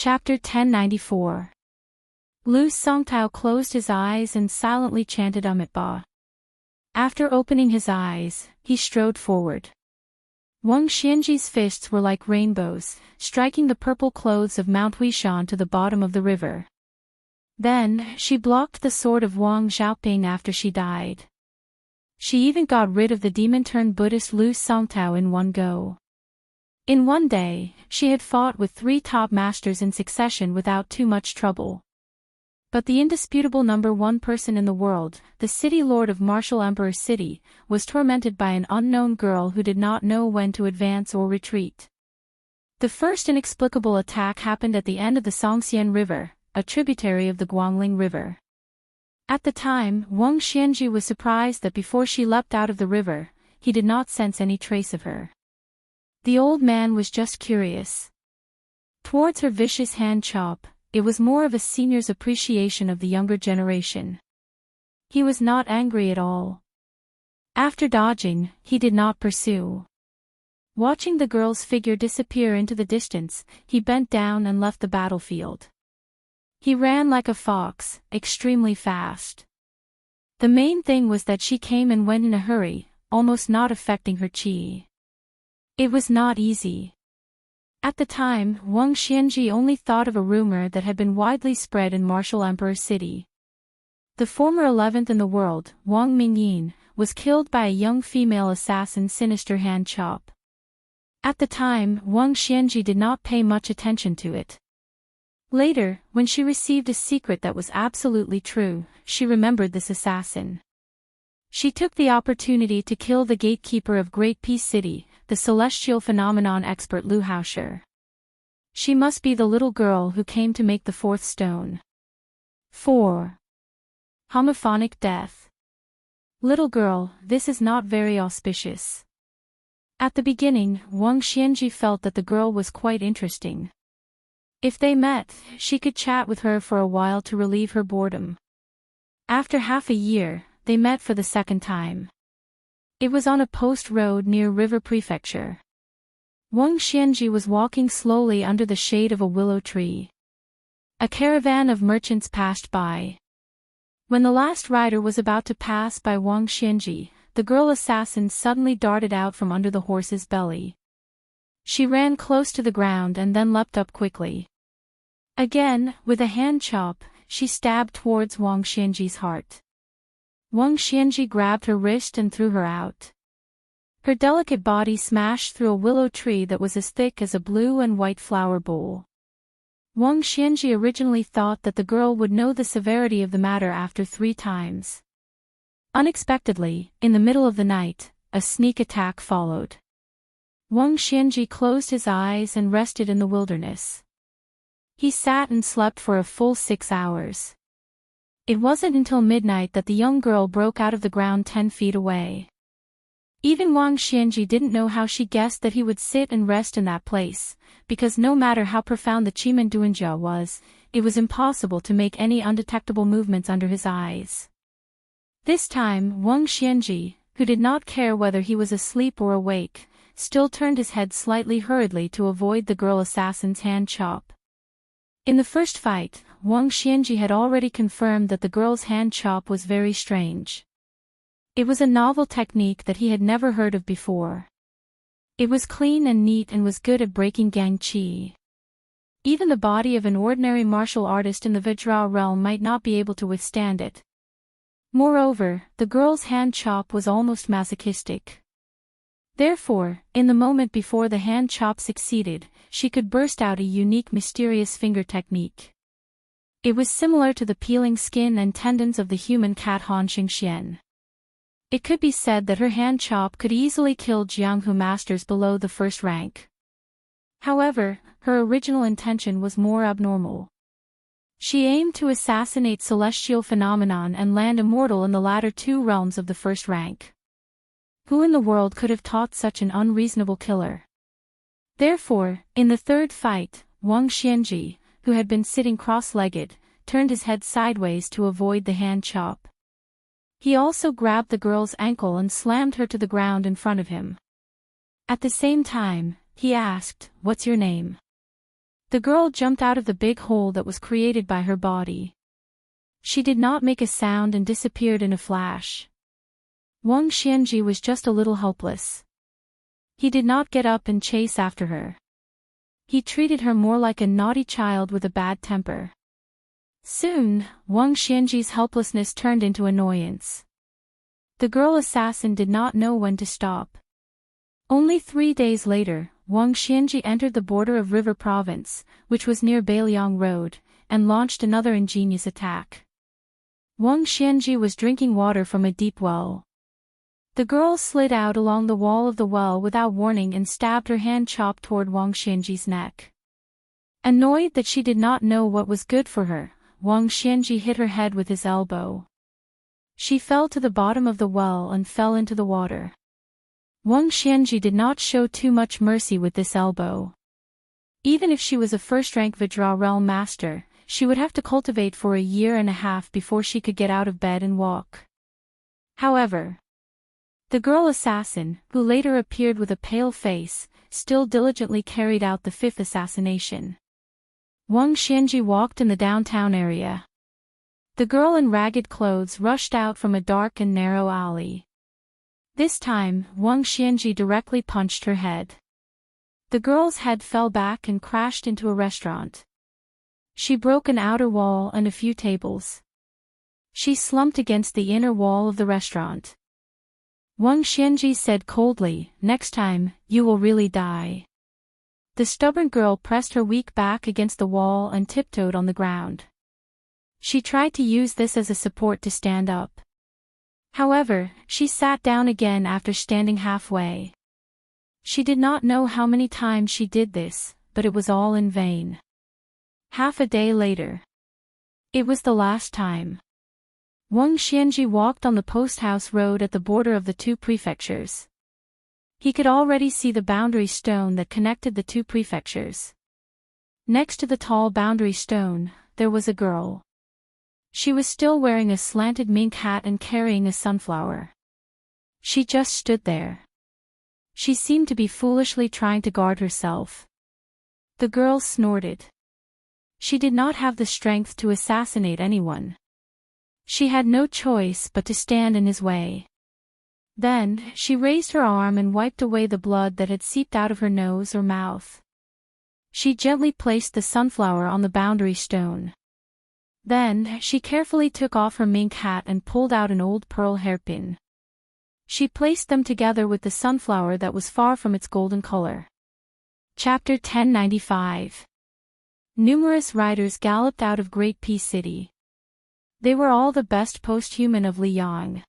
Chapter 1094. Lu Songtao closed his eyes and silently chanted Amitabha. After opening his eyes, he strode forward. Wang Xianji's fists were like rainbows, striking the purple clothes of Mount Huishan to the bottom of the river. Then, she blocked the sword of Wang Xiaoping after she died. She even got rid of the demon-turned Buddhist Lu Songtao in one go. In one day, she had fought with 3 top masters in succession without too much trouble. But the indisputable number 1 person in the world, the city lord of Martial Emperor City, was tormented by an unknown girl who did not know when to advance or retreat. The first inexplicable attack happened at the end of the Songxian River, a tributary of the Guangling River. At the time, Wang Xianji was surprised that before she leapt out of the river, he did not sense any trace of her. The old man was just curious. Towards her vicious hand chop, it was more of a senior's appreciation of the younger generation. He was not angry at all. After dodging, he did not pursue. Watching the girl's figure disappear into the distance, he bent down and left the battlefield. He ran like a fox, extremely fast. The main thing was that she came and went in a hurry, almost not affecting her chi. It was not easy. At the time, Wang Xianji only thought of a rumor that had been widely spread in Martial Emperor City. The former 11th in the world, Wang Mingyin, was killed by a young female assassin Sinister Hand Chop. At the time, Wang Xianji did not pay much attention to it. Later, when she received a secret that was absolutely true, she remembered this assassin. She took the opportunity to kill the gatekeeper of Great Peace City, the celestial phenomenon expert Lu Haosher. She must be the little girl who came to make the 4th stone. 4. Homophonic death. Little girl, this is not very auspicious. At the beginning, Wang Xianji felt that the girl was quite interesting. If they met, she could chat with her for a while to relieve her boredom. After half a year, they met for the 2nd time. It was on a post road near River Prefecture. Wang Xianji was walking slowly under the shade of a willow tree. A caravan of merchants passed by. When the last rider was about to pass by Wang Xianji, the girl assassin suddenly darted out from under the horse's belly. She ran close to the ground and then leapt up quickly. Again, with a hand chop, she stabbed towards Wang Xianji's heart. Wang Xianji grabbed her wrist and threw her out. Her delicate body smashed through a willow tree that was as thick as a blue and white flower bowl. Wang Xianji originally thought that the girl would know the severity of the matter after 3 times. Unexpectedly, in the middle of the night, a sneak attack followed. Wang Xianji closed his eyes and rested in the wilderness. He sat and slept for a full 6 hours. It wasn't until midnight that the young girl broke out of the ground 10 feet away. Even Wang Xianji didn't know how she guessed that he would sit and rest in that place, because no matter how profound the Qimen Duanjia was, it was impossible to make any undetectable movements under his eyes. This time, Wang Xianji, who did not care whether he was asleep or awake, still turned his head slightly hurriedly to avoid the girl assassin's hand chop. In the first fight, Wang Xianji had already confirmed that the girl's hand chop was very strange. It was a novel technique that he had never heard of before. It was clean and neat and was good at breaking gang qi. Even the body of an ordinary martial artist in the Vajra realm might not be able to withstand it. Moreover, the girl's hand chop was almost masochistic. Therefore, in the moment before the hand chop succeeded, she could burst out a unique mysterious finger technique. It was similar to the peeling skin and tendons of the human cat Han Xingxian. It could be said that her hand chop could easily kill Jianghu masters below the 1st rank. However, her original intention was more abnormal. She aimed to assassinate celestial phenomenon and land immortal in the latter 2 realms of the 1st rank. Who in the world could have taught such an unreasonable killer? Therefore, in the 3rd fight, Wang Xianji, who had been sitting cross-legged, turned his head sideways to avoid the hand chop. He also grabbed the girl's ankle and slammed her to the ground in front of him. At the same time, he asked, "What's your name?" The girl jumped out of the big hole that was created by her body. She did not make a sound and disappeared in a flash. Wang Xianji was just a little helpless. He did not get up and chase after her. He treated her more like a naughty child with a bad temper. Soon, Wang Xianji's helplessness turned into annoyance. The girl assassin did not know when to stop. Only 3 days later, Wang Xianji entered the border of River Province, which was near Bailiang Road, and launched another ingenious attack. Wang Xianji was drinking water from a deep well. The girl slid out along the wall of the well without warning and stabbed her hand chopped toward Wang Xianji's neck. Annoyed that she did not know what was good for her, Wang Xianji hit her head with his elbow. She fell to the bottom of the well and fell into the water. Wang Xianji did not show too much mercy with this elbow. Even if she was a first-rank Vajra realm master, she would have to cultivate for 1.5 years before she could get out of bed and walk. However, the girl assassin, who later appeared with a pale face, still diligently carried out the 5th assassination. Wang Xianji walked in the downtown area. The girl in ragged clothes rushed out from a dark and narrow alley. This time, Wang Xianji directly punched her head. The girl's head fell back and crashed into a restaurant. She broke an outer wall and a few tables. She slumped against the inner wall of the restaurant. Wang Xianji said coldly, "Next time, you will really die." The stubborn girl pressed her weak back against the wall and tiptoed on the ground. She tried to use this as a support to stand up. However, she sat down again after standing halfway. She did not know how many times she did this, but it was all in vain. Half a day later. It was the last time. Wang Xianji walked on the post-house road at the border of the 2 prefectures. He could already see the boundary stone that connected the 2 prefectures. Next to the tall boundary stone, there was a girl. She was still wearing a slanted mink hat and carrying a sunflower. She just stood there. She seemed to be foolishly trying to guard herself. The girl snorted. She did not have the strength to assassinate anyone. She had no choice but to stand in his way. Then, she raised her arm and wiped away the blood that had seeped out of her nose or mouth. She gently placed the sunflower on the boundary stone. Then, she carefully took off her mink hat and pulled out an old pearl hairpin. She placed them together with the sunflower that was far from its golden color. Chapter 1095. Numerous riders galloped out of Great Peace City. They were all the best post-human of Liang.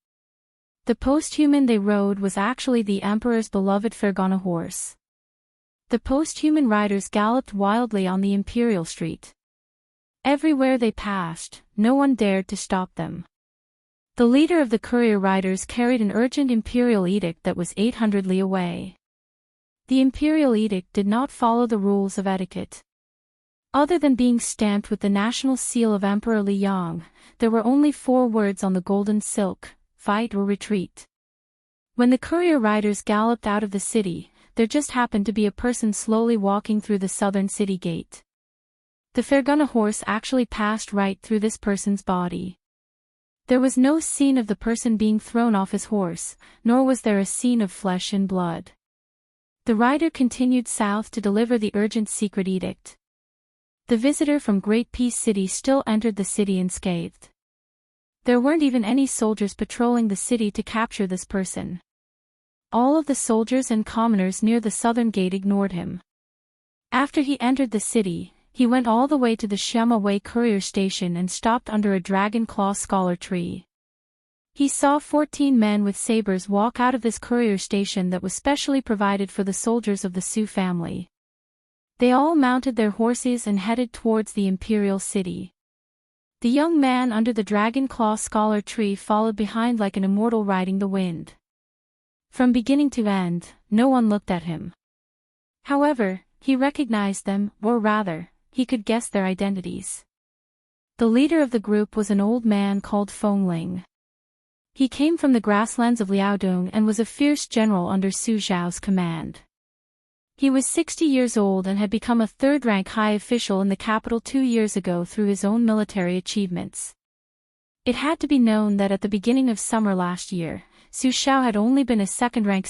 The post-human they rode was actually the Emperor's beloved Fergana horse. The post-human riders galloped wildly on the Imperial Street. Everywhere they passed, no one dared to stop them. The leader of the courier riders carried an urgent imperial edict that was 800 li away. The imperial edict did not follow the rules of etiquette. Other than being stamped with the national seal of Emperor Liang, there were only 4 words on the golden silk: fight or retreat. When the courier riders galloped out of the city, there just happened to be a person slowly walking through the southern city gate. The Fergana horse actually passed right through this person's body. There was no scene of the person being thrown off his horse, nor was there a scene of flesh and blood. The rider continued south to deliver the urgent secret edict. The visitor from Great Peace City still entered the city unscathed. There weren't even any soldiers patrolling the city to capture this person. All of the soldiers and commoners near the southern gate ignored him. After he entered the city, he went all the way to the Shema Way courier station and stopped under a dragon claw scholar tree. He saw 14 men with sabers walk out of this courier station that was specially provided for the soldiers of the Su family. They all mounted their horses and headed towards the imperial city. The young man under the dragon claw scholar tree followed behind like an immortal riding the wind. From beginning to end, no one looked at him. However, he recognized them, or rather, he could guess their identities. The leader of the group was an old man called Fengling. He came from the grasslands of Liaodong and was a fierce general under Su Zhao's command. He was 60 years old and had become a third-rank high official in the capital 2 years ago through his own military achievements. It had to be known that at the beginning of summer last year, Su Xiao had only been a second-rank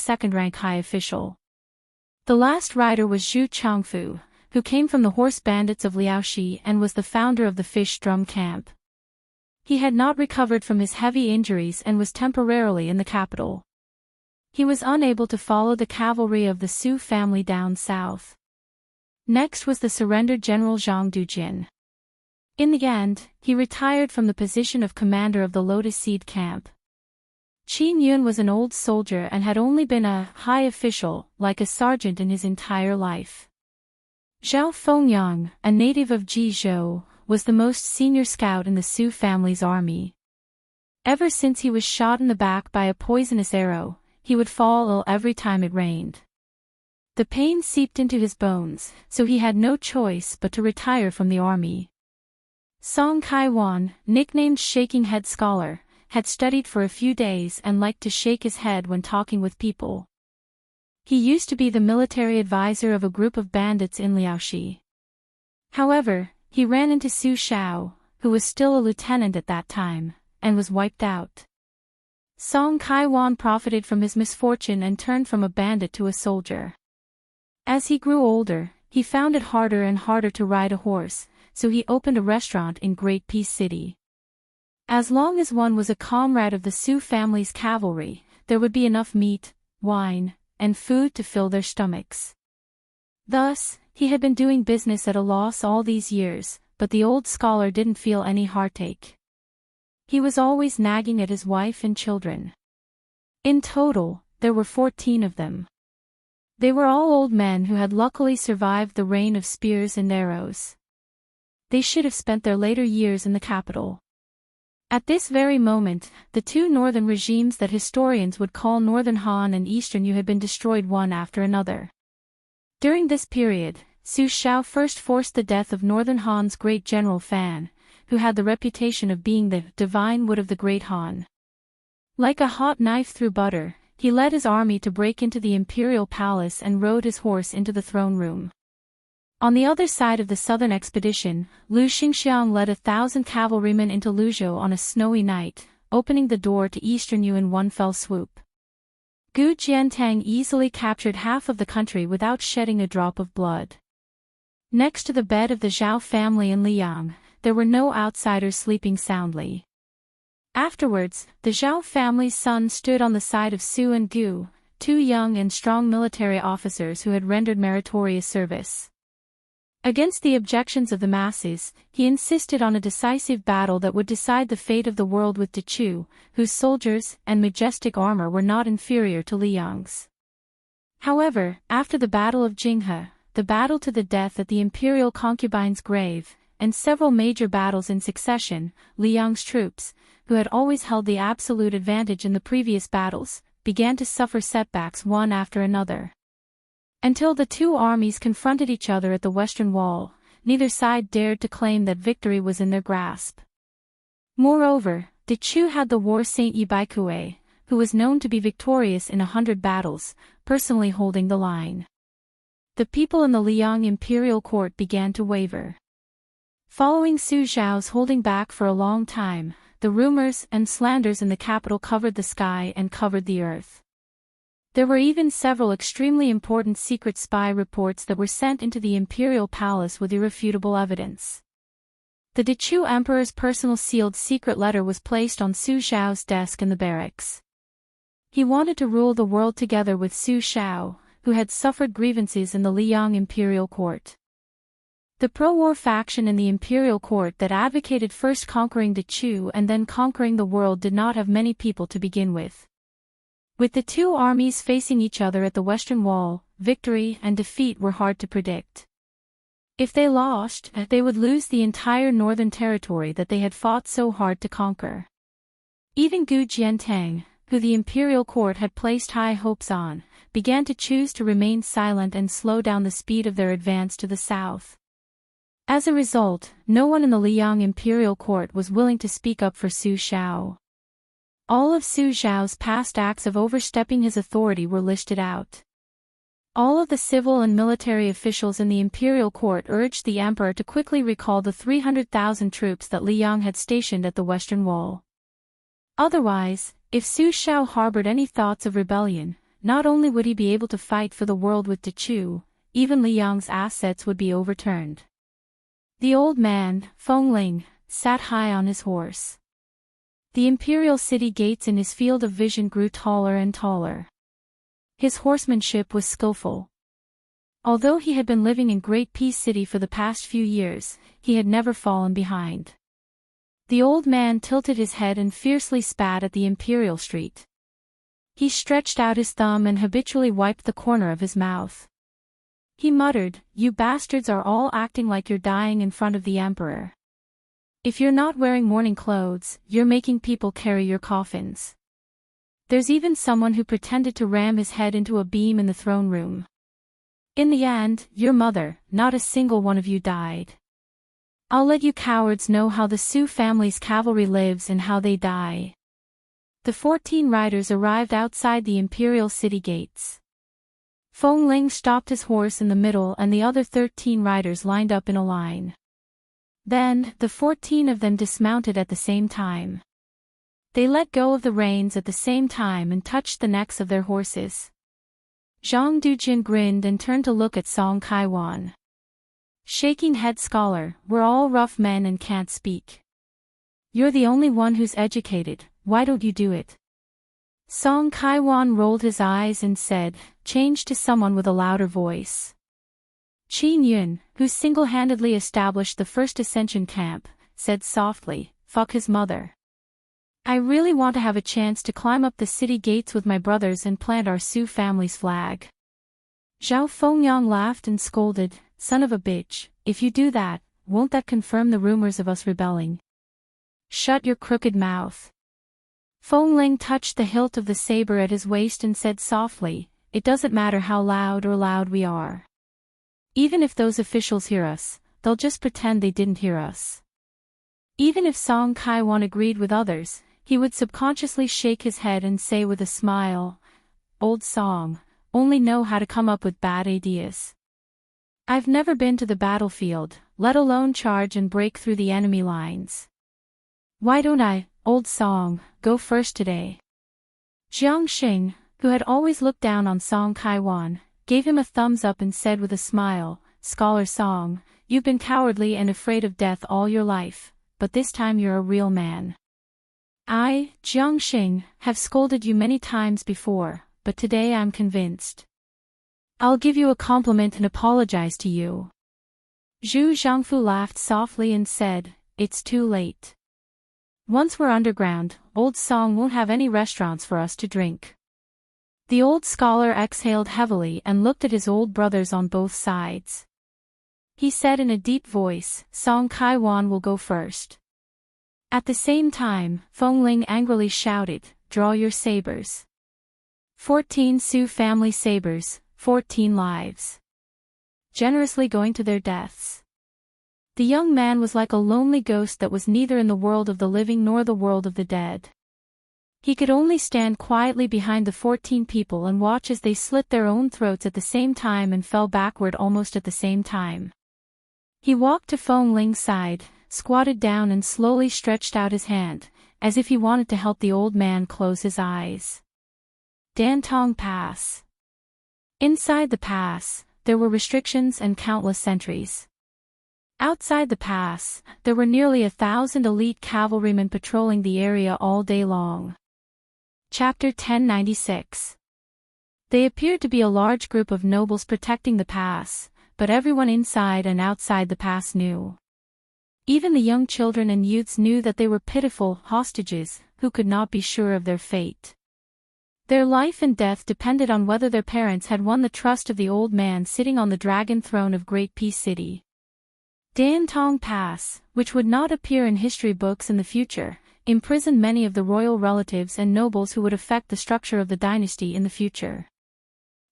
high official. The last rider was Zhu Changfu, who came from the horse bandits of Liaoxi and was the founder of the fish drum camp. He had not recovered from his heavy injuries and was temporarily in the capital. He was unable to follow the cavalry of the Su family down south. Next was the surrendered General Zhang Dujin. In the end, he retired from the position of commander of the Lotus Seed camp. Qin Yun was an old soldier and had only been a high official, like a sergeant, in his entire life. Zhao Fengyang, a native of Jizhou, was the most senior scout in the Su family's army. Ever since he was shot in the back by a poisonous arrow, he would fall ill every time it rained. The pain seeped into his bones, so he had no choice but to retire from the army. Song Kai-wan, nicknamed Shaking Head Scholar, had studied for a few days and liked to shake his head when talking with people. He used to be the military advisor of a group of bandits in Liaoxi. However, he ran into Su Xiao, who was still a lieutenant at that time, and was wiped out. Song Kai-wan profited from his misfortune and turned from a bandit to a soldier. As he grew older, he found it harder and harder to ride a horse, so he opened a restaurant in Great Peace City. As long as one was a comrade of the Su family's cavalry, there would be enough meat, wine, and food to fill their stomachs. Thus, he had been doing business at a loss all these years, but the old scholar didn't feel any heartache. He was always nagging at his wife and children. In total, there were 14 of them. They were all old men who had luckily survived the rain of spears and arrows. They should have spent their later years in the capital. At this very moment, the two northern regimes that historians would call Northern Han and Eastern Yu had been destroyed one after another. During this period, Su Xiao first forced the death of Northern Han's great general Fan, who had the reputation of being the divine wood of the great Han. Like a hot knife through butter, he led his army to break into the imperial palace and rode his horse into the throne room. On the other side of the southern expedition, Lu Xingxiang led 1,000 cavalrymen into Luzhou on a snowy night, opening the door to Eastern Yu in one fell swoop. Gu Jiantang easily captured half of the country without shedding a drop of blood. Next to the bed of the Zhao family in Liang, there were no outsiders sleeping soundly. Afterwards, the Zhao family's son stood on the side of Su and Gu, two young and strong military officers who had rendered meritorious service. Against the objections of the masses, he insisted on a decisive battle that would decide the fate of the world with Dechu, whose soldiers and majestic armor were not inferior to Liang's. However, after the Battle of Jinghe, the battle to the death at the imperial concubine's grave, and several major battles in succession, Liang's troops, who had always held the absolute advantage in the previous battles, began to suffer setbacks one after another. Until the two armies confronted each other at the western wall, neither side dared to claim that victory was in their grasp. Moreover, Dechu had the war saint Yi Baikue, who was known to be victorious in 100 battles, personally holding the line. The people in the Liang imperial court began to waver. Following Su Xiao's holding back for a long time, the rumors and slanders in the capital covered the sky and covered the earth. There were even several extremely important secret spy reports that were sent into the imperial palace with irrefutable evidence. The Dechu emperor's personal sealed secret letter was placed on Su Xiao's desk in the barracks. He wanted to rule the world together with Su Xiao, who had suffered grievances in the Liang imperial court. The pro-war faction in the imperial court that advocated first conquering Dechu and then conquering the world did not have many people to begin with. With the two armies facing each other at the western wall, victory and defeat were hard to predict. If they lost, they would lose the entire northern territory that they had fought so hard to conquer. Even Gu Jiantang, who the imperial court had placed high hopes on, began to choose to remain silent and slow down the speed of their advance to the south. As a result, no one in the Liang imperial court was willing to speak up for Su Xiao. All of Su Xiao's past acts of overstepping his authority were listed out. All of the civil and military officials in the imperial court urged the emperor to quickly recall the 300,000 troops that Liang had stationed at the western wall. Otherwise, if Su Shao harbored any thoughts of rebellion, not only would he be able to fight for the world with Dechu, even Liang's assets would be overturned. The old man, Fengling, sat high on his horse. The imperial city gates in his field of vision grew taller and taller. His horsemanship was skillful. Although he had been living in Great Peace City for the past few years, he had never fallen behind. The old man tilted his head and fiercely spat at the imperial street. He stretched out his thumb and habitually wiped the corner of his mouth. He muttered, "You bastards are all acting like you're dying in front of the emperor. If you're not wearing mourning clothes, you're making people carry your coffins. There's even someone who pretended to ram his head into a beam in the throne room. In the end, your mother, not a single one of you died. I'll let you cowards know how the Su family's cavalry lives and how they die." The 14 riders arrived outside the imperial city gates. Fengling stopped his horse in the middle and the other 13 riders lined up in a line. Then, the 14 of them dismounted at the same time. They let go of the reins at the same time and touched the necks of their horses. Zhang Dujin grinned and turned to look at Song Kaiwan. Shaking head, "Scholar, we're all rough men and can't speak. You're the only one who's educated, why don't you do it?" Song Kaiwan rolled his eyes and said, changed to someone with a louder voice. Qin Yun, who single-handedly established the first Ascension camp, said softly, "Fuck his mother. I really want to have a chance to climb up the city gates with my brothers and plant our Su family's flag." Zhao Fengyang laughed and scolded, "Son of a bitch, if you do that, won't that confirm the rumors of us rebelling? Shut your crooked mouth." Fengling touched the hilt of the saber at his waist and said softly, "It doesn't matter how loud we are. Even if those officials hear us, they'll just pretend they didn't hear us." Even if Song Kaiwan agreed with others, he would subconsciously shake his head and say with a smile, "Old Song, only know how to come up with bad ideas. I've never been to the battlefield, let alone charge and break through the enemy lines. Why don't I, Old Song, go first today?" Jiang Xing, who had always looked down on Song Kaiwan, gave him a thumbs up and said with a smile, "Scholar Song, you've been cowardly and afraid of death all your life, but this time you're a real man. I, Jiang Xing, have scolded you many times before, but today I'm convinced. I'll give you a compliment and apologize to you." Zhu Zhangfu laughed softly and said, "It's too late. Once we're underground, Old Song won't have any restaurants for us to drink." The old scholar exhaled heavily and looked at his old brothers on both sides. He said in a deep voice, "Song Kaiwan will go first." At the same time, Fengling angrily shouted, "Draw your sabers. 14 Su family sabers, 14 lives. Generously going to their deaths." The young man was like a lonely ghost that was neither in the world of the living nor the world of the dead. He could only stand quietly behind the 14 people and watch as they slit their own throats at the same time and fell backward almost at the same time. He walked to Fengling's side, squatted down and slowly stretched out his hand, as if he wanted to help the old man close his eyes. Dantong Pass. Inside the pass, there were restrictions and countless sentries. Outside the pass, there were nearly 1,000 elite cavalrymen patrolling the area all day long. Chapter 1096. They appeared to be a large group of nobles protecting the pass, but everyone inside and outside the pass knew. Even the young children and youths knew that they were pitiful hostages who could not be sure of their fate. Their life and death depended on whether their parents had won the trust of the old man sitting on the dragon throne of Great Peace City. Dantong Pass, which would not appear in history books in the future, imprisoned many of the royal relatives and nobles who would affect the structure of the dynasty in the future.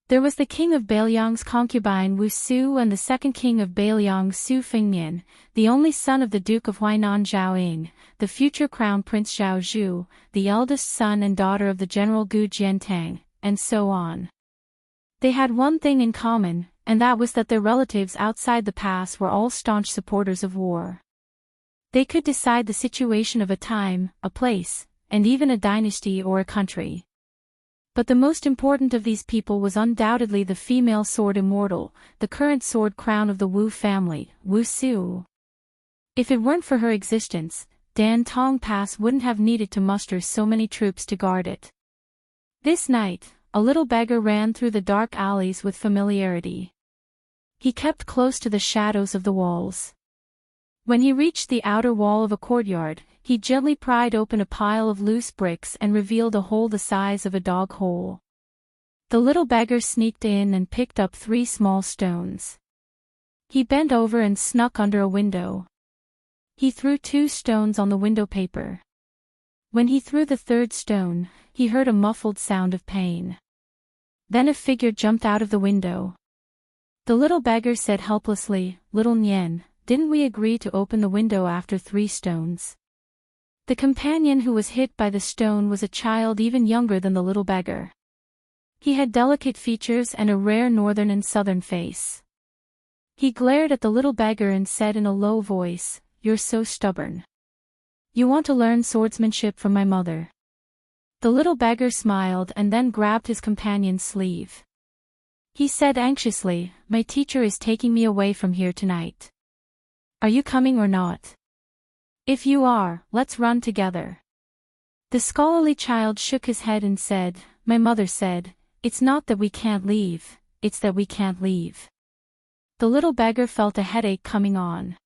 There was the king of Bailiang's concubine Wu Su and the second king of Bailiang Su Fengmian, the only son of the Duke of Huainan Zhao Ying, the future crown prince Zhao Zhu, the eldest son and daughter of the general Gu Jiantang, and so on. They had one thing in common, and that was that their relatives outside the pass were all staunch supporters of war. They could decide the situation of a time, a place, and even a dynasty or a country. But the most important of these people was undoubtedly the female sword immortal, the current sword crown of the Wu family, Wu Su. If it weren't for her existence, Dan Tong Pass wouldn't have needed to muster so many troops to guard it. This night, a little beggar ran through the dark alleys with familiarity. He kept close to the shadows of the walls. When he reached the outer wall of a courtyard, he gently pried open a pile of loose bricks and revealed a hole the size of a dog hole. The little beggar sneaked in and picked up 3 small stones. He bent over and snuck under a window. He threw 2 stones on the window paper. When he threw the 3rd stone, he heard a muffled sound of pain. Then a figure jumped out of the window. The little beggar said helplessly, "Little Nian, didn't we agree to open the window after 3 stones?" The companion who was hit by the stone was a child even younger than the little beggar. He had delicate features and a rare northern and southern face. He glared at the little beggar and said in a low voice, "You're so stubborn. You want to learn swordsmanship from my mother." The little beggar smiled and then grabbed his companion's sleeve. He said anxiously, "My teacher is taking me away from here tonight. Are you coming or not? If you are, let's run together." The scholarly child shook his head and said, "My mother said, it's not that we can't leave, it's that we can't leave." The little beggar felt a headache coming on.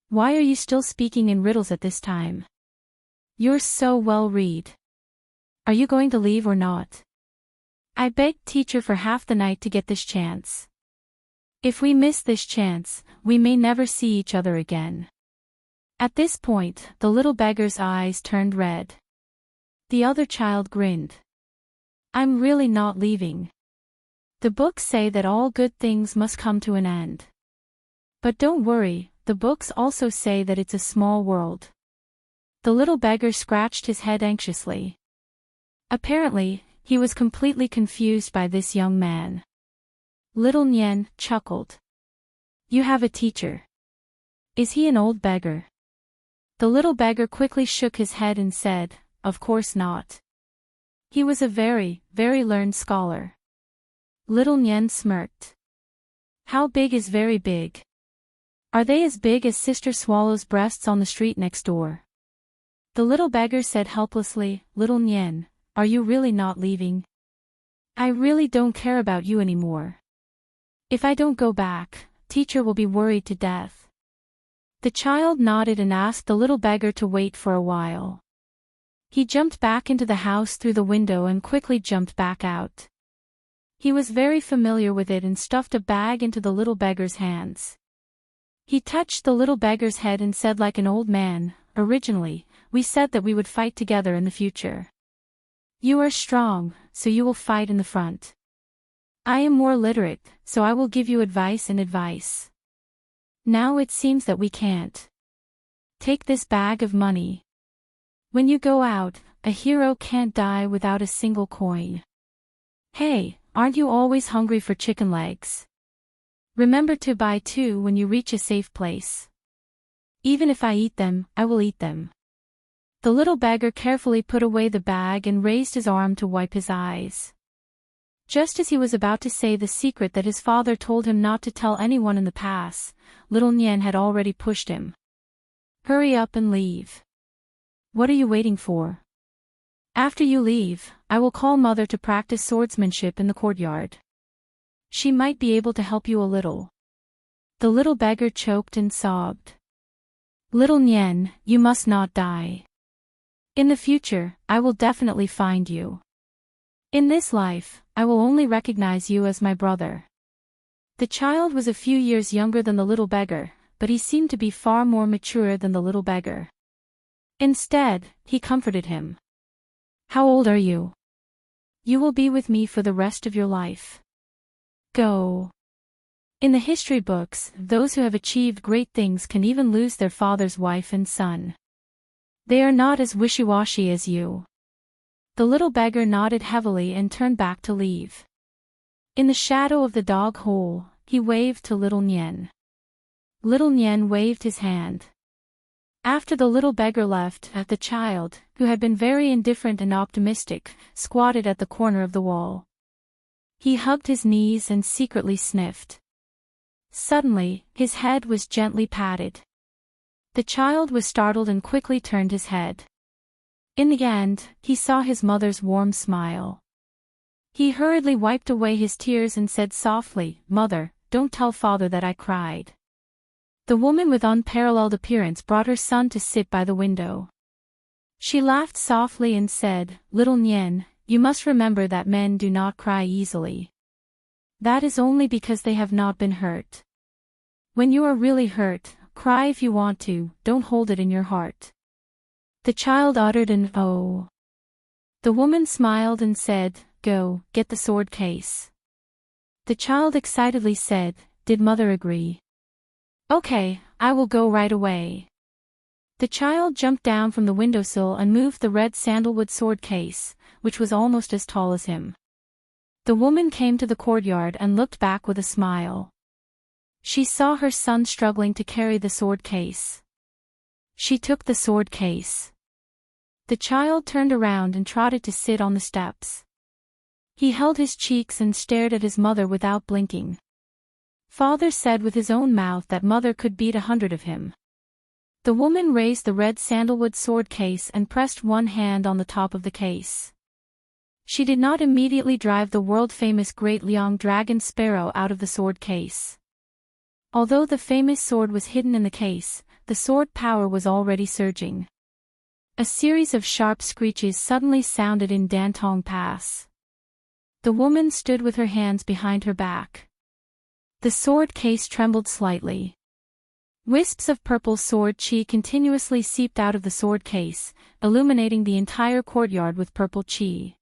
"Why are you still speaking in riddles at this time? You're so well read. Are you going to leave or not? I begged teacher for half the night to get this chance. If we miss this chance, we may never see each other again." At this point, the little beggar's eyes turned red. The other child grinned. "I'm really not leaving. The books say that all good things must come to an end. But don't worry, the books also say that it's a small world." The little beggar scratched his head anxiously. Apparently, he was completely confused by this young man. Little Nian chuckled. "You have a teacher. Is he an old beggar?" The little beggar quickly shook his head and said, "Of course not. He was a very, very learned scholar." Little Nian smirked. "How big is very big? Are they as big as Sister Swallow's breasts on the street next door?" The little beggar said helplessly, "Little Nian, are you really not leaving? I really don't care about you anymore. If I don't go back, teacher will be worried to death." The child nodded and asked the little beggar to wait for a while. He jumped back into the house through the window and quickly jumped back out. He was very familiar with it and stuffed a bag into the little beggar's hands. He touched the little beggar's head and said like an old man, "Originally, we said that we would fight together in the future. You are strong, so you will fight in the front. I am more literate, so I will give you advice and advice. Now it seems that we can't. Take this bag of money. When you go out, a hero can't die without a single coin. Hey, aren't you always hungry for chicken legs? Remember to buy 2 when you reach a safe place. Even if I eat them, I will eat them." The little beggar carefully put away the bag and raised his arm to wipe his eyes. Just as he was about to say the secret that his father told him not to tell anyone in the pass, little Nian had already pushed him. "Hurry up and leave. What are you waiting for? After you leave, I will call mother to practice swordsmanship in the courtyard. She might be able to help you a little." The little beggar choked and sobbed. "Little Nian, you must not die. In the future, I will definitely find you. In this life, I will only recognize you as my brother." The child was a few years younger than the little beggar, but he seemed to be far more mature than the little beggar. Instead, he comforted him. "How old are you? You will be with me for the rest of your life. Go." In the history books, those who have achieved great things can even lose their father's wife and son. They are not as wishy-washy as you. The little beggar nodded heavily and turned back to leave. In the shadow of the dog hole, he waved to little Nian. Little Nian waved his hand. After the little beggar left, the child, who had been very indifferent and optimistic, squatted at the corner of the wall. He hugged his knees and secretly sniffed. Suddenly, his head was gently patted. The child was startled and quickly turned his head. In the end, he saw his mother's warm smile. He hurriedly wiped away his tears and said softly, "Mother, don't tell father that I cried." The woman with unparalleled appearance brought her son to sit by the window. She laughed softly and said, "Little Nian, you must remember that men do not cry easily. That is only because they have not been hurt. When you are really hurt, cry if you want to, don't hold it in your heart." The child uttered an "oh." The woman smiled and said, "Go, get the sword case." The child excitedly said, "Did mother agree?" "Okay, I will go right away." The child jumped down from the windowsill and moved the red sandalwood sword case, which was almost as tall as him. The woman came to the courtyard and looked back with a smile. She saw her son struggling to carry the sword case. She took the sword case. The child turned around and trotted to sit on the steps. He held his cheeks and stared at his mother without blinking. Father said with his own mouth that mother could beat 100 of him. The woman raised the red sandalwood sword case and pressed one hand on the top of the case. She did not immediately drive the world-famous Great Liang dragon sparrow out of the sword case. Although the famous sword was hidden in the case, the sword power was already surging. A series of sharp screeches suddenly sounded in Dantong Pass. The woman stood with her hands behind her back. The sword case trembled slightly. Wisps of purple sword chi continuously seeped out of the sword case, illuminating the entire courtyard with purple chi.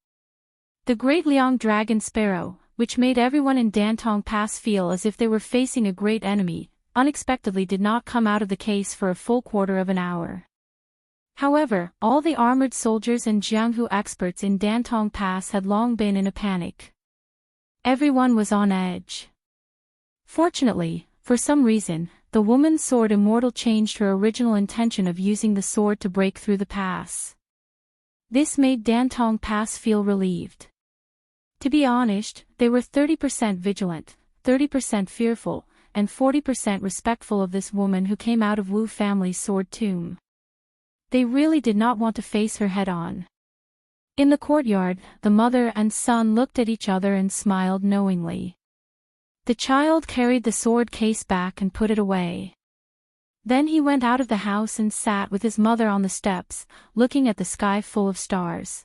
The Great Liang dragon sparrow, which made everyone in Dantong Pass feel as if they were facing a great enemy, unexpectedly did not come out of the case for a full quarter of an hour. However, all the armored soldiers and Jianghu experts in Dantong Pass had long been in a panic. Everyone was on edge. Fortunately, for some reason, the woman's sword immortal changed her original intention of using the sword to break through the pass. This made Dantong Pass feel relieved. To be honest, they were 30% vigilant, 30% fearful, and 40% respectful of this woman who came out of Wu family's sword tomb. They really did not want to face her head-on. In the courtyard, the mother and son looked at each other and smiled knowingly. The child carried the sword case back and put it away. Then he went out of the house and sat with his mother on the steps, looking at the sky full of stars.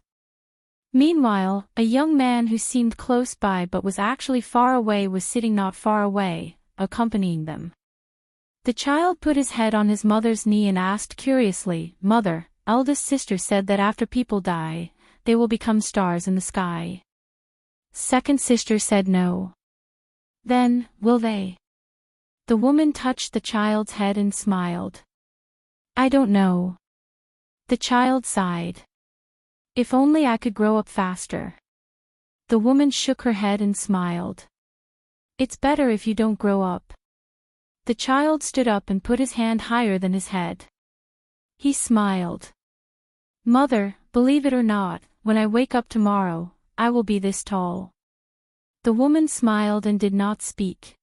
Meanwhile, a young man who seemed close by but was actually far away was sitting not far away, accompanying them. The child put his head on his mother's knee and asked curiously, "Mother, eldest sister said that after people die, they will become stars in the sky. Second sister said no. Then, will they?" The woman touched the child's head and smiled. "I don't know." The child sighed. "If only I could grow up faster." The woman shook her head and smiled. "It's better if you don't grow up." The child stood up and put his hand higher than his head. He smiled. "Mother, believe it or not, when I wake up tomorrow, I will be this tall." The woman smiled and did not speak.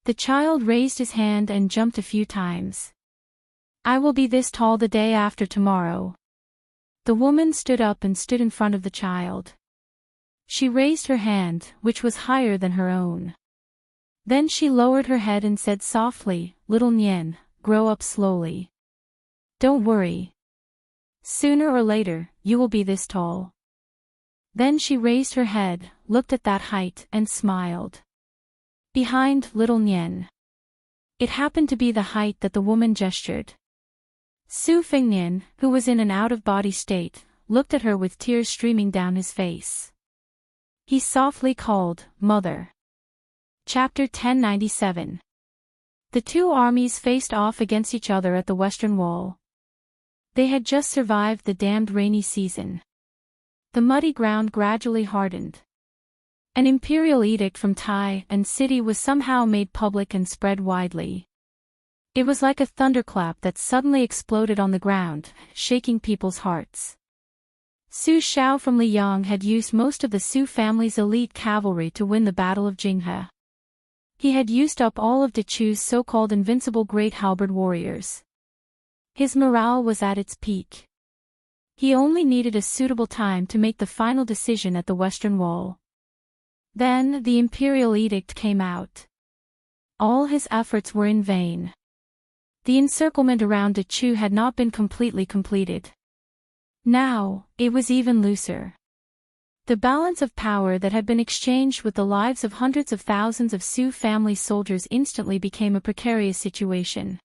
The child raised his hand and jumped a few times. "I will be this tall the day after tomorrow." The woman stood up and stood in front of the child. She raised her hand, which was higher than her own. Then she lowered her head and said softly, "Little Nian, grow up slowly. Don't worry. Sooner or later, you will be this tall." Then she raised her head, looked at that height, and smiled. Behind little Nian. It happened to be the height that the woman gestured. Su Fengnian, who was in an out-of-body state, looked at her with tears streaming down his face. He softly called, "Mother." Chapter 1097. The two armies faced off against each other at the western wall. They had just survived the damned rainy season. The muddy ground gradually hardened. An imperial edict from Tai and city was somehow made public and spread widely. It was like a thunderclap that suddenly exploded on the ground, shaking people's hearts. Su Xiao from Liyang had used most of the Su family's elite cavalry to win the Battle of Jinghe. He had used up all of Dechu's so-called invincible great halberd warriors. His morale was at its peak. He only needed a suitable time to make the final decision at the Western Wall. Then the imperial edict came out. All his efforts were in vain. The encirclement around Dechu had not been completely completed. Now, it was even looser. The balance of power that had been exchanged with the lives of hundreds of thousands of Su family soldiers instantly became a precarious situation.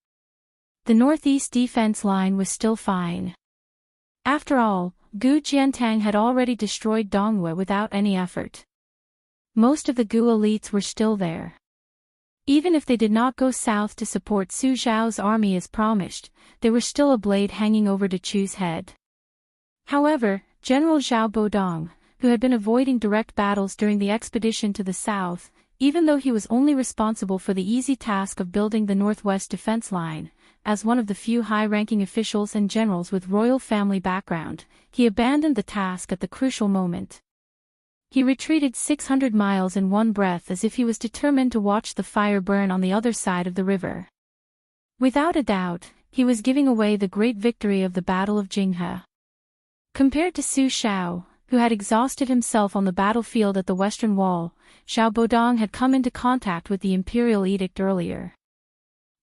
The northeast defense line was still fine. After all, Gu Jiantang had already destroyed Dongwu without any effort. Most of the Gu elites were still there. Even if they did not go south to support Su Zhao's army as promised, they were still a blade hanging over Dechu's head. However, General Zhao Bodong, who had been avoiding direct battles during the expedition to the south, even though he was only responsible for the easy task of building the northwest defense line, as one of the few high-ranking officials and generals with royal family background, he abandoned the task at the crucial moment. He retreated 600 miles in one breath as if he was determined to watch the fire burn on the other side of the river. Without a doubt, he was giving away the great victory of the Battle of Jinghe. Compared to Su Xiao, who had exhausted himself on the battlefield at the Western Wall, Zhao Bodong had come into contact with the imperial edict earlier.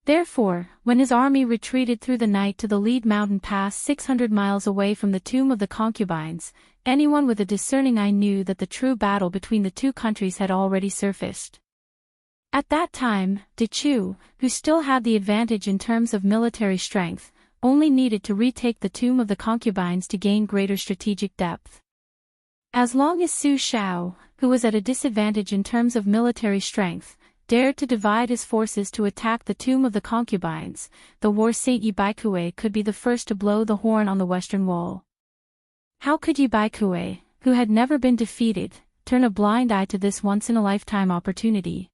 Therefore, when his army retreated through the night to the lead mountain pass 600 miles away from the tomb of the concubines, anyone with a discerning eye knew that the true battle between the two countries had already surfaced. At that time, Dechu, who still had the advantage in terms of military strength, only needed to retake the tomb of the concubines to gain greater strategic depth. As long as Su Xiao, who was at a disadvantage in terms of military strength, dared to divide his forces to attack the tomb of the concubines, the war Saint Yi Baikue could be the first to blow the horn on the Western Wall. How could Yi Baikue, who had never been defeated, turn a blind eye to this once-in-a-lifetime opportunity?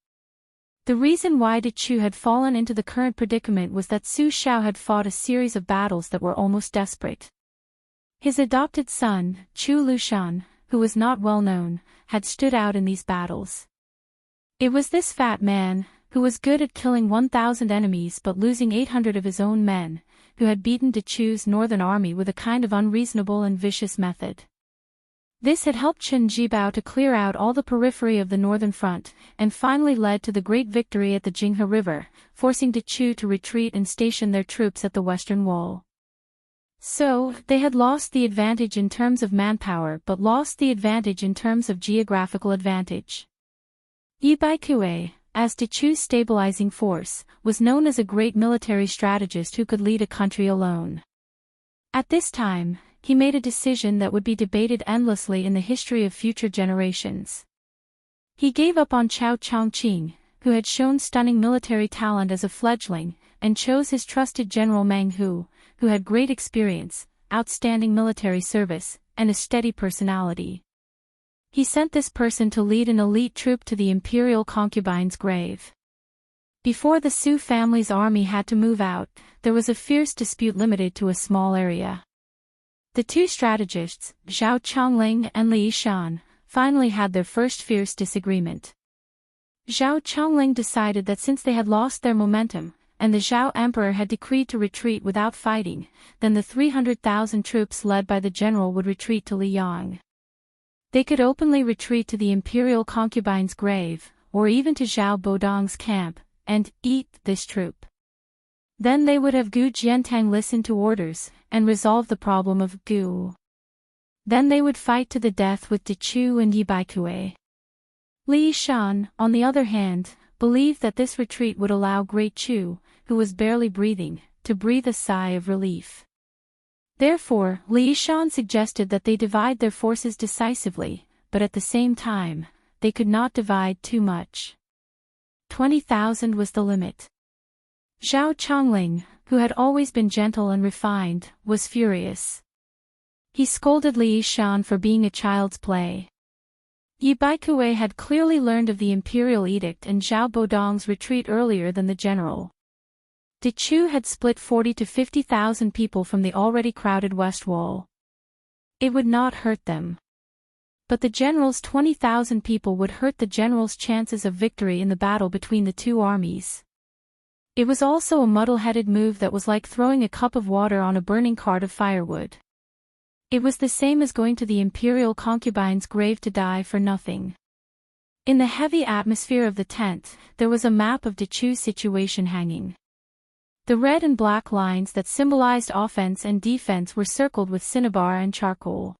The reason why Dechu had fallen into the current predicament was that Su Xiao had fought a series of battles that were almost desperate. His adopted son, Chu Lushan, who was not well known, had stood out in these battles. It was this fat man, who was good at killing 1,000 enemies but losing 800 of his own men, who had beaten Dechu's northern army with a kind of unreasonable and vicious method. This had helped Chen Jibao to clear out all the periphery of the northern front, and finally led to the great victory at the Jinghe River, forcing Dechu to retreat and station their troops at the Western Wall. So, they had lost the advantage in terms of manpower but lost the advantage in terms of geographical advantage. Yi Baikue, as Dechu's stabilizing force, was known as a great military strategist who could lead a country alone. At this time, he made a decision that would be debated endlessly in the history of future generations. He gave up on Chao Chongqing, who had shown stunning military talent as a fledgling, and chose his trusted general Meng Hu, who had great experience, outstanding military service, and a steady personality. He sent this person to lead an elite troop to the imperial concubine's grave. Before the Su family's army had to move out, there was a fierce dispute limited to a small area. The two strategists, Zhao Chongling and Li Yishan, finally had their first fierce disagreement. Zhao Chongling decided that since they had lost their momentum, and the Zhao Emperor had decreed to retreat without fighting, then the 300,000 troops led by the general would retreat to Liyang. They could openly retreat to the imperial concubine's grave, or even to Zhao Bodong's camp, and eat this troop. Then they would have Gu Jiantang listen to orders, and resolve the problem of Gu. Then they would fight to the death with Dechu and Yi Baikue. Li Yishan, on the other hand, believed that this retreat would allow Great Chu, who was barely breathing, to breathe a sigh of relief. Therefore, Li Yishan suggested that they divide their forces decisively, but at the same time, they could not divide too much. 20,000 was the limit. Zhao Chongling, who had always been gentle and refined, was furious. He scolded Li Yishan for being a child's play. Yi Baikue had clearly learned of the imperial edict and Zhao Bodong's retreat earlier than the general. De Chu had split 40 to 50,000 people from the already crowded West Wall. It would not hurt them. But the general's 20,000 people would hurt the general's chances of victory in the battle between the two armies. It was also a muddle-headed move that was like throwing a cup of water on a burning cart of firewood. It was the same as going to the imperial concubine's grave to die for nothing. In the heavy atmosphere of the tent, there was a map of De Chu's situation hanging. The red and black lines that symbolized offense and defense were circled with cinnabar and charcoal.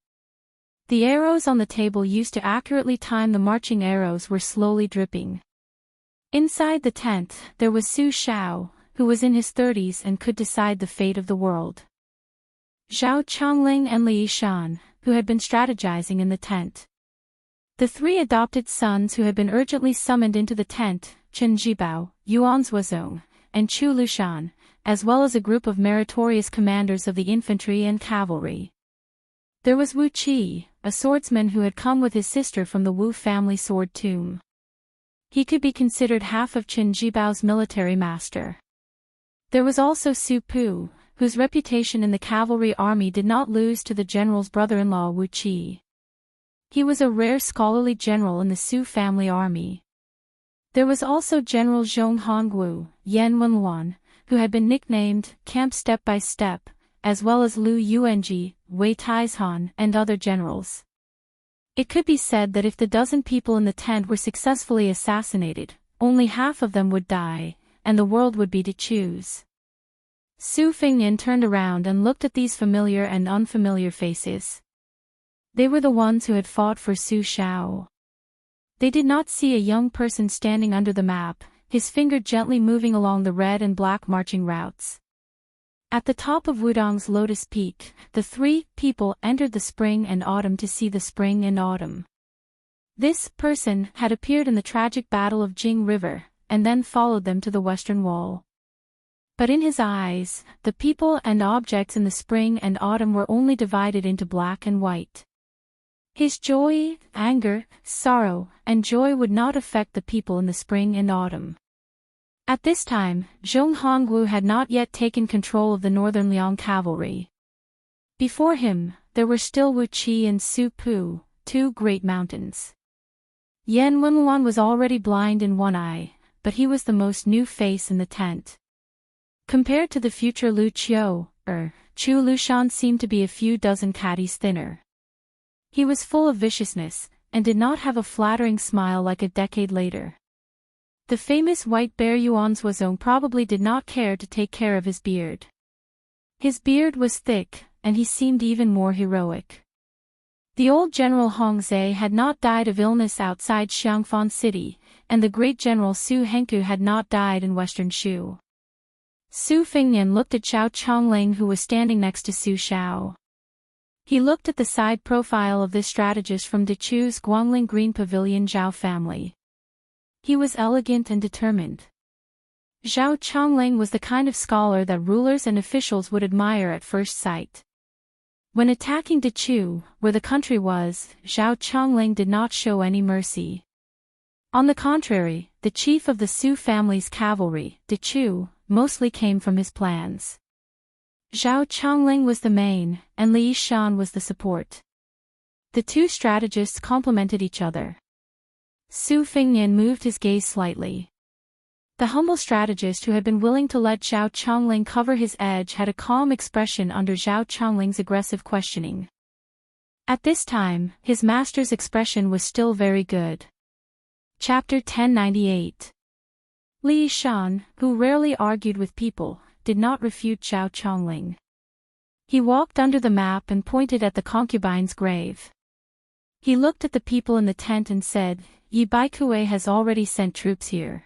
The arrows on the table used to accurately time the marching arrows were slowly dripping. Inside the tent, there was Su Xiao, who was in his 30s and could decide the fate of the world. Zhao Chongling and Li Yishan, who had been strategizing in the tent. The three adopted sons who had been urgently summoned into the tent, Chen Jibao, Yuan Zuozong, and Chu Lushan, as well as a group of meritorious commanders of the infantry and cavalry. There was Wu Qi, a swordsman who had come with his sister from the Wu family sword tomb. He could be considered half of Chen Jibao's military master. There was also Su Pu, whose reputation in the cavalry army did not lose to the general's brother-in-law Wu Qi. He was a rare scholarly general in the Su family army. There was also General Zhong Hongwu, Yan Wenluan, who had been nicknamed Camp Step by Step, as well as Lu Yuanji, Wei Taizhan, and other generals. It could be said that if the dozen people in the tent were successfully assassinated, only half of them would die, and the world would be to choose. Su Fingyan turned around and looked at these familiar and unfamiliar faces. They were the ones who had fought for Su Xiao. They did not see a young person standing under the map, his finger gently moving along the red and black marching routes. At the top of Wudong's Lotus Peak, the three people entered the spring and autumn to see the spring and autumn. This person had appeared in the tragic Battle of Jing River, and then followed them to the Western Wall. But in his eyes, the people and objects in the spring and autumn were only divided into black and white. His joy, anger, sorrow, and joy would not affect the people in the spring and autumn. At this time, Zhong Hongwu had not yet taken control of the northern Liang cavalry. Before him, there were still Wu Qi and Su Pu, two great mountains. Yan Wenluan was already blind in one eye, but he was the most new face in the tent. Compared to the future Lu Qiu, Chu Lushan seemed to be a few dozen caddies thinner. He was full of viciousness, and did not have a flattering smile like a decade later. The famous white bear Yuan Zuozong probably did not care to take care of his beard. His beard was thick, and he seemed even more heroic. The old General Hongzhe had not died of illness outside Xiangfan City, and the great General Su Henku had not died in western Shu. Su Fingyan looked at Zhao Chongling, who was standing next to Su Xiao. He looked at the side profile of this strategist from De Chu's Guangling Green Pavilion Zhao family. He was elegant and determined. Zhao Chongling was the kind of scholar that rulers and officials would admire at first sight. When attacking De Chu, where the country was, Zhao Chongling did not show any mercy. On the contrary, the chief of the Su family's cavalry, De Chu, mostly came from his plans. Zhao Chongling was the main, and Li Yishan was the support. The two strategists complemented each other. Su Fingyan moved his gaze slightly. The humble strategist who had been willing to let Zhao Chongling cover his edge had a calm expression under Zhao Chongling's aggressive questioning. At this time, his master's expression was still very good. Chapter 1098. Li Yishan, who rarely argued with people, did not refute Zhao Chongling. He walked under the map and pointed at the concubine's grave. He looked at the people in the tent and said, "Yi Baikue has already sent troops here.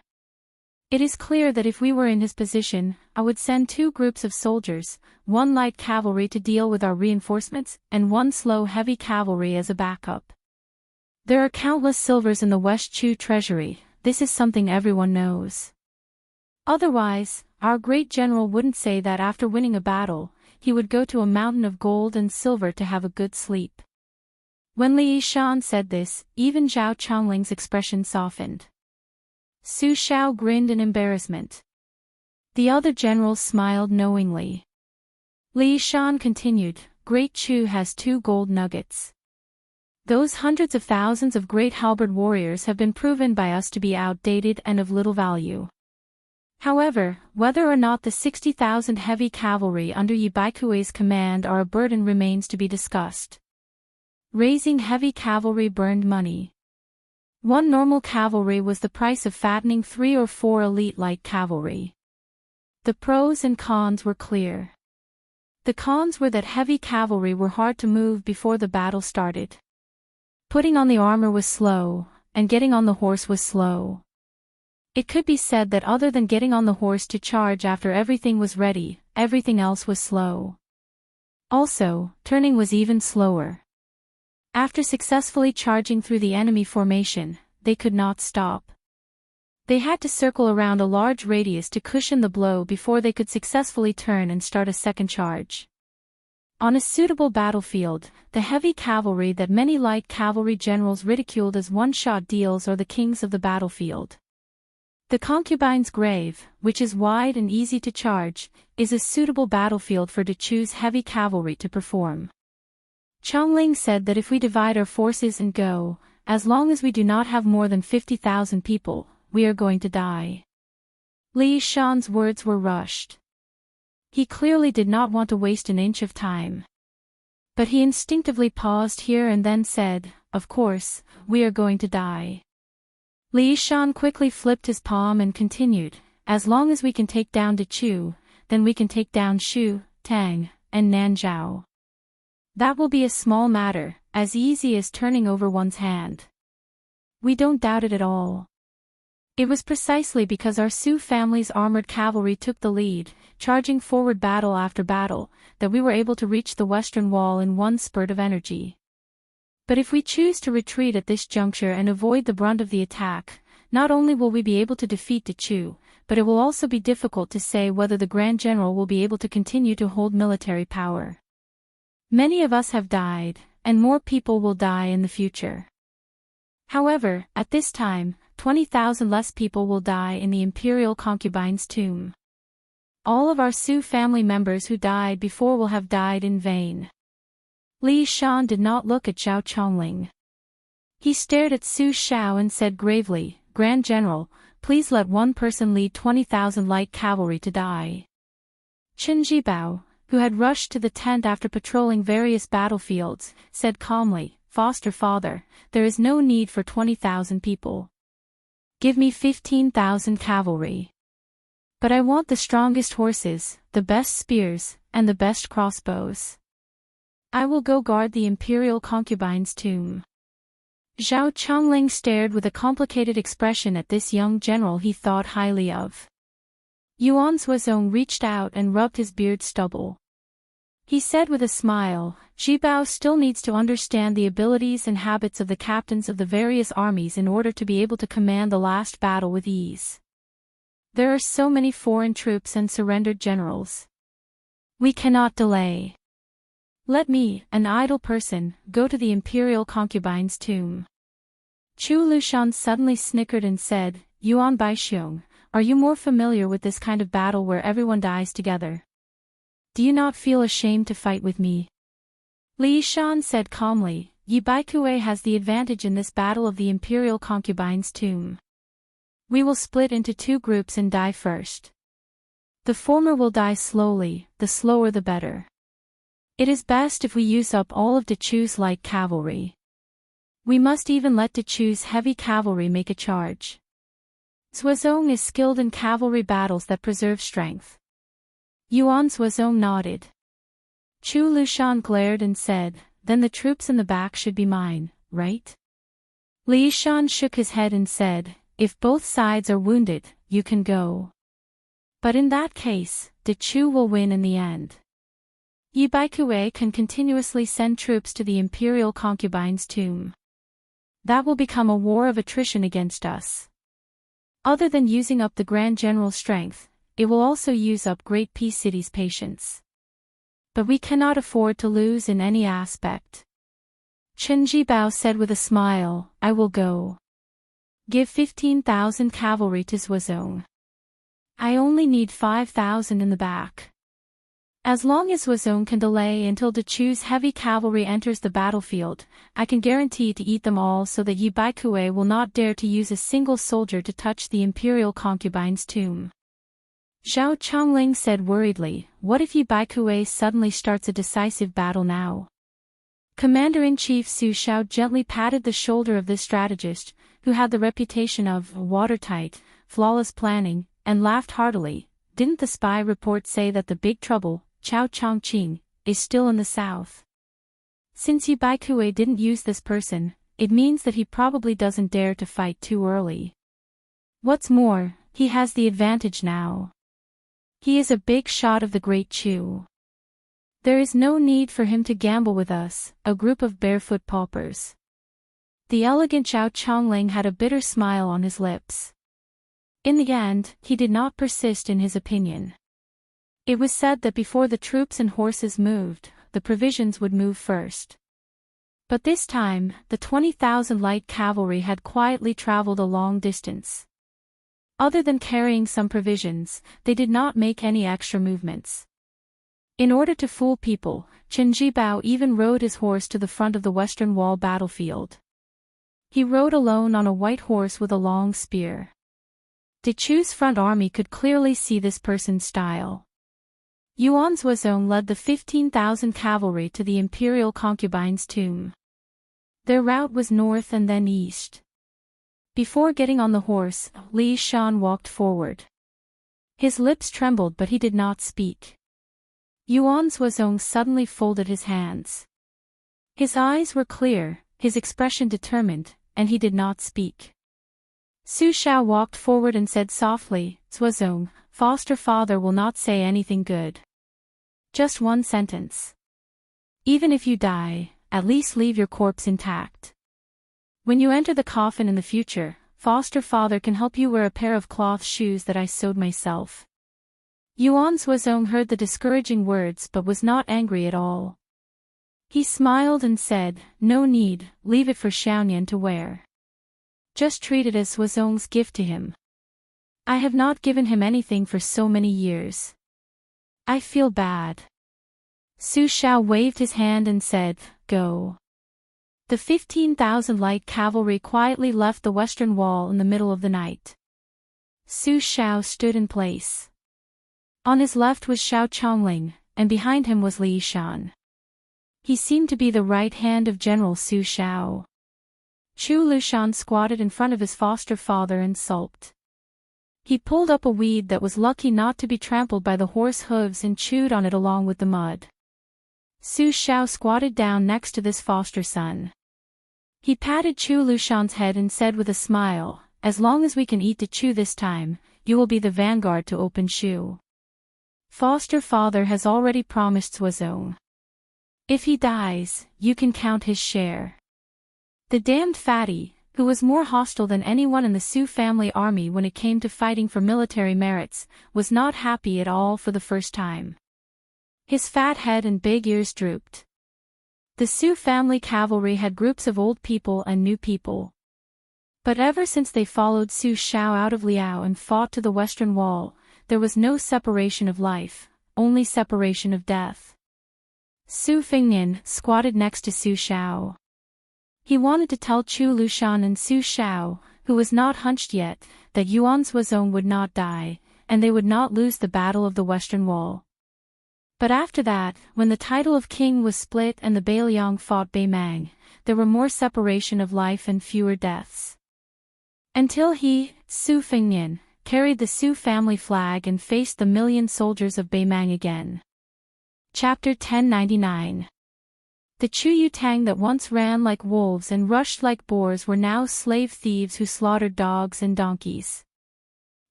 It is clear that if we were in his position, I would send 2 groups of soldiers, 1 light cavalry to deal with our reinforcements, and 1 slow heavy cavalry as a backup. There are countless silvers in the West Chu treasury, this is something everyone knows. Otherwise, our great general wouldn't say that after winning a battle, he would go to a mountain of gold and silver to have a good sleep. When Li Yishan said this, even Zhao Chongling's expression softened. Su Xiao grinned in embarrassment. The other generals smiled knowingly. Li Yishan continued, Great Chu has 2 gold nuggets. Those hundreds of thousands of great halberd warriors have been proven by us to be outdated and of little value. However, whether or not the 60,000 heavy cavalry under Yi Baikui's command are a burden remains to be discussed. Raising heavy cavalry burned money. 1 normal cavalry was the price of fattening 3 or 4 elite light cavalry. The pros and cons were clear. The cons were that heavy cavalry were hard to move before the battle started. Putting on the armor was slow, and getting on the horse was slow. It could be said that other than getting on the horse to charge after everything was ready, everything else was slow. Also, turning was even slower. After successfully charging through the enemy formation, they could not stop. They had to circle around a large radius to cushion the blow before they could successfully turn and start a second charge. On a suitable battlefield, the heavy cavalry that many light cavalry generals ridiculed as one-shot deals are the kings of the battlefield. The concubine's grave, which is wide and easy to charge, is a suitable battlefield for Dechu's heavy cavalry to perform. Chongling said that if we divide our forces and go, as long as we do not have more than 50,000 people, we are going to die. Li Yishan's words were rushed. He clearly did not want to waste an inch of time. But he instinctively paused here and then said, Of course, we are going to die. Li Yishan quickly flipped his palm and continued, As long as we can take down Dechu, then we can take down Shu, Tang, and Nanzhao. That will be a small matter, as easy as turning over one's hand. We don't doubt it at all. It was precisely because our Su family's armored cavalry took the lead, charging forward battle after battle, that we were able to reach the western wall in one spurt of energy. But if we choose to retreat at this juncture and avoid the brunt of the attack, not only will we be able to defeat Dechu, but it will also be difficult to say whether the Grand General will be able to continue to hold military power. Many of us have died, and more people will die in the future. However, at this time, 20,000 less people will die in the imperial concubine's tomb. All of our Su family members who died before will have died in vain. Li Yishan did not look at Zhao Chongling. He stared at Su Xiao and said gravely, Grand General, please let one person lead 20,000 light cavalry to die. Chen Jibao, who had rushed to the tent after patrolling various battlefields, said calmly, Foster father, there is no need for 20,000 people. Give me 15,000 cavalry. But I want the strongest horses, the best spears, and the best crossbows. I will go guard the imperial concubine's tomb. Zhao Chongling stared with a complicated expression at this young general he thought highly of. Yuan Zuozong reached out and rubbed his beard stubble. He said with a smile, Jibao still needs to understand the abilities and habits of the captains of the various armies in order to be able to command the last battle with ease. There are so many foreign troops and surrendered generals. We cannot delay. Let me, an idle person, go to the imperial concubine's tomb. Chu Lushan suddenly snickered and said, Yuan Baixiong, are you more familiar with this kind of battle where everyone dies together? Do you not feel ashamed to fight with me? Li Yishan said calmly, Yi Baikue has the advantage in this battle of the imperial concubine's tomb. We will split into 2 groups and die first. The former will die slowly, the slower the better. It is best if we use up all of Dechu's light cavalry. We must even let Dechu's heavy cavalry make a charge. Zuozong is skilled in cavalry battles that preserve strength. Yuan Zuozong nodded. Chu Lushan glared and said, Then the troops in the back should be mine, right? Li Yishan shook his head and said, If both sides are wounded, you can go. But in that case, Dechu will win in the end. Yi Baikue can continuously send troops to the imperial concubine's tomb. That will become a war of attrition against us. Other than using up the Grand General's strength, it will also use up Great Peace City's patience. But we cannot afford to lose in any aspect. Chen Jibao said with a smile, I will go. Give 15,000 cavalry to Zuozong. I only need 5,000 in the back. As long as Zuozong can delay until Dechu's heavy cavalry enters the battlefield, I can guarantee to eat them all so that Yi Baikue will not dare to use a single soldier to touch the imperial concubine's tomb. Zhao Chongling said worriedly, what if Yi Baikue suddenly starts a decisive battle now? Commander-in-Chief Su Xiao gently patted the shoulder of this strategist, who had the reputation of watertight, flawless planning, and laughed heartily. Didn't the spy report say that the big trouble, Chao Chongqing, is still in the south? Since Yi Baikue didn't use this person, it means that he probably doesn't dare to fight too early. What's more, he has the advantage now. He is a big shot of the Great Chu. There is no need for him to gamble with us, a group of barefoot paupers. The elegant Zhao Chongling had a bitter smile on his lips. In the end, he did not persist in his opinion. It was said that before the troops and horses moved, the provisions would move first. But this time, the 20,000 light cavalry had quietly traveled a long distance. Other than carrying some provisions, they did not make any extra movements. In order to fool people, Chen Jibao even rode his horse to the front of the Western Wall battlefield. He rode alone on a white horse with a long spear. Dechu's front army could clearly see this person's style. Yuan Zuozong led the 15,000 cavalry to the imperial concubine's tomb. Their route was north and then east. Before getting on the horse, Li Shan walked forward. His lips trembled but he did not speak. Yuan Zuozong suddenly folded his hands. His eyes were clear, his expression determined, and he did not speak. Su Xiao walked forward and said softly, Zuozong, foster father will not say anything good. Just one sentence. Even if you die, at least leave your corpse intact. When you enter the coffin in the future, foster father can help you wear a pair of cloth shoes that I sewed myself. Yuan Zuozong heard the discouraging words but was not angry at all. He smiled and said, no need, leave it for Xiaonian to wear. Just treat it as Zuozong's gift to him. I have not given him anything for so many years. I feel bad. Su Xiao waved his hand and said, go. The 15,000 light cavalry quietly left the western wall in the middle of the night. Su Xiao stood in place. On his left was Zhao Chongling, and behind him was Li Shan. He seemed to be the right hand of General Su Xiao. Chu Lushan squatted in front of his foster father and sulked. He pulled up a weed that was lucky not to be trampled by the horse hooves and chewed on it along with the mud. Su Xiao squatted down next to this foster son. He patted Chu Lushan's head and said with a smile, as long as we can eat to chew this time, you will be the vanguard to open Shu. Foster father has already promised Zuozong. If he dies, you can count his share. The damned fatty, who was more hostile than anyone in the Su family army when it came to fighting for military merits, was not happy at all for the first time. His fat head and big ears drooped. The Su family cavalry had groups of old people and new people. But ever since they followed Su Xiao out of Liao and fought to the western wall, there was no separation of life, only separation of death. Su Fingnian squatted next to Su Xiao. He wanted to tell Chu Lushan and Su Xiao, who was not hunched yet, that Yuan Zuozong would not die, and they would not lose the battle of the western wall. But after that, when the title of king was split and the Beiliang fought Beimang, there were more separation of life and fewer deaths. Until he, Su Fingnian, carried the Su family flag and faced the million soldiers of Beimang again. Chapter 1099. The Chu Yutang that once ran like wolves and rushed like boars were now slave thieves who slaughtered dogs and donkeys.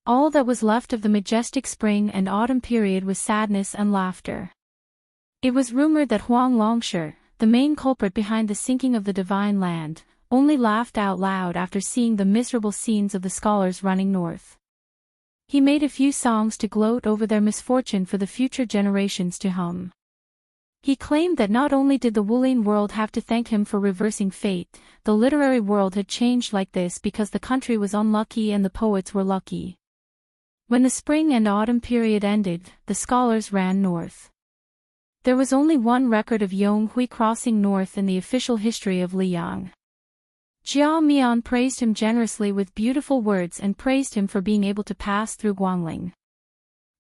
All that was left of the majestic spring and autumn period was sadness and laughter. It was rumored that Huang Longshi, the main culprit behind the sinking of the divine land, only laughed out loud after seeing the miserable scenes of the scholars running north. He made a few songs to gloat over their misfortune for the future generations to hum. He claimed that not only did the Woolene world have to thank him for reversing fate, the literary world had changed like this because the country was unlucky and the poets were lucky. When the spring and autumn period ended, the scholars ran north. There was only one record of Yonghui crossing north in the official history of Liang. Jia Mian praised him generously with beautiful words and praised him for being able to pass through Guangling.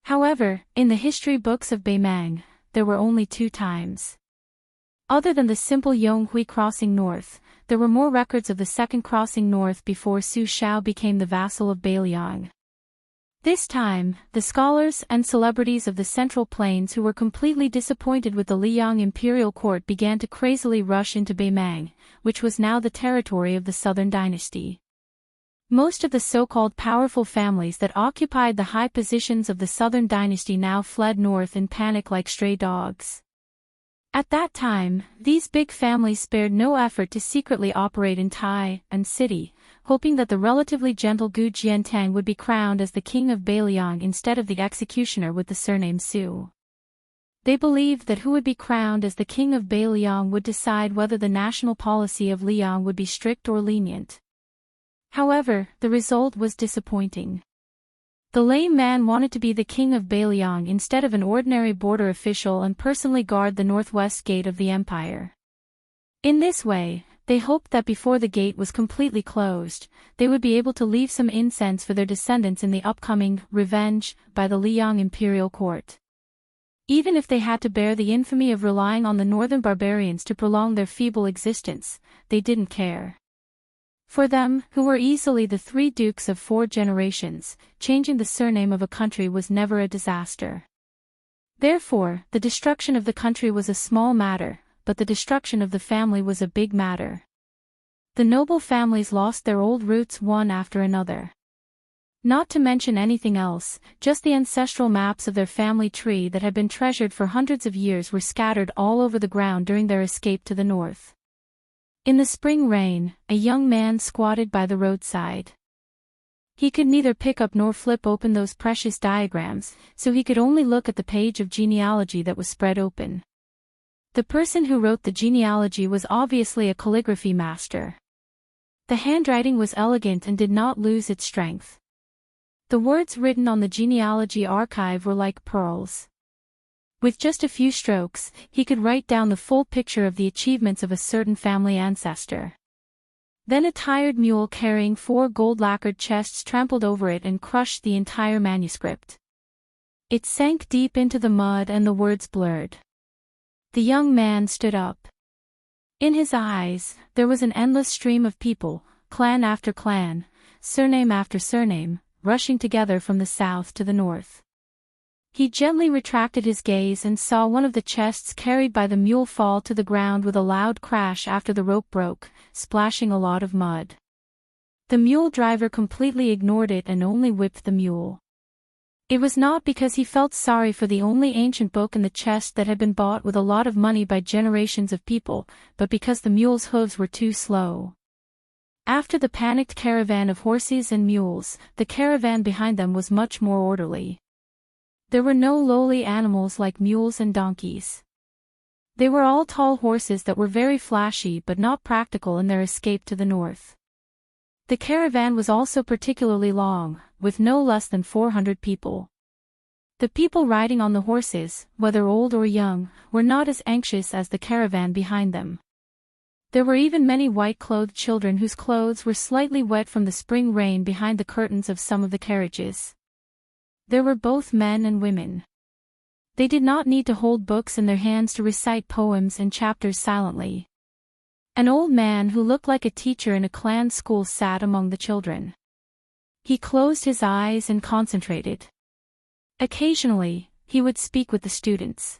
However, in the history books of Beimang, there were only 2 times. Other than the simple Yonghui crossing north, there were more records of the second crossing north before Su Shao became the vassal of Beiliang. This time, the scholars and celebrities of the Central Plains who were completely disappointed with the Liang imperial court began to crazily rush into Beimang, which was now the territory of the Southern Dynasty. Most of the so-called powerful families that occupied the high positions of the Southern Dynasty now fled north in panic like stray dogs. At that time, these big families spared no effort to secretly operate in Tai and City, hoping that the relatively gentle Gu Jiantang would be crowned as the king of Beiliang instead of the executioner with the surname Su. They believed that who would be crowned as the king of Beiliang would decide whether the national policy of Liang would be strict or lenient. However, the result was disappointing. The lame man wanted to be the king of Beiliang instead of an ordinary border official and personally guard the northwest gate of the empire. In this way, they hoped that before the gate was completely closed, they would be able to leave some incense for their descendants in the upcoming revenge by the Liang imperial court. Even if they had to bear the infamy of relying on the northern barbarians to prolong their feeble existence, they didn't care. For them, who were easily the 3 dukes of 4 generations, changing the surname of a country was never a disaster. Therefore, the destruction of the country was a small matter, but the destruction of the family was a big matter. The noble families lost their old roots one after another. Not to mention anything else, just the ancestral maps of their family tree that had been treasured for hundreds of years were scattered all over the ground during their escape to the north. In the spring rain, a young man squatted by the roadside. He could neither pick up nor flip open those precious diagrams, so he could only look at the page of genealogy that was spread open. The person who wrote the genealogy was obviously a calligraphy master. The handwriting was elegant and did not lose its strength. The words written on the genealogy archive were like pearls. With just a few strokes, he could write down the full picture of the achievements of a certain family ancestor. Then a tired mule carrying 4 gold-lacquered chests trampled over it and crushed the entire manuscript. It sank deep into the mud and the words blurred. The young man stood up. In his eyes, there was an endless stream of people, clan after clan, surname after surname, rushing together from the south to the north. He gently retracted his gaze and saw one of the chests carried by the mule fall to the ground with a loud crash after the rope broke, splashing a lot of mud. The mule driver completely ignored it and only whipped the mule. It was not because he felt sorry for the only ancient book in the chest that had been bought with a lot of money by generations of people, but because the mule's hooves were too slow. After the panicked caravan of horses and mules, the caravan behind them was much more orderly. There were no lowly animals like mules and donkeys. They were all tall horses that were very flashy but not practical in their escape to the north. The caravan was also particularly long, with no less than 400 people. The people riding on the horses, whether old or young, were not as anxious as the caravan behind them. There were even many white-clothed children whose clothes were slightly wet from the spring rain behind the curtains of some of the carriages. There were both men and women. They did not need to hold books in their hands to recite poems and chapters silently. An old man who looked like a teacher in a clan school sat among the children. He closed his eyes and concentrated. Occasionally, he would speak with the students.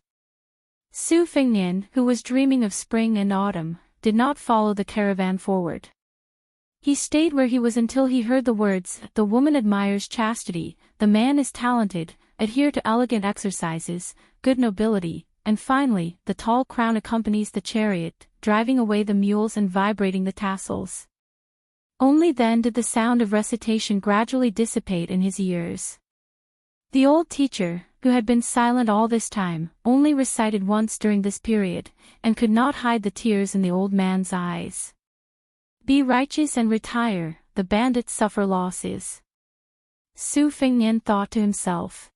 Su Fengnian, who was dreaming of spring and autumn, did not follow the caravan forward. He stayed where he was until he heard the words, "The woman admires chastity, the man is talented, adhere to elegant exercises, good nobility," and finally, the tall crown accompanies the chariot, driving away the mules and vibrating the tassels. Only then did the sound of recitation gradually dissipate in his ears. The old teacher, who had been silent all this time, only recited once during this period, and could not hide the tears in the old man's eyes. Be righteous and retire, the bandits suffer losses. Su Fengnian thought to himself.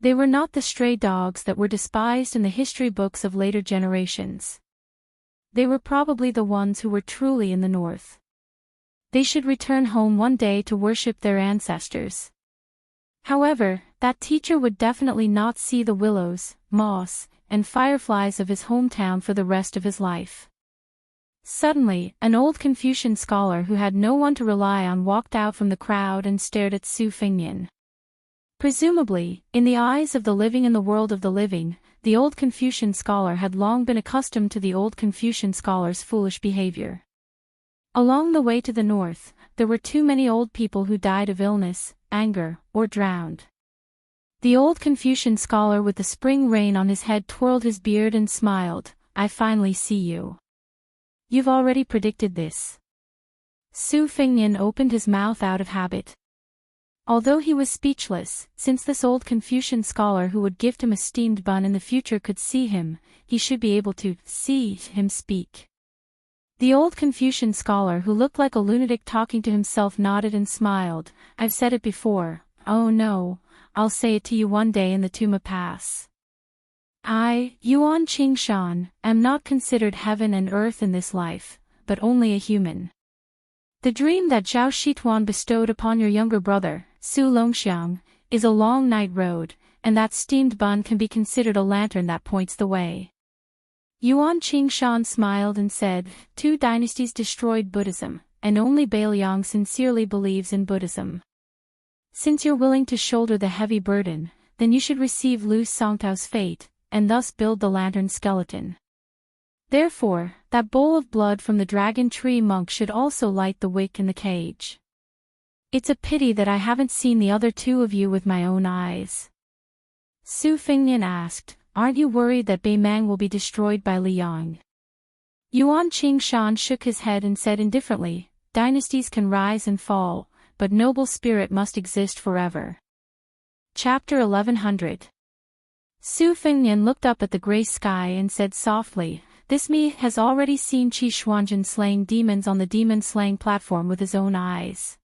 They were not the stray dogs that were despised in the history books of later generations. They were probably the ones who were truly in the north. They should return home one day to worship their ancestors. However, that teacher would definitely not see the willows, moss, and fireflies of his hometown for the rest of his life. Suddenly, an old Confucian scholar who had no one to rely on walked out from the crowd and stared at Su Fengnian. Presumably, in the eyes of the living in the world of the living, the old Confucian scholar had long been accustomed to the old Confucian scholar's foolish behavior. Along the way to the north, there were too many old people who died of illness, anger, or drowned. The old Confucian scholar with the spring rain on his head twirled his beard and smiled. I finally see you. You've already predicted this. Su Fengnian opened his mouth out of habit. Although he was speechless, since this old Confucian scholar who would gift him a steamed bun in the future could see him, he should be able to see him speak. The old Confucian scholar who looked like a lunatic talking to himself nodded and smiled. I've said it before. Oh no, I'll say it to you one day in the Tuma Pass. I, Yuan Qingshan, am not considered heaven and earth in this life, but only a human. The dream that Zhao Shituan bestowed upon your younger brother, Su Longxiang, is a long night road, and that steamed bun can be considered a lantern that points the way. Yuan Qingshan smiled and said, 2 dynasties destroyed Buddhism, and only Bailiang sincerely believes in Buddhism. Since you're willing to shoulder the heavy burden, then you should receive Lu Songtao's fate, and thus build the lantern skeleton. Therefore, that bowl of blood from the dragon tree monk should also light the wick in the cage. It's a pity that I haven't seen the other 2 of you with my own eyes. Su Fengnian asked, aren't you worried that Beimang will be destroyed by Liang? Yuan Qingshan shook his head and said indifferently, dynasties can rise and fall, but noble spirit must exist forever. Chapter 1100. Su Fengnian looked up at the gray sky and said softly, this me has already seen Qi Xuanzhen slaying demons on the demon-slaying platform with his own eyes.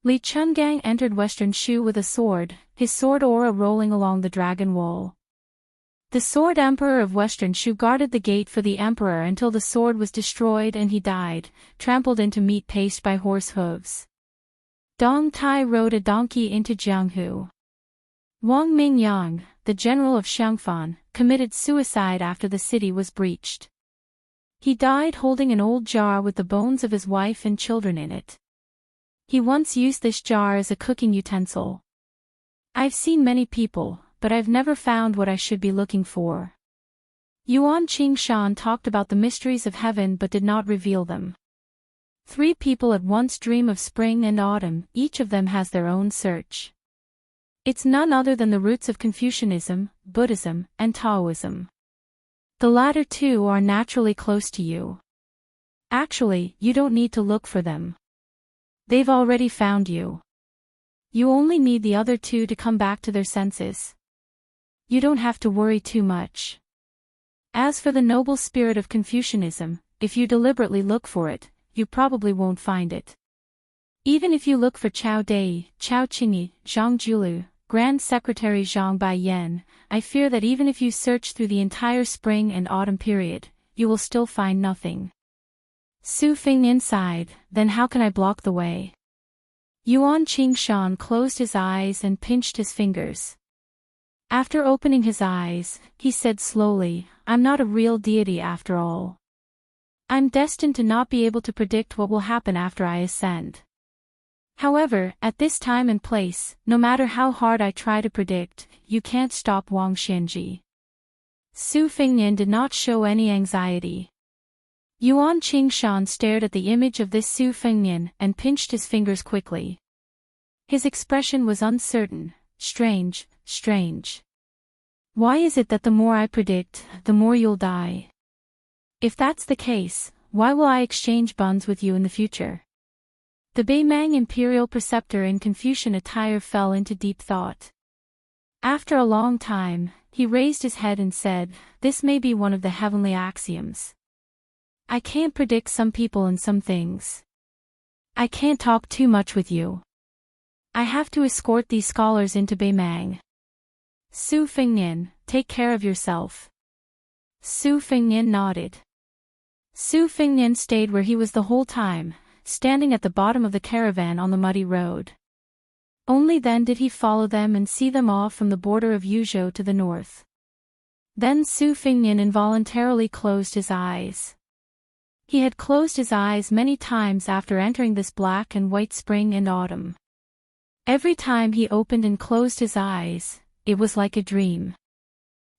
Li Chungang entered Western Shu with a sword, his sword aura rolling along the dragon wall. The sword emperor of Western Shu guarded the gate for the emperor until the sword was destroyed and he died, trampled into meat paste by horse hooves. Dong Tai rode a donkey into Jianghu. Wang Mingyang, the general of Xiangfan, committed suicide after the city was breached. He died holding an old jar with the bones of his wife and children in it. He once used this jar as a cooking utensil. I've seen many people, but I've never found what I should be looking for. Yuan Qingshan talked about the mysteries of heaven but did not reveal them. 3 people at once dream of spring and autumn, each of them has their own search. It's none other than the roots of Confucianism, Buddhism, and Taoism. The latter 2 are naturally close to you. Actually, you don't need to look for them. They've already found you. You only need the other 2 to come back to their senses. You don't have to worry too much. As for the noble spirit of Confucianism, if you deliberately look for it, you probably won't find it. Even if you look for Chao Dei, Chao Qingyi, Zhang Julu, Grand Secretary Zhang Baiyan, I fear that even if you search through the entire spring and autumn period, you will still find nothing. Su Fengnian sighed, then how can I block the way? Yuan Qingshan closed his eyes and pinched his fingers. After opening his eyes, he said slowly, I'm not a real deity after all. I'm destined to not be able to predict what will happen after I ascend. However, at this time and place, no matter how hard I try to predict, you can't stop Wang Xianji. Su Fengnian did not show any anxiety. Yuan Qingshan stared at the image of this Su Fengnian and pinched his fingers quickly. His expression was uncertain, strange. Why is it that the more I predict, the more you'll die? If that's the case, why will I exchange buns with you in the future? The Beimang imperial preceptor in Confucian attire fell into deep thought. After a long time, he raised his head and said, "This may be one of the heavenly axioms. I can't predict some people and some things. I can't talk too much with you. I have to escort these scholars into Beimang. Su Fengnian, take care of yourself." Su Fengnian nodded. Su Fengnian stayed where he was the whole time, standing at the bottom of the caravan on the muddy road. Only then did he follow them and see them off from the border of Yuzhou to the north. Then Su Fengnian involuntarily closed his eyes. He had closed his eyes many times after entering this black and white spring and autumn. Every time he opened and closed his eyes, it was like a dream.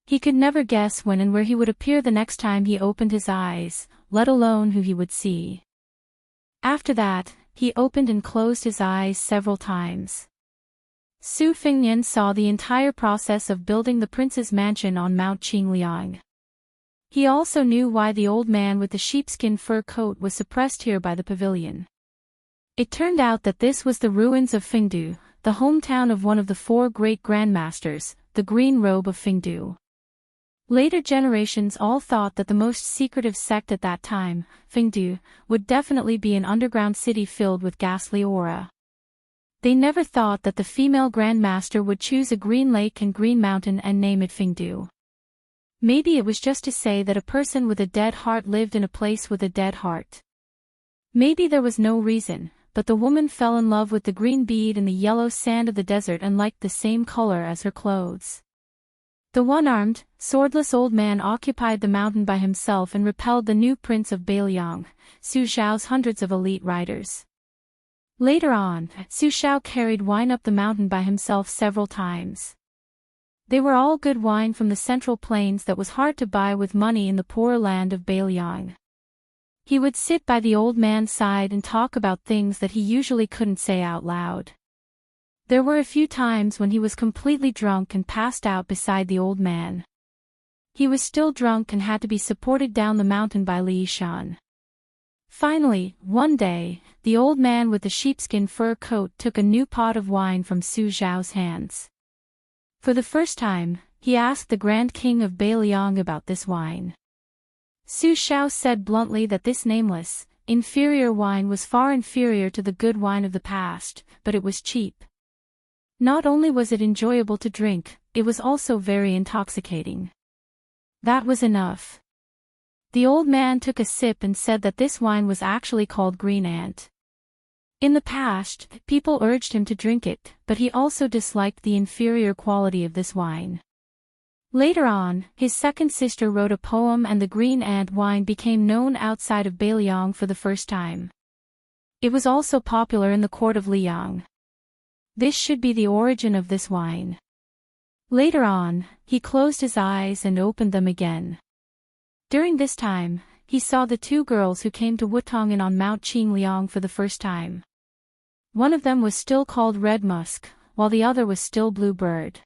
He could never guess when and where he would appear the next time he opened his eyes, let alone who he would see. After that, he opened and closed his eyes several times. Su Fengnian saw the entire process of building the prince's mansion on Mount Qingliang. He also knew why the old man with the sheepskin fur coat was suppressed here by the pavilion. It turned out that this was the ruins of Fengdu, the hometown of one of the 4 great grandmasters, the Green Robe of Fengdu. Later generations all thought that the most secretive sect at that time, Fengdu, would definitely be an underground city filled with ghastly aura. They never thought that the female grandmaster would choose a green lake and green mountain and name it Fengdu. Maybe it was just to say that a person with a dead heart lived in a place with a dead heart. Maybe there was no reason, but the woman fell in love with the green bead in the yellow sand of the desert and liked the same color as her clothes. The one-armed, swordless old man occupied the mountain by himself and repelled the new prince of Beiliang, Su Xiao's hundreds of elite riders. Later on, Su Xiao carried wine up the mountain by himself several times. They were all good wine from the central plains that was hard to buy with money in the poor land of Beiliang. He would sit by the old man's side and talk about things that he usually couldn't say out loud. There were a few times when he was completely drunk and passed out beside the old man. He was still drunk and had to be supported down the mountain by Li Shan. Finally, one day, the old man with the sheepskin fur coat took a new pot of wine from Su Xiao's hands. For the first time, he asked the Grand King of Beiliang about this wine. Su Xiao said bluntly that this nameless, inferior wine was far inferior to the good wine of the past, but it was cheap. Not only was it enjoyable to drink, it was also very intoxicating. That was enough. The old man took a sip and said that this wine was actually called Green Ant. In the past, people urged him to drink it, but he also disliked the inferior quality of this wine. Later on, his second sister wrote a poem and the Green Ant wine became known outside of Beiliang for the first time. It was also popular in the court of Liang. This should be the origin of this wine. Later on, he closed his eyes and opened them again. During this time, he saw the 2 girls who came to Wutong'an on Mount Qingliang for the first time. One of them was still called Red Musk, while the other was still Blue Bird.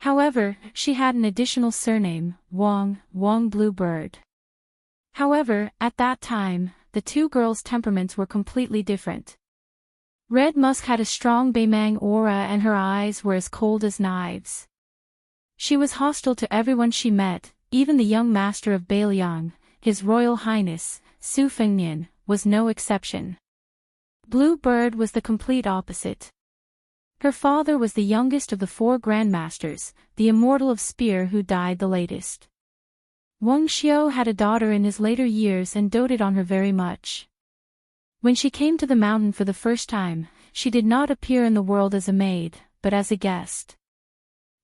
However, she had an additional surname, Wang Blue Bird. However, at that time, the 2 girls' temperaments were completely different. Red Musk had a strong Beimang aura and her eyes were as cold as knives. She was hostile to everyone she met, even the young master of Beiliang, His Royal Highness, Su Fengnian, was no exception. Blue Bird was the complete opposite. Her father was the youngest of the 4 grandmasters, the immortal of spear who died the latest. Wang Xiao had a daughter in his later years and doted on her very much. When she came to the mountain for the first time, she did not appear in the world as a maid, but as a guest.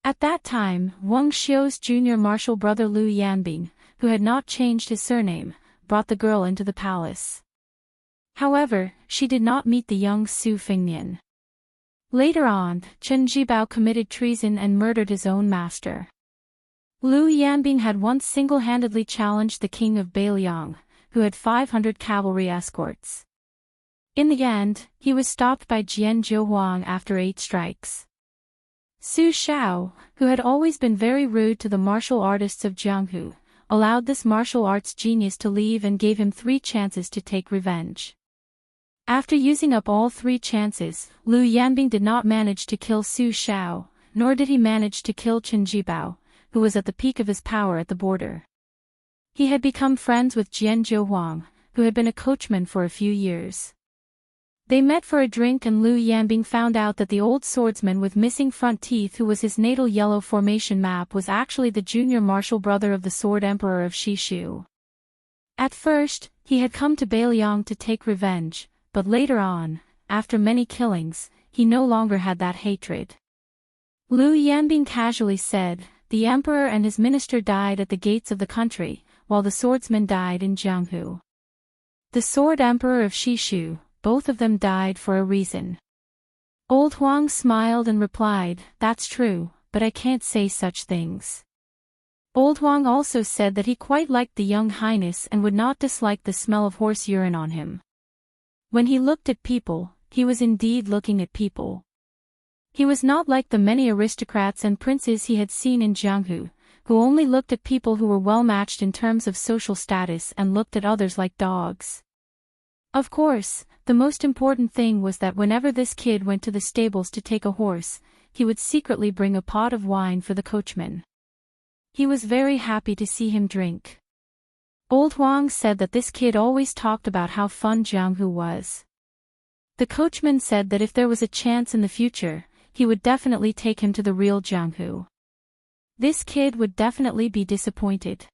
At that time, Wang Xiao's junior martial brother Liu Yanbing, who had not changed his surname, brought the girl into the palace. However, she did not meet the young Su Fengnian. Later on, Chen Jibao committed treason and murdered his own master. Liu Yanbing had once single-handedly challenged the king of Beiliang, who had 500 cavalry escorts. In the end, he was stopped by Jian Zhouhuang after 8 strikes. Su Xiao, who had always been very rude to the martial artists of Jianghu, allowed this martial arts genius to leave and gave him 3 chances to take revenge. After using up all 3 chances, Liu Yanbing did not manage to kill Su Xiao, nor did he manage to kill Chen Jibao, who was at the peak of his power at the border. He had become friends with Jian Zhouhuang, who had been a coachman for a few years. They met for a drink and Liu Yanbing found out that the old swordsman with missing front teeth who was his natal yellow formation map was actually the junior martial brother of the Sword Emperor of Shishu. At first, he had come to Beiliang to take revenge, but later on, after many killings, he no longer had that hatred. Liu Yanbing casually said, "The emperor and his minister died at the gates of the country, while the swordsman died in Jianghu. The Sword Emperor of Shishu, both of them died for a reason." Old Huang smiled and replied, "That's true, but I can't say such things." Old Huang also said that he quite liked the young highness and would not dislike the smell of horse urine on him. When he looked at people, he was indeed looking at people. He was not like the many aristocrats and princes he had seen in Jianghu, who only looked at people who were well matched in terms of social status and looked at others like dogs. Of course, the most important thing was that whenever this kid went to the stables to take a horse, he would secretly bring a pot of wine for the coachman. He was very happy to see him drink. Old Huang said that this kid always talked about how fun Jianghu was. The coachman said that if there was a chance in the future, he would definitely take him to the real Jianghu. This kid would definitely be disappointed.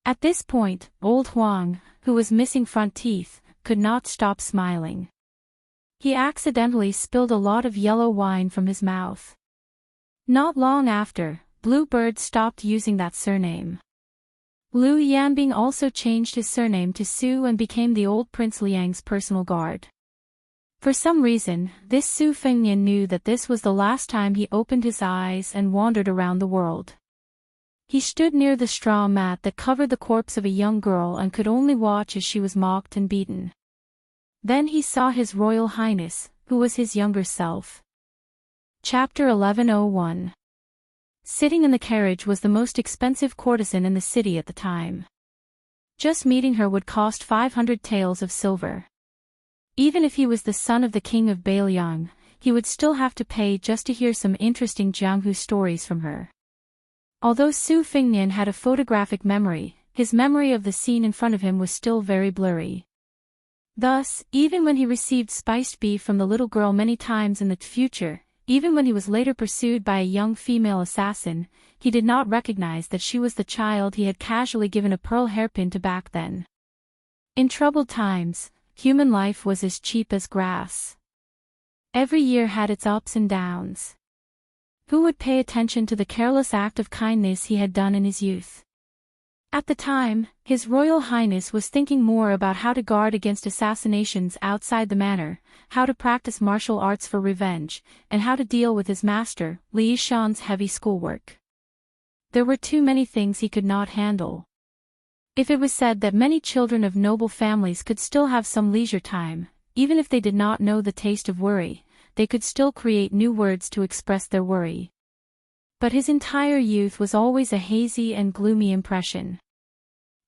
At this point, Old Huang, who was missing front teeth, could not stop smiling. He accidentally spilled a lot of yellow wine from his mouth. Not long after, Bluebird stopped using that surname. Liu Yanbing also changed his surname to Su and became the old Prince Liang's personal guard. For some reason, this Su Fengnian knew that this was the last time he opened his eyes and wandered around the world. He stood near the straw mat that covered the corpse of a young girl and could only watch as she was mocked and beaten. Then he saw His Royal Highness, who was his younger self. Chapter 1101. Sitting in the carriage was the most expensive courtesan in the city at the time. Just meeting her would cost 500 taels of silver. Even if he was the son of the king of Beiliang, he would still have to pay just to hear some interesting Jianghu stories from her. Although Su Fengnian had a photographic memory, his memory of the scene in front of him was still very blurry. Thus, even when he received spiced beef from the little girl many times in the future, even when he was later pursued by a young female assassin, he did not recognize that she was the child he had casually given a pearl hairpin to back then. In troubled times, human life was as cheap as grass. Every year had its ups and downs. Who would pay attention to the careless act of kindness he had done in his youth? At the time, His Royal Highness was thinking more about how to guard against assassinations outside the manor, how to practice martial arts for revenge, and how to deal with his master, Li Yishan's heavy schoolwork. There were too many things he could not handle. If it was said that many children of noble families could still have some leisure time, even if they did not know the taste of worry, they could still create new words to express their worry. But his entire youth was always a hazy and gloomy impression.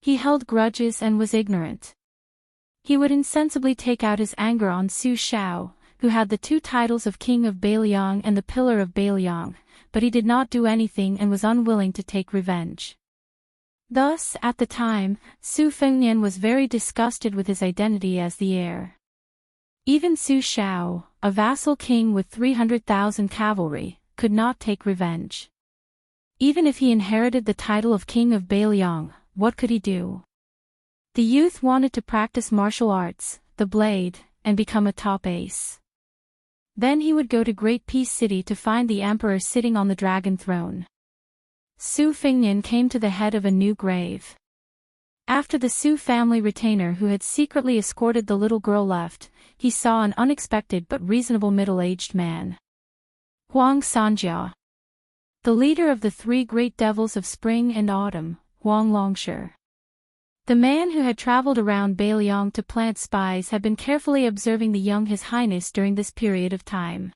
He held grudges and was ignorant. He would insensibly take out his anger on Su Shao, who had the two titles of King of Beiliang and the Pillar of Beiliang, but he did not do anything and was unwilling to take revenge. Thus, at the time, Su Fengnian was very disgusted with his identity as the heir. Even Su Shao, a vassal king with 300,000 cavalry, could not take revenge. Even if he inherited the title of King of Beiliang, what could he do? The youth wanted to practice martial arts, the blade, and become a top ace. Then he would go to Great Peace City to find the emperor sitting on the dragon throne. Su Fengnian came to the head of a new grave. After the Su family retainer who had secretly escorted the little girl left, he saw an unexpected but reasonable middle-aged man. Huang Sanjia. The leader of the three great devils of spring and autumn, Huang Longshi. The man who had traveled around Beiliang to plant spies had been carefully observing the young His Highness during this period of time.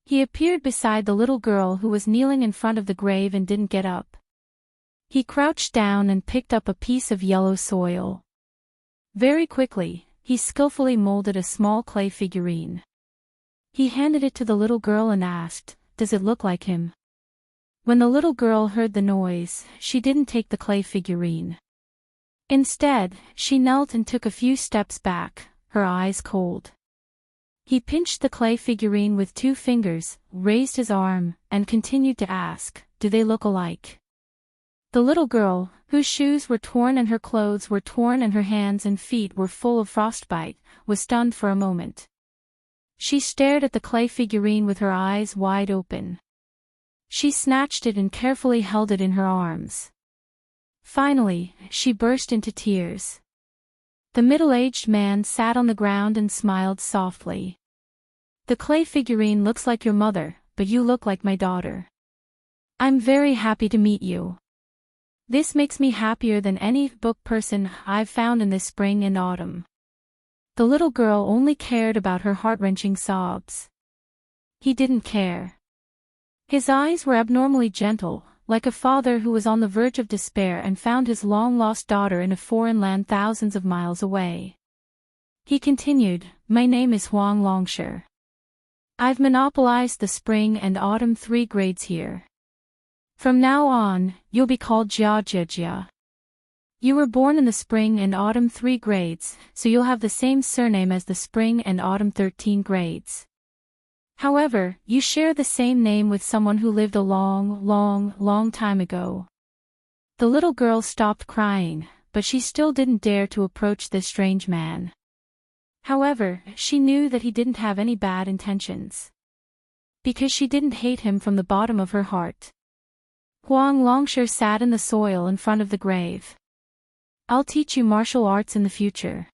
He appeared beside the little girl who was kneeling in front of the grave and didn't get up. He crouched down and picked up a piece of yellow soil. Very quickly, he skillfully molded a small clay figurine. He handed it to the little girl and asked, does it look like him? When the little girl heard the noise, she didn't take the clay figurine. Instead, she knelt and took a few steps back, her eyes cold. He pinched the clay figurine with 2 fingers, raised his arm, and continued to ask, "Do they look alike?" The little girl, whose shoes were torn and her clothes were torn and her hands and feet were full of frostbite, was stunned for a moment. She stared at the clay figurine with her eyes wide open. She snatched it and carefully held it in her arms. Finally, she burst into tears. The middle-aged man sat on the ground and smiled softly. "The clay figurine looks like your mother, but you look like my daughter. I'm very happy to meet you. This makes me happier than any book person I've found in this spring and autumn." The little girl only cared about her heart-wrenching sobs. He didn't care. His eyes were abnormally gentle, like a father who was on the verge of despair and found his long-lost daughter in a foreign land thousands of miles away. He continued, "My name is Huang Longshire. I've monopolized the spring and autumn 3 grades here. From now on, you'll be called Jia Jia Jia. You were born in the spring and autumn 3 grades, so you'll have the same surname as the spring and autumn 13 grades. However, you share the same name with someone who lived a long time ago." The little girl stopped crying, but she still didn't dare to approach this strange man. However, she knew that he didn't have any bad intentions. Because she didn't hate him from the bottom of her heart. Huang Longshire sat in the soil in front of the grave. "I'll teach you martial arts in the future.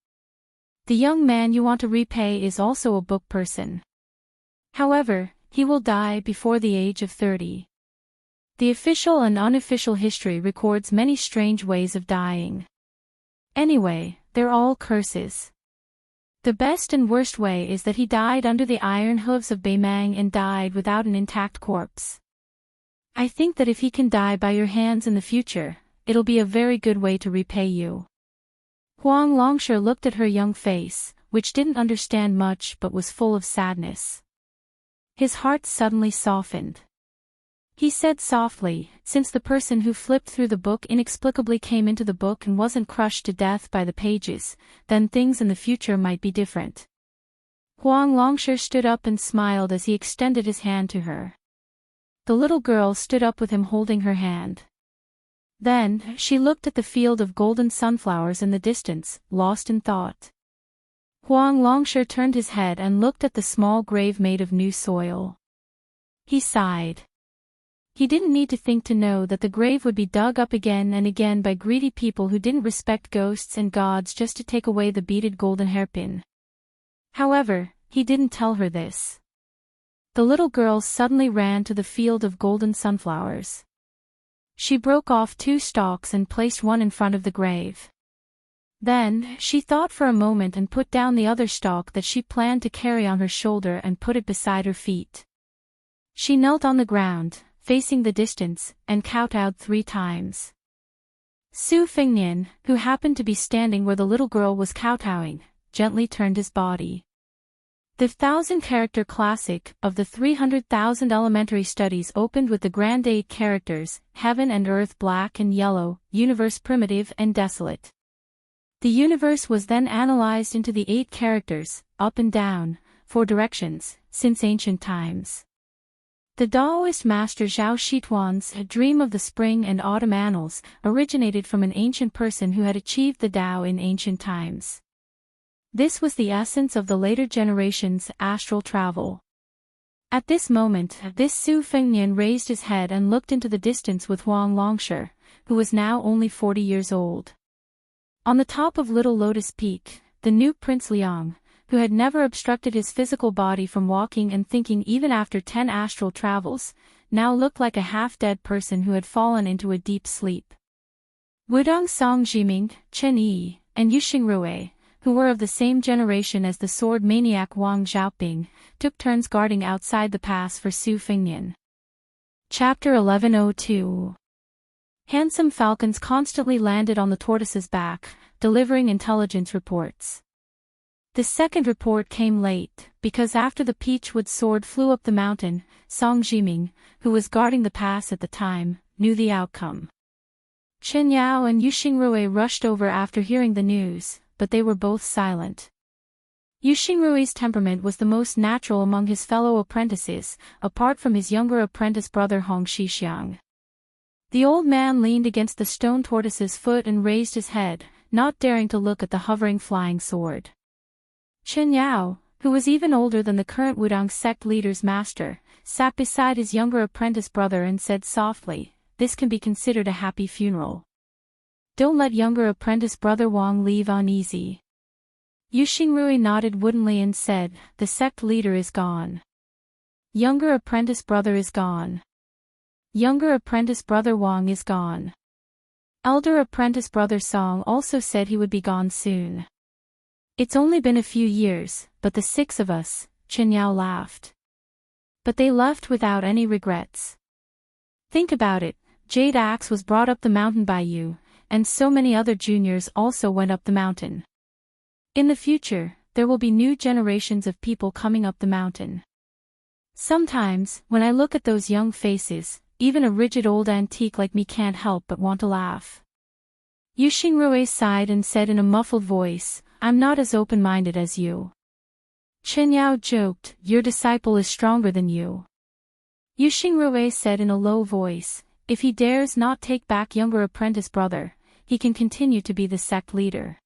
The young man you want to repay is also a book person. However, he will die before the age of 30. The official and unofficial history records many strange ways of dying. Anyway, they're all curses. The best and worst way is that he died under the iron hooves of Beimang and died without an intact corpse. I think that if he can die by your hands in the future, it'll be a very good way to repay you." Huang Longshire looked at her young face, which didn't understand much but was full of sadness. His heart suddenly softened. He said softly, "Since the person who flipped through the book inexplicably came into the book and wasn't crushed to death by the pages, then things in the future might be different." Huang Longshire stood up and smiled as he extended his hand to her. The little girl stood up with him holding her hand. Then, she looked at the field of golden sunflowers in the distance, lost in thought. Huang Longshire turned his head and looked at the small grave made of new soil. He sighed. He didn't need to think to know that the grave would be dug up again and again by greedy people who didn't respect ghosts and gods just to take away the beaded golden hairpin. However, he didn't tell her this. The little girl suddenly ran to the field of golden sunflowers. She broke off 2 stalks and placed one in front of the grave. Then, she thought for a moment and put down the other stalk that she planned to carry on her shoulder and put it beside her feet. She knelt on the ground, facing the distance, and kowtowed 3 times. Su Fengnian, who happened to be standing where the little girl was kowtowing, gently turned his body. The 1,000-character classic of the 300,000 elementary studies opened with the grand 8 characters, heaven and earth black and yellow, universe primitive and desolate. The universe was then analyzed into the 8 characters, up and down, 4 directions, since ancient times. The Taoist master Zhao Shituan's dream of the spring and autumn annals originated from an ancient person who had achieved the Tao in ancient times. This was the essence of the later generation's astral travel. At this moment, this Su Fengnian raised his head and looked into the distance with Huang Longshire, who was now only 40 years old. On the top of Little Lotus Peak, the new Prince Liang, who had never obstructed his physical body from walking and thinking even after 10 astral travels, now looked like a half-dead person who had fallen into a deep sleep. Wudong Song Jiming, Chen Yi, and Yu Xingrui, who were of the same generation as the sword maniac Wang Xiaoping, took turns guarding outside the pass for Su Fengnian. Chapter 1102. Handsome falcons constantly landed on the tortoise's back, delivering intelligence reports. The second report came late, because after the peachwood sword flew up the mountain, Song Jiming, who was guarding the pass at the time, knew the outcome. Chen Yao and Yu Xingrui rushed over after hearing the news, but they were both silent. Yu Xingrui's temperament was the most natural among his fellow apprentices, apart from his younger apprentice brother Hong Shixiang. The old man leaned against the stone tortoise's foot and raised his head, not daring to look at the hovering flying sword. Chen Yao, who was even older than the current Wudang sect leader's master, sat beside his younger apprentice brother and said softly, "This can be considered a happy funeral. Don't let younger apprentice brother Wang leave uneasy." Yu Xingrui nodded woodenly and said, "The sect leader is gone. Younger apprentice brother is gone. Younger apprentice brother Wang is gone. Elder apprentice brother Song also said he would be gone soon. It's only been a few years, but the six of us," Chen Yao laughed. "But they left without any regrets. Think about it, Jade Axe was brought up the mountain by you, and so many other juniors also went up the mountain. In the future, there will be new generations of people coming up the mountain. Sometimes, when I look at those young faces, even a rigid old antique like me can't help but want to laugh." Yu Xingrui sighed and said in a muffled voice, "I'm not as open-minded as you." Chen Yao joked, "Your disciple is stronger than you." Yu Xingrui said in a low voice, "If he dares not take back younger apprentice brother, he can continue to be the sect leader.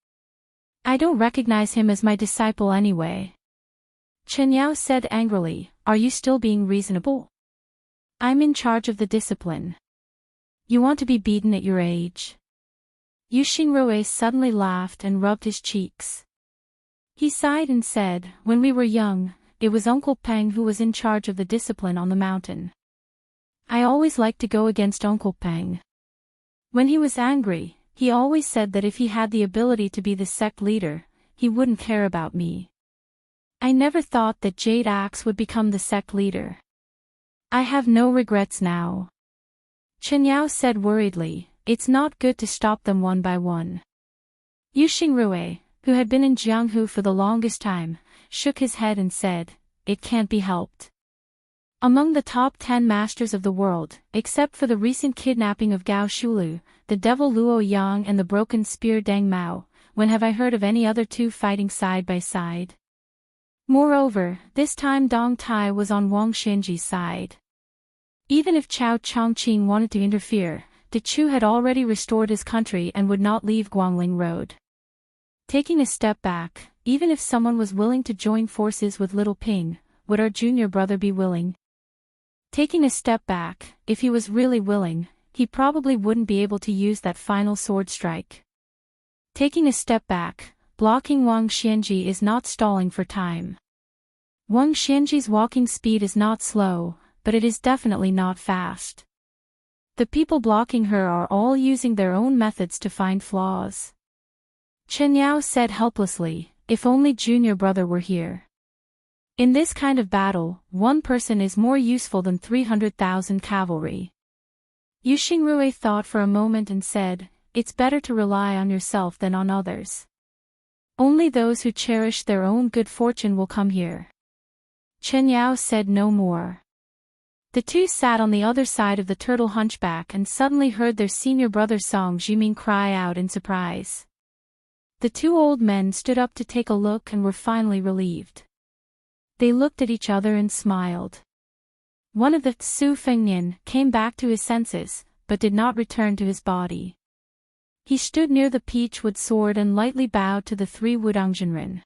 I don't recognize him as my disciple anyway." Chen Yao said angrily, "Are you still being reasonable? I'm in charge of the discipline. You want to be beaten at your age?" Yu Xingrui suddenly laughed and rubbed his cheeks. He sighed and said, "When we were young, it was Uncle Peng who was in charge of the discipline on the mountain. I always liked to go against Uncle Peng. When he was angry, he always said that if he had the ability to be the sect leader, he wouldn't care about me. I never thought that Jade Axe would become the sect leader. I have no regrets now." Chen Yao said worriedly, "It's not good to stop them one by one." Yu Xingrui, who had been in Jianghu for the longest time, shook his head and said, "It can't be helped. Among the top 10 masters of the world, except for the recent kidnapping of Gao Shulu, the devil Luo Yang and the broken spear Deng Mao, when have I heard of any other two fighting side by side? Moreover, this time Dong Tai was on Wang Xinji's side. Even if Chao Chongqing wanted to interfere, De Chu had already restored his country and would not leave Guangling Road. Taking a step back, even if someone was willing to join forces with Little Ping, would our junior brother be willing? Taking a step back, if he was really willing, he probably wouldn't be able to use that final sword strike. Taking a step back, blocking Wang Xianji is not stalling for time. Wang Xianji's walking speed is not slow, but it is definitely not fast. The people blocking her are all using their own methods to find flaws." Chen Yao said helplessly, "If only junior brother were here. In this kind of battle, one person is more useful than 300,000 cavalry." Yu Xingrui thought for a moment and said, "It's better to rely on yourself than on others. Only those who cherish their own good fortune will come here." Chen Yao said no more. The two sat on the other side of the turtle hunchback and suddenly heard their senior brother Song Jiming cry out in surprise. The two old men stood up to take a look and were finally relieved. They looked at each other and smiled. One of the Su Fengnian came back to his senses, but did not return to his body. He stood near the peachwood sword and lightly bowed to the three Wudangzhenren.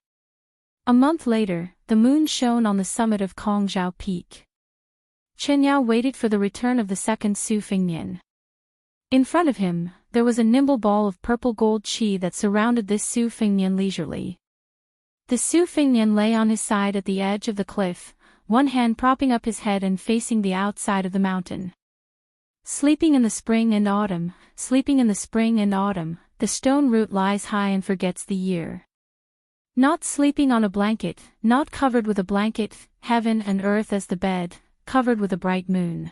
A month later, the moon shone on the summit of Kongzhao Peak. Chen Yao waited for the return of the second Su Fengnian. In front of him, there was a nimble ball of purple gold qi that surrounded this Su Fengnian leisurely. The Su Fengnian lay on his side at the edge of the cliff, one hand propping up his head and facing the outside of the mountain. Sleeping in the spring and autumn, sleeping in the spring and autumn, the stone root lies high and forgets the year. Not sleeping on a blanket, not covered with a blanket, heaven and earth as the bed, covered with a bright moon.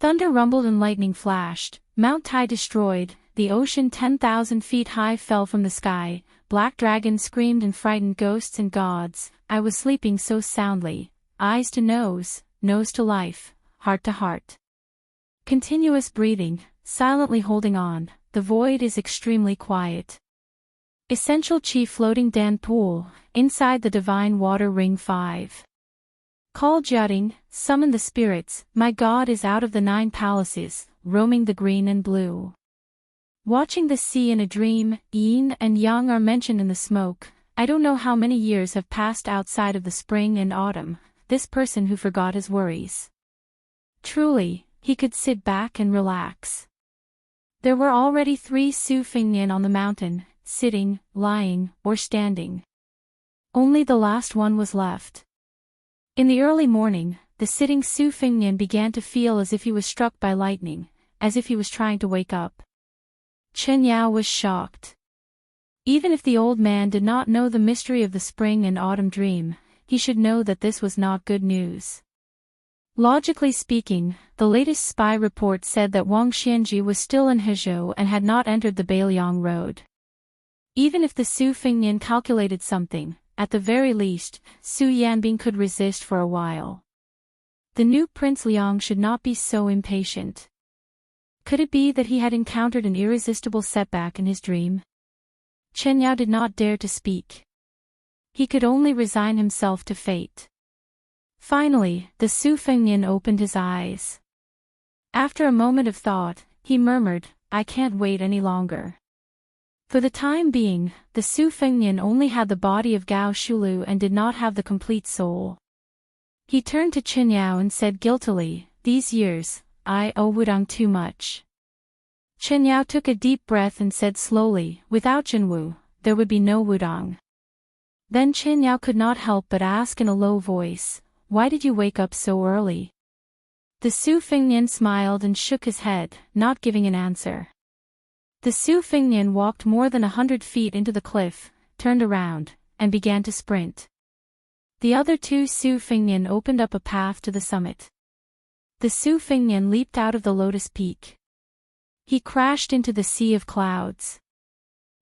Thunder rumbled and lightning flashed, Mount Tai destroyed, the ocean 10,000 feet high fell from the sky, black dragons screamed and frightened ghosts and gods. I was sleeping so soundly, eyes to nose, nose to life, heart to heart. Continuous breathing, silently holding on, the void is extremely quiet. Essential Chi floating Dan pool, inside the divine water ring 5. Call jutting, summon the spirits, my god is out of the 9 palaces, roaming the green and blue. Watching the sea in a dream, yin and yang are mentioned in the smoke. I don't know how many years have passed outside of the spring and autumn, this person who forgot his worries. Truly, he could sit back and relax. There were already 3 Su Fingnian on the mountain, sitting, lying, or standing. Only the last one was left. In the early morning, the sitting Su Fingnian began to feel as if he was struck by lightning, as if he was trying to wake up. Chen Yao was shocked. Even if the old man did not know the mystery of the spring and autumn dream, he should know that this was not good news. Logically speaking, the latest spy report said that Wang Xianji was still in Hezhou and had not entered the Beiliang road. Even if the Su Fingnian calculated something, at the very least, Su Yanbing could resist for a while. The new Prince Liang should not be so impatient. Could it be that he had encountered an irresistible setback in his dream? Chen Yao did not dare to speak. He could only resign himself to fate. Finally, the Su Fingnian opened his eyes. After a moment of thought, he murmured, I can't wait any longer. For the time being, the Su Fingnian only had the body of Gao Shulu and did not have the complete soul. He turned to Chen Yao and said guiltily, these years, I owe Wudong too much. Chen Yao took a deep breath and said slowly, without Jinwu, there would be no Wudong. Then Chen Yao could not help but ask in a low voice, why did you wake up so early? The Su Fingnian smiled and shook his head, not giving an answer. The Su Fingnian walked more than 100 feet into the cliff, turned around, and began to sprint. The other 2 Su Fingnian opened up a path to the summit. The Su Fingnian leaped out of the lotus peak. He crashed into the sea of clouds.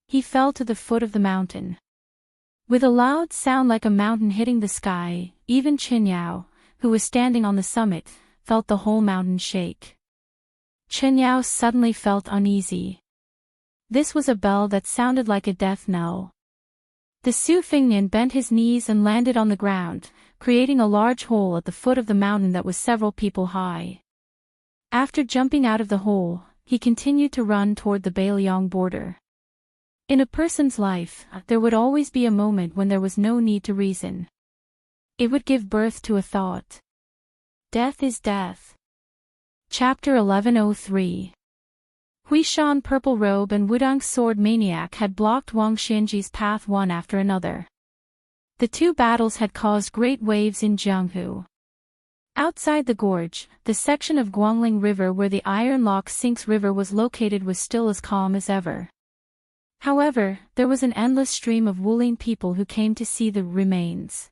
He fell to the foot of the mountain. With a loud sound like a mountain hitting the sky, even Chen Yao, who was standing on the summit, felt the whole mountain shake. Chen Yao suddenly felt uneasy. This was a bell that sounded like a death knell. The Su Fingnian bent his knees and landed on the ground, creating a large hole at the foot of the mountain that was several people high. After jumping out of the hole, he continued to run toward the Beiliang border. In a person's life, there would always be a moment when there was no need to reason. It would give birth to a thought. Death is death. Chapter 1103. Huishan Purple Robe and Wudong's Sword Maniac had blocked Wang Xianji's path one after another. The 2 battles had caused great waves in Jianghu. Outside the gorge, the section of Guangling River where the Iron Lock Sinks River was located was still as calm as ever. However, there was an endless stream of Wulin people who came to see the remains.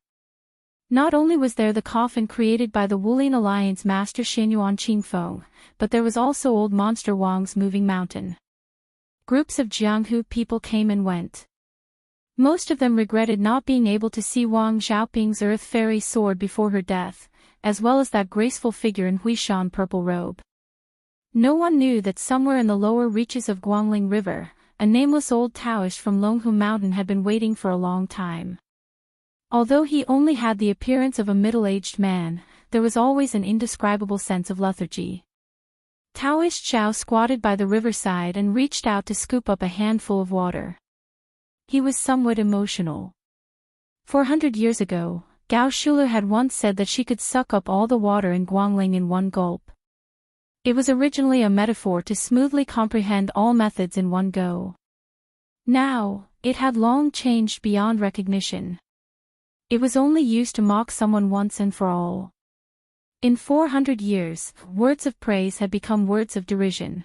Not only was there the coffin created by the Wulin Alliance master Xianyuan Qingfeng, but there was also old monster Wang's moving mountain. Groups of Jianghu people came and went. Most of them regretted not being able to see Wang Xiaoping's earth fairy sword before her death, as well as that graceful figure in Huishan Purple Robe. No one knew that somewhere in the lower reaches of Guangling River, a nameless old Taoist from Longhu Mountain had been waiting for a long time. Although he only had the appearance of a middle-aged man, there was always an indescribable sense of lethargy. Taoist Xiao squatted by the riverside and reached out to scoop up a handful of water. He was somewhat emotional. 400 years ago, Gao Shulu had once said that she could suck up all the water in Guangling in one gulp. It was originally a metaphor to smoothly comprehend all methods in one go. Now, it had long changed beyond recognition. It was only used to mock someone once and for all. In 400 years, words of praise had become words of derision.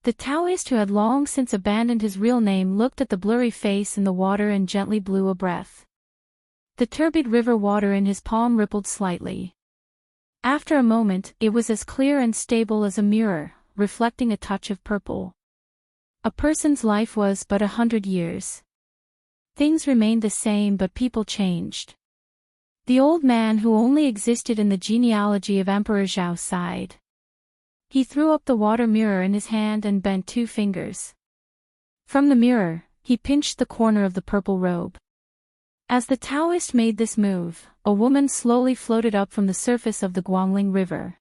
The Taoist who had long since abandoned his real name looked at the blurry face in the water and gently blew a breath. The turbid river water in his palm rippled slightly. After a moment, it was as clear and stable as a mirror, reflecting a touch of purple. A person's life was but 100 years. Things remained the same but people changed. The old man who only existed in the genealogy of Emperor Zhao sighed. He threw up the water mirror in his hand and bent 2 fingers. From the mirror, he pinched the corner of the purple robe. As the Taoist made this move, a woman slowly floated up from the surface of the Guangling River.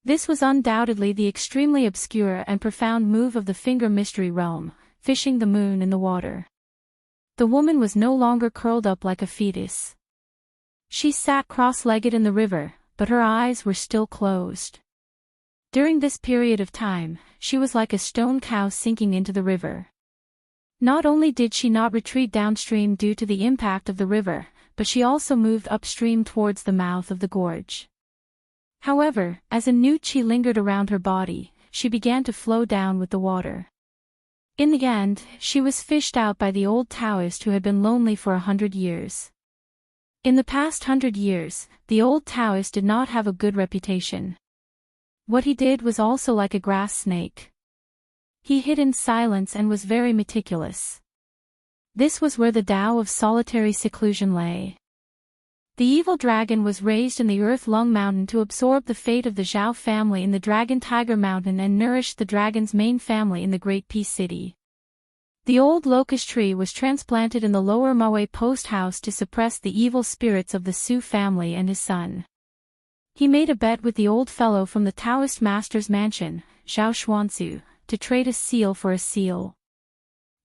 This was undoubtedly the extremely obscure and profound move of the finger mystery realm, fishing the moon in the water. The woman was no longer curled up like a fetus. She sat cross-legged in the river, but her eyes were still closed. During this period of time, she was like a stone cow sinking into the river. Not only did she not retreat downstream due to the impact of the river, but she also moved upstream towards the mouth of the gorge. However, as a new chi lingered around her body, she began to flow down with the water. In the end, she was fished out by the old Taoist who had been lonely for 100 years. In the past 100 years, the old Taoist did not have a good reputation. What he did was also like a grass snake. He hid in silence and was very meticulous. This was where the Tao of solitary seclusion lay. The evil dragon was raised in the Earth Lung Mountain to absorb the fate of the Zhao family in the Dragon Tiger Mountain and nourish the dragon's main family in the Great Peace City. The old locust tree was transplanted in the lower Maui post house to suppress the evil spirits of the Su family and his son. He made a bet with the old fellow from the Taoist master's mansion, Zhao Xuanzu, to trade a seal for a seal.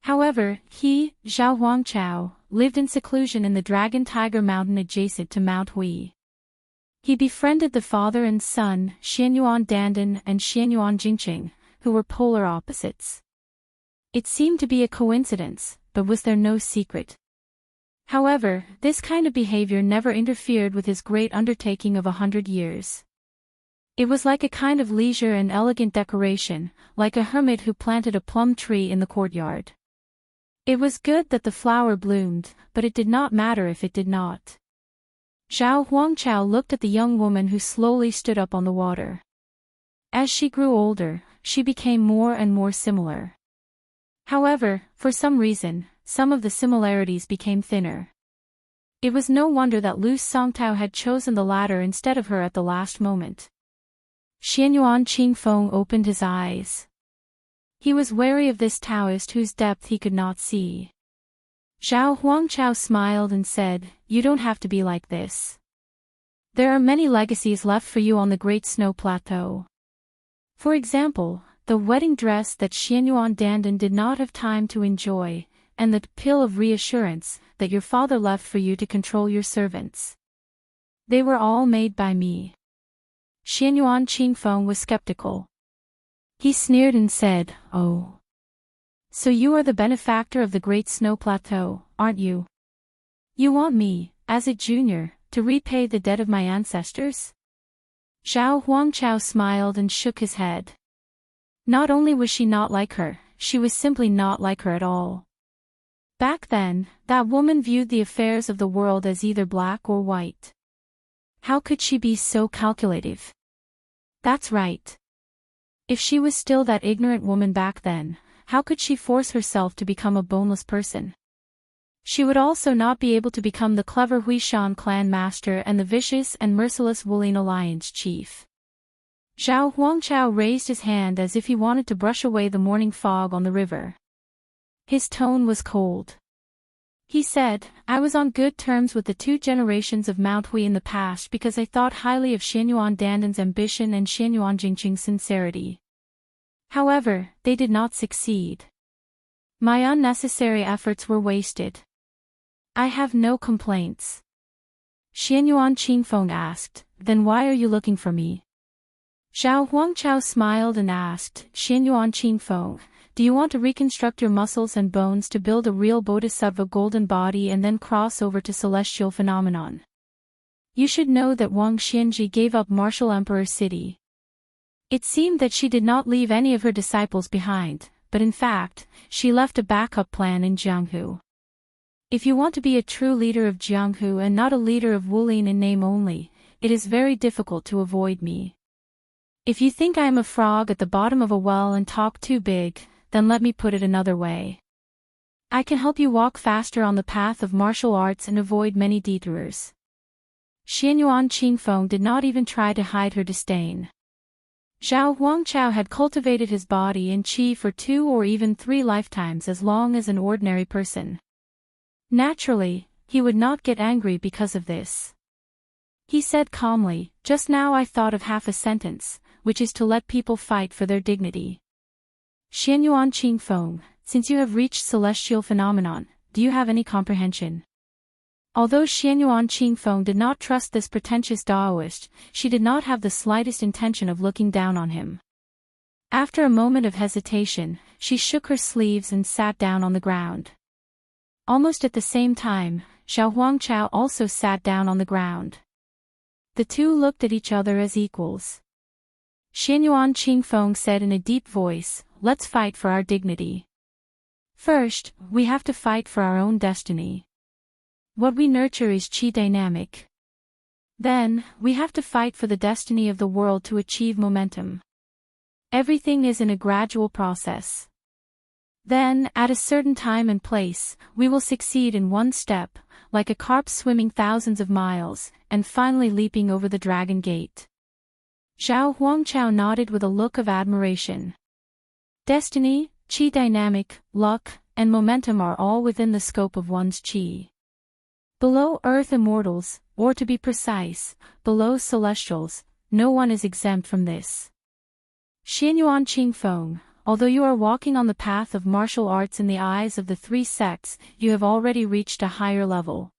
However, he, Zhao Huangchao, lived in seclusion in the Dragon Tiger Mountain adjacent to Mount Hui. He befriended the father and son, Xianyuan Dandan and Xianyuan Jingqing, who were polar opposites. It seemed to be a coincidence, but was there no secret? However, this kind of behavior never interfered with his great undertaking of 100 years. It was like a kind of leisure and elegant decoration, like a hermit who planted a plum tree in the courtyard. It was good that the flower bloomed, but it did not matter if it did not. Zhao Huangchao looked at the young woman who slowly stood up on the water. As she grew older, she became more and more similar. However, for some reason, some of the similarities became thinner. It was no wonder that Lu Songtao had chosen the latter instead of her at the last moment. Xianyuan Qingfeng opened his eyes. He was wary of this Taoist whose depth he could not see. Zhao Huangchao smiled and said, "You don't have to be like this. There are many legacies left for you on the Great Snow Plateau. For example, the wedding dress that Xianyuan Dandan did not have time to enjoy, and the pill of reassurance that your father left for you to control your servants. They were all made by me." Xianyuan Qingfeng was skeptical. He sneered and said, "Oh. So you are the benefactor of the Great Snow Plateau, aren't you? You want me, as a junior, to repay the debt of my ancestors?" Zhao Huangchao smiled and shook his head. Not only was she not like her, she was simply not like her at all. Back then, that woman viewed the affairs of the world as either black or white. How could she be so calculative? That's right. If she was still that ignorant woman back then, how could she force herself to become a boneless person? She would also not be able to become the clever Huishan clan master and the vicious and merciless Wulin Alliance chief. Zhao Huangchao raised his hand as if he wanted to brush away the morning fog on the river. His tone was cold. He said, "I was on good terms with the 2 generations of Mount Hui in the past because I thought highly of Xianyuan Dandan's ambition and Xianyuan Jingqing's sincerity. However, they did not succeed. My unnecessary efforts were wasted. I have no complaints." Xianyuan Qingfeng asked, "Then why are you looking for me?" Zhao Huangchao smiled and asked, "Xianyuan Qingfeng, do you want to reconstruct your muscles and bones to build a real bodhisattva golden body and then cross over to celestial phenomenon? You should know that Wang Xianji gave up Martial Emperor City. It seemed that she did not leave any of her disciples behind, but in fact, she left a backup plan in Jianghu. If you want to be a true leader of Jianghu and not a leader of Wulin in name only, it is very difficult to avoid me. If you think I am a frog at the bottom of a well and talk too big, then let me put it another way. I can help you walk faster on the path of martial arts and avoid many detours. Xianyuan Qingfeng did not even try to hide her disdain. Zhao Huangchao had cultivated his body and qi for 2 or even 3 lifetimes as long as an ordinary person. Naturally, he would not get angry because of this. He said calmly, "Just now I thought of half a sentence, which is to let people fight for their dignity. Xianyuan Qingfeng, since you have reached celestial phenomenon, do you have any comprehension?" Although Xianyuan Qingfeng did not trust this pretentious Daoist, she did not have the slightest intention of looking down on him. After a moment of hesitation, she shook her sleeves and sat down on the ground. Almost at the same time, Zhao Huangchao also sat down on the ground. The two looked at each other as equals. Xianyuan Qingfeng said in a deep voice, "Let's fight for our dignity. First, we have to fight for our own destiny. What we nurture is qi dynamic. Then, we have to fight for the destiny of the world to achieve momentum. Everything is in a gradual process. Then, at a certain time and place, we will succeed in one step, like a carp swimming thousands of miles, and finally leaping over the dragon gate." Zhao Huangchao nodded with a look of admiration. Destiny, qi dynamic, luck, and momentum are all within the scope of one's qi. Below Earth immortals, or to be precise, below celestials, no one is exempt from this. Xianyuan Qingfeng, although you are walking on the path of martial arts in the eyes of the 3 sects, you have already reached a higher level.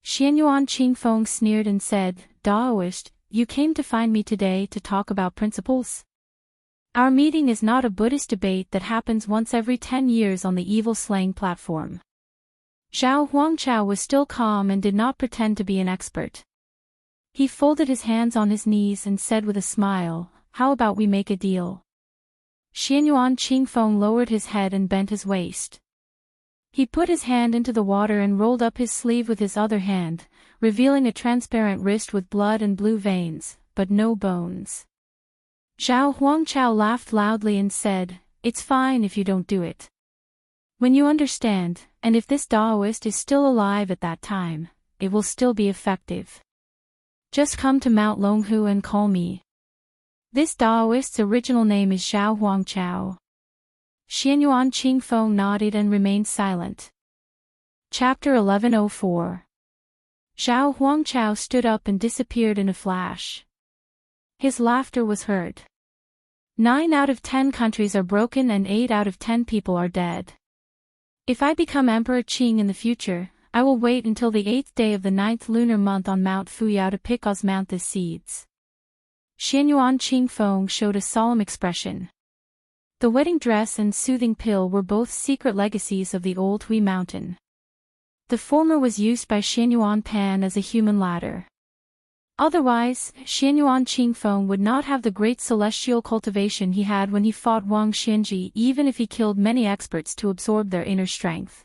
Xianyuan Qingfeng sneered and said, "Daoist, you came to find me today to talk about principles? Our meeting is not a Buddhist debate that happens once every 10 years on the evil slaying platform." Zhao Huangchao was still calm and did not pretend to be an expert. He folded his hands on his knees and said with a smile, "How about we make a deal?" Xianyuan Qingfeng lowered his head and bent his waist. He put his hand into the water and rolled up his sleeve with his other hand, revealing a transparent wrist with blood and blue veins, but no bones. Zhao Huangchao laughed loudly and said, "It's fine if you don't do it. When you understand, and if this Daoist is still alive at that time, it will still be effective. Just come to Mount Longhu and call me." This Daoist's original name is Zhao Huangchao. Xianyuan Qingfeng nodded and remained silent. Chapter 1104. Zhao Huangchao stood up and disappeared in a flash. His laughter was heard. 9 out of 10 countries are broken and 8 out of 10 people are dead. If I become Emperor Qing in the future, I will wait until the 8th day of the 9th lunar month on Mount Fuyao to pick osmanthus seeds. Xianyuan Qingfeng showed a solemn expression. The wedding dress and soothing pill were both secret legacies of the old Hui mountain. The former was used by Xianyuan Pan as a human ladder. Otherwise, Xianyuan Qingfeng would not have the great celestial cultivation he had when he fought Wang Xianji, even if he killed many experts to absorb their inner strength.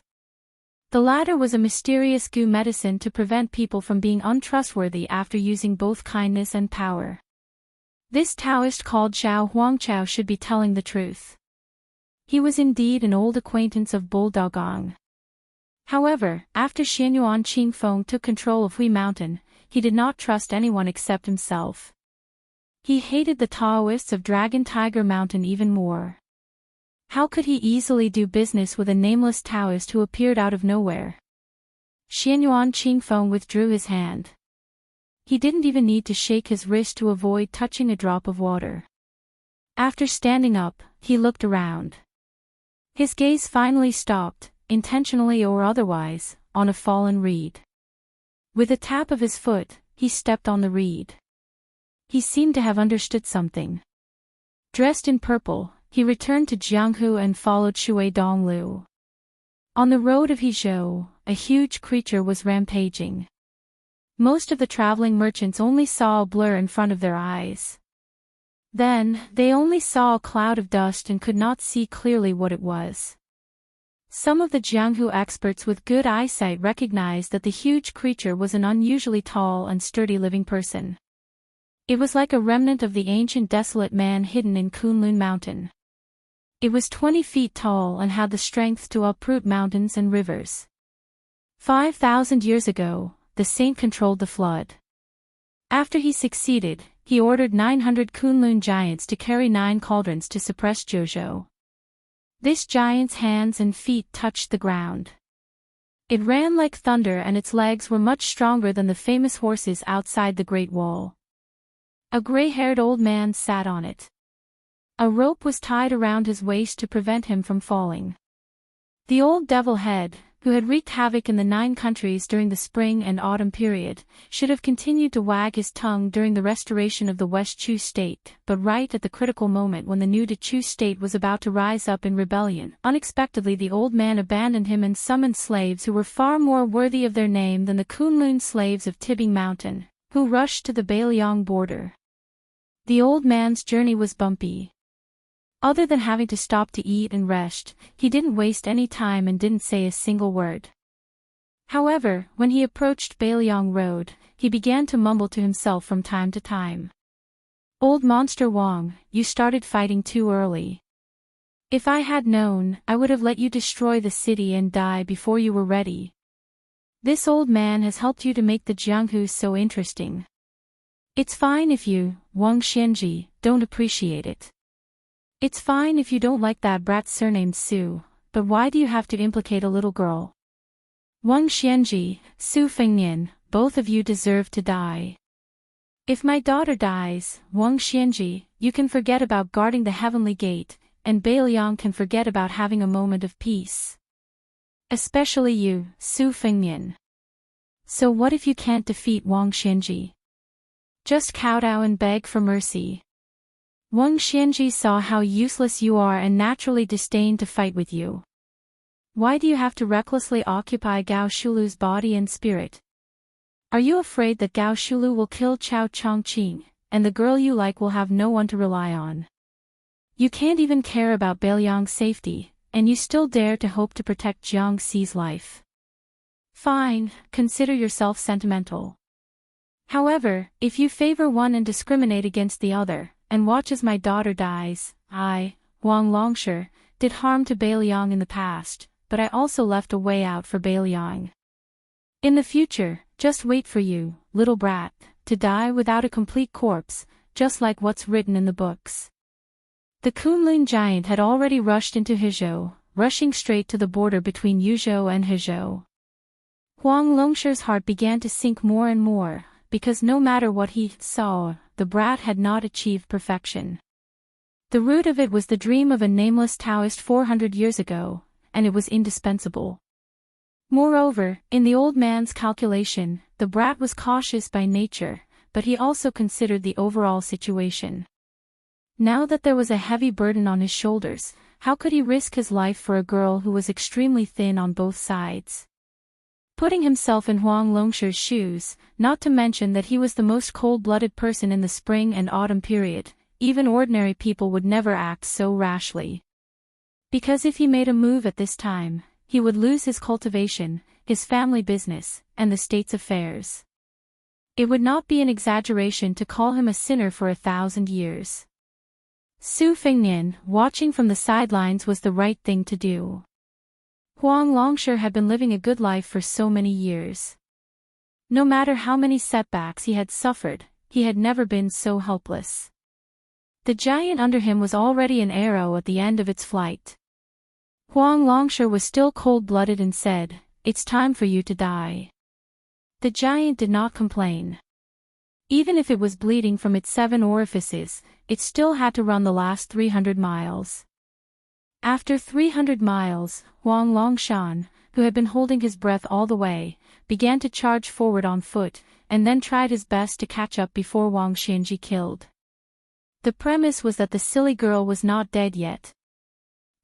The latter was a mysterious goo medicine to prevent people from being untrustworthy after using both kindness and power. This Taoist called Zhao Huangchao should be telling the truth. He was indeed an old acquaintance of Bulldogong. However, after Xianyuan Qingfeng took control of Hui Mountain, he did not trust anyone except himself. He hated the Taoists of Dragon Tiger Mountain even more. How could he easily do business with a nameless Taoist who appeared out of nowhere? Xianyuan Qingfeng withdrew his hand. He didn't even need to shake his wrist to avoid touching a drop of water. After standing up, he looked around. His gaze finally stopped, intentionally or otherwise, on a fallen reed. With a tap of his foot, he stepped on the reed. He seemed to have understood something. Dressed in purple, he returned to Jianghu and followed Shui Donglu. On the road of Hizhou, a huge creature was rampaging. Most of the traveling merchants only saw a blur in front of their eyes. Then, they only saw a cloud of dust and could not see clearly what it was. Some of the Jianghu experts with good eyesight recognized that the huge creature was an unusually tall and sturdy living person. It was like a remnant of the ancient desolate man hidden in Kunlun Mountain. It was 20 feet tall and had the strength to uproot mountains and rivers. 5,000 years ago, the saint controlled the flood. After he succeeded, he ordered 900 Kunlun giants to carry 9 cauldrons to suppress Jojo. This giant's hands and feet touched the ground. It ran like thunder and its legs were much stronger than the famous horses outside the Great Wall. A gray-haired old man sat on it. A rope was tied around his waist to prevent him from falling. The old devil head, who had wreaked havoc in the 9 countries during the spring and autumn period, should have continued to wag his tongue during the restoration of the West Chu state, but right at the critical moment when the new De Chu state was about to rise up in rebellion, unexpectedly the old man abandoned him and summoned slaves who were far more worthy of their name than the Kunlun slaves of Tibing Mountain, who rushed to the Baliang border. The old man's journey was bumpy. Other than having to stop to eat and rest, he didn't waste any time and didn't say a single word. However, when he approached Baliang Road, he began to mumble to himself from time to time. "Old Monster Wong, you started fighting too early. If I had known, I would have let you destroy the city and die before you were ready. This old man has helped you to make the Jianghu so interesting. It's fine if you, Wang Xianji, don't appreciate it. It's fine if you don't like that brat surnamed Su, but why do you have to implicate a little girl? Wang Xianji, Su Fengnian, both of you deserve to die. If my daughter dies, Wang Xianji, you can forget about guarding the heavenly gate, and Baliang can forget about having a moment of peace. Especially you, Su Fengnian. So what if you can't defeat Wang Xianji? Just kowtow and beg for mercy. Wang Xianji saw how useless you are and naturally disdained to fight with you. Why do you have to recklessly occupy Gao Shulu's body and spirit? Are you afraid that Gao Shulu will kill Chao Chongqing, and the girl you like will have no one to rely on? You can't even care about Baliang's safety, and you still dare to hope to protect Jiang Xi's life. Fine, consider yourself sentimental. However, if you favor one and discriminate against the other, and watch as my daughter dies, I, Wang Longsher, did harm to Baliang in the past, but I also left a way out for Baliang. In the future, just wait for you, little brat, to die without a complete corpse, just like what's written in the books." The Kunlun giant had already rushed into Hezhou, rushing straight to the border between Yuzhou and Hezhou. Huang Longsher's heart began to sink more and more, because no matter what he saw, the brat had not achieved perfection. The root of it was the dream of a nameless Taoist 400 years ago, and it was indispensable. Moreover, in the old man's calculation, the brat was cautious by nature, but he also considered the overall situation. Now that there was a heavy burden on his shoulders, how could he risk his life for a girl who was extremely thin on both sides? Putting himself in Huang Longsher's shoes, not to mention that he was the most cold-blooded person in the spring and autumn period, even ordinary people would never act so rashly. Because if he made a move at this time, he would lose his cultivation, his family business, and the state's affairs. It would not be an exaggeration to call him a sinner for 1,000 years. Su Fengnian, watching from the sidelines, was the right thing to do. Huang Longsher had been living a good life for so many years. No matter how many setbacks he had suffered, he had never been so helpless. The giant under him was already an arrow at the end of its flight. Huang Longsher was still cold-blooded and said, "It's time for you to die." The giant did not complain. Even if it was bleeding from its 7 orifices, it still had to run the last 300 miles. After 300 miles, Huang Longshan, who had been holding his breath all the way, began to charge forward on foot, and then tried his best to catch up before Wang Xianji killed. The premise was that the silly girl was not dead yet.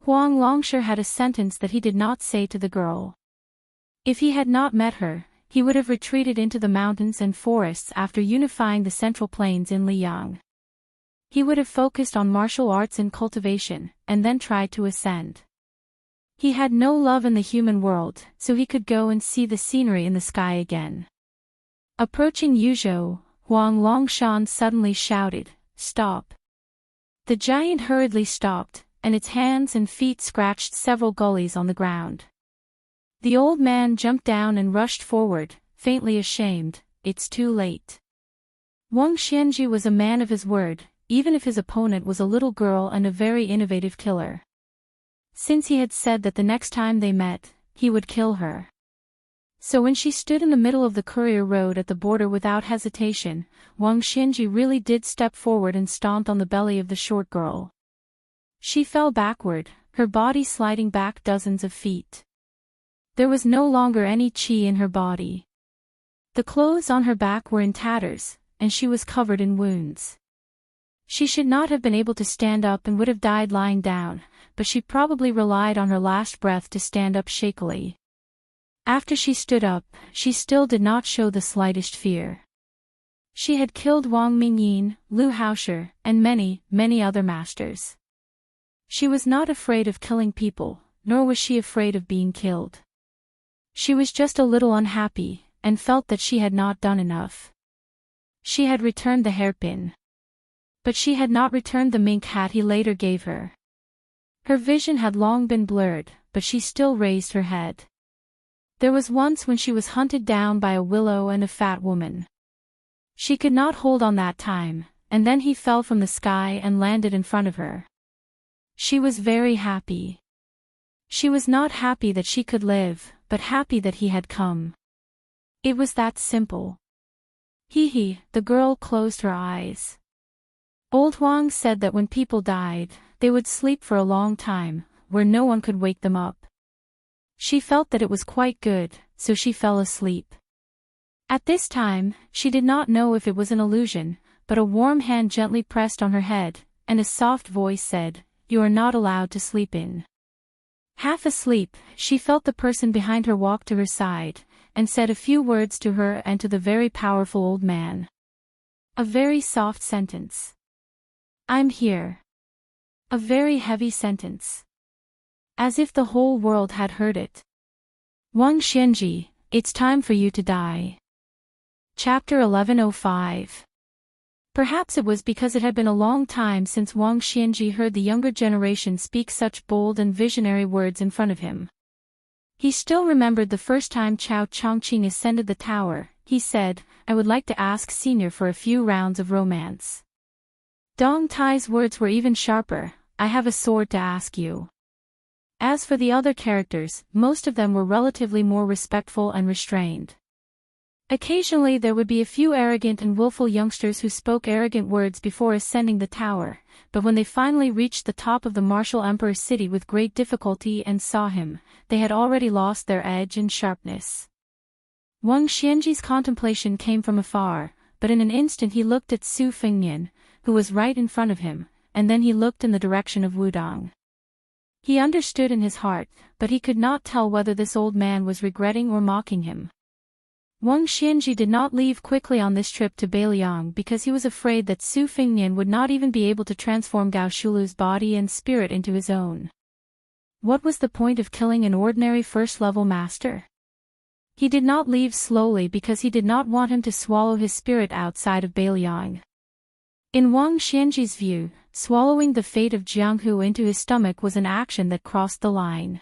Huang Longsher had a sentence that he did not say to the girl. If he had not met her, he would have retreated into the mountains and forests after unifying the central plains in Liang. He would have focused on martial arts and cultivation, and then tried to ascend. He had no love in the human world, so he could go and see the scenery in the sky again. Approaching Yuzhou, Huang Longshan suddenly shouted, "Stop!" The giant hurriedly stopped, and its hands and feet scratched several gullies on the ground. The old man jumped down and rushed forward, faintly ashamed. It's too late. Wang Xianji was a man of his word, even if his opponent was a little girl and a very innovative killer. Since he had said that the next time they met, he would kill her. So when she stood in the middle of the courier road at the border without hesitation, Wang Xianji really did step forward and stomped on the belly of the short girl. She fell backward, her body sliding back dozens of feet. There was no longer any qi in her body. The clothes on her back were in tatters, and she was covered in wounds. She should not have been able to stand up and would have died lying down, but she probably relied on her last breath to stand up shakily. After she stood up, she still did not show the slightest fear. She had killed Wang Mingyin, Lu Haosher, and many, many other masters. She was not afraid of killing people, nor was she afraid of being killed. She was just a little unhappy, and felt that she had not done enough. She had returned the hairpin. But she had not returned the mink hat he later gave her. Her vision had long been blurred, but she still raised her head. There was once when she was hunted down by a willow and a fat woman. She could not hold on that time, and then he fell from the sky and landed in front of her. She was very happy. She was not happy that she could live, but happy that he had come. It was that simple. The girl closed her eyes. Old Huang said that when people died, they would sleep for a long time, where no one could wake them up. She felt that it was quite good, so she fell asleep. At this time, she did not know if it was an illusion, but a warm hand gently pressed on her head, and a soft voice said, "You are not allowed to sleep in." Half asleep, she felt the person behind her walk to her side, and said a few words to her and to the very powerful old man. A very soft sentence. "I'm here." A very heavy sentence. As if the whole world had heard it. Wang Xianji, it's time for you to die. Chapter 1105. Perhaps it was because it had been a long time since Wang Xianji heard the younger generation speak such bold and visionary words in front of him. He still remembered the first time Chao Chongqing ascended the tower. He said, "I would like to ask Senior for a few rounds of romance." Dong Tai's words were even sharper, "I have a sword to ask you." As for the other characters, most of them were relatively more respectful and restrained. Occasionally there would be a few arrogant and willful youngsters who spoke arrogant words before ascending the tower, but when they finally reached the top of the martial emperor's city with great difficulty and saw him, they had already lost their edge and sharpness. Wang Xianji's contemplation came from afar, but in an instant he looked at Su Fengnian, who was right in front of him, and then he looked in the direction of Wudong. He understood in his heart, but he could not tell whether this old man was regretting or mocking him. Wang Xianji did not leave quickly on this trip to Beiliang because he was afraid that Su Fengnian would not even be able to transform Gao Shulu's body and spirit into his own. What was the point of killing an ordinary first-level master? He did not leave slowly because he did not want him to swallow his spirit outside of Beiliang. In Wang Xianji's view, swallowing the fate of Jianghu into his stomach was an action that crossed the line.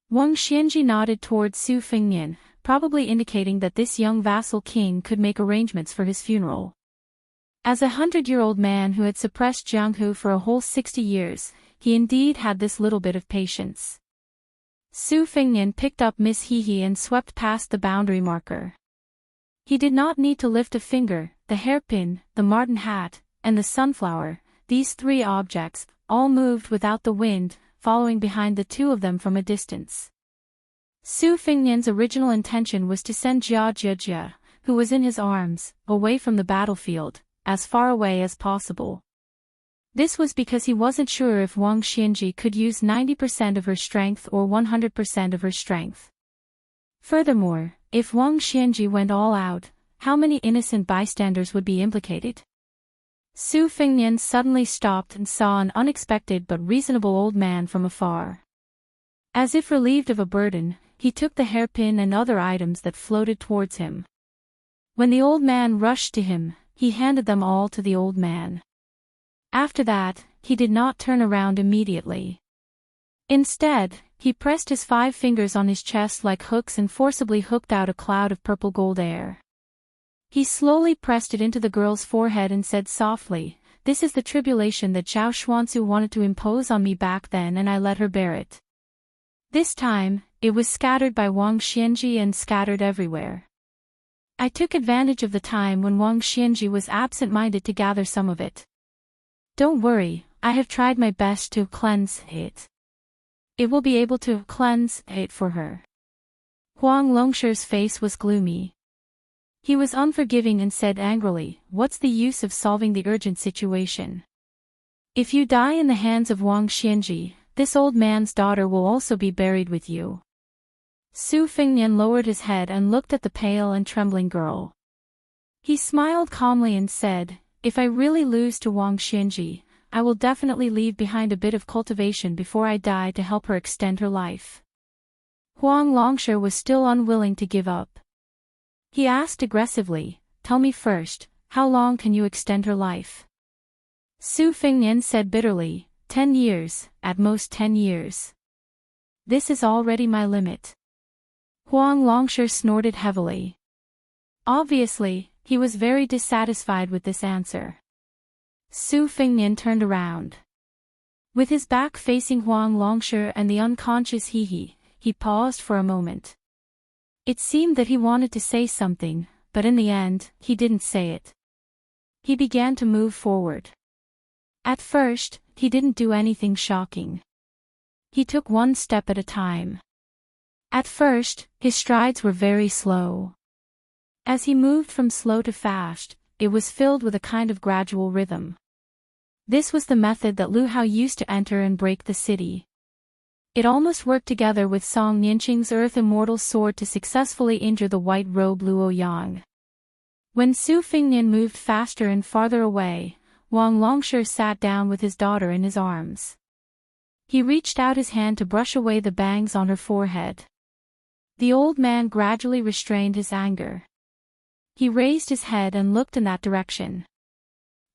Wang Xianji nodded toward Su Fengnian, probably indicating that this young vassal king could make arrangements for his funeral. As a 100-year-old man who had suppressed Jianghu for a whole 60 years, he indeed had this little bit of patience. Su Fengnian picked up Miss He and swept past the boundary marker. He did not need to lift a finger. The hairpin, the marten hat, and the sunflower, these three objects, all moved without the wind, following behind the two of them from a distance. Su Fengnian's original intention was to send Jia, who was in his arms, away from the battlefield, as far away as possible. This was because he wasn't sure if Wang Xianji could use 90% of her strength or 100% of her strength. Furthermore, if Wang Xianji went all out, how many innocent bystanders would be implicated? Su Fengnian suddenly stopped and saw an unexpected but reasonable old man from afar. As if relieved of a burden, he took the hairpin and other items that floated towards him. When the old man rushed to him, he handed them all to the old man. After that, he did not turn around immediately. Instead, he pressed his 5 fingers on his chest like hooks and forcibly hooked out a cloud of purple gold air. He slowly pressed it into the girl's forehead and said softly, "This is the tribulation that Zhao Xuanzu wanted to impose on me back then, and I let her bear it." This time, it was scattered by Wang Xianji and scattered everywhere. I took advantage of the time when Wang Xianji was absent-minded to gather some of it. Don't worry, I have tried my best to cleanse it. It will be able to cleanse it for her. Huang Longshi's face was gloomy. He was unforgiving and said angrily, "What's the use of solving the urgent situation? If you die in the hands of Wang Xianji, this old man's daughter will also be buried with you." Su Fengnian lowered his head and looked at the pale and trembling girl. He smiled calmly and said, "If I really lose to Wang Xianji, I will definitely leave behind a bit of cultivation before I die to help her extend her life." Huang Longshi was still unwilling to give up. He asked aggressively, "Tell me first, how long can you extend her life?" Su Fengnian said bitterly, 10 years, at most 10 years. This is already my limit. Huang Longshi snorted heavily. Obviously, he was very dissatisfied with this answer. Su Fengnian turned around. With his back facing Huang Longshi and the unconscious He paused for a moment. It seemed that he wanted to say something, but in the end, he didn't say it. He began to move forward. At first, he didn't do anything shocking. He took one step at a time. At first, his strides were very slow. As he moved from slow to fast, it was filled with a kind of gradual rhythm. This was the method that Lu Hao used to enter and break the city. It almost worked together with Song Nianqing's Earth Immortal Sword to successfully injure the white robe Luo Yang. When Su Fengnian moved faster and farther away, Wang Longshi sat down with his daughter in his arms. He reached out his hand to brush away the bangs on her forehead. The old man gradually restrained his anger. He raised his head and looked in that direction.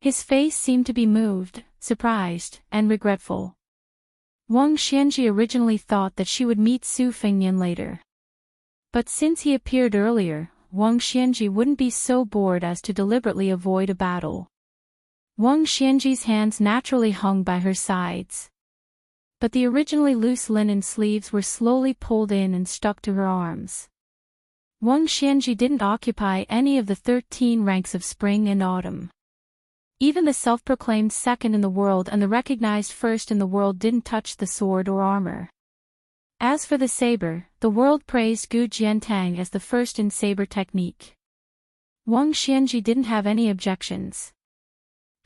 His face seemed to be moved, surprised, and regretful. Wang Xianji originally thought that she would meet Su Fengnian later. But since he appeared earlier, Wang Xianji wouldn't be so bored as to deliberately avoid a battle. Wang Xianji's hands naturally hung by her sides. But the originally loose linen sleeves were slowly pulled in and stuck to her arms. Wang Xianji didn't occupy any of the 13 ranks of spring and autumn. Even the self-proclaimed second in the world and the recognized first in the world didn't touch the sword or armor. As for the saber, the world praised Gu Jiantang as the first in saber technique. Wang Xianji didn't have any objections.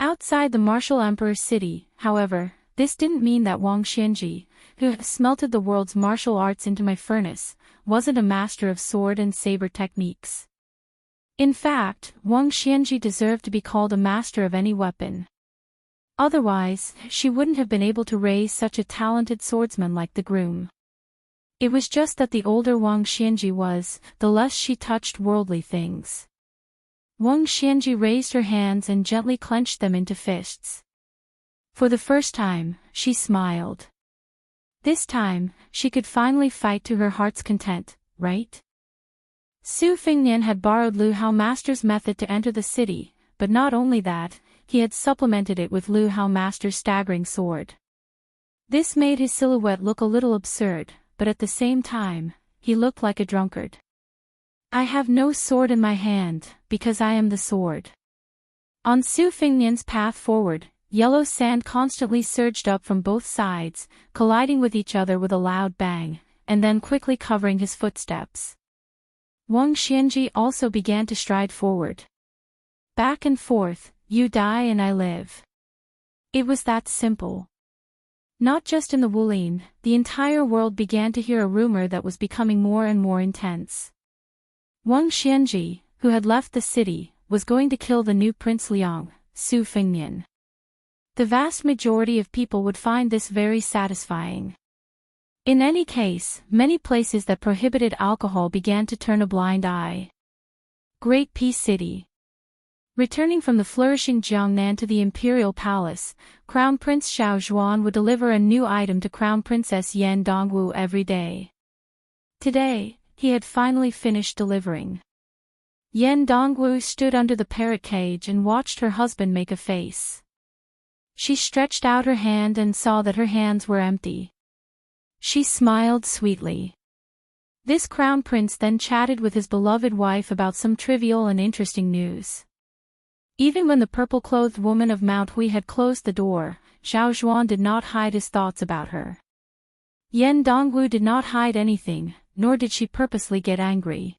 Outside the martial emperor's city, however, this didn't mean that Wang Xianji, who had smelted the world's martial arts into my furnace, wasn't a master of sword and saber techniques. In fact, Wang Xianji deserved to be called a master of any weapon. Otherwise, she wouldn't have been able to raise such a talented swordsman like the groom. It was just that the older Wang Xianji was, the less she touched worldly things. Wang Xianji raised her hands and gently clenched them into fists. For the first time, she smiled. This time, she could finally fight to her heart's content, right? Su Fengnian had borrowed Lu Hao Master's method to enter the city, but not only that, he had supplemented it with Lu Hao Master's staggering sword. This made his silhouette look a little absurd, but at the same time, he looked like a drunkard. I have no sword in my hand, because I am the sword. On Su Fengnian's path forward, yellow sand constantly surged up from both sides, colliding with each other with a loud bang, and then quickly covering his footsteps. Wang Xianji also began to stride forward. Back and forth, you die and I live. It was that simple. Not just in the Wulin, the entire world began to hear a rumor that was becoming more and more intense. Wang Xianji, who had left the city, was going to kill the new Prince Liang, Su Fengnian. The vast majority of people would find this very satisfying. In any case, many places that prohibited alcohol began to turn a blind eye. Great Peace City. Returning from the flourishing Jiangnan to the imperial palace, Crown Prince Xiao Zhuan would deliver a new item to Crown Princess Yan Dongwu every day. Today, he had finally finished delivering. Yan Dongwu stood under the parrot cage and watched her husband make a face. She stretched out her hand and saw that her hands were empty. She smiled sweetly. This crown prince then chatted with his beloved wife about some trivial and interesting news. Even when the purple-clothed woman of Mount Hui had closed the door, Xiao Zhuan did not hide his thoughts about her. Yan Dongwu did not hide anything, nor did she purposely get angry.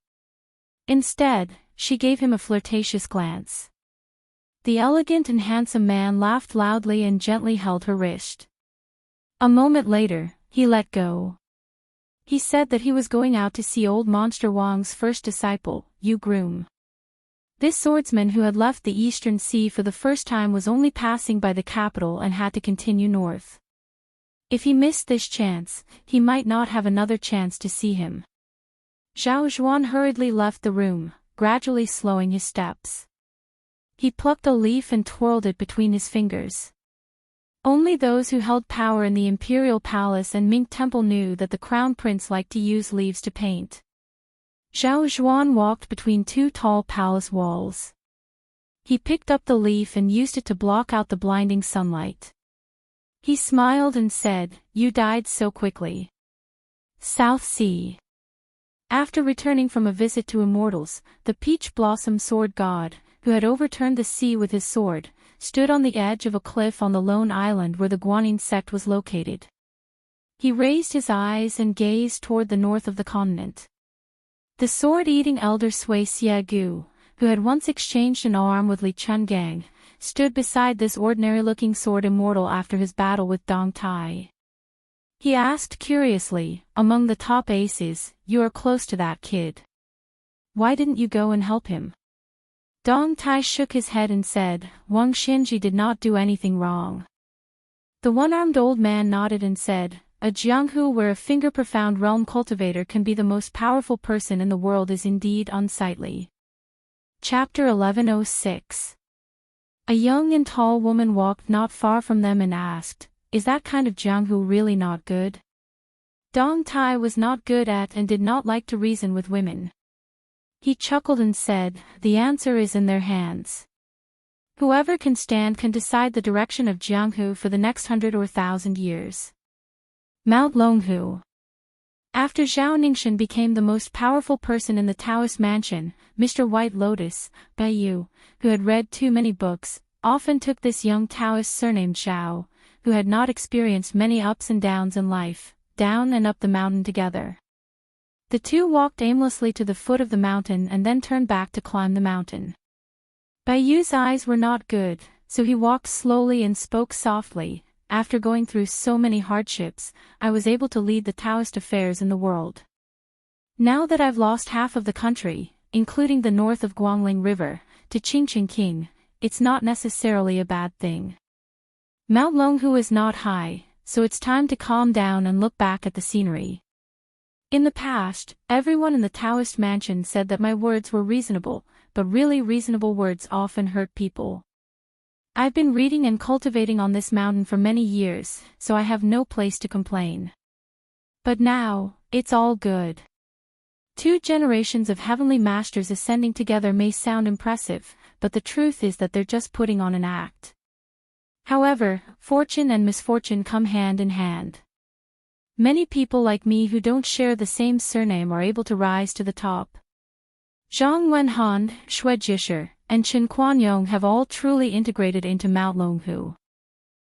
Instead, she gave him a flirtatious glance. The elegant and handsome man laughed loudly and gently held her wrist. A moment later, he let go. He said that he was going out to see old Monster Wang's first disciple, Yu Groom. This swordsman who had left the Eastern Sea for the first time was only passing by the capital and had to continue north. If he missed this chance, he might not have another chance to see him. Xiao Zhuan hurriedly left the room, gradually slowing his steps. He plucked a leaf and twirled it between his fingers. Only those who held power in the imperial palace and Ming temple knew that the crown prince liked to use leaves to paint. Xiao Zhuan walked between two tall palace walls. He picked up the leaf and used it to block out the blinding sunlight. He smiled and said, "You died so quickly." South Sea. After returning from a visit to immortals, the peach blossom sword god, who had overturned the sea with his sword, stood on the edge of a cliff on the lone island where the Guanyin sect was located. He raised his eyes and gazed toward the north of the continent. The sword-eating elder Sui Xiegu, who had once exchanged an arm with Li Chungang, stood beside this ordinary-looking sword immortal after his battle with Dong Tai. He asked curiously, "Among the top aces, you are close to that kid. Why didn't you go and help him?" Dong Tai shook his head and said, "Wang Xinji did not do anything wrong." The one-armed old man nodded and said, "A Jianghu where a finger-profound realm cultivator can be the most powerful person in the world is indeed unsightly." Chapter 1106. A young and tall woman walked not far from them and asked, "Is that kind of Jianghu really not good?" Dong Tai was not good at and did not like to reason with women. He chuckled and said, "The answer is in their hands. Whoever can stand can decide the direction of Jianghu for the next 100 or 1,000 years. Mount Longhu. After Zhao Ningxin became the most powerful person in the Taoist mansion, Mr. White Lotus, Baiyu, who had read too many books, often took this young Taoist surnamed Zhao, who had not experienced many ups and downs in life, down and up the mountain together. The two walked aimlessly to the foot of the mountain and then turned back to climb the mountain. Baiyu's eyes were not good, so he walked slowly and spoke softly. "After going through so many hardships, I was able to lead the Taoist affairs in the world. Now that I've lost half of the country, including the north of Guangling River, to Qingqing King, it's not necessarily a bad thing. Mount Longhu is not high, so it's time to calm down and look back at the scenery. In the past, everyone in the Taoist mansion said that my words were reasonable, but really reasonable words often hurt people. I've been reading and cultivating on this mountain for many years, so I have no place to complain. But now, it's all good. 2 generations of heavenly masters ascending together may sound impressive, but the truth is that they're just putting on an act. However, fortune and misfortune come hand in hand. Many people like me who don't share the same surname are able to rise to the top. Zhang Wenhan, Xue Jisher, and Chen Quanyong have all truly integrated into Mount Longhu.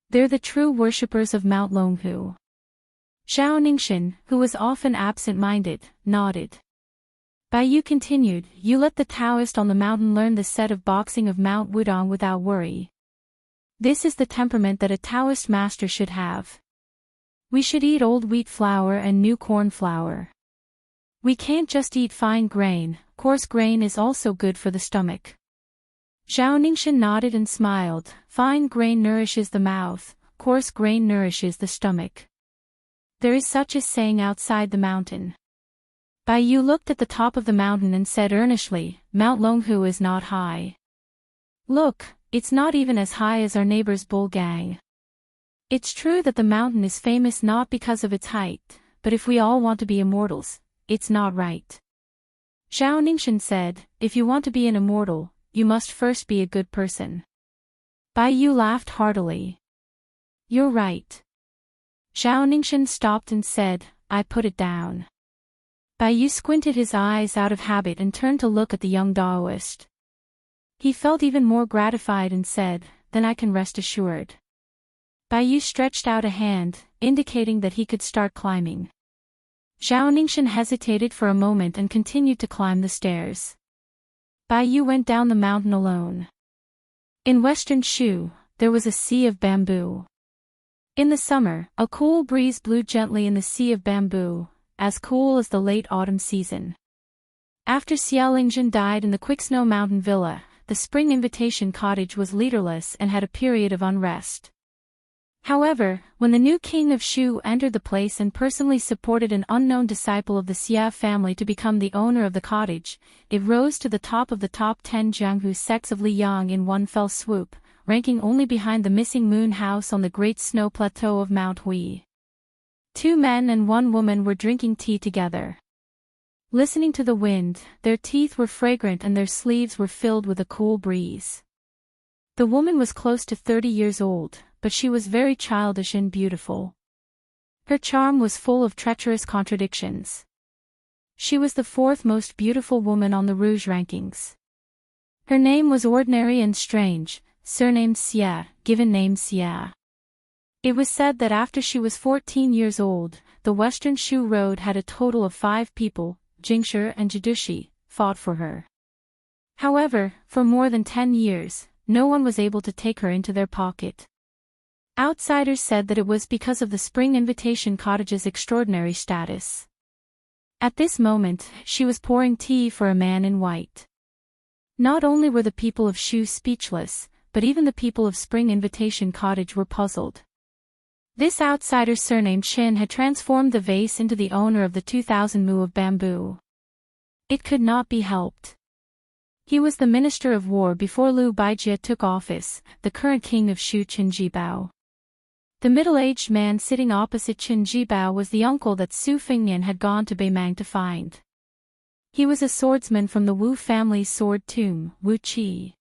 They're the true worshippers of Mount Longhu." Zhao Ningxin, who was often absent-minded, nodded. Baiyu continued, "You let the Taoist on the mountain learn the set of boxing of Mount Wudong without worry. This is the temperament that a Taoist master should have. We should eat old wheat flour and new corn flour. We can't just eat fine grain, coarse grain is also good for the stomach." Zhao Ningxin nodded and smiled. "Fine grain nourishes the mouth, coarse grain nourishes the stomach. There is such a saying outside the mountain." Baiyu looked at the top of the mountain and said earnestly, "Mount Longhu is not high. Look, it's not even as high as our neighbor's bull gang. It's true that the mountain is famous not because of its height, but if we all want to be immortals, it's not right. Zhao Ningxin said, if you want to be an immortal, you must first be a good person. Bai Yu laughed heartily. You're right. Zhao Ningxin stopped and said, I put it down. Bai Yu squinted his eyes out of habit and turned to look at the young Daoist. He felt even more gratified and said, then I can rest assured. Bai Yu stretched out a hand, indicating that he could start climbing. Zhao Ningxin hesitated for a moment and continued to climb the stairs. Bai Yu went down the mountain alone. In western Shu, there was a sea of bamboo. In the summer, a cool breeze blew gently in the sea of bamboo, as cool as the late autumn season. After Xiaolingzhen died in the Quicksnow Mountain Villa, the spring invitation cottage was leaderless and had a period of unrest. However, when the new king of Shu entered the place and personally supported an unknown disciple of the Xia family to become the owner of the cottage, it rose to the top of the top 10 Jianghu sects of Liyang in one fell swoop, ranking only behind the missing moon house on the great snow plateau of Mount Hui. 2 men and 1 woman were drinking tea together. Listening to the wind, their teeth were fragrant and their sleeves were filled with a cool breeze. The woman was close to 30 years old, but she was very childish and beautiful. Her charm was full of treacherous contradictions. She was the 4th most beautiful woman on the Rouge rankings. Her name was ordinary and strange, surnamed Xia, given name Xia. It was said that after she was 14 years old, the Western Shu Road had a total of 5 people, Jingshi and Jidushi, fought for her. However, for more than 10 years, no one was able to take her into their pocket. Outsiders said that it was because of the Spring Invitation Cottage's extraordinary status. At this moment, she was pouring tea for a man in white. Not only were the people of Shu speechless, but even the people of Spring Invitation Cottage were puzzled. This outsider surnamed Qin had transformed the vase into the owner of the 2,000 mu of bamboo. It could not be helped. He was the Minister of War before Liu Baijie took office, the current king of Shu Qin Jibao. The middle-aged man sitting opposite Qin Jibao was the uncle that Su Fengnian had gone to Beimang to find. He was a swordsman from the Wu family's sword tomb, Wu Qi.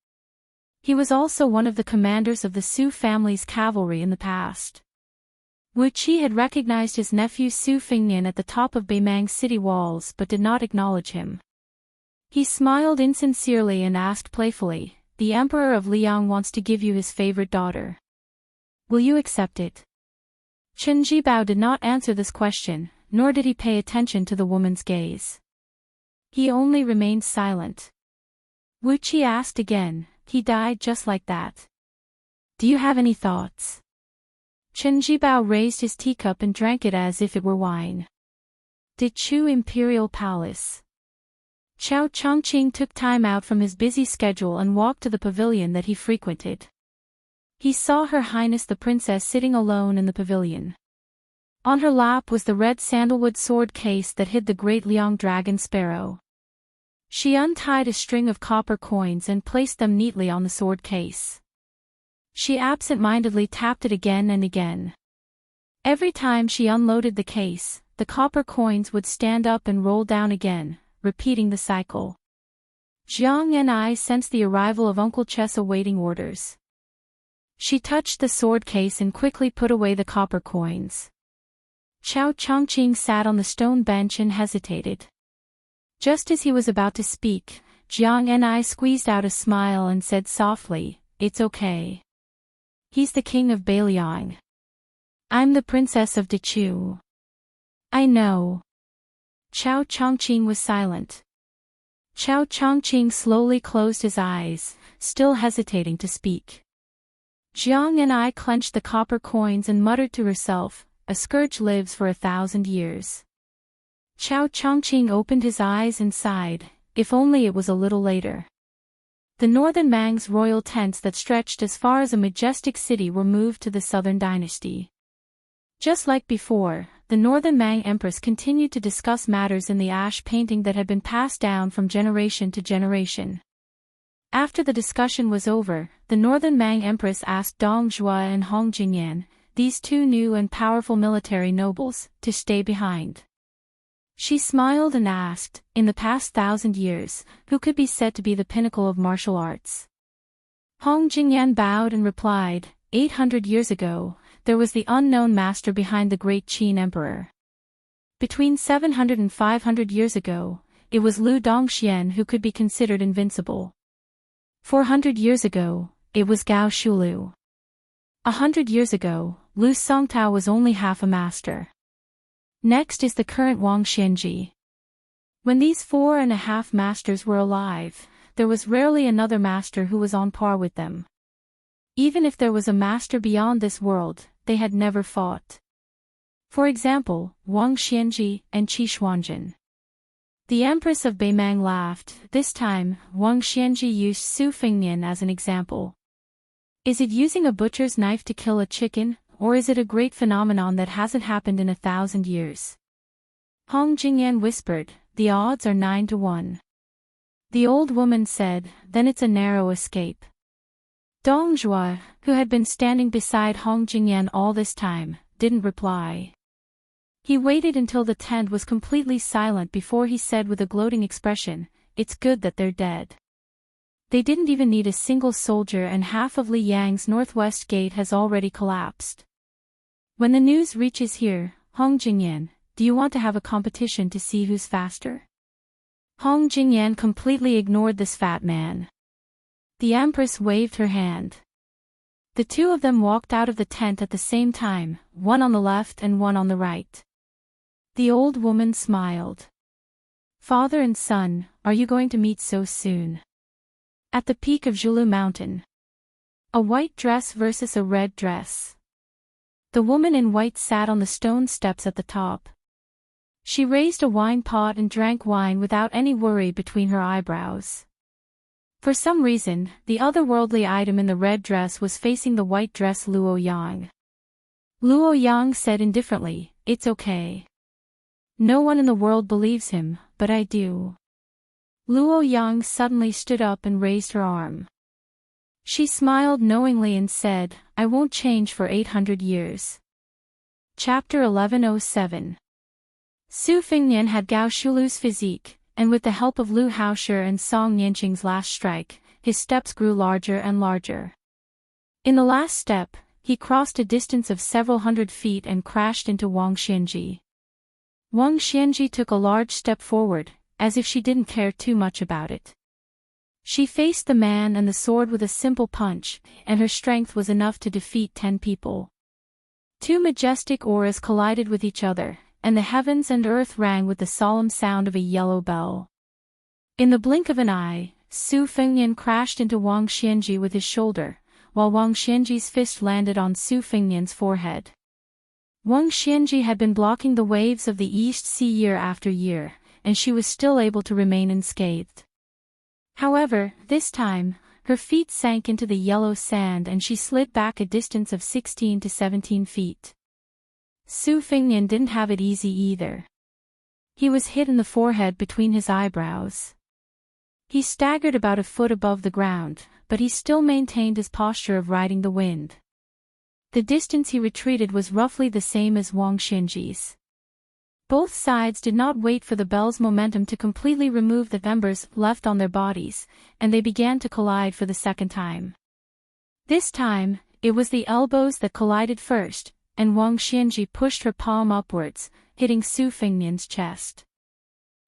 He was also one of the commanders of the Su family's cavalry in the past. Wu Qi had recognized his nephew Su Fengnian at the top of Beimang city walls but did not acknowledge him. He smiled insincerely and asked playfully, "The Emperor of Liang wants to give you his favorite daughter. Will you accept it?" Qin Jibao did not answer this question, nor did he pay attention to the woman's gaze. He only remained silent. Wu Qi asked again, "He died just like that. Do you have any thoughts?" Qin Jibao raised his teacup and drank it as if it were wine. The Chu Imperial Palace. Qiao Chongqing took time out from his busy schedule and walked to the pavilion that he frequented. He saw Her Highness the Princess sitting alone in the pavilion. On her lap was the red sandalwood sword case that hid the great Liang dragon sparrow. She untied a string of copper coins and placed them neatly on the sword case. She absent-mindedly tapped it again and again. Every time she unloaded the case, the copper coins would stand up and roll down again, repeating the cycle. Jiang and I sensed the arrival of Uncle Chess awaiting orders. She touched the sword case and quickly put away the copper coins. Qiao Chongqing sat on the stone bench and hesitated. Just as he was about to speak, Jiang and I squeezed out a smile and said softly, "It's okay. He's the king of Beiliang. I'm the princess of Dechu." "I know." Qiao Chongqing was silent. Qiao Chongqing slowly closed his eyes, still hesitating to speak. Jiang and I clenched the copper coins and muttered to herself, "A scourge lives for 1,000 years." Qiao Chongqing opened his eyes and sighed, if only it was a little later. The northern Mang's royal tents that stretched as far as a majestic city were moved to the southern dynasty. Just like before, the northern Mang empress continued to discuss matters in the ash painting that had been passed down from generation to generation. After the discussion was over, the Northern Mang Empress asked Dong Zhuo and Hong Jingyan, these two new and powerful military nobles, to stay behind. She smiled and asked, in the past 1,000 years, who could be said to be the pinnacle of martial arts? Hong Jingyan bowed and replied, 800 years ago, there was the unknown master behind the great Qin emperor. Between 700 and 500 years ago, it was Lu Dongxian who could be considered invincible. 400 years ago, it was Gao Shulu. 100 years ago, Lu Songtao was only half a master. Next is the current Wang Xianji. When these 4.5 masters were alive, there was rarely another master who was on par with them. Even if there was a master beyond this world, they had never fought. For example, Wang Xianji and Qi Xuanjin. The Empress of Beimang laughed. This time, Wang Xianji used Su Fengnian as an example. Is it using a butcher's knife to kill a chicken, or is it a great phenomenon that hasn't happened in 1,000 years? Hong Jingyan whispered, the odds are 9 to 1. The old woman said, then it's a narrow escape. Dong Zhuo, who had been standing beside Hong Jingyan all this time, didn't reply. He waited until the tent was completely silent before he said with a gloating expression, it's good that they're dead. They didn't even need a single soldier and half of Liyang's northwest gate has already collapsed. When the news reaches here, Hong Jingyan, do you want to have a competition to see who's faster? Hong Jingyan completely ignored this fat man. The Empress waved her hand. The two of them walked out of the tent at the same time, one on the left and one on the right. The old woman smiled. Father and son, are you going to meet so soon? At the peak of Zhulu Mountain. A white dress versus a red dress. The woman in white sat on the stone steps at the top. She raised a wine pot and drank wine without any worry between her eyebrows. For some reason, the otherworldly item in the red dress was facing the white dress Luo Yang. Luo Yang said indifferently, it's okay. No one in the world believes him, but I do. Luo Yang suddenly stood up and raised her arm. She smiled knowingly and said, I won't change for 800 years. Chapter 1107. Su Fengnian had Gao Shulu's physique, and with the help of Lu Haoshi and Song Nianqing's last strike, his steps grew larger and larger. In the last step, he crossed a distance of several hundred feet and crashed into Wang Xianji. Wang Xianji took a large step forward, as if she didn't care too much about it. She faced the man and the sword with a simple punch, and her strength was enough to defeat 10 people. Two majestic auras collided with each other, and the heavens and earth rang with the solemn sound of a yellow bell. In the blink of an eye, Su Fengnian crashed into Wang Xianji with his shoulder, while Wang Xianji's fist landed on Su Fengnian's forehead. Wang Xianji had been blocking the waves of the East Sea year after year, and she was still able to remain unscathed. However, this time, her feet sank into the yellow sand and she slid back a distance of 16 to 17 feet. Su Fengnian didn't have it easy either. He was hit in the forehead between his eyebrows. He staggered about a foot above the ground, but he still maintained his posture of riding the wind. The distance he retreated was roughly the same as Wang Xianji's. Both sides did not wait for the bell's momentum to completely remove the embers left on their bodies, and they began to collide for the second time. This time, it was the elbows that collided first, and Wang Xianji pushed her palm upwards, hitting Su Fengnian's chest.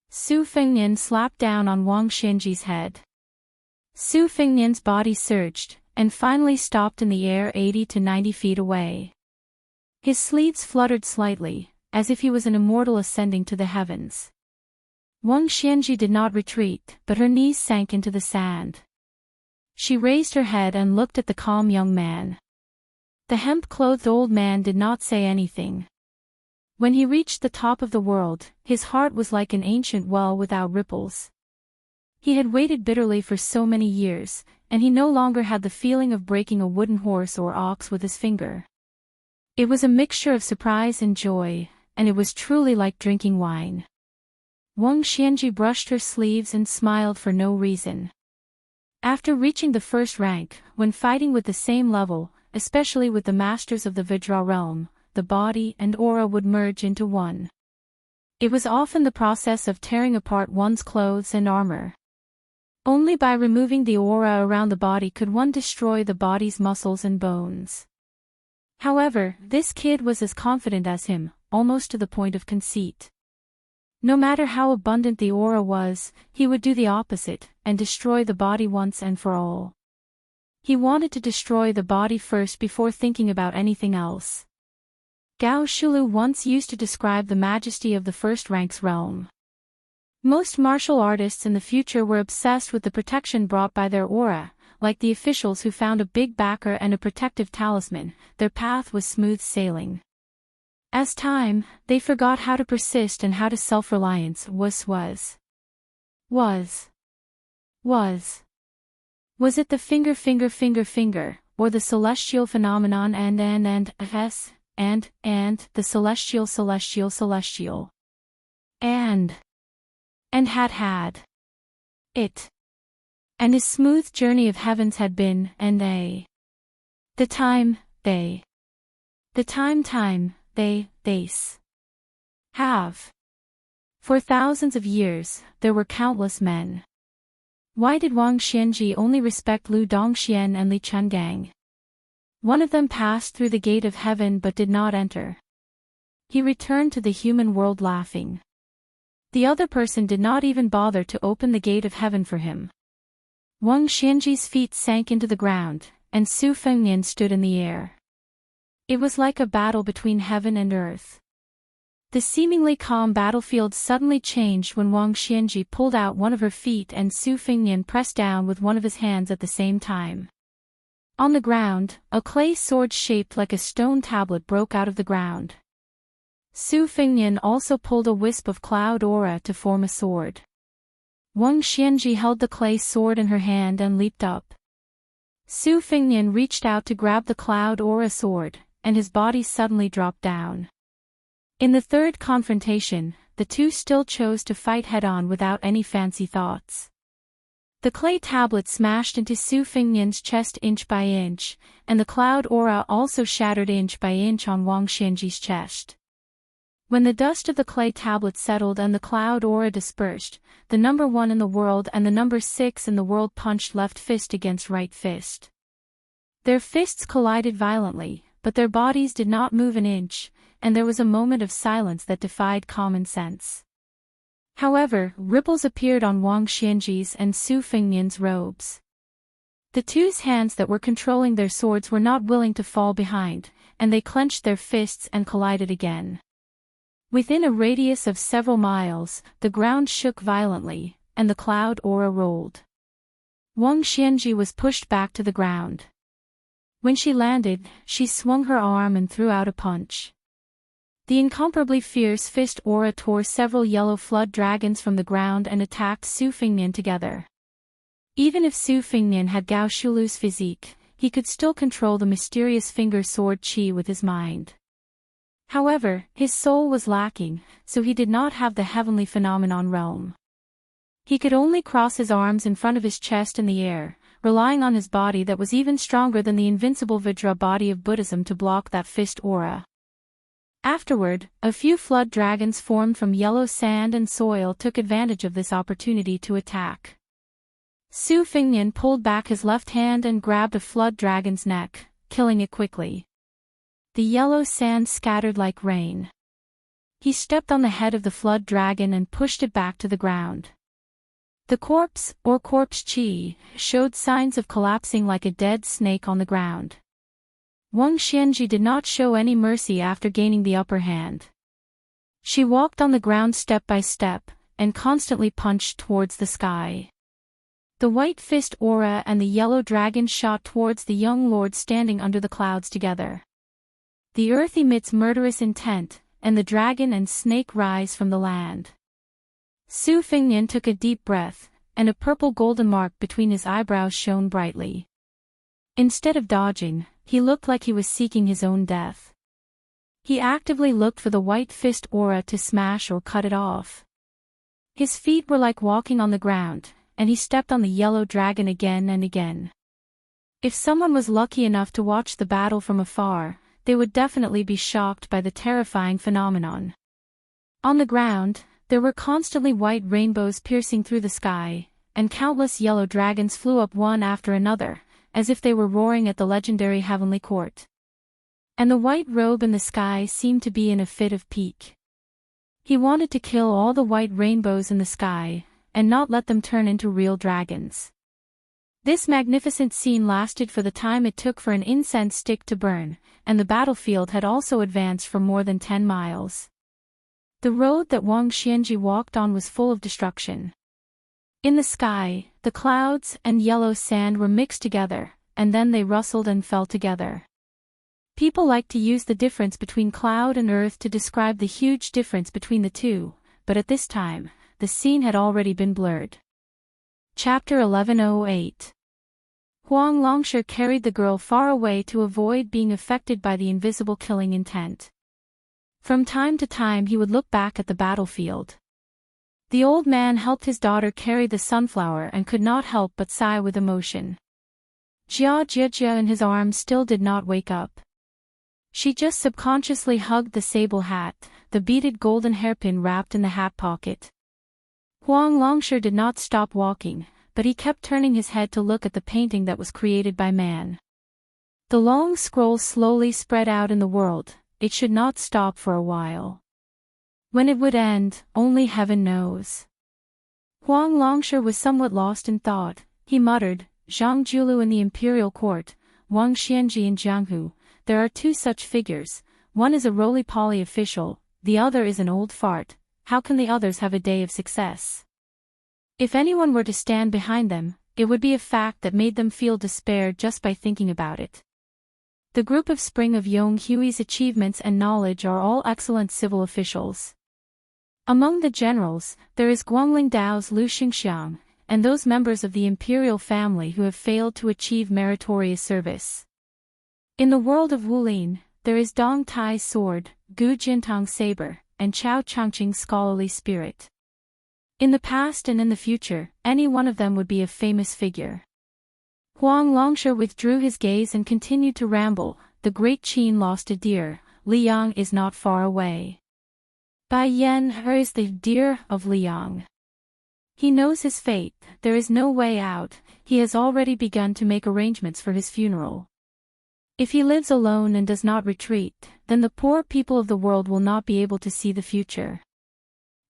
Su Fengnian slapped down on Wang Xianji's head. Su Fengnian's body surged, and finally stopped in the air 80 to 90 feet away. His sleeves fluttered slightly, as if he was an immortal ascending to the heavens. Wang Xianji did not retreat, but her knees sank into the sand. She raised her head and looked at the calm young man. The hemp-clothed old man did not say anything. When he reached the top of the world, his heart was like an ancient well without ripples. He had waited bitterly for so many years, and he no longer had the feeling of breaking a wooden horse or ox with his finger. It was a mixture of surprise and joy, and it was truly like drinking wine. Wang Xianji brushed her sleeves and smiled for no reason. After reaching the first rank, when fighting with the same level, especially with the masters of the Vidra realm, the body and aura would merge into one. It was often the process of tearing apart one's clothes and armor. Only by removing the aura around the body could one destroy the body's muscles and bones. However, this kid was as confident as him, almost to the point of conceit. No matter how abundant the aura was, he would do the opposite, and destroy the body once and for all. He wanted to destroy the body first before thinking about anything else. Gao Shulu once used to describe the majesty of the first rank's realm. Most martial artists in the future were obsessed with the protection brought by their aura, like the officials who found a big backer and a protective talisman, their path was smooth sailing. As time, they forgot how to persist and how to self-reliance was it the finger, or the celestial phenomenon and the celestial, and had it. And his smooth journey of heavens had been, and they. The time, have. For thousands of years, there were countless men. Why did Wang Xianji only respect Lu Dongxian and Li Chungang? One of them passed through the gate of heaven but did not enter. He returned to the human world laughing. The other person did not even bother to open the gate of heaven for him. Wang Xianji's feet sank into the ground, and Su Fengnian stood in the air. It was like a battle between heaven and earth. The seemingly calm battlefield suddenly changed when Wang Xianji pulled out one of her feet and Su Fengnian pressed down with one of his hands at the same time. On the ground, a clay sword shaped like a stone tablet broke out of the ground. Su Fengnian also pulled a wisp of cloud aura to form a sword. Wang Xianji held the clay sword in her hand and leaped up. Su Fengnian reached out to grab the cloud aura sword, and his body suddenly dropped down. In the third confrontation, the two still chose to fight head-on without any fancy thoughts. The clay tablet smashed into Su Fengnian's chest inch by inch, and the cloud aura also shattered inch by inch on Wang Xianji's chest. When the dust of the clay tablet settled and the cloud aura dispersed, the number 1 in the world and the number 6 in the world punched left fist against right fist. Their fists collided violently, but their bodies did not move an inch, and there was a moment of silence that defied common sense. However, ripples appeared on Wang Xianji's and Su Fengnian's robes. The two's hands that were controlling their swords were not willing to fall behind, and they clenched their fists and collided again. Within a radius of several miles, the ground shook violently, and the cloud aura rolled. Wang Xianji was pushed back to the ground. When she landed, she swung her arm and threw out a punch. The incomparably fierce fist aura tore several yellow flood dragons from the ground and attacked Su Fengnian together. Even if Su Fengnian had Gao Shulu's physique, he could still control the mysterious finger sword qi with his mind. However, his soul was lacking, so he did not have the heavenly phenomenon realm. He could only cross his arms in front of his chest in the air, relying on his body that was even stronger than the invincible Vidra body of Buddhism to block that fist aura. Afterward, a few flood dragons formed from yellow sand and soil took advantage of this opportunity to attack. Su Fengnian pulled back his left hand and grabbed a flood dragon's neck, killing it quickly. The yellow sand scattered like rain. He stepped on the head of the flood dragon and pushed it back to the ground. The corpse, or corpse qi, showed signs of collapsing like a dead snake on the ground. Wang Xianji did not show any mercy after gaining the upper hand. She walked on the ground step by step, and constantly punched towards the sky. The white fist aura and the yellow dragon shot towards the young lord standing under the clouds together. The earth emits murderous intent, and the dragon and snake rise from the land. Su Fengnian took a deep breath, and a purple golden mark between his eyebrows shone brightly. Instead of dodging, he looked like he was seeking his own death. He actively looked for the white fist aura to smash or cut it off. His feet were like walking on the ground, and he stepped on the yellow dragon again and again. If someone was lucky enough to watch the battle from afar, they would definitely be shocked by the terrifying phenomenon. On the ground, there were constantly white rainbows piercing through the sky, and countless yellow dragons flew up one after another, as if they were roaring at the legendary heavenly court. And the white robe in the sky seemed to be in a fit of pique. He wanted to kill all the white rainbows in the sky, and not let them turn into real dragons. This magnificent scene lasted for the time it took for an incense stick to burn, and the battlefield had also advanced for more than 10 miles. The road that Wang Xianji walked on was full of destruction. In the sky, the clouds and yellow sand were mixed together, and then they rustled and fell together. People like to use the difference between cloud and earth to describe the huge difference between the two, but at this time, the scene had already been blurred. Chapter 1108. Huang Longshe carried the girl far away to avoid being affected by the invisible killing intent. From time to time he would look back at the battlefield. The old man helped his daughter carry the sunflower and could not help but sigh with emotion. Jia Jia in his arms still did not wake up. She just subconsciously hugged the sable hat, the beaded golden hairpin wrapped in the hat pocket. Huang Longshe did not stop walking, but he kept turning his head to look at the painting that was created by man. The long scroll slowly spread out in the world, it should not stop for a while. When it would end, only heaven knows. Huang Longshe was somewhat lost in thought. He muttered, Zhang Julu in the imperial court, Wang Xianji in Jianghu. There are two such figures, one is a roly-poly official, the other is an old fart. How can the others have a day of success? If anyone were to stand behind them, it would be a fact that made them feel despair just by thinking about it. The group of Spring of Yong Hui's achievements and knowledge are all excellent civil officials. Among the generals, there is Guangling Dao's Lu Xingxiang, and those members of the imperial family who have failed to achieve meritorious service. In the world of Wulin, there is Dong Tai's sword, Gu Jintang's saber, and Chao Changqing's scholarly spirit. In the past and in the future, any one of them would be a famous figure. Huang Longshe withdrew his gaze and continued to ramble. The great Qin lost a deer, Liang is not far away. Bai Yan is the deer of Liang. He knows his fate, there is no way out, he has already begun to make arrangements for his funeral. If he lives alone and does not retreat, then the poor people of the world will not be able to see the future.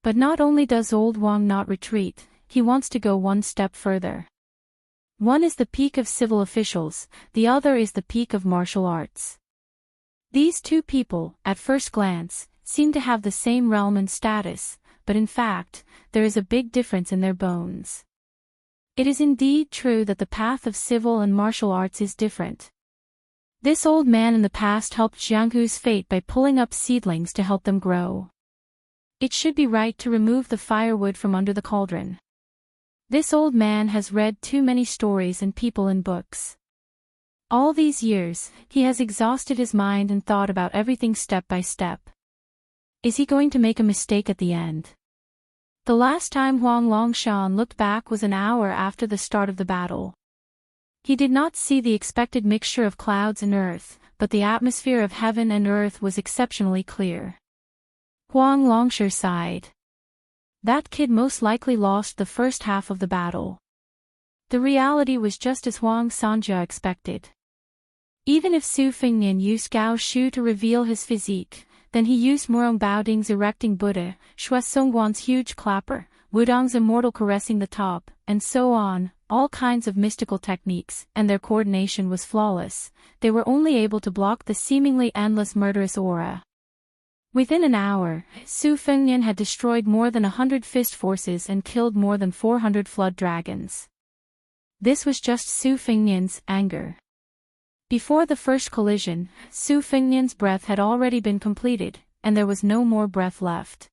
But not only does old Wang not retreat, he wants to go one step further. One is the peak of civil officials, the other is the peak of martial arts. These two people, at first glance, seem to have the same realm and status, but in fact, there is a big difference in their bones. It is indeed true that the path of civil and martial arts is different. This old man in the past helped Jianghu's fate by pulling up seedlings to help them grow. It should be right to remove the firewood from under the cauldron. This old man has read too many stories and people in books. All these years, he has exhausted his mind and thought about everything step by step. Is he going to make a mistake at the end? The last time Huang Longshan looked back was an hour after the start of the battle. He did not see the expected mixture of clouds and earth, but the atmosphere of heaven and earth was exceptionally clear. Huang Longshe sighed. That kid most likely lost the first half of the battle. The reality was just as Huang Sanja expected. Even if Su Fengnian used Gao Shu to reveal his physique, then he used Murong Baoding's erecting Buddha, Xue Songguan's huge clapper, Wudong's immortal caressing the top, and so on, all kinds of mystical techniques, and their coordination was flawless. They were only able to block the seemingly endless murderous aura. Within an hour, Su Fengnian had destroyed more than 100 fist forces and killed more than 400 flood dragons. This was just Su Fengnian's anger. Before the first collision, Su Fengnian's breath had already been completed, and there was no more breath left.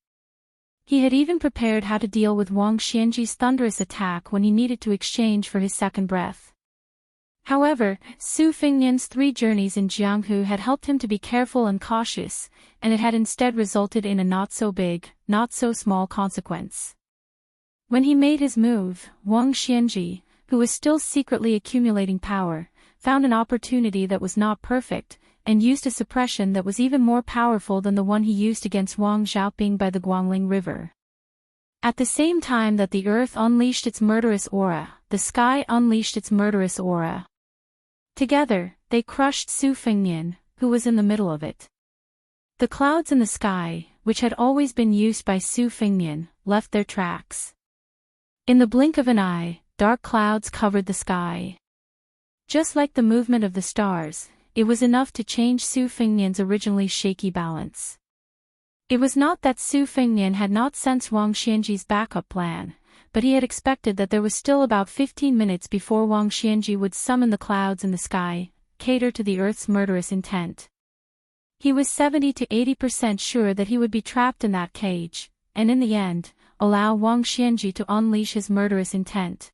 He had even prepared how to deal with Wang Xianji's thunderous attack when he needed to exchange for his second breath. However, Su Fengnian's 3 journeys in Jianghu had helped him to be careful and cautious, and it had instead resulted in a not-so-big, not-so-small consequence. When he made his move, Wang Xianji, who was still secretly accumulating power, found an opportunity that was not perfect, and used a suppression that was even more powerful than the one he used against Wang Xiaoping by the Guangling River. At the same time that the earth unleashed its murderous aura, the sky unleashed its murderous aura. Together, they crushed Su Fengnian, who was in the middle of it. The clouds in the sky, which had always been used by Su Fengnian, left their tracks. In the blink of an eye, dark clouds covered the sky. Just like the movement of the stars, it was enough to change Su Fengnian's originally shaky balance. It was not that Su Fengnian had not sensed Wang Xianji's backup plan, but he had expected that there was still about 15 minutes before Wang Xianji would summon the clouds in the sky, cater to the earth's murderous intent. He was 70 to 80% sure that he would be trapped in that cage, and in the end, allow Wang Xianji to unleash his murderous intent.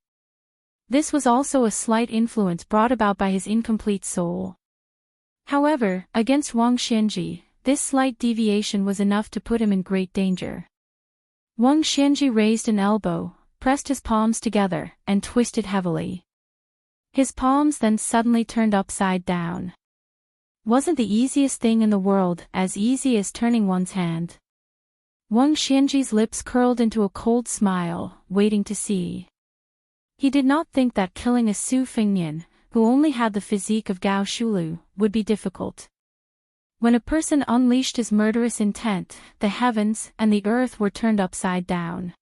This was also a slight influence brought about by his incomplete soul. However, against Wang Xianji, this slight deviation was enough to put him in great danger. Wang Xianji raised an elbow, pressed his palms together, and twisted heavily. His palms then suddenly turned upside down. Wasn't the easiest thing in the world as easy as turning one's hand? Wang Xianji's lips curled into a cold smile, waiting to see. He did not think that killing a Su Fengnian, who only had the physique of Gao Shulu, would be difficult. When a person unleashed his murderous intent, the heavens and the earth were turned upside down.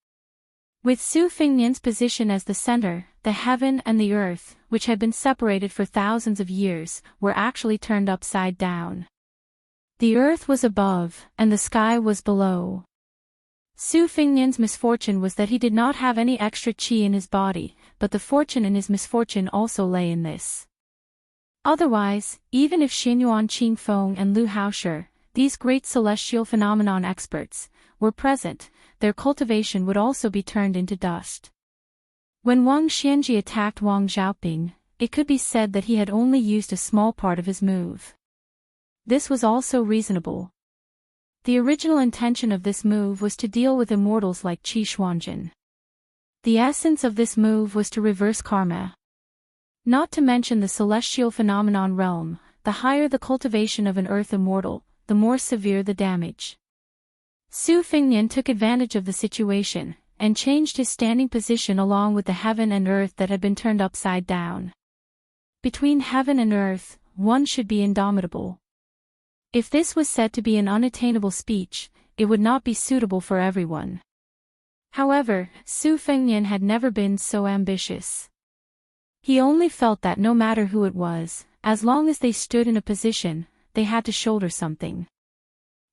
With Su Fengnian's position as the center, the heaven and the earth, which had been separated for thousands of years, were actually turned upside down. The earth was above, and the sky was below. Su Fengnian's misfortune was that he did not have any extra qi in his body, but the fortune in his misfortune also lay in this. Otherwise, even if Xinyuan Qingfeng and Lu Haoshi, these great celestial phenomenon experts, were present, their cultivation would also be turned into dust. When Wang Xianji attacked Wang Xiaoping, it could be said that he had only used a small part of his move. This was also reasonable. The original intention of this move was to deal with immortals like Qi Xuanjin. The essence of this move was to reverse karma. Not to mention the celestial phenomenon realm, the higher the cultivation of an earth immortal, the more severe the damage. Su Fengnian took advantage of the situation, and changed his standing position along with the heaven and earth that had been turned upside down. Between heaven and earth, one should be indomitable. If this was said to be an unattainable speech, it would not be suitable for everyone. However, Su Fengnian had never been so ambitious. He only felt that no matter who it was, as long as they stood in a position, they had to shoulder something.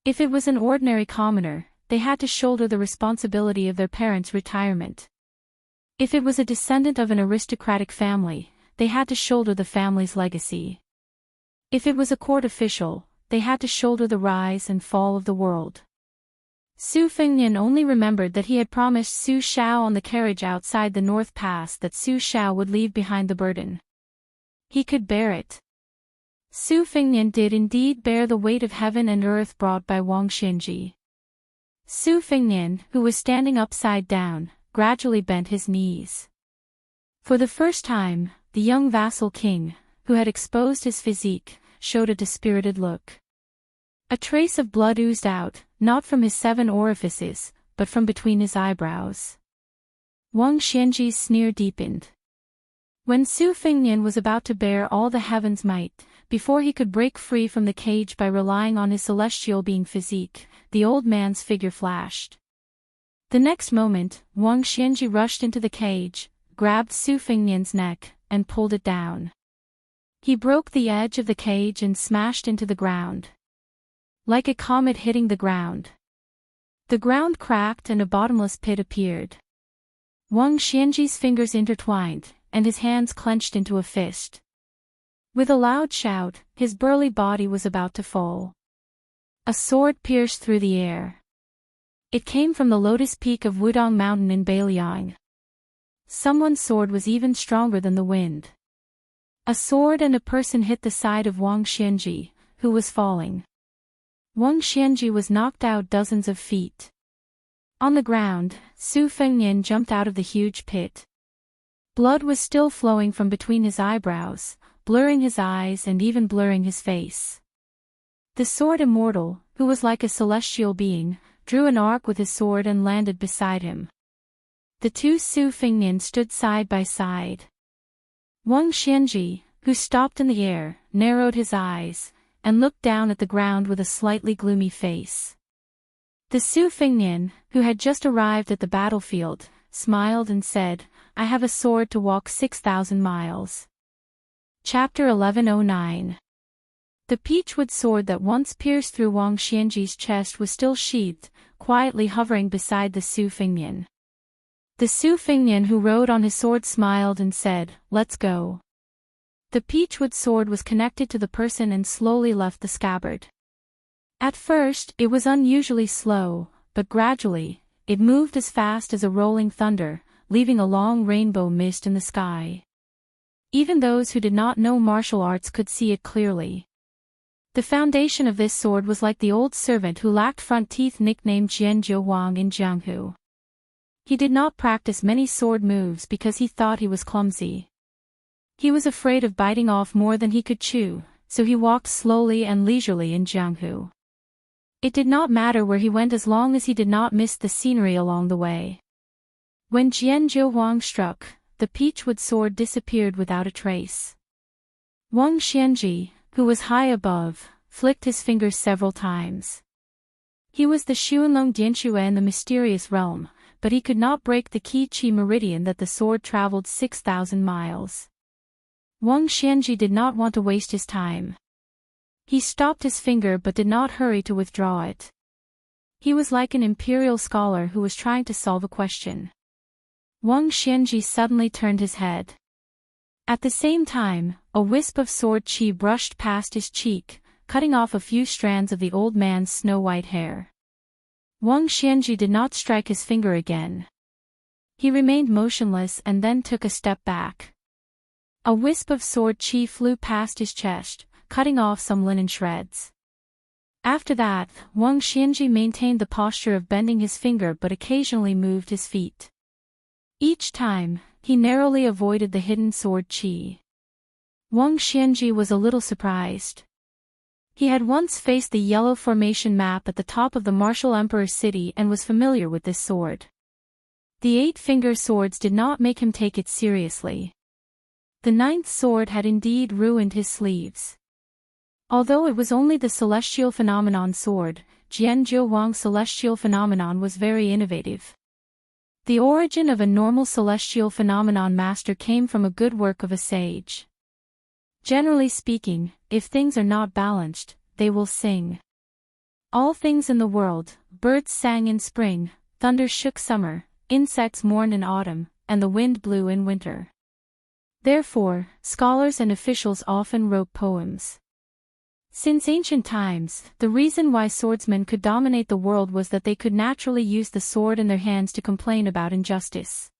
If it was an ordinary commoner, they had to shoulder the responsibility of their parents' retirement. If it was a descendant of an aristocratic family, they had to shoulder the family's legacy. If it was a court official, they had to shoulder the rise and fall of the world. Su Fengnian only remembered that he had promised Su Xiao on the carriage outside the North Pass that Su Xiao would leave behind the burden. He could bear it. Su Fengnian did indeed bear the weight of heaven and earth brought by Wang Xianji. Su Fengnian, who was standing upside down, gradually bent his knees. For the first time, the young vassal king, who had exposed his physique, showed a dispirited look. A trace of blood oozed out, not from his 7 orifices, but from between his eyebrows. Wang Xianji's sneer deepened. When Su Fengnian was about to bear all the heaven's might, before he could break free from the cage by relying on his celestial being physique, the old man's figure flashed. The next moment, Wang Xianji rushed into the cage, grabbed Su Fengnian's neck, and pulled it down. He broke the edge of the cage and smashed into the ground. Like a comet hitting the ground. The ground cracked and a bottomless pit appeared. Wang Xianji's fingers intertwined, and his hands clenched into a fist. With a loud shout, his burly body was about to fall. A sword pierced through the air. It came from the lotus peak of Wudong Mountain in Beiliang. Someone's sword was even stronger than the wind. A sword and a person hit the side of Wang Xianji, who was falling. Wang Xianji was knocked out dozens of feet. On the ground, Su Fengnian jumped out of the huge pit. Blood was still flowing from between his eyebrows, blurring his eyes and even blurring his face. The sword immortal, who was like a celestial being, drew an arc with his sword and landed beside him. The two Su Fengnian stood side by side. Wang Xianji, who stopped in the air, narrowed his eyes, and looked down at the ground with a slightly gloomy face. The Su Fengnian, who had just arrived at the battlefield, smiled and said, "I have a sword to walk 6,000 miles. Chapter 1109. The peachwood sword that once pierced through Wang Xianji's chest was still sheathed, quietly hovering beside the Su Fengnian. The Su Fengnian who rode on his sword smiled and said, "Let's go." The peachwood sword was connected to the person and slowly left the scabbard. At first, it was unusually slow, but gradually, it moved as fast as a rolling thunder, leaving a long rainbow mist in the sky. Even those who did not know martial arts could see it clearly. The foundation of this sword was like the old servant who lacked front teeth nicknamed Jianjiu Wang in Jianghu. He did not practice many sword moves because he thought he was clumsy. He was afraid of biting off more than he could chew, so he walked slowly and leisurely in Jianghu. It did not matter where he went as long as he did not miss the scenery along the way. When Jianjiu Wang struck, the peachwood sword disappeared without a trace. Wang Xianji, who was high above, flicked his fingers several times. He was the Xuanlong Dianxue in the mysterious realm, but he could not break the Qi meridian that the sword traveled 6,000 miles. Wang Xianji did not want to waste his time. He stopped his finger but did not hurry to withdraw it. He was like an imperial scholar who was trying to solve a question. Wang Xianji suddenly turned his head. At the same time, a wisp of sword qi brushed past his cheek, cutting off a few strands of the old man's snow-white hair. Wang Xianji did not strike his finger again. He remained motionless and then took a step back. A wisp of sword qi flew past his chest, cutting off some linen shreds. After that, Wang Xianji maintained the posture of bending his finger but occasionally moved his feet. Each time, he narrowly avoided the hidden sword qi. Wang Xianji was a little surprised. He had once faced the yellow formation map at the top of the martial emperor's city and was familiar with this sword. The 8-finger swords did not make him take it seriously. The 9th sword had indeed ruined his sleeves. Although it was only the celestial phenomenon sword, Jianjiu Wang's celestial phenomenon was very innovative. The origin of a normal celestial phenomenon master came from a good work of a sage. Generally speaking, if things are not balanced, they will sing. All things in the world, birds sang in spring, thunder shook summer, insects mourned in autumn, and the wind blew in winter. Therefore, scholars and officials often wrote poems. Since ancient times, the reason why swordsmen could dominate the world was that they could naturally use the sword in their hands to complain about injustice.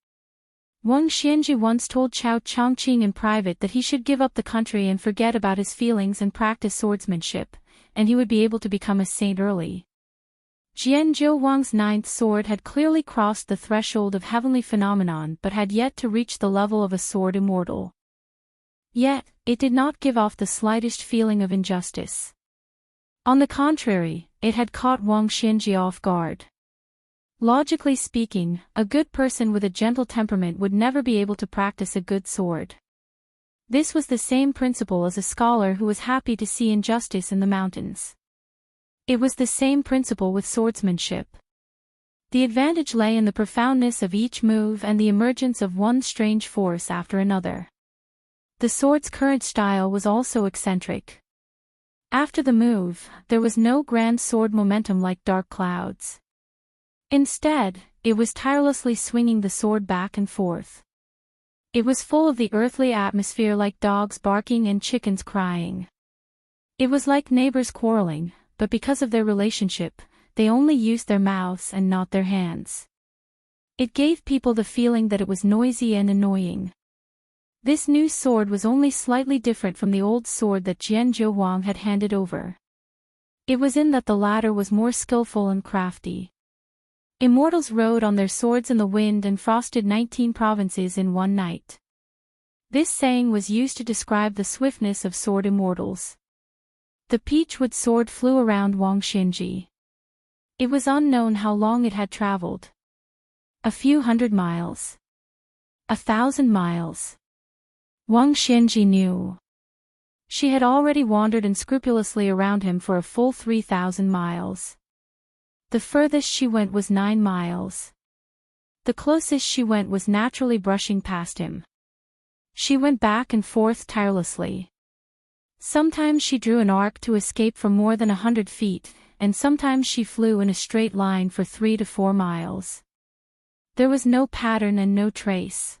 Wang Xianji once told Chao Chongqing in private that he should give up the country and forget about his feelings and practice swordsmanship, and he would be able to become a saint early. Jianjiu Wang's 9th sword had clearly crossed the threshold of heavenly phenomenon but had yet to reach the level of a sword immortal. Yet, it did not give off the slightest feeling of injustice. On the contrary, it had caught Wang Xianji off guard. Logically speaking, a good person with a gentle temperament would never be able to practice a good sword. This was the same principle as a scholar who was happy to see injustice in the mountains. It was the same principle with swordsmanship. The advantage lay in the profoundness of each move and the emergence of one strange force after another. The sword's current style was also eccentric. After the move, there was no grand sword momentum like dark clouds. Instead, it was tirelessly swinging the sword back and forth. It was full of the earthly atmosphere like dogs barking and chickens crying. It was like neighbors quarreling, but because of their relationship, they only used their mouths and not their hands. It gave people the feeling that it was noisy and annoying. This new sword was only slightly different from the old sword that Jianjiu Wang had handed over. It was in that the latter was more skillful and crafty. Immortals rode on their swords in the wind and frosted 19 provinces in one night. This saying was used to describe the swiftness of sword immortals. The peachwood sword flew around Wang Xinji. It was unknown how long it had traveled. A few hundred miles. 1,000 miles. Wang Xinji knew. She had already wandered unscrupulously around him for a full 3,000 miles. The furthest she went was 9 miles. The closest she went was naturally brushing past him. She went back and forth tirelessly. Sometimes she drew an arc to escape for more than 100 feet, and sometimes she flew in a straight line for 3 to 4 miles. There was no pattern and no trace.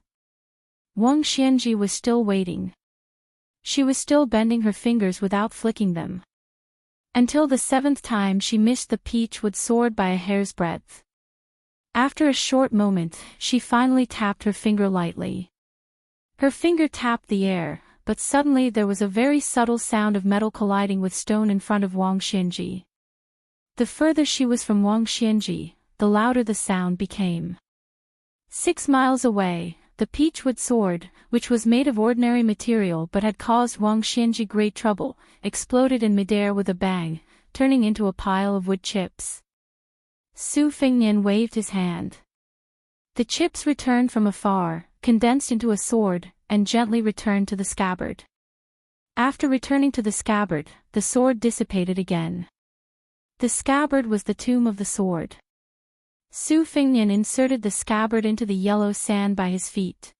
Wang Xinji was still waiting. She was still bending her fingers without flicking them. Until the 7th time she missed the peachwood sword by a hair's breadth. After a short moment, she finally tapped her finger lightly. Her finger tapped the air, but suddenly there was a very subtle sound of metal colliding with stone in front of Wang Xinji. The further she was from Wang Xinji, the louder the sound became. 6 miles away, the peachwood sword, which was made of ordinary material but had caused Wang Xinji great trouble, exploded in midair with a bang, turning into a pile of wood chips. Su Fengnian waved his hand. The chips returned from afar, condensed into a sword, and gently returned to the scabbard. After returning to the scabbard, the sword dissipated again. The scabbard was the tomb of the sword. Su Fengnian inserted the scabbard into the yellow sand by his feet.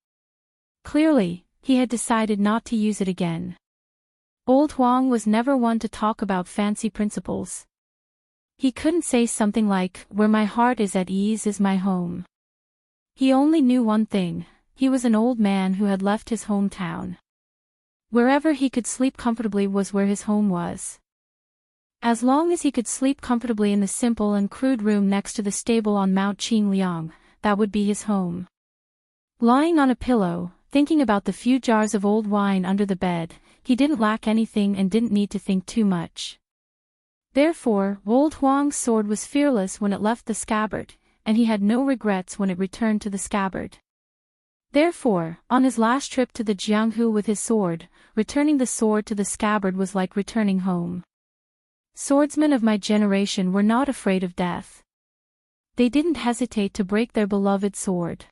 Clearly, he had decided not to use it again. Old Huang was never one to talk about fancy principles. He couldn't say something like, "Where my heart is at ease is my home." He only knew one thing: he was an old man who had left his hometown. Wherever he could sleep comfortably was where his home was. As long as he could sleep comfortably in the simple and crude room next to the stable on Mount Qingliang, that would be his home. Lying on a pillow, thinking about the few jars of old wine under the bed, he didn't lack anything and didn't need to think too much. Therefore, old Huang's sword was fearless when it left the scabbard, and he had no regrets when it returned to the scabbard. Therefore, on his last trip to the Jianghu with his sword, returning the sword to the scabbard was like returning home. Swordsmen of my generation were not afraid of death. They didn't hesitate to break their beloved sword.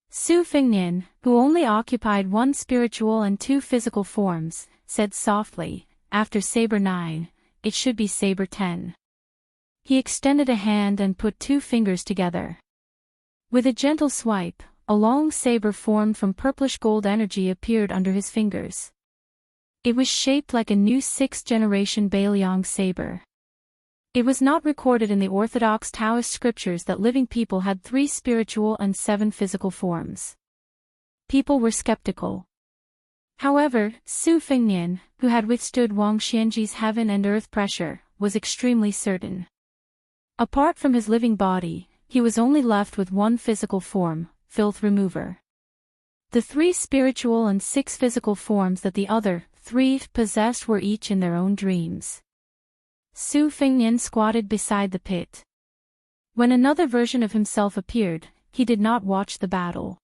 Su Fengnian, who only occupied 1 spiritual and 2 physical forms, said softly, "After Saber 9, it should be Saber 10. He extended a hand and put 2 fingers together. With a gentle swipe, a long saber formed from purplish gold energy appeared under his fingers. It was shaped like a new 6th-generation Bailiang saber. It was not recorded in the Orthodox Taoist scriptures that living people had 3 spiritual and 7 physical forms. People were skeptical. However, Su Fengnian, who had withstood Wang Xinji's heaven and earth pressure, was extremely certain. Apart from his living body, he was only left with 1 physical form, Filth Remover. The 3 spiritual and 6 physical forms that the other 3 possessed were each in their own dreams. Su Fengnian squatted beside the pit. When another version of himself appeared, he did not watch the battle.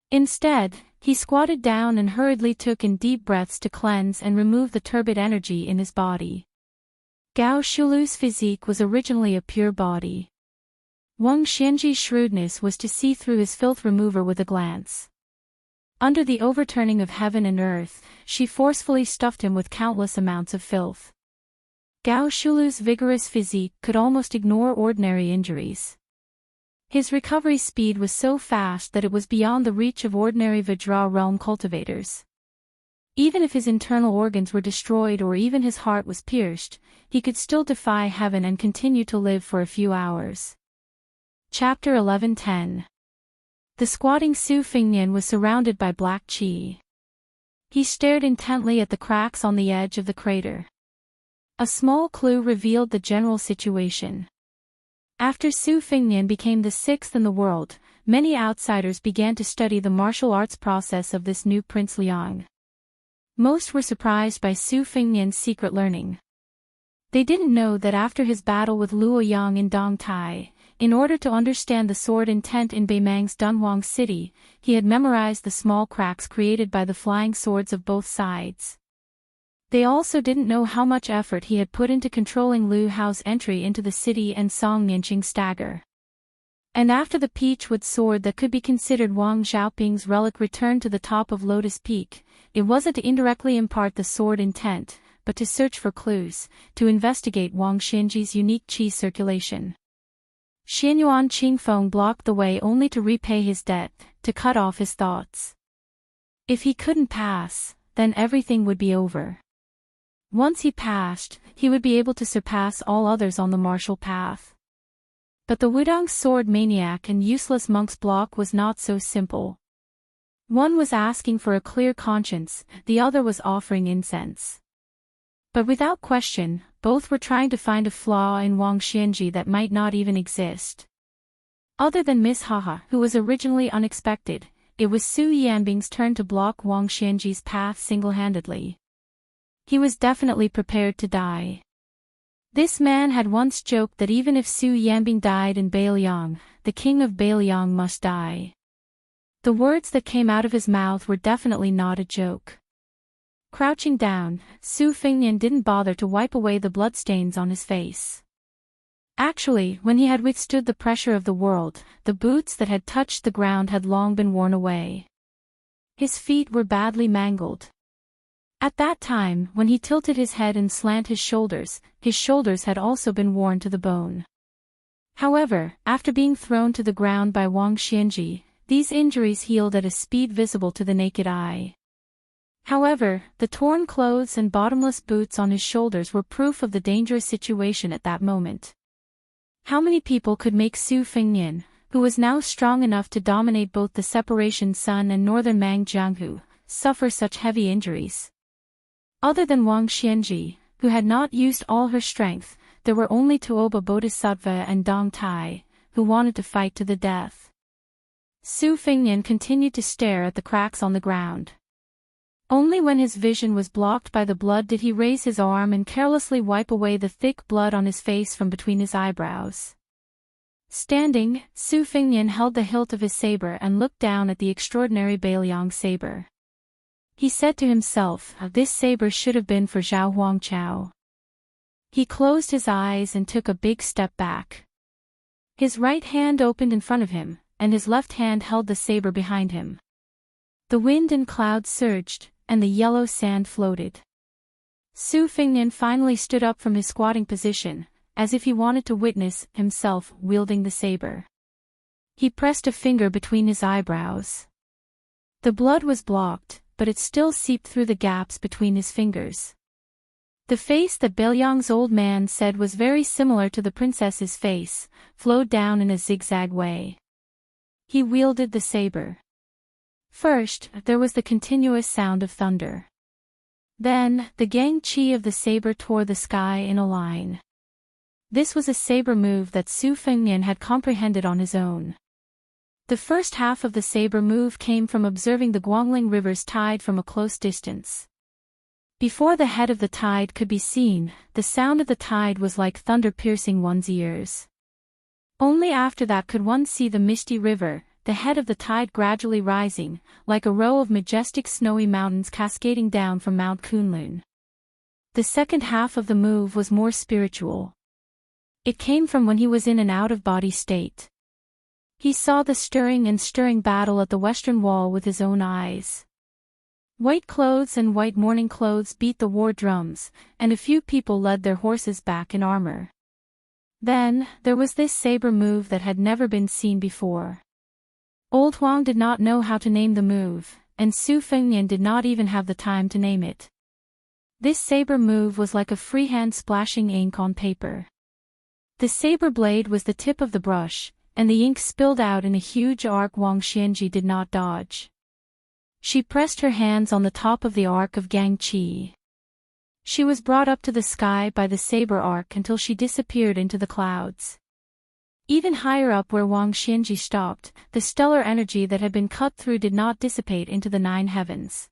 Instead, he squatted down and hurriedly took in deep breaths to cleanse and remove the turbid energy in his body. Gao Shulu's physique was originally a pure body. Wang Xinji's shrewdness was to see through his filth remover with a glance. Under the overturning of heaven and earth, she forcefully stuffed him with countless amounts of filth. Gao Shulu's vigorous physique could almost ignore ordinary injuries. His recovery speed was so fast that it was beyond the reach of ordinary Vajra realm cultivators. Even if his internal organs were destroyed or even his heart was pierced, he could still defy heaven and continue to live for a few hours. Chapter 11:10. The squatting Su Fengnian was surrounded by black qi. He stared intently at the cracks on the edge of the crater. A small clue revealed the general situation. After Su Fengnian became the 6th in the world, many outsiders began to study the martial arts process of this new Prince Liang. Most were surprised by Su Fengnian's secret learning. They didn't know that after his battle with Luoyang in Dongtai, In order to understand the sword intent in Beimang's Dunhuang city, he had memorized the small cracks created by the flying swords of both sides. They also didn't know how much effort he had put into controlling Lu Hao's entry into the city and Song Nianqing's stagger. And after the peachwood sword that could be considered Wang Xiaoping's relic returned to the top of Lotus Peak, it wasn't to indirectly impart the sword intent, but to search for clues, to investigate Wang Xianji's unique qi circulation. Xianyuan Qingfeng blocked the way only to repay his debt, to cut off his thoughts. If he couldn't pass, then everything would be over. Once he passed, he would be able to surpass all others on the martial path. But the Wudang sword maniac and useless monk's block was not so simple. One was asking for a clear conscience, the other was offering incense. But without question, both were trying to find a flaw in Wang Xianji that might not even exist. Other than Miss Haha, who was originally unexpected, it was Su Yanbing's turn to block Wang Xianji's path single-handedly. He was definitely prepared to die. This man had once joked that even if Su Yanbing died in Beiliang, the king of Beiliang must die. The words that came out of his mouth were definitely not a joke. Crouching down, Su Fengnian didn't bother to wipe away the bloodstains on his face. Actually, when he had withstood the pressure of the world, the boots that had touched the ground had long been worn away. His feet were badly mangled. At that time, when he tilted his head and slant his shoulders had also been worn to the bone. However, after being thrown to the ground by Wang Xianji, these injuries healed at a speed visible to the naked eye. However, the torn clothes and bottomless boots on his shoulders were proof of the dangerous situation at that moment. How many people could make Su Fengnian, who was now strong enough to dominate both the Separation Sun and Northern Mang Jianghu, suffer such heavy injuries? Other than Wang Xianji, who had not used all her strength, there were only Tuoba Bodhisattva and Dong Tai, who wanted to fight to the death. Su Fengnian continued to stare at the cracks on the ground. Only when his vision was blocked by the blood did he raise his arm and carelessly wipe away the thick blood on his face from between his eyebrows. Standing, Su Fengnian held the hilt of his saber and looked down at the extraordinary Beiliang saber. He said to himself, this saber should have been for Zhao Huangqiao. He closed his eyes and took a big step back. His right hand opened in front of him, and his left hand held the saber behind him. The wind and clouds surged, and the yellow sand floated. Su Fengnian finally stood up from his squatting position, as if he wanted to witness himself wielding the saber. He pressed a finger between his eyebrows. The blood was blocked, but it still seeped through the gaps between his fingers. The face that Beiliang's old man said was very similar to the princess's face, flowed down in a zigzag way. He wielded the saber. First, there was the continuous sound of thunder. Then, the gang qi of the saber tore the sky in a line. This was a saber move that Su Fengnian had comprehended on his own. The first half of the saber move came from observing the Guangling River's tide from a close distance. Before the head of the tide could be seen, the sound of the tide was like thunder piercing one's ears. Only after that could one see the misty river, the head of the tide gradually rising, like a row of majestic snowy mountains cascading down from Mount Kunlun. The second half of the move was more spiritual. It came from when he was in an out-of-body state. He saw the stirring battle at the western wall with his own eyes. White clothes and white mourning clothes beat the war drums, and a few people led their horses back in armor. Then, there was this saber move that had never been seen before. Old Huang did not know how to name the move, and Su Fengnian did not even have the time to name it. This saber move was like a freehand splashing ink on paper. The saber blade was the tip of the brush, and the ink spilled out in a huge arc Wang Xianji did not dodge. She pressed her hands on the top of the arc of Gang Qi. She was brought up to the sky by the saber arc until she disappeared into the clouds. Even higher up where Wang Xianji stopped, the stellar energy that had been cut through did not dissipate into the 9 heavens.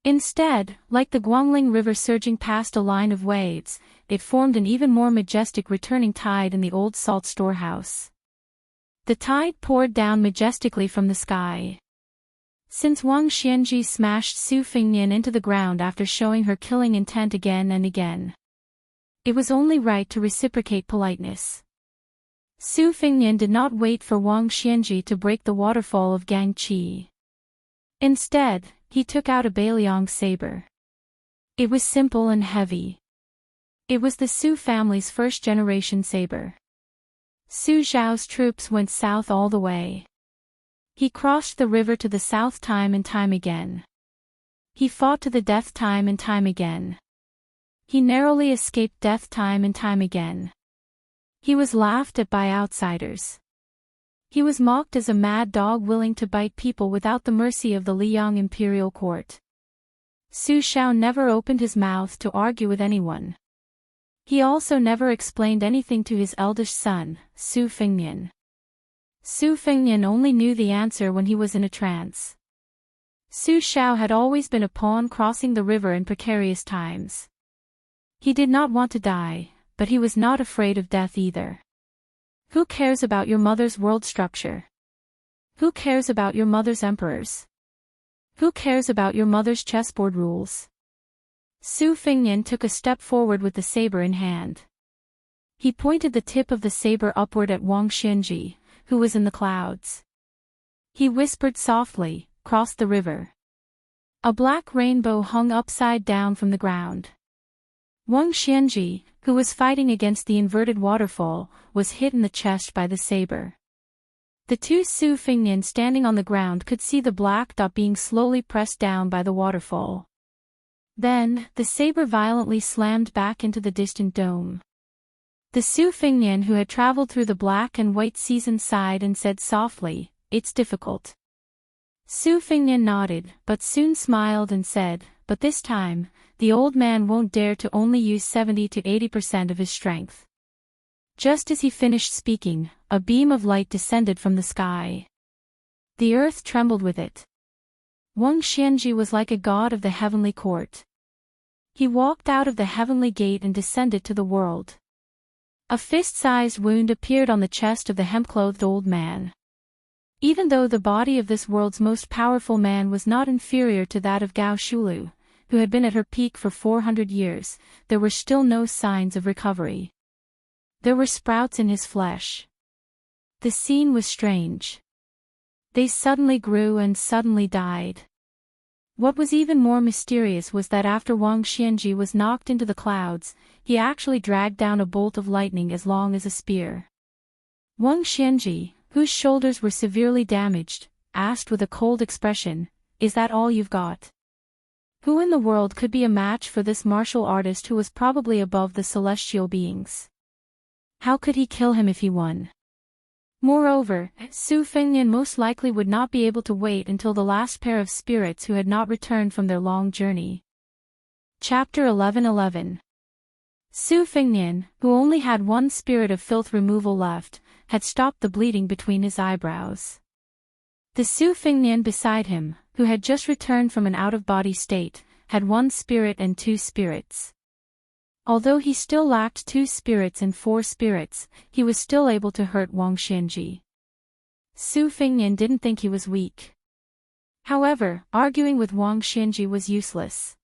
Instead, like the Guangling River surging past a line of waves, it formed an even more majestic returning tide in the old salt storehouse. The tide poured down majestically from the sky. Since Wang Xianji smashed Su Fengnian into the ground after showing her killing intent again and again, it was only right to reciprocate politeness. Su Fengnian did not wait for Wang Xianji to break the waterfall of Gangqi. Instead, he took out a Bailiang saber. It was simple and heavy. It was the Su family's first-generation saber. Su Zhao's troops went south all the way. He crossed the river to the south time and time again. He fought to the death time and time again. He narrowly escaped death time and time again. He was laughed at by outsiders. He was mocked as a mad dog willing to bite people without the mercy of the Liang imperial court. Su Zhao never opened his mouth to argue with anyone. He also never explained anything to his eldest son, Su Fengnian. Su Fengnian only knew the answer when he was in a trance. Su Zhao had always been a pawn crossing the river in precarious times. He did not want to die, but he was not afraid of death either. Who cares about your mother's world structure? Who cares about your mother's emperors? Who cares about your mother's chessboard rules? Su Fengnian took a step forward with the saber in hand. He pointed the tip of the saber upward at Wang Xianji, who was in the clouds. He whispered softly, "Cross the river." A black rainbow hung upside down from the ground. Wang Xianji, who was fighting against the inverted waterfall, was hit in the chest by the saber. The two Su Fengnian standing on the ground could see the black dot being slowly pressed down by the waterfall. Then, the saber violently slammed back into the distant dome. The Su Fengnian who had traveled through the black and white season sighed and said softly, "It's difficult." Su Fengnian nodded, but soon smiled and said, "But this time, the old man won't dare to only use 70 to 80% of his strength." Just as he finished speaking, a beam of light descended from the sky. The earth trembled with it. Wang Xianji was like a god of the heavenly court. He walked out of the heavenly gate and descended to the world. A fist-sized wound appeared on the chest of the hemp-clothed old man. Even though the body of this world's most powerful man was not inferior to that of Gao Shulu, who had been at her peak for 400 years, there were still no signs of recovery. There were sprouts in his flesh. The scene was strange. They suddenly grew and suddenly died. What was even more mysterious was that after Wang Xianji was knocked into the clouds, he actually dragged down a bolt of lightning as long as a spear. Wang Xianji, whose shoulders were severely damaged, asked with a cold expression, "Is that all you've got?" Who in the world could be a match for this martial artist who was probably above the celestial beings? How could he kill him if he won? Moreover, Su Fengnian most likely would not be able to wait until the last pair of spirits who had not returned from their long journey. Chapter 11:11. Su Fengnian, who only had one spirit of filth removal left, had stopped the bleeding between his eyebrows. The Su Fengnian beside him, who had just returned from an out-of-body state, had one spirit and two spirits. Although he still lacked 2 spirits and 4 spirits, he was still able to hurt Wang Xianji. Su Fengnian didn't think he was weak. However, arguing with Wang Xianji was useless.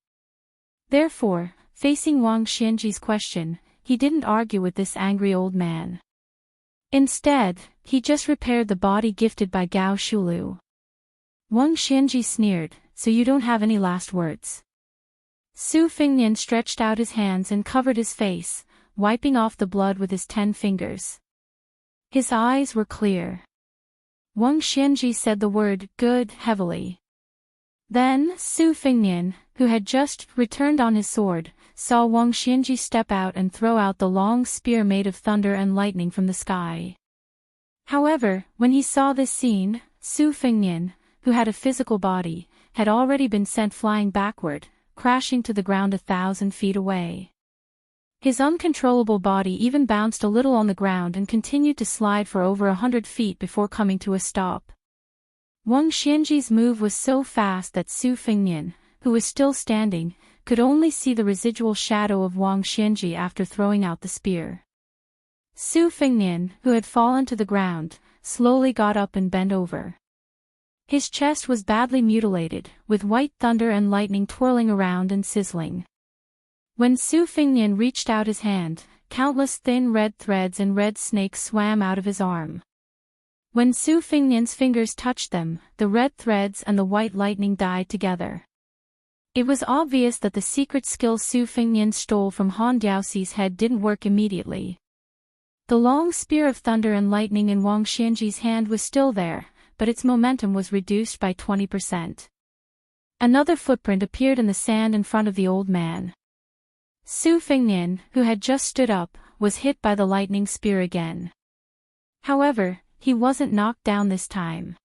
Therefore, facing Wang Xianji's question, he didn't argue with this angry old man. Instead, he just repaired the body gifted by Gao Shulu. Wang Xianji sneered, "So you don't have any last words?" Su Fengnian stretched out his hands and covered his face, wiping off the blood with his 10 fingers. His eyes were clear. Wang Xianji said the word "good" heavily. Then, Su Fengnian, who had just returned on his sword, saw Wang Xianji step out and throw out the long spear made of thunder and lightning from the sky. However, when he saw this scene, Su Fengnian, who had a physical body, had already been sent flying backward, crashing to the ground 1,000 feet away. His uncontrollable body even bounced a little on the ground and continued to slide for over 100 feet before coming to a stop. Wang Xianji's move was so fast that Su Fengnian, who was still standing, could only see the residual shadow of Wang Xianji after throwing out the spear. Su Fengnian, who had fallen to the ground, slowly got up and bent over. His chest was badly mutilated, with white thunder and lightning twirling around and sizzling. When Su Fengnian reached out his hand, countless thin red threads and red snakes swam out of his arm. When Su Fengnian's fingers touched them, the red threads and the white lightning died together. It was obvious that the secret skill Su Fengnian stole from Han Diaoxi's head didn't work immediately. The long spear of thunder and lightning in Wang Xianji's hand was still there, but its momentum was reduced by 20%. Another footprint appeared in the sand in front of the old man. Su Fengnian, who had just stood up, was hit by the lightning spear again. However, he wasn't knocked down this time.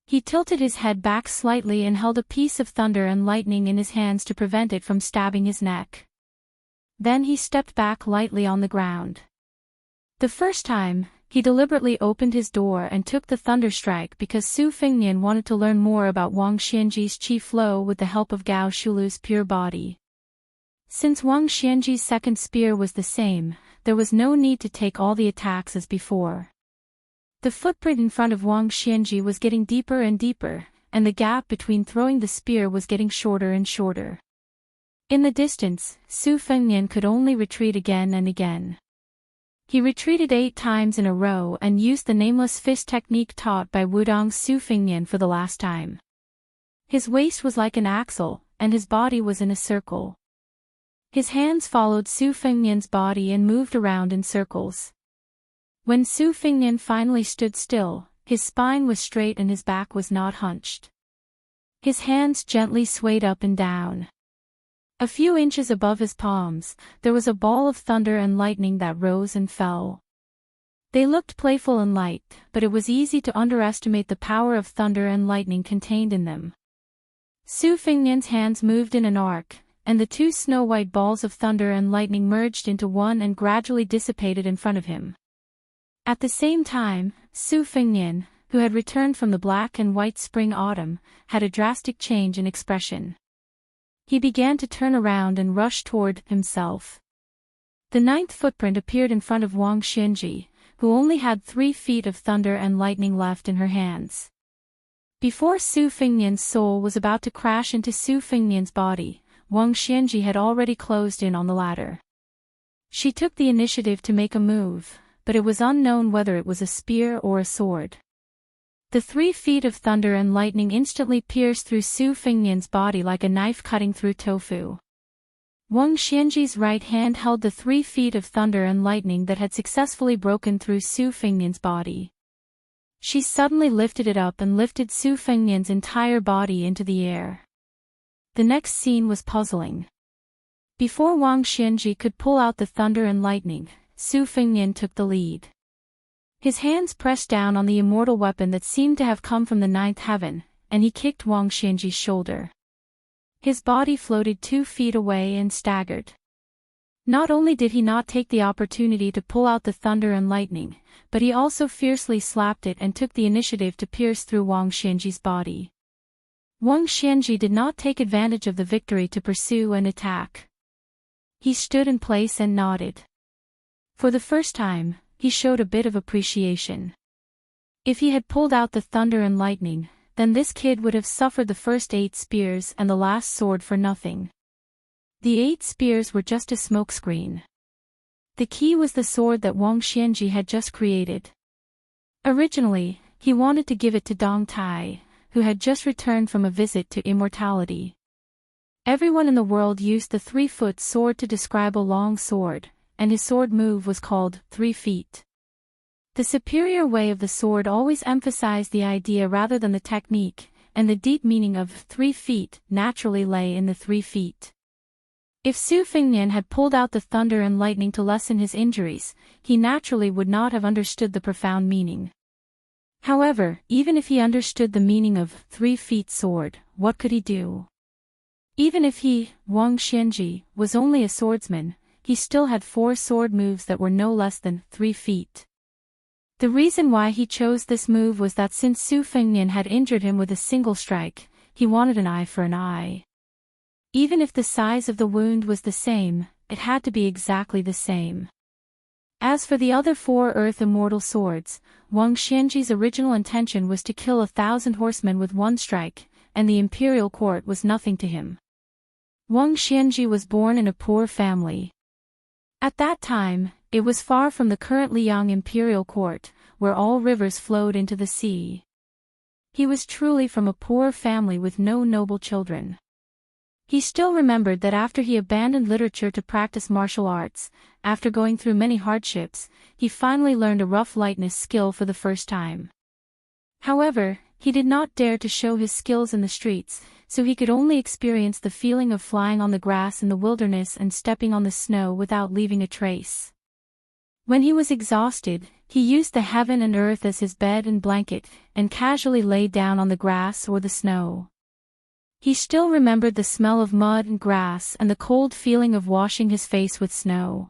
He tilted his head back slightly and held a piece of thunder and lightning in his hands to prevent it from stabbing his neck. Then he stepped back lightly on the ground. The first time, he deliberately opened his door and took the thunder strike because Su Fengnian wanted to learn more about Wang Xianji's chi flow with the help of Gao Shulu's pure body. Since Wang Xianji's second spear was the same, there was no need to take all the attacks as before. The footprint in front of Wang Xianji was getting deeper and deeper, and the gap between throwing the spear was getting shorter and shorter. In the distance, Su Fengnian could only retreat again and again. He retreated 8 times in a row and used the nameless fist technique taught by Wudong's Su Fengnian for the last time. His waist was like an axle, and his body was in a circle. His hands followed Su Fengnian's body and moved around in circles. When Su Fengnian finally stood still, his spine was straight and his back was not hunched. His hands gently swayed up and down. A few inches above his palms, there was a ball of thunder and lightning that rose and fell. They looked playful and light, but it was easy to underestimate the power of thunder and lightning contained in them. Su Fengnian's hands moved in an arc, and the 2 snow-white balls of thunder and lightning merged into one and gradually dissipated in front of him. At the same time, Su Fengnian, who had returned from the black and white spring-autumn, had a drastic change in expression. He began to turn around and rush toward himself. The 9th footprint appeared in front of Wang Xianji, who only had 3 feet of thunder and lightning left in her hands. Before Su Fengnian's soul was about to crash into Su Fengnian's body, Wang Xianji had already closed in on the ladder. She took the initiative to make a move, but it was unknown whether it was a spear or a sword. The 3 feet of thunder and lightning instantly pierced through Su Fengnian's body like a knife cutting through tofu. Wang Xianji's right hand held the 3 feet of thunder and lightning that had successfully broken through Su Fengnian's body. She suddenly lifted it up and lifted Su Fengnian's entire body into the air. The next scene was puzzling. Before Wang Xianji could pull out the thunder and lightning, Su Fengnian took the lead. His hands pressed down on the immortal weapon that seemed to have come from the 9th heaven, and he kicked Wang Xianji's shoulder. His body floated 2 feet away and staggered. Not only did he not take the opportunity to pull out the thunder and lightning, but he also fiercely slapped it and took the initiative to pierce through Wang Xianji's body. Wang Xianji did not take advantage of the victory to pursue and attack. He stood in place and nodded. For the first time, he showed a bit of appreciation. If he had pulled out the thunder and lightning, then this kid would have suffered the first 8 spears and the last sword for nothing. The 8 spears were just a smokescreen. The key was the sword that Wang Xianji had just created. Originally, he wanted to give it to Dong Tai, who had just returned from a visit to immortality. Everyone in the world used the 3-foot sword to describe a long sword, and his sword move was called 3 feet. The superior way of the sword always emphasized the idea rather than the technique, and the deep meaning of 3 feet naturally lay in the 3 feet. If Su Fengnian had pulled out the thunder and lightning to lessen his injuries, he naturally would not have understood the profound meaning. However, even if he understood the meaning of 3 feet sword, what could he do? Even if he, Wang Xianji, was only a swordsman, he still had 4 sword moves that were no less than 3 feet. The reason why he chose this move was that since Su Fengnian had injured him with a single strike, he wanted an eye for an eye. Even if the size of the wound was the same, it had to be exactly the same. As for the other 4 earth immortal swords, Wang Xianji's original intention was to kill 1,000 horsemen with one strike, and the imperial court was nothing to him. Wang Xianji was born in a poor family. At that time, it was far from the currently young imperial court, where all rivers flowed into the sea. He was truly from a poor family with no noble children. He still remembered that after he abandoned literature to practice martial arts, after going through many hardships, he finally learned a rough lightness skill for the first time. However, he did not dare to show his skills in the streets, so he could only experience the feeling of flying on the grass in the wilderness and stepping on the snow without leaving a trace. When he was exhausted, he used the heaven and earth as his bed and blanket, and casually lay down on the grass or the snow. He still remembered the smell of mud and grass and the cold feeling of washing his face with snow.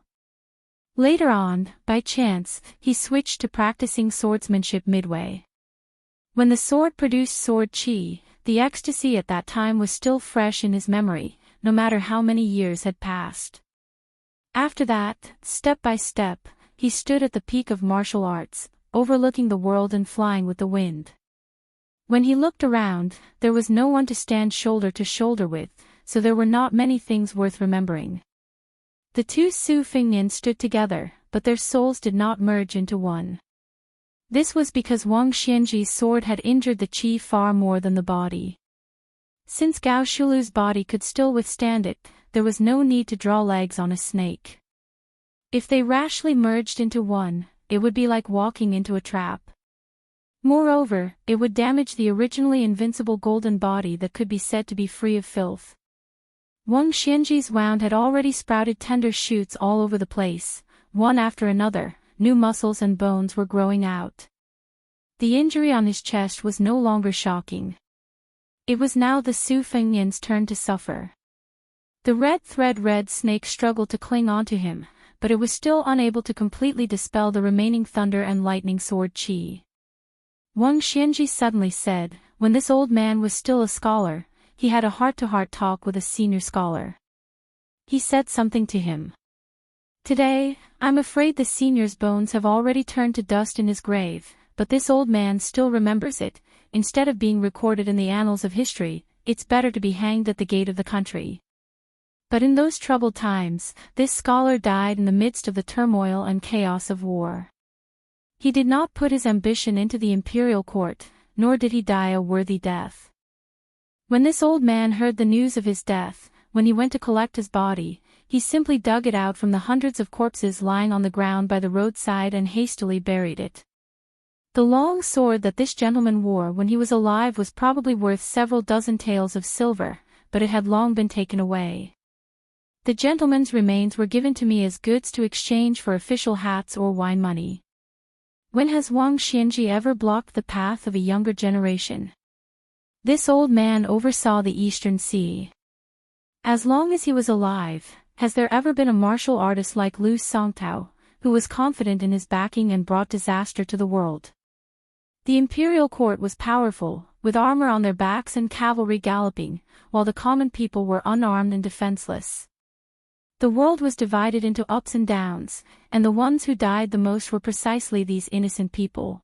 Later on, by chance, he switched to practicing swordsmanship midway. When the sword produced sword chi, the ecstasy at that time was still fresh in his memory, no matter how many years had passed. After that, step by step, he stood at the peak of martial arts, overlooking the world and flying with the wind. When he looked around, there was no one to stand shoulder to shoulder with, so there were not many things worth remembering. The 2 Su Fengnian stood together, but their souls did not merge into one. This was because Wang Xianji's sword had injured the qi far more than the body. Since Gao Shulu's body could still withstand it, there was no need to draw legs on a snake. If they rashly merged into one, it would be like walking into a trap. Moreover, it would damage the originally invincible golden body that could be said to be free of filth. Wang Xianji's wound had already sprouted tender shoots all over the place, one after another, new muscles and bones were growing out. The injury on his chest was no longer shocking. It was now the Su Fengnian's turn to suffer. The red snake struggled to cling onto him, but it was still unable to completely dispel the remaining thunder and lightning sword chi. Wang Xianji suddenly said, when this old man was still a scholar, he had a heart-to-heart talk with a senior scholar. He said something to him. Today, I'm afraid the senior's bones have already turned to dust in his grave, but this old man still remembers it. Instead of being recorded in the annals of history, it's better to be hanged at the gate of the country. But in those troubled times, this scholar died in the midst of the turmoil and chaos of war. He did not put his ambition into the imperial court, nor did he die a worthy death. When this old man heard the news of his death, when he went to collect his body, he simply dug it out from the hundreds of corpses lying on the ground by the roadside and hastily buried it. The long sword that this gentleman wore when he was alive was probably worth several dozen taels of silver, but it had long been taken away. The gentleman's remains were given to me as goods to exchange for official hats or wine money. When has Wang Xianji ever blocked the path of a younger generation? This old man oversaw the Eastern Sea. As long as he was alive, has there ever been a martial artist like Lu Songtao, who was confident in his backing and brought disaster to the world? The imperial court was powerful, with armor on their backs and cavalry galloping, while the common people were unarmed and defenseless. The world was divided into ups and downs, and the ones who died the most were precisely these innocent people.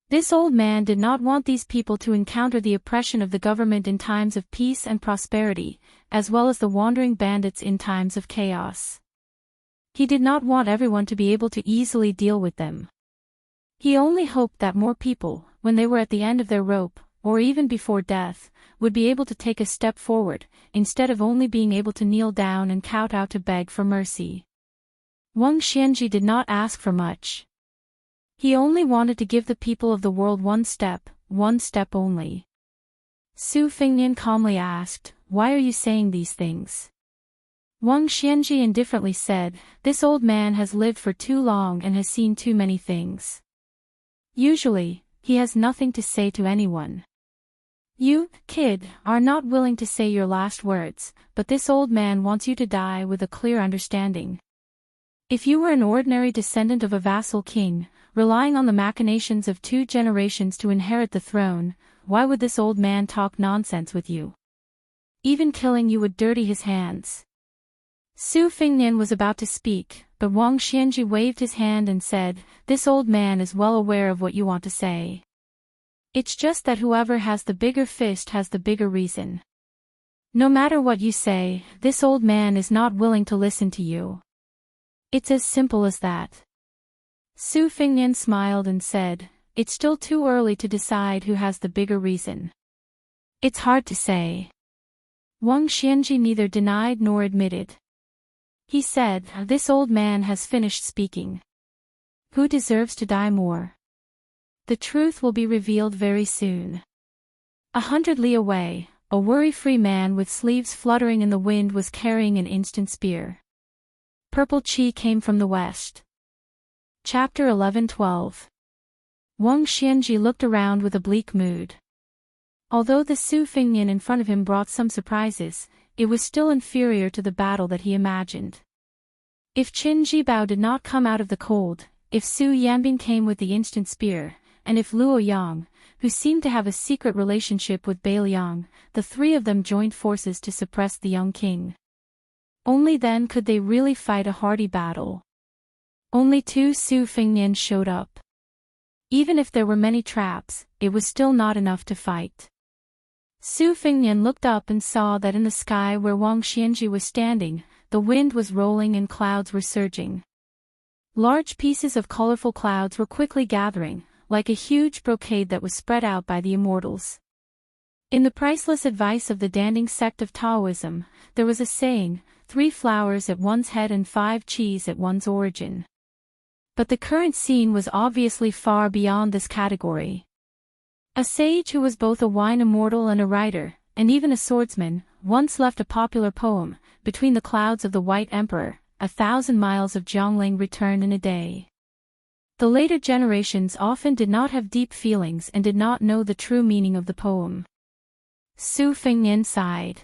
This old man did not want these people to encounter the oppression of the government in times of peace and prosperity, as well as the wandering bandits in times of chaos. He did not want everyone to be able to easily deal with them. He only hoped that more people, when they were at the end of their rope, or even before death, would be able to take a step forward, instead of only being able to kneel down and kowtow to beg for mercy. Wang Xianji did not ask for much. He only wanted to give the people of the world one step only. Su Fengnian calmly asked, "Why are you saying these things?" Wang Xianji indifferently said, "This old man has lived for too long and has seen too many things. Usually, he has nothing to say to anyone. You, kid, are not willing to say your last words, but this old man wants you to die with a clear understanding. If you were an ordinary descendant of a vassal king, relying on the machinations of 2 generations to inherit the throne, why would this old man talk nonsense with you? Even killing you would dirty his hands." Su Fengnian was about to speak, but Wang Xianji waved his hand and said, "This old man is well aware of what you want to say. It's just that whoever has the bigger fist has the bigger reason. No matter what you say, this old man is not willing to listen to you. It's as simple as that." Su Fingnian smiled and said, "It's still too early to decide who has the bigger reason. It's hard to say." Wang Xianji neither denied nor admitted. He said, "This old man has finished speaking. Who deserves to die more? The truth will be revealed very soon." 100 li away, a worry-free man with sleeves fluttering in the wind was carrying an instant spear. Purple chi came from the west. Chapter 11-12. Wang Xianji looked around with a bleak mood. Although the Su Fingnian in front of him brought some surprises, it was still inferior to the battle that he imagined. If Qin Jibao did not come out of the cold, if Su Yanbing came with the instant spear, and if Luo Yang, who seemed to have a secret relationship with Bai Liang, the three of them joined forces to suppress the young king. Only then could they really fight a hardy battle. Only 2 Su Fingnian showed up. Even if there were many traps, it was still not enough to fight. Su Fingnian looked up and saw that in the sky where Wang Xianji was standing, the wind was rolling and clouds were surging. Large pieces of colorful clouds were quickly gathering, like a huge brocade that was spread out by the immortals. In the priceless advice of the Danding sect of Taoism, there was a saying, 3 flowers at one's head and 5 cheese at one's origin. But the current scene was obviously far beyond this category. A sage who was both a wine immortal and a writer, and even a swordsman, once left a popular poem, "Between the clouds of the White Emperor, 1,000 miles of Jiangling return in a day." The later generations often did not have deep feelings and did not know the true meaning of the poem. Su Fingnian sighed.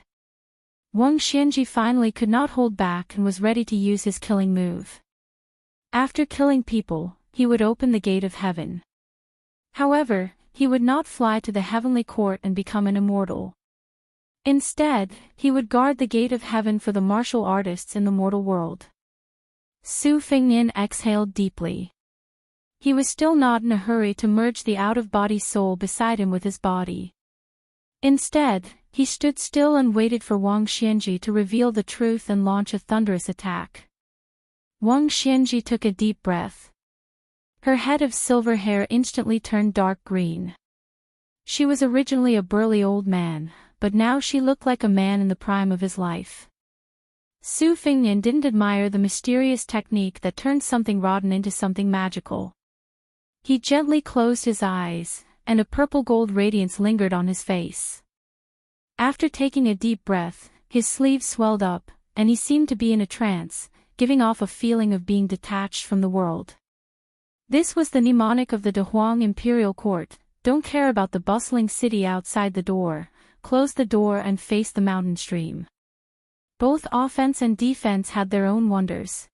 Wang Xianji finally could not hold back and was ready to use his killing move. After killing people, he would open the gate of heaven. However, he would not fly to the heavenly court and become an immortal. Instead, he would guard the gate of heaven for the martial artists in the mortal world. Su Fingnian exhaled deeply. He was still not in a hurry to merge the out-of-body soul beside him with his body. Instead, he stood still and waited for Wang Xianji to reveal the truth and launch a thunderous attack. Wang Xianji took a deep breath. Her head of silver hair instantly turned dark green. She was originally a burly old man, but now she looked like a man in the prime of his life. Su Fingnian didn't admire the mysterious technique that turned something rotten into something magical. He gently closed his eyes, and a purple-gold radiance lingered on his face. After taking a deep breath, his sleeves swelled up, and he seemed to be in a trance, giving off a feeling of being detached from the world. This was the mnemonic of the Dehuang imperial court: don't care about the bustling city outside the door, close the door and face the mountain stream. Both offense and defense had their own wonders.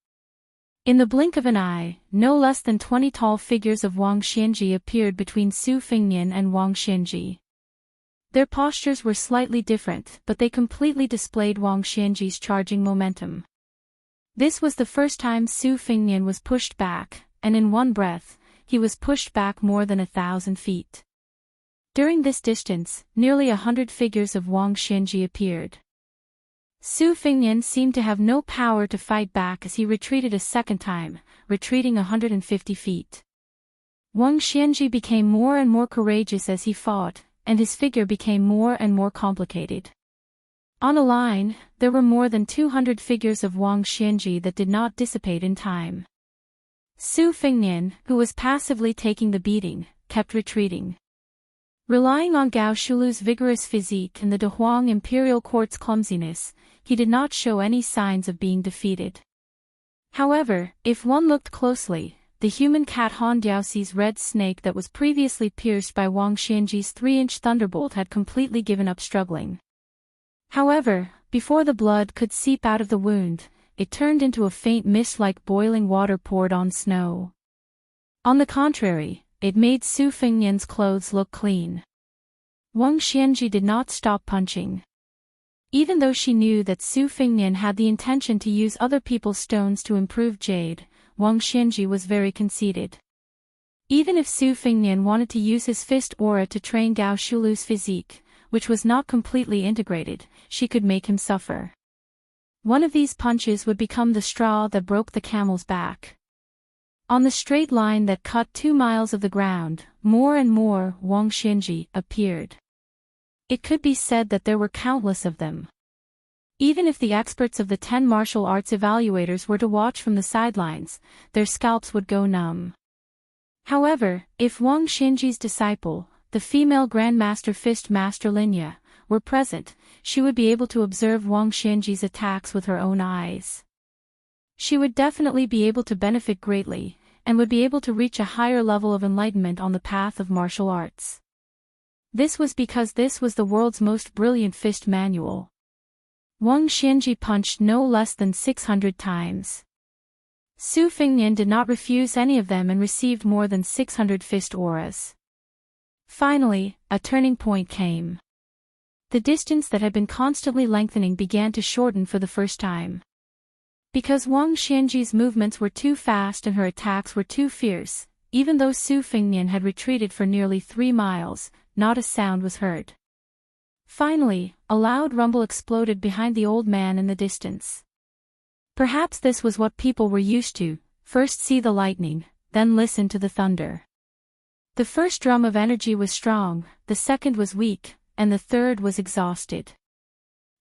In the blink of an eye, no less than 20 tall figures of Wang Xianji appeared between Su Fingnian and Wang Xianji. Their postures were slightly different, but they completely displayed Wang Xianji's charging momentum. This was the first time Su Fingnian was pushed back, and in one breath, he was pushed back more than 1,000 feet. During this distance, nearly 100 figures of Wang Xianji appeared. Su Fingnian seemed to have no power to fight back as he retreated a second time, retreating 150 feet. Wang Xianji became more and more courageous as he fought, and his figure became more and more complicated. On a line, there were more than 200 figures of Wang Xianji that did not dissipate in time. Su Fingnian, who was passively taking the beating, kept retreating. Relying on Gao Shulu's vigorous physique and the Dehuang imperial court's clumsiness, he did not show any signs of being defeated. However, if one looked closely, the human cat Han Diaoxi's red snake that was previously pierced by Wang Xianji's 3-inch thunderbolt had completely given up struggling. However, before the blood could seep out of the wound, it turned into a faint mist like boiling water poured on snow. On the contrary, it made Su Fingnian's clothes look clean. Wang Xianji did not stop punching. Even though she knew that Su Fengnian had the intention to use other people's stones to improve jade, Wang Xianji was very conceited. Even if Su Fengnian wanted to use his fist aura to train Gao Shulu's physique, which was not completely integrated, she could make him suffer. One of these punches would become the straw that broke the camel's back. On the straight line that cut 2 miles of the ground, more and more Wang Xianji appeared. It could be said that there were countless of them. Even if the experts of the 10 martial arts evaluators were to watch from the sidelines, their scalps would go numb. However, if Wang Xianji's disciple, the female Grandmaster Fist Master Linya, were present, she would be able to observe Wang Xianji's attacks with her own eyes. She would definitely be able to benefit greatly, and would be able to reach a higher level of enlightenment on the path of martial arts. This was because this was the world's most brilliant fist manual. Wang Xianji punched no less than 600 times. Su Fengnian did not refuse any of them and received more than 600 fist auras. Finally, a turning point came. The distance that had been constantly lengthening began to shorten for the first time. Because Wang Xianji's movements were too fast and her attacks were too fierce, even though Su Fengnian had retreated for nearly 3 miles, not a sound was heard. Finally, a loud rumble exploded behind the old man in the distance. Perhaps this was what people were used to: first see the lightning, then listen to the thunder. The first drum of energy was strong, the second was weak, and the third was exhausted.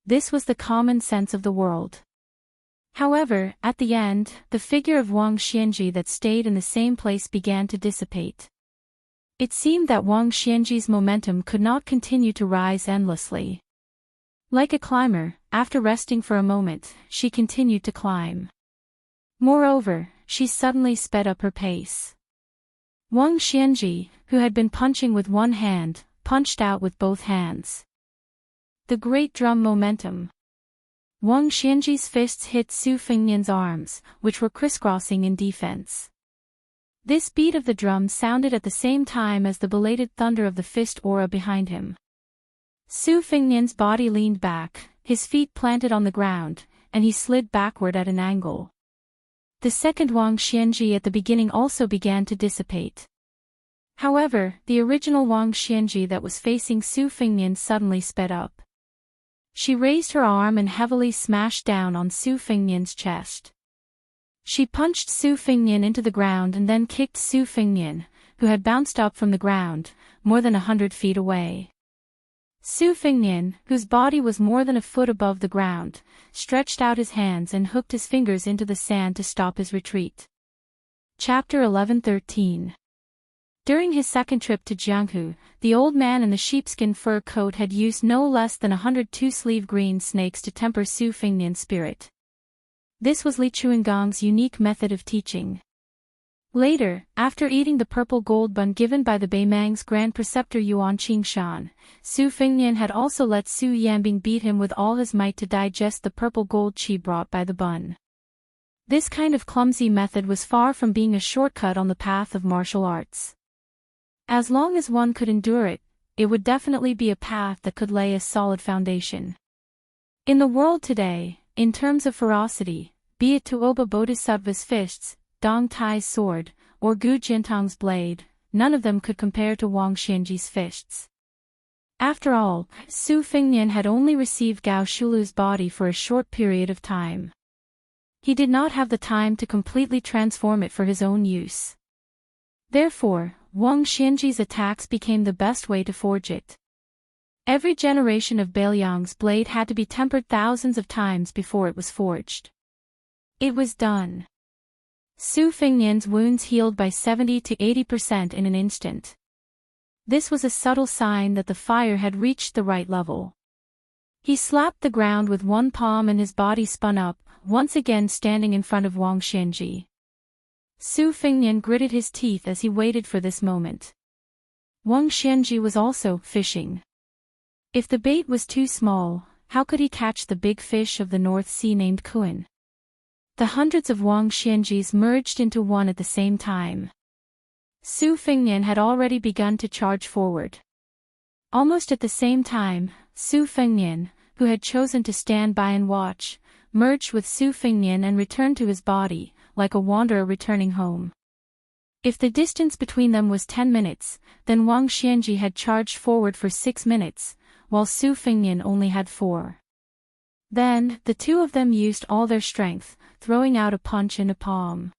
This was the common sense of the world. However, at the end, the figure of Wang Xianji that stayed in the same place began to dissipate. It seemed that Wang Xianji's momentum could not continue to rise endlessly. Like a climber, after resting for a moment, she continued to climb. Moreover, she suddenly sped up her pace. Wang Xianji, who had been punching with one hand, punched out with both hands. The great drum momentum. Wang Xianji's fists hit Su Fengnian's arms, which were crisscrossing in defense. This beat of the drum sounded at the same time as the belated thunder of the fist aura behind him. Su Fengnian's body leaned back, his feet planted on the ground, and he slid backward at an angle. The second Wang Xianji at the beginning also began to dissipate. However, the original Wang Xianji that was facing Su Fengnian suddenly sped up. She raised her arm and heavily smashed down on Su Fengnian's chest. She punched Su Fengnian into the ground and then kicked Su Fengnian, who had bounced up from the ground, more than 100 feet away. Su Fengnian, whose body was more than a foot above the ground, stretched out his hands and hooked his fingers into the sand to stop his retreat. Chapter 11:13. During his second trip to Jianghu, the old man in the sheepskin fur coat had used no less than 100 two-sleeve green snakes to temper Su Fengnian's spirit. This was Li Chuangong's unique method of teaching. Later, after eating the purple gold bun given by the Beimang's grand preceptor Yuan Qingshan, Su Fengnian had also let Su Yanbing beat him with all his might to digest the purple gold qi brought by the bun. This kind of clumsy method was far from being a shortcut on the path of martial arts. As long as one could endure it, it would definitely be a path that could lay a solid foundation. In the world today, in terms of ferocity, be it Tuoba Bodhisattva's fists, Dong Tai's sword, or Gu Jintang's blade, none of them could compare to Wang Xianji's fists. After all, Su Fengnian had only received Gao Shulu's body for a short period of time. He did not have the time to completely transform it for his own use. Therefore, Wang Xianji's attacks became the best way to forge it. Every generation of Bailiang's blade had to be tempered thousands of times before it was forged. It was done. Su Fengnian's wounds healed by 70 to 80% in an instant. This was a subtle sign that the fire had reached the right level. He slapped the ground with one palm and his body spun up, once again standing in front of Wang Xianji. Su Fengnian gritted his teeth as he waited for this moment. Wang Xianji was also fishing. If the bait was too small, how could he catch the big fish of the North Sea named Kuan? The hundreds of Wang Xianjis merged into one at the same time. Su Fengnian had already begun to charge forward. Almost at the same time, Su Fengnian, who had chosen to stand by and watch, merged with Su Fengnian and returned to his body, like a wanderer returning home. If the distance between them was 10 minutes, then Wang Xianji had charged forward for 6 minutes, while Su Fengnian only had 4. Then, the two of them used all their strength, throwing out a punch and a palm.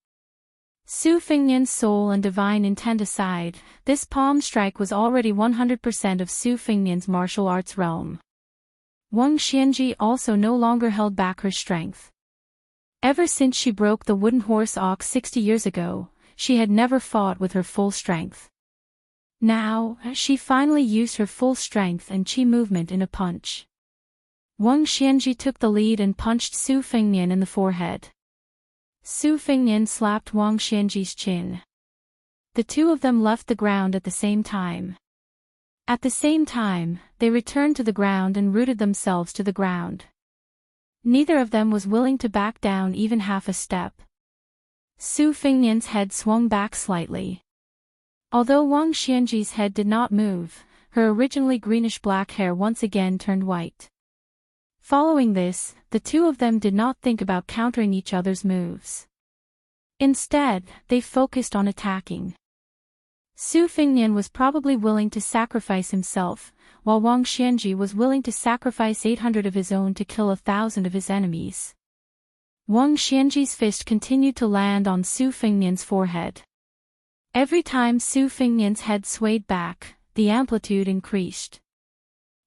Su Fengnian's soul and divine intent aside, this palm strike was already 100% of Su Fengnian's martial arts realm. Wang Xianji also no longer held back her strength. Ever since she broke the wooden horse ox 60 years ago, she had never fought with her full strength. Now, she finally used her full strength and chi movement in a punch. Wang Xianji took the lead and punched Su Fengnian in the forehead. Su Fengnian slapped Wang Xianji's chin. The two of them left the ground at the same time. At the same time, they returned to the ground and rooted themselves to the ground. Neither of them was willing to back down even half a step. Su Fengnian's head swung back slightly. Although Wang Xianji's head did not move, her originally greenish-black hair once again turned white. Following this, the two of them did not think about countering each other's moves. Instead, they focused on attacking. Su Fengnian was probably willing to sacrifice himself, while Wang Xianji was willing to sacrifice 800 of his own to kill 1,000 of his enemies. Wang Xianji's fist continued to land on Su Fengnian's forehead. Every time Su Fengnian's head swayed back, the amplitude increased.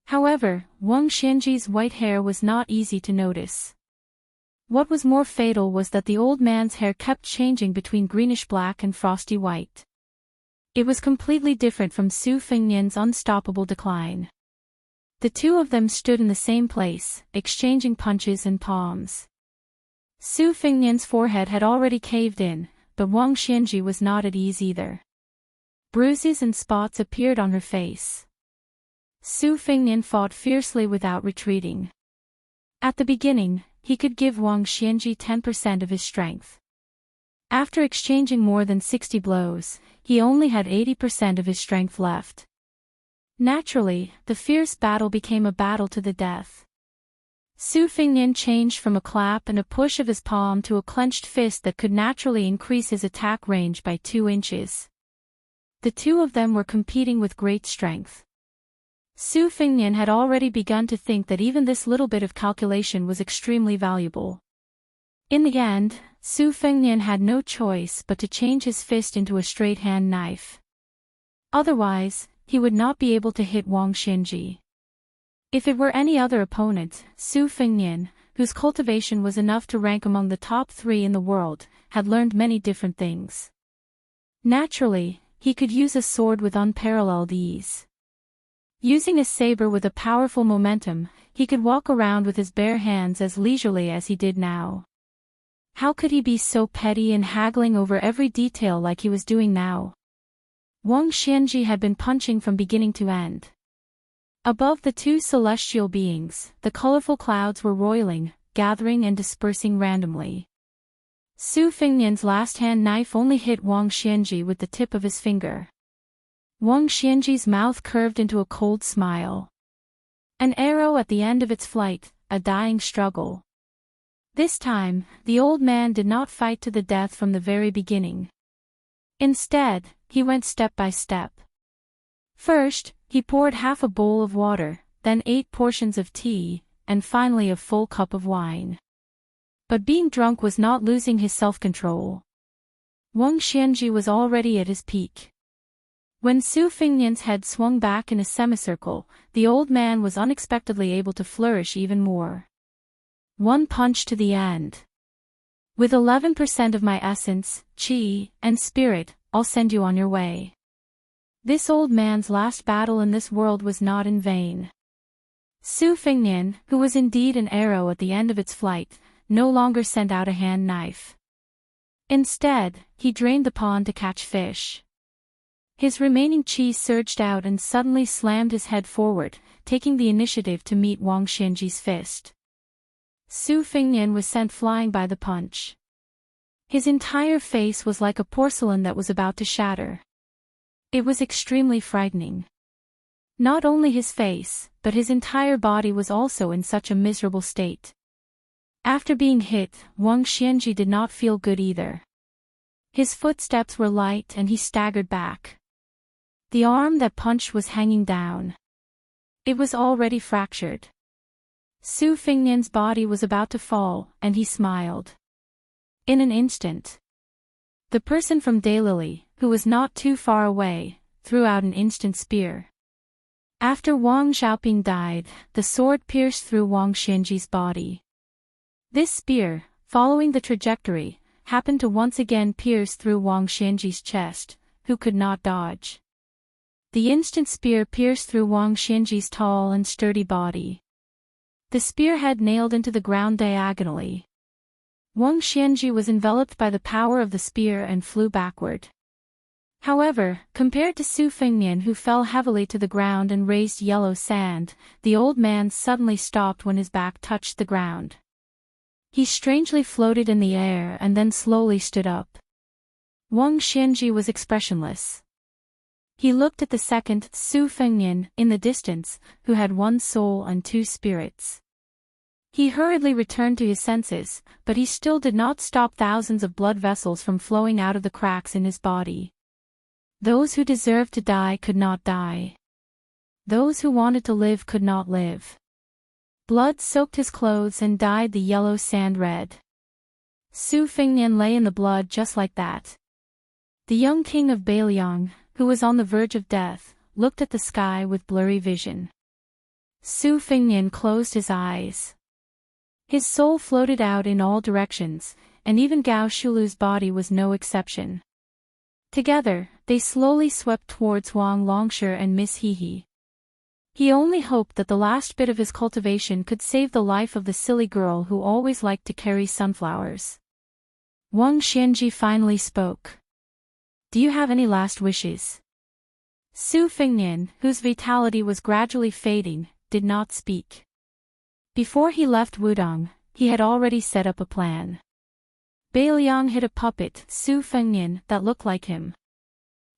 However, Wang Xianji's white hair was not easy to notice. What was more fatal was that the old man's hair kept changing between greenish-black and frosty white. It was completely different from Su Fengnian's unstoppable decline. The two of them stood in the same place, exchanging punches and palms. Su Fengnian's forehead had already caved in, but Wang Xianji was not at ease either. Bruises and spots appeared on her face. Su Fengnian fought fiercely without retreating. At the beginning, he could give Wang Xianji 10% of his strength. After exchanging more than 60 blows, he only had 80% of his strength left. Naturally, the fierce battle became a battle to the death. Su Fengnian changed from a clap and a push of his palm to a clenched fist that could naturally increase his attack range by 2 inches. The two of them were competing with great strength. Su Fengnian had already begun to think that even this little bit of calculation was extremely valuable. In the end, Su Fengnian had no choice but to change his fist into a straight-hand knife. Otherwise, he would not be able to hit Wang Xianji. If it were any other opponent, Su Fengnian, whose cultivation was enough to rank among the top 3 in the world, had learned many different things. Naturally, he could use a sword with unparalleled ease. Using a saber with a powerful momentum, he could walk around with his bare hands as leisurely as he did now. How could he be so petty and haggling over every detail like he was doing now? Wang Xianji had been punching from beginning to end. Above the two celestial beings, the colorful clouds were roiling, gathering and dispersing randomly. Su Fengnian's last-hand knife only hit Wang Xianji with the tip of his finger. Wang Xianji's mouth curved into a cold smile. An arrow at the end of its flight, a dying struggle. This time, the old man did not fight to the death from the very beginning. Instead, he went step by step. First, he poured half a bowl of water, then 8 portions of tea, and finally a full cup of wine. But being drunk was not losing his self-control. Wang Xianji was already at his peak. When Su Fengnian's head swung back in a semicircle, the old man was unexpectedly able to flourish even more. One punch to the end. With 11% of my essence, chi, and spirit, I'll send you on your way. This old man's last battle in this world was not in vain. Su Fengnian, who was indeed an arrow at the end of its flight, no longer sent out a hand knife. Instead, he drained the pond to catch fish. His remaining chi surged out and suddenly slammed his head forward, taking the initiative to meet Wang Xianji's fist. Su Fengnian was sent flying by the punch. His entire face was like a porcelain that was about to shatter. It was extremely frightening. Not only his face, but his entire body was also in such a miserable state. After being hit, Wang Xianji did not feel good either. His footsteps were light and he staggered back. The arm that punched was hanging down. It was already fractured. Su Fengnian's body was about to fall, and he smiled. In an instant, the person from Daylily, who was not too far away, threw out an instant spear. After Wang Xiaoping died, the sword pierced through Wang Xianji's body. This spear, following the trajectory, happened to once again pierce through Wang Xianji's chest, who could not dodge. The instant spear pierced through Wang Xianji's tall and sturdy body. The spearhead nailed into the ground diagonally. Wang Xianji was enveloped by the power of the spear and flew backward. However, compared to Su Fengnian, who fell heavily to the ground and raised yellow sand, the old man suddenly stopped when his back touched the ground. He strangely floated in the air and then slowly stood up. Wang Xianji was expressionless. He looked at the second Su Fengnian in the distance, who had one soul and two spirits. He hurriedly returned to his senses, but he still did not stop thousands of blood vessels from flowing out of the cracks in his body. Those who deserved to die could not die. Those who wanted to live could not live. Blood soaked his clothes and dyed the yellow sand red. Su Fengnian lay in the blood just like that. The young king of Bailiang, who was on the verge of death, looked at the sky with blurry vision. Su Fengnian closed his eyes. His soul floated out in all directions, and even Gao Shulu's body was no exception. Together, they slowly swept towards Wang Longshi and Miss Hehe. He only hoped that the last bit of his cultivation could save the life of the silly girl who always liked to carry sunflowers. Wang Xianji finally spoke. "Do you have any last wishes?" Su Fengnian, whose vitality was gradually fading, did not speak. Before he left Wudong, he had already set up a plan. Bailiang hid a puppet, Su Fengnian, that looked like him.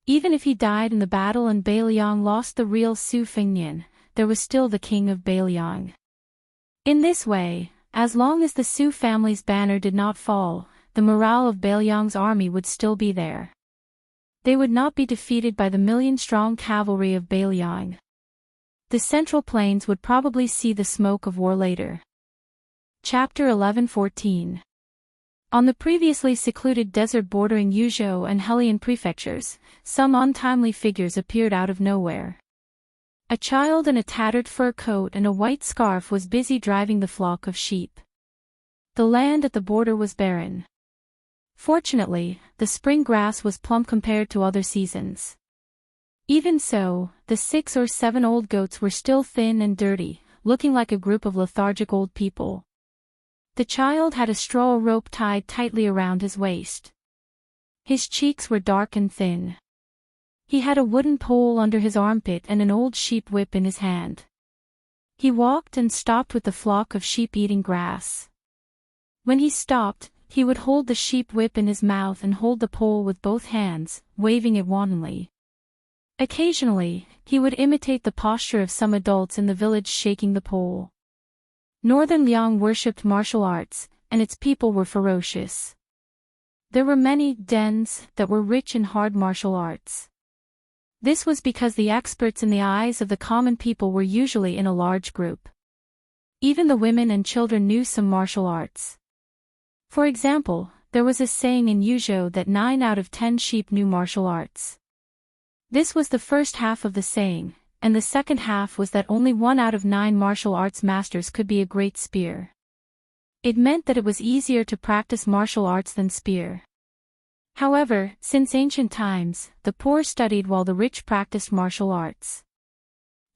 Even if he died in the battle and Bailiang lost the real Su Fengnian, there was still the king of Bailiang. In this way, as long as the Su family's banner did not fall, the morale of Bailiang's army would still be there. They would not be defeated by the million-strong cavalry of Bailiang. The Central Plains would probably see the smoke of war later. Chapter 11-14. On the previously secluded desert bordering Yuzhou and Helian prefectures, some untimely figures appeared out of nowhere. A child in a tattered fur coat and a white scarf was busy driving the flock of sheep. The land at the border was barren. Fortunately, the spring grass was plump compared to other seasons. Even so, the 6 or 7 old goats were still thin and dirty, looking like a group of lethargic old people. The child had a straw rope tied tightly around his waist. His cheeks were dark and thin. He had a wooden pole under his armpit and an old sheep whip in his hand. He walked and stopped with the flock of sheep eating grass. When he stopped, he would hold the sheep whip in his mouth and hold the pole with both hands, waving it wantonly. Occasionally, he would imitate the posture of some adults in the village shaking the pole. Northern Liang worshipped martial arts, and its people were ferocious. There were many dens that were rich in hard martial arts. This was because the experts in the eyes of the common people were usually in a large group. Even the women and children knew some martial arts. For example, there was a saying in Yuzhou that 9 out of 10 sheep knew martial arts. This was the first half of the saying, and the second half was that only 1 out of 9 martial arts masters could be a great spear. It meant that it was easier to practice martial arts than spear. However, since ancient times, the poor studied while the rich practiced martial arts.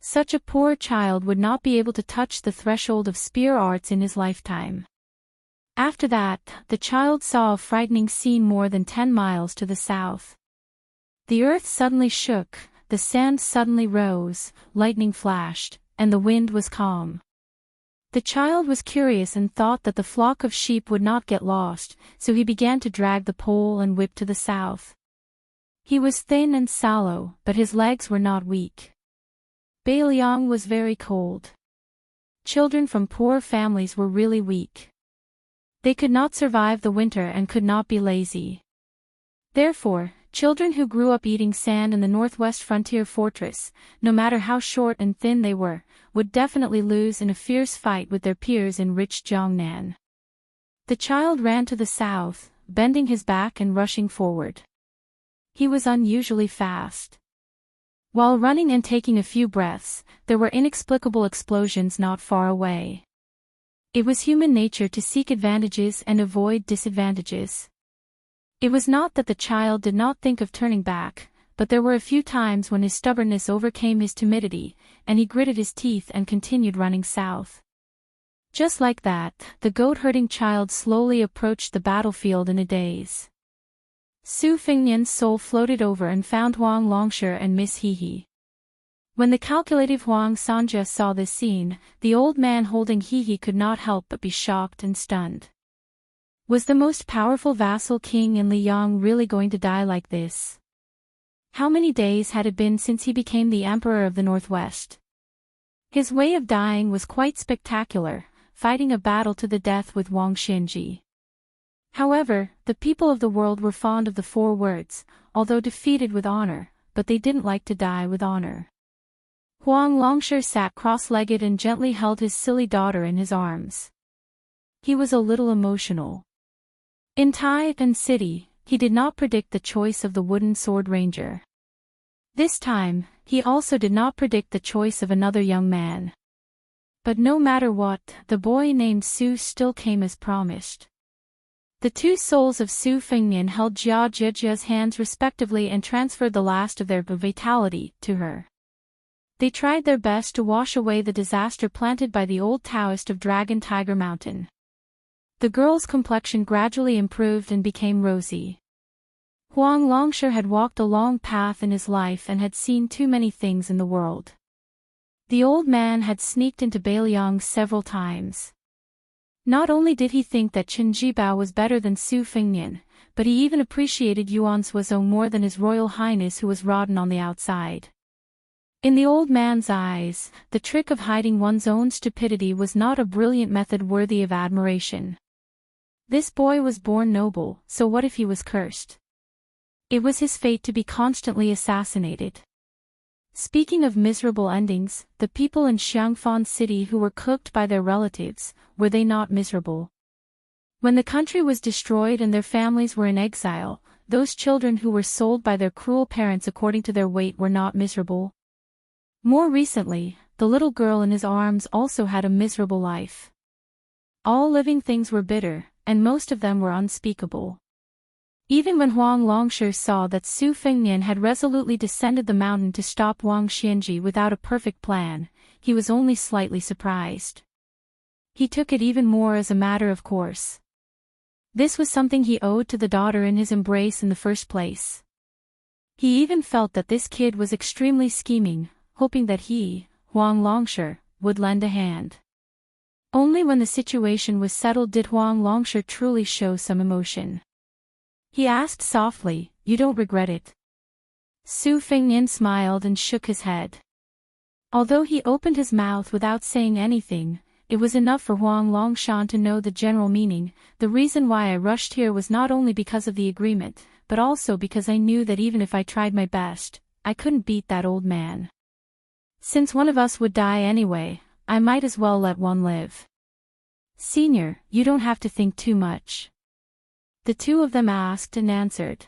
Such a poor child would not be able to touch the threshold of spear arts in his lifetime. After that, the child saw a frightening scene more than 10 miles to the south. The earth suddenly shook, the sand suddenly rose, lightning flashed, and the wind was calm. The child was curious and thought that the flock of sheep would not get lost, so he began to drag the pole and whip to the south. He was thin and sallow, but his legs were not weak. Bailiang was very cold. Children from poor families were really weak. They could not survive the winter and could not be lazy. Therefore, children who grew up eating sand in the northwest frontier fortress, no matter how short and thin they were, would definitely lose in a fierce fight with their peers in rich Jiangnan. The child ran to the south, bending his back and rushing forward. He was unusually fast. While running and taking a few breaths, there were inexplicable explosions not far away. It was human nature to seek advantages and avoid disadvantages. It was not that the child did not think of turning back, but there were a few times when his stubbornness overcame his timidity, and he gritted his teeth and continued running south. Just like that, the goat-herding child slowly approached the battlefield in a daze. Su Fengnian's soul floated over and found Huang Longshi and Miss Hehe. When the calculative Huang Sanja saw this scene, the old man holding Hehe could not help but be shocked and stunned. Was the most powerful vassal king in Liang really going to die like this? How many days had it been since he became the emperor of the Northwest? His way of dying was quite spectacular, fighting a battle to the death with Wang Xianji. However, the people of the world were fond of the 4 words, although defeated with honor, but they didn't like to die with honor. Huang Longshi sat cross-legged and gently held his silly daughter in his arms. He was a little emotional. In Tai and City, he did not predict the choice of the wooden sword ranger. This time, he also did not predict the choice of another young man. But no matter what, the boy named Su still came as promised. The 2 souls of Su Fengnian held Jia Zhejia's hands respectively and transferred the last of their vitality to her. They tried their best to wash away the disaster planted by the old Taoist of Dragon Tiger Mountain. The girl's complexion gradually improved and became rosy. Huang Longshi had walked a long path in his life and had seen too many things in the world. The old man had sneaked into Bailiang several times. Not only did he think that Chen Jibao was better than Su Fengnian, but he even appreciated Yuan Suozhou more than his royal highness who was rotten on the outside. In the old man's eyes, the trick of hiding one's own stupidity was not a brilliant method worthy of admiration. This boy was born noble, so what if he was cursed? It was his fate to be constantly assassinated. Speaking of miserable endings, the people in Xiangfan City who were cooked by their relatives, were they not miserable? When the country was destroyed and their families were in exile, those children who were sold by their cruel parents according to their weight were not miserable. More recently, the little girl in his arms also had a miserable life. All living things were bitter, and most of them were unspeakable. Even when Huang Longshi saw that Su Fengnian had resolutely descended the mountain to stop Wang Xianji without a perfect plan, he was only slightly surprised. He took it even more as a matter of course. This was something he owed to the daughter in his embrace in the first place. He even felt that this kid was extremely scheming, hoping that he, Huang Longshi, would lend a hand. Only when the situation was settled did Huang Longshi truly show some emotion. He asked softly, "You don't regret it?" Su Fengnian smiled and shook his head. Although he opened his mouth without saying anything, it was enough for Huang Longshan to know the general meaning. The reason why I rushed here was not only because of the agreement, but also because I knew that even if I tried my best, I couldn't beat that old man. Since one of us would die anyway, I might as well let one live. Senior, you don't have to think too much. The 2 of them asked and answered.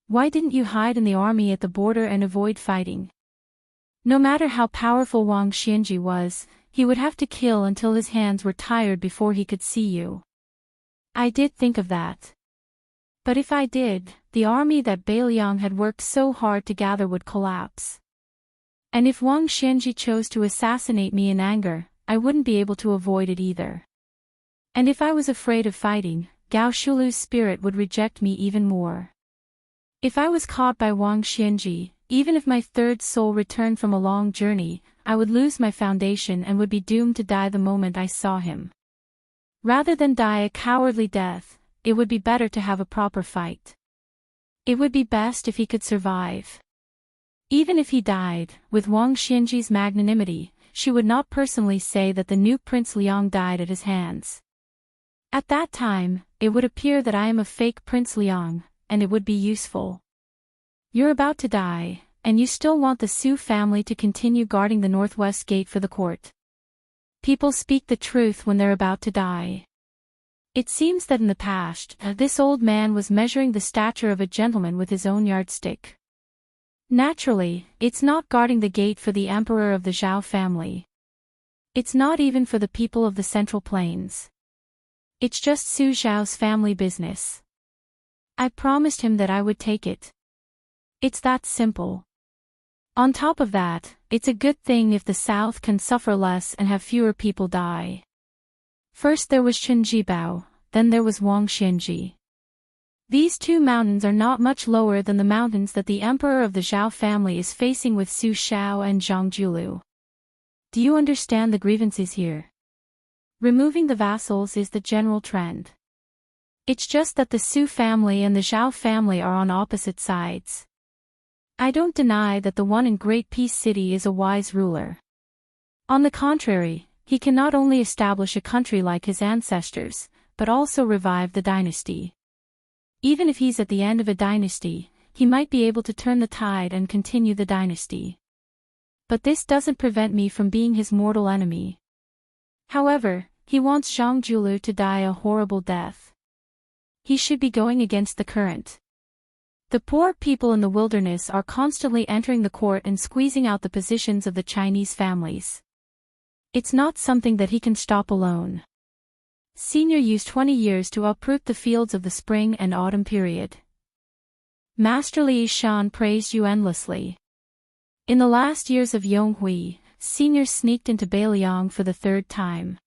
Why didn't you hide in the army at the border and avoid fighting? No matter how powerful Wang Xianji was, he would have to kill until his hands were tired before he could see you. I did think of that. But if I did, the army that Bailiang had worked so hard to gather would collapse. And if Wang Xianji chose to assassinate me in anger, I wouldn't be able to avoid it either. And if I was afraid of fighting, Gao Shulu's spirit would reject me even more. If I was caught by Wang Xianji, even if my 3rd soul returned from a long journey, I would lose my foundation and would be doomed to die the moment I saw him. Rather than die a cowardly death, it would be better to have a proper fight. It would be best if he could survive. Even if he died, with Wang Xianji's magnanimity, she would not personally say that the new Prince Liang died at his hands. At that time, it would appear that I am a fake Prince Liang, and it would be useful. You're about to die, and you still want the Su family to continue guarding the northwest gate for the court. People speak the truth when they're about to die. It seems that in the past, this old man was measuring the stature of a gentleman with his own yardstick. Naturally, it's not guarding the gate for the emperor of the Zhao family. It's not even for the people of the Central Plains. It's just Su Zhao's family business. I promised him that I would take it. It's that simple. On top of that, it's a good thing if the South can suffer less and have fewer people die. First there was Chen Jibao, then there was Wang Xianji. These two mountains are not much lower than the mountains that the emperor of the Zhao family is facing with Su Xiao and Zhang Julu. Do you understand the grievances here? Removing the vassals is the general trend. It's just that the Su family and the Zhao family are on opposite sides. I don't deny that the one in Great Peace City is a wise ruler. On the contrary, he can not only establish a country like his ancestors, but also revive the dynasty. Even if he's at the end of a dynasty, he might be able to turn the tide and continue the dynasty. But this doesn't prevent me from being his mortal enemy. However, he wants Zhang Julu to die a horrible death. He should be going against the current. The poor people in the wilderness are constantly entering the court and squeezing out the positions of the Chinese families. It's not something that he can stop alone. Senior used 20 years to uproot the fields of the spring and autumn period. Master Li Shan praised you endlessly. In the last years of Yonghui, Senior sneaked into Beiliang for the third time.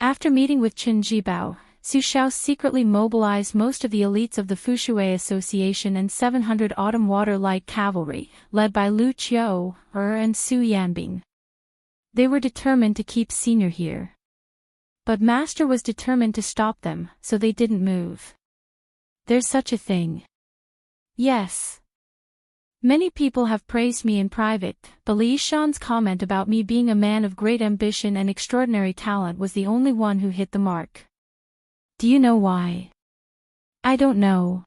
After meeting with Chen Jibao, Su Xiao secretly mobilized most of the elites of the Fushui Association and 700 Autumn Water Light Cavalry, led by Lu Qiu, and Su Yanbing. They were determined to keep Senior here. But Master was determined to stop them, so they didn't move. There's such a thing. Yes. Many people have praised me in private, but Li Shan's comment about me being a man of great ambition and extraordinary talent was the only one who hit the mark. Do you know why? I don't know.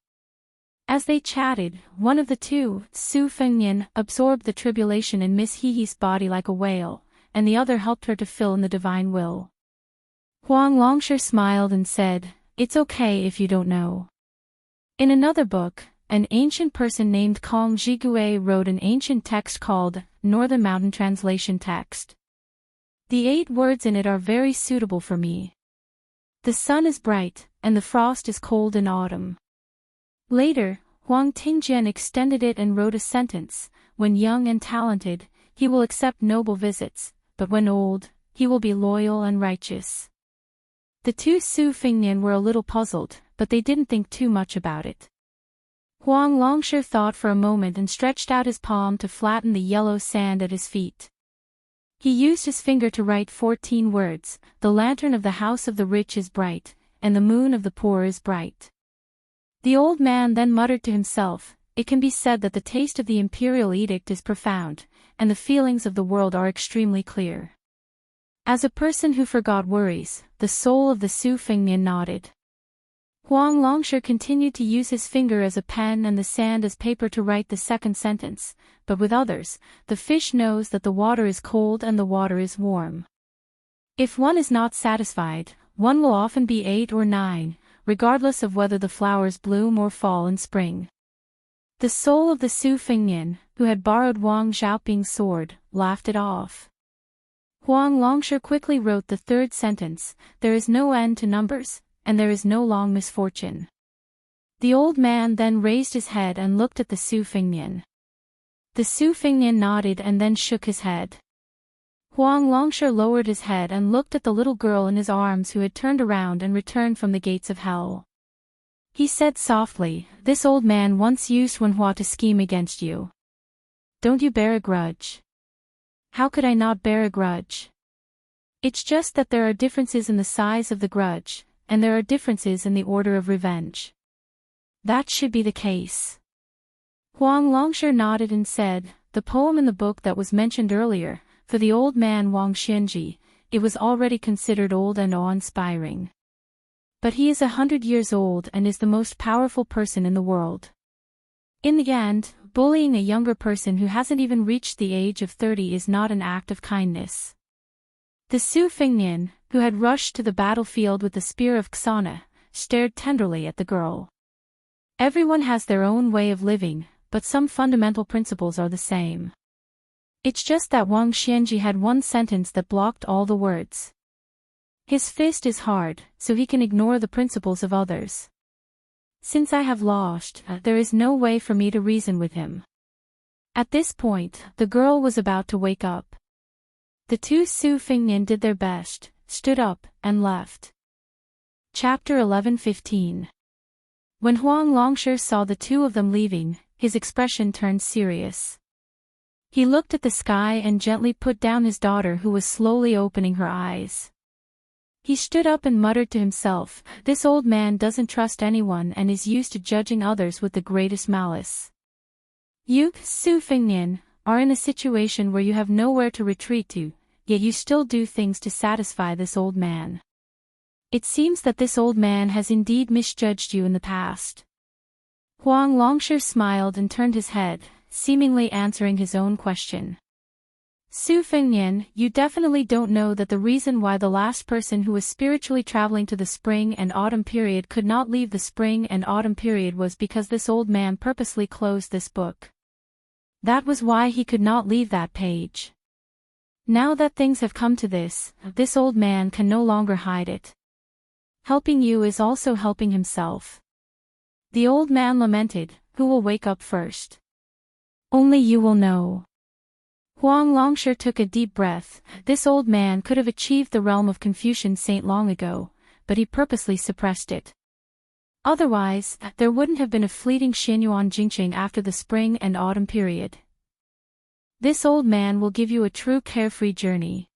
As they chatted, one of the two, Su Fengnian, absorbed the tribulation in Miss Hehe's body like a whale, and the other helped her to fill in the divine will. Huang Longshi smiled and said, "It's okay if you don't know." In another book, an ancient person named Kong Zhigue wrote an ancient text called Northern Mountain Translation Text. The 8 words in it are very suitable for me. The sun is bright, and the frost is cold in autumn. Later, Huang Tingjian extended it and wrote a sentence: when young and talented, he will accept noble visits, but when old, he will be loyal and righteous. The two Su Fengnian were a little puzzled, but they didn't think too much about it. Huang Longshi thought for a moment and stretched out his palm to flatten the yellow sand at his feet. He used his finger to write 14 words: the lantern of the house of the rich is bright, and the moon of the poor is bright. The old man then muttered to himself, "It can be said that the taste of the imperial edict is profound, and the feelings of the world are extremely clear." As a person who forgot worries, the soul of the Su Fengnian nodded. Huang Longshi continued to use his finger as a pen and the sand as paper to write the second sentence, but with others, the fish knows that the water is cold and the water is warm. If one is not satisfied, one will often be 8 or 9, regardless of whether the flowers bloom or fall in spring. The soul of the Su Fengnian, who had borrowed Wang Xiaoping's sword, laughed it off. Huang Longshi quickly wrote the third sentence: there is no end to numbers, and there is no long misfortune. The old man then raised his head and looked at the Su Fengnian. The Su Fengnian nodded and then shook his head. Huang Longshi lowered his head and looked at the little girl in his arms who had turned around and returned from the gates of hell. He said softly, "This old man once used Wenhua to scheme against you. Don't you bear a grudge?" "How could I not bear a grudge? It's just that there are differences in the size of the grudge, and there are differences in the order of revenge." "That should be the case." Huang Longshi nodded and said, the poem in the book that was mentioned earlier, for the old man Wang Xianji, it was already considered old and awe-inspiring. But he is 100 years old and is the most powerful person in the world. In the end, bullying a younger person who hasn't even reached the age of 30 is not an act of kindness. The Su Fengnian, who had rushed to the battlefield with the spear of Xana, stared tenderly at the girl. Everyone has their own way of living, but some fundamental principles are the same. It's just that Wang Xianji had one sentence that blocked all the words. His fist is hard, so he can ignore the principles of others. Since I have lost, there is no way for me to reason with him. At this point, the girl was about to wake up. The two Su Fengnian did their best, stood up, and left. Chapter 11:15. When Huang Longshi saw the two of them leaving, his expression turned serious. He looked at the sky and gently put down his daughter who was slowly opening her eyes. He stood up and muttered to himself, "This old man doesn't trust anyone and is used to judging others with the greatest malice." You, Su Fengnian, are in a situation where you have nowhere to retreat to, yet you still do things to satisfy this old man. It seems that this old man has indeed misjudged you in the past. Huang Longshi smiled and turned his head, seemingly answering his own question. Su Fengnian, you definitely don't know that the reason why the last person who was spiritually traveling to the spring and autumn period could not leave the spring and autumn period was because this old man purposely closed this book. That was why he could not leave that page. Now that things have come to this old man can no longer hide it. Helping you is also helping himself. The old man lamented, "Who will wake up first? Only you will know." Huang Longshi took a deep breath. This old man could have achieved the realm of Confucian saint long ago, but he purposely suppressed it. Otherwise, there wouldn't have been a fleeting Xinyuan Jingqing after the spring and autumn period. This old man will give you a true carefree journey.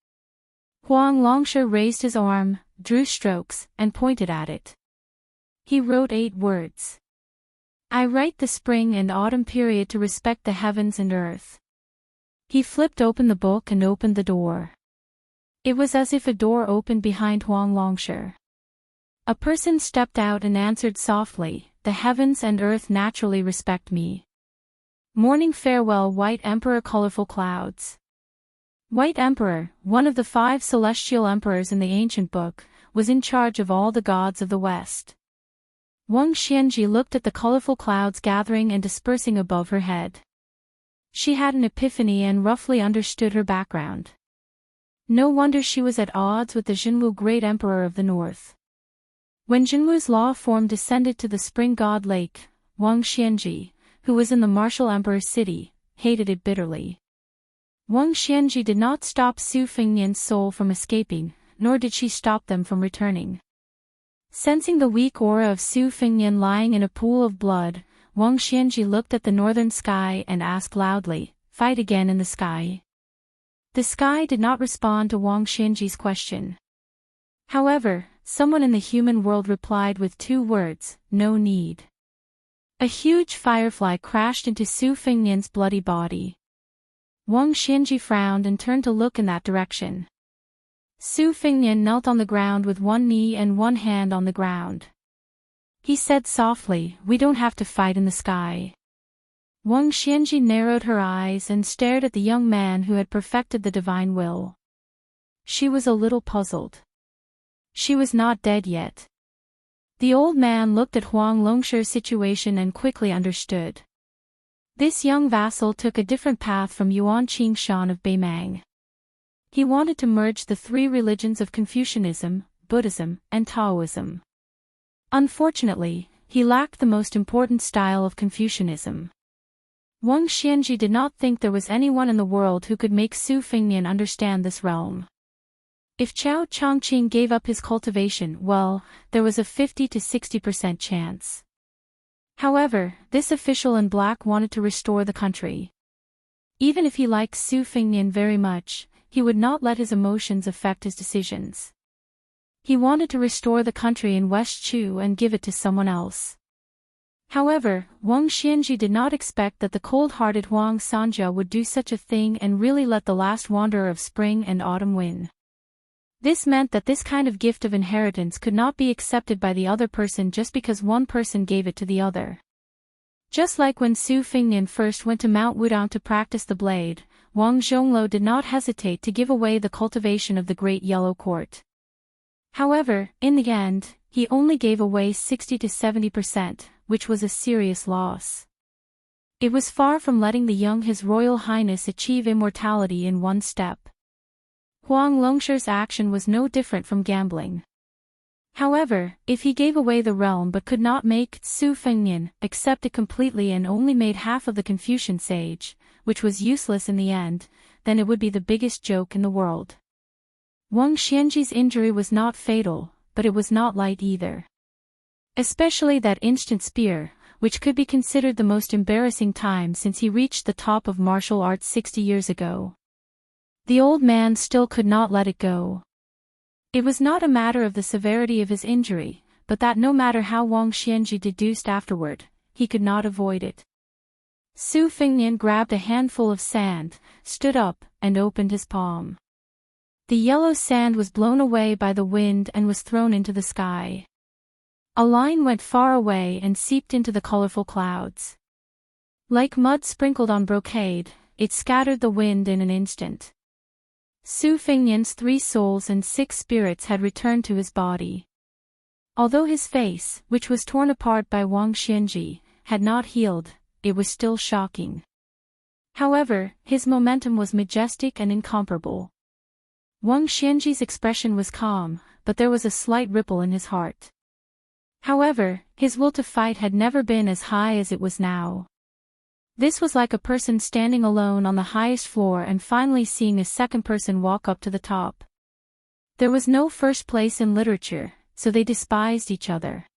Huang Longshi raised his arm, drew strokes, and pointed at it. He wrote 8 words. I write the spring and autumn period to respect the heavens and earth. He flipped open the book and opened the door. It was as if a door opened behind Huang Longshi. A person stepped out and answered softly, "The heavens and earth naturally respect me. Morning farewell, White Emperor, colorful clouds." White Emperor, one of the 5 celestial emperors in the ancient book, was in charge of all the gods of the West. Wang Xianji looked at the colorful clouds gathering and dispersing above her head. She had an epiphany and roughly understood her background. No wonder she was at odds with the Jinwu great emperor of the north. When Jinwu's law form descended to the spring god lake, Wang Xianji, who was in the martial emperor's city, hated it bitterly. Wang Xianji did not stop Su Fengnian's soul from escaping, nor did she stop them from returning. Sensing the weak aura of Su Fengnian lying in a pool of blood, Wang Xianji looked at the northern sky and asked loudly, "Fight again in the sky?" The sky did not respond to Wang Xianji's question. However, someone in the human world replied with 2 words, "No need." A huge firefly crashed into Su Fengnian's bloody body. Wang Xianji frowned and turned to look in that direction. Su Fengnian knelt on the ground with one knee and one hand on the ground. He said softly, "We don't have to fight in the sky." Wang Xianji narrowed her eyes and stared at the young man who had perfected the divine will. She was a little puzzled. She was not dead yet. The old man looked at Huang Longshi's situation and quickly understood. This young vassal took a different path from Yuan Qingshan of Beimang. He wanted to merge the 3 religions of Confucianism, Buddhism, and Taoism. Unfortunately, he lacked the most important style of Confucianism. Wang Xianji did not think there was anyone in the world who could make Su Fengnian understand this realm. If Chao Chongqing gave up his cultivation, well, there was a 50 to 60% chance. However, this official in black wanted to restore the country. Even if he liked Su Fengnian very much, he would not let his emotions affect his decisions. He wanted to restore the country in West Chu and give it to someone else. However, Wang Xianji did not expect that the cold-hearted Huang Sanja would do such a thing and really let the last wanderer of spring and autumn win. This meant that this kind of gift of inheritance could not be accepted by the other person just because one person gave it to the other. Just like when Su Fingnian first went to Mount Wudang to practice the blade, Wang Zhongluo did not hesitate to give away the cultivation of the Great Yellow Court. However, in the end, he only gave away 60 to 70%, which was a serious loss. It was far from letting the young His Royal Highness achieve immortality in one step. Huang Longshi's action was no different from gambling. However, if he gave away the realm but could not make Su Fengnian accept it completely and only made half of the Confucian sage, which was useless in the end, then it would be the biggest joke in the world. Wang Xianji's injury was not fatal, but it was not light either. Especially that instant spear, which could be considered the most embarrassing time since he reached the top of martial arts 60 years ago. The old man still could not let it go. It was not a matter of the severity of his injury, but that no matter how Wang Xianji deduced afterward, he could not avoid it. Su Fingnian grabbed a handful of sand, stood up, and opened his palm. The yellow sand was blown away by the wind and was thrown into the sky. A line went far away and seeped into the colorful clouds. Like mud sprinkled on brocade, it scattered the wind in an instant. Su Fingnian's 3 souls and 6 spirits had returned to his body. Although his face, which was torn apart by Wang Xianji, had not healed, it was still shocking. However, his momentum was majestic and incomparable. Wang Xianji's expression was calm, but there was a slight ripple in his heart. However, his will to fight had never been as high as it was now. This was like a person standing alone on the highest floor and finally seeing a second person walk up to the top. There was no first place in literature, so they despised each other.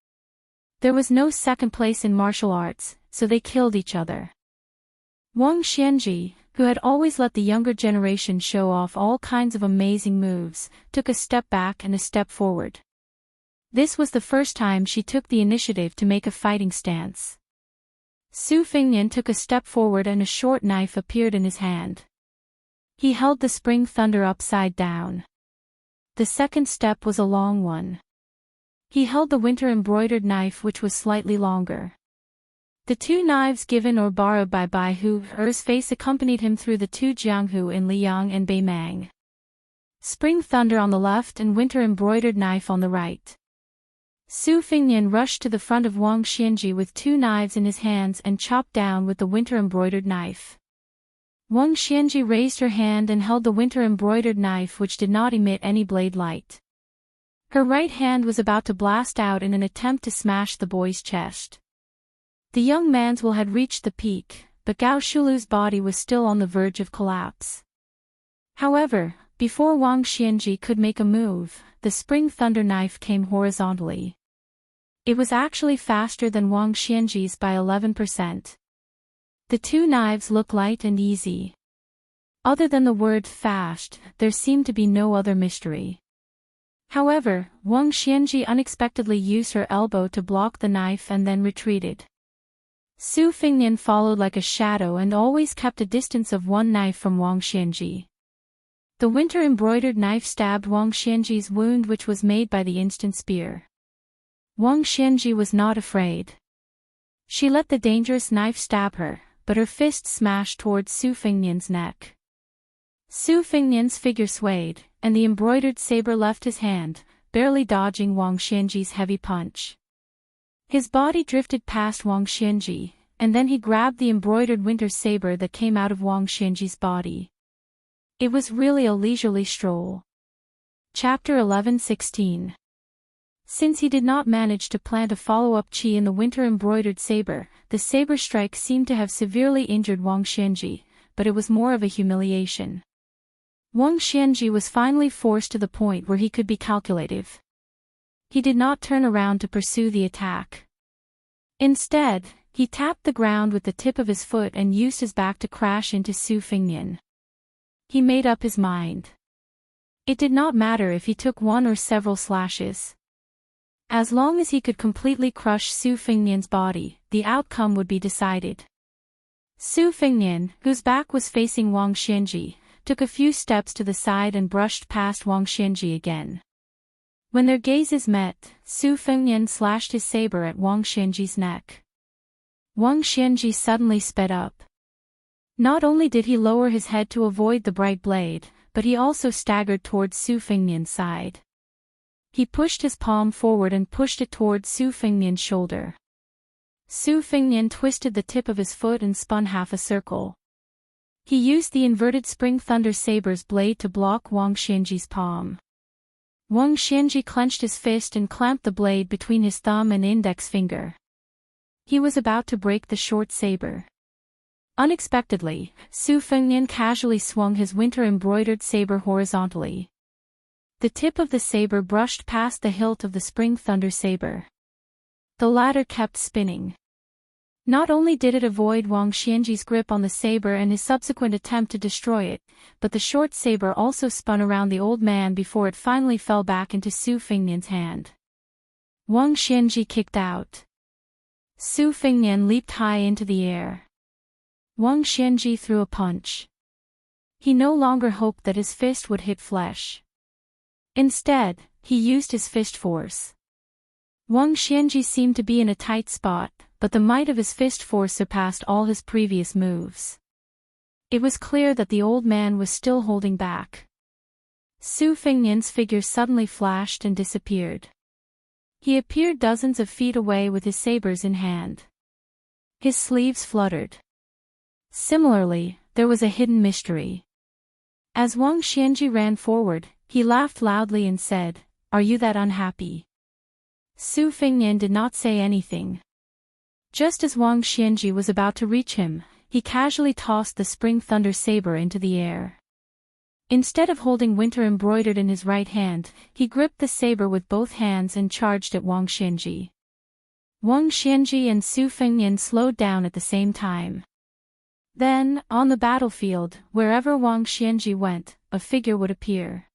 There was no second place in martial arts, so they killed each other. Wang Xianji, who had always let the younger generation show off all kinds of amazing moves, took a step back and a step forward. This was the first time she took the initiative to make a fighting stance. Su Fingnian took a step forward and a short knife appeared in his hand. He held the spring thunder upside down. The second step was a long one. He held the winter-embroidered knife which was slightly longer. The 2 knives given or borrowed by Bai Hu Er's face accompanied him through the 2 Jianghu in Liang and Beimang. Spring thunder on the left and winter-embroidered knife on the right. Su Fingnian rushed to the front of Wang Xianji with 2 knives in his hands and chopped down with the winter-embroidered knife. Wang Xianji raised her hand and held the winter-embroidered knife which did not emit any blade light. Her right hand was about to blast out in an attempt to smash the boy's chest. The young man's will had reached the peak, but Gao Shulu's body was still on the verge of collapse. However, before Wang Xianji could make a move, the spring thunder knife came horizontally. It was actually faster than Wang Xianji's by 11%. The 2 knives looked light and easy. Other than the word fast, there seemed to be no other mystery. However, Wang Xianji unexpectedly used her elbow to block the knife and then retreated. Su Fingnian followed like a shadow and always kept a distance of 1 knife from Wang Xianji. The winter-embroidered knife stabbed Wang Xianji's wound which was made by the instant spear. Wang Xianji was not afraid. She let the dangerous knife stab her, but her fist smashed towards Su Fingnian's neck. Su Fingnian's figure swayed, and the embroidered saber left his hand, barely dodging Wang Xianji's heavy punch. His body drifted past Wang Xianji, and then he grabbed the embroidered winter saber that came out of Wang Xianji's body. It was really a leisurely stroll. Chapter 11:16. Since he did not manage to plant a follow-up chi in the winter-embroidered saber, the saber strike seemed to have severely injured Wang Xianji, but it was more of a humiliation. Wang Xianji was finally forced to the point where he could be calculative. He did not turn around to pursue the attack. Instead, he tapped the ground with the tip of his foot and used his back to crash into Su Fingnian. He made up his mind. It did not matter if he took 1 or several slashes. As long as he could completely crush Su Fengnian's body, the outcome would be decided. Su Fengnian, whose back was facing Wang Xianji, took a few steps to the side and brushed past Wang Xianji again. When their gazes met, Su Fengnian slashed his saber at Wang Xianji's neck. Wang Xianji suddenly sped up. Not only did he lower his head to avoid the bright blade, but he also staggered towards Su Fengnian's side. He pushed his palm forward and pushed it towards Su Fengnian's shoulder. Su Fengnian twisted the tip of his foot and spun half a circle. He used the inverted spring thunder saber's blade to block Wang Xianji's palm. Wang Xianji clenched his fist and clamped the blade between his thumb and index finger. He was about to break the short saber. Unexpectedly, Su Fengnian casually swung his winter-embroidered saber horizontally. The tip of the saber brushed past the hilt of the spring thunder saber. The latter kept spinning. Not only did it avoid Wang Xianji's grip on the saber and his subsequent attempt to destroy it, but the short saber also spun around the old man before it finally fell back into Su Fengnian's hand. Wang Xianji kicked out. Su Fengnian leaped high into the air. Wang Xianji threw a punch. He no longer hoped that his fist would hit flesh. Instead, he used his fist force. Wang Xianji seemed to be in a tight spot, but the might of his fist force surpassed all his previous moves. It was clear that the old man was still holding back. Su Fengnian's figure suddenly flashed and disappeared. He appeared dozens of feet away with his sabers in hand. His sleeves fluttered. Similarly, there was a hidden mystery. As Wang Xianji ran forward, he laughed loudly and said, "Are you that unhappy?" Su Fengnian did not say anything. Just as Wang Xianji was about to reach him, he casually tossed the spring thunder saber into the air. Instead of holding winter embroidered in his right hand, he gripped the saber with both hands and charged at Wang Xianji. Wang Xianji and Su Fengnian slowed down at the same time. Then, on the battlefield, wherever Wang Xianji went, a figure would appear.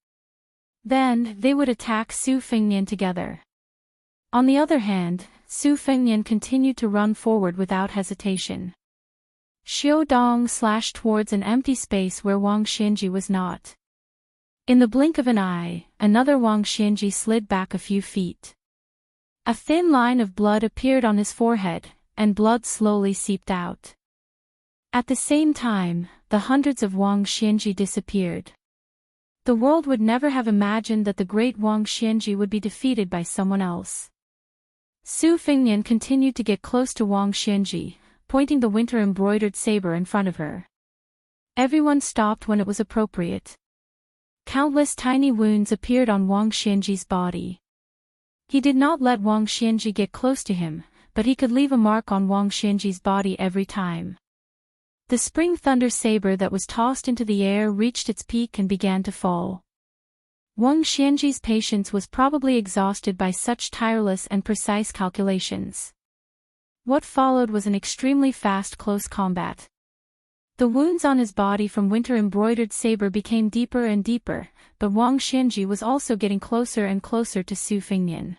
Then, they would attack Su Fengnian together. On the other hand, Su Fengnian continued to run forward without hesitation. Xiao Dong slashed towards an empty space where Wang Xianji was not. In the blink of an eye, another Wang Xianji slid back a few feet. A thin line of blood appeared on his forehead, and blood slowly seeped out. At the same time, the hundreds of Wang Xianji disappeared. The world would never have imagined that the great Wang Xianji would be defeated by someone else. Su Fengnian continued to get close to Wang Xianji, pointing the winter-embroidered saber in front of her. Everyone stopped when it was appropriate. Countless tiny wounds appeared on Wang Xianji's body. He did not let Wang Xianji get close to him, but he could leave a mark on Wang Xianji's body every time. The spring thunder saber that was tossed into the air reached its peak and began to fall. Wang Xianji's patience was probably exhausted by such tireless and precise calculations. What followed was an extremely fast close combat. The wounds on his body from winter-embroidered saber became deeper and deeper, but Wang Xianji was also getting closer and closer to Su Fengnian.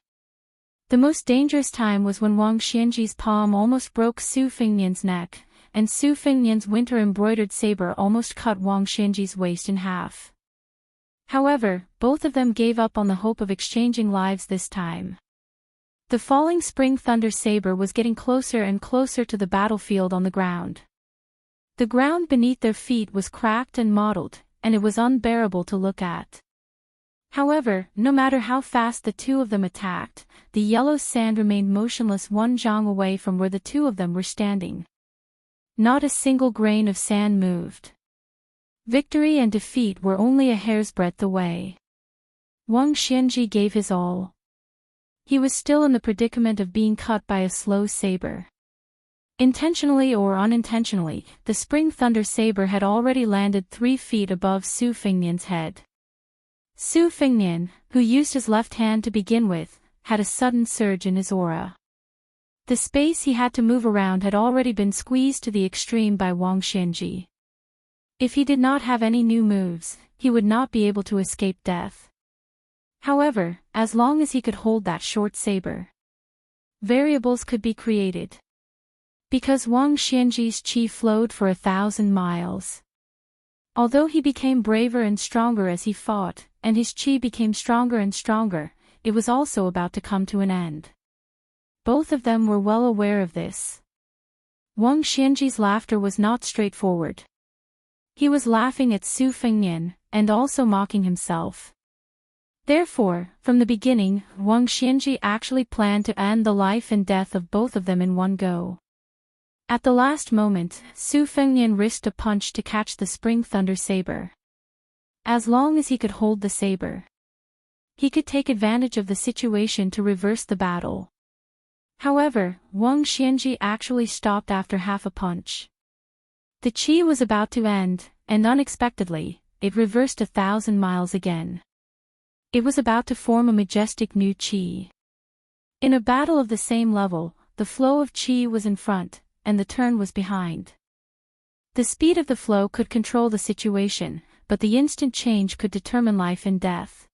The most dangerous time was when Wang Xianji's palm almost broke Su Fengnian's neck, and Su Fengnian's winter-embroidered saber almost cut Wang Xianji's waist in half. However, both of them gave up on the hope of exchanging lives this time. The falling spring thunder saber was getting closer and closer to the battlefield on the ground. The ground beneath their feet was cracked and mottled, and it was unbearable to look at. However, no matter how fast the two of them attacked, the yellow sand remained motionless 1 zhang away from where the two of them were standing. Not a single grain of sand moved. Victory and defeat were only a hair's breadth away. Wang Xianji gave his all. He was still in the predicament of being cut by a slow saber. Intentionally or unintentionally, the spring thunder saber had already landed 3 feet above Su Fengnian's head. Su Fengnian, who used his left hand to begin with, had a sudden surge in his aura. The space he had to move around had already been squeezed to the extreme by Wang Xianji. If he did not have any new moves, he would not be able to escape death. However, as long as he could hold that short saber, variables could be created. Because Wang Xianji's qi flowed for 1,000 miles. Although he became braver and stronger as he fought, and his qi became stronger and stronger, it was also about to come to an end. Both of them were well aware of this. Wang Xianji's laughter was not straightforward. He was laughing at Su Fengnian, and also mocking himself. Therefore, from the beginning, Wang Xianji actually planned to end the life and death of both of them in one go. At the last moment, Su Fengnian risked a punch to catch the Spring Thunder Saber. As long as he could hold the saber, he could take advantage of the situation to reverse the battle. However, Wang Xianji actually stopped after half a punch. The qi was about to end, and unexpectedly, it reversed 1,000 miles again. It was about to form a majestic new qi. In a battle of the same level, the flow of qi was in front, and the turn was behind. The speed of the flow could control the situation, but the instant change could determine life and death.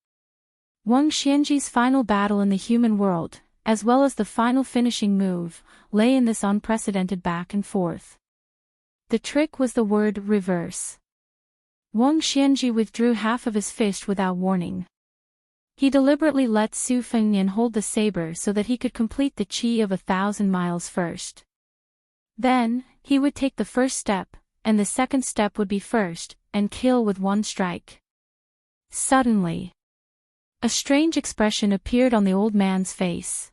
Wang Xianji's final battle in the human world, as well as the final finishing move, lay in this unprecedented back and forth. The trick was the word reverse. Wang Xianji withdrew half of his fist without warning. He deliberately let Su Fengnian hold the saber so that he could complete the qi of 1,000 miles first. Then, he would take the first step, and the second step would be first, and kill with one strike. Suddenly, a strange expression appeared on the old man's face.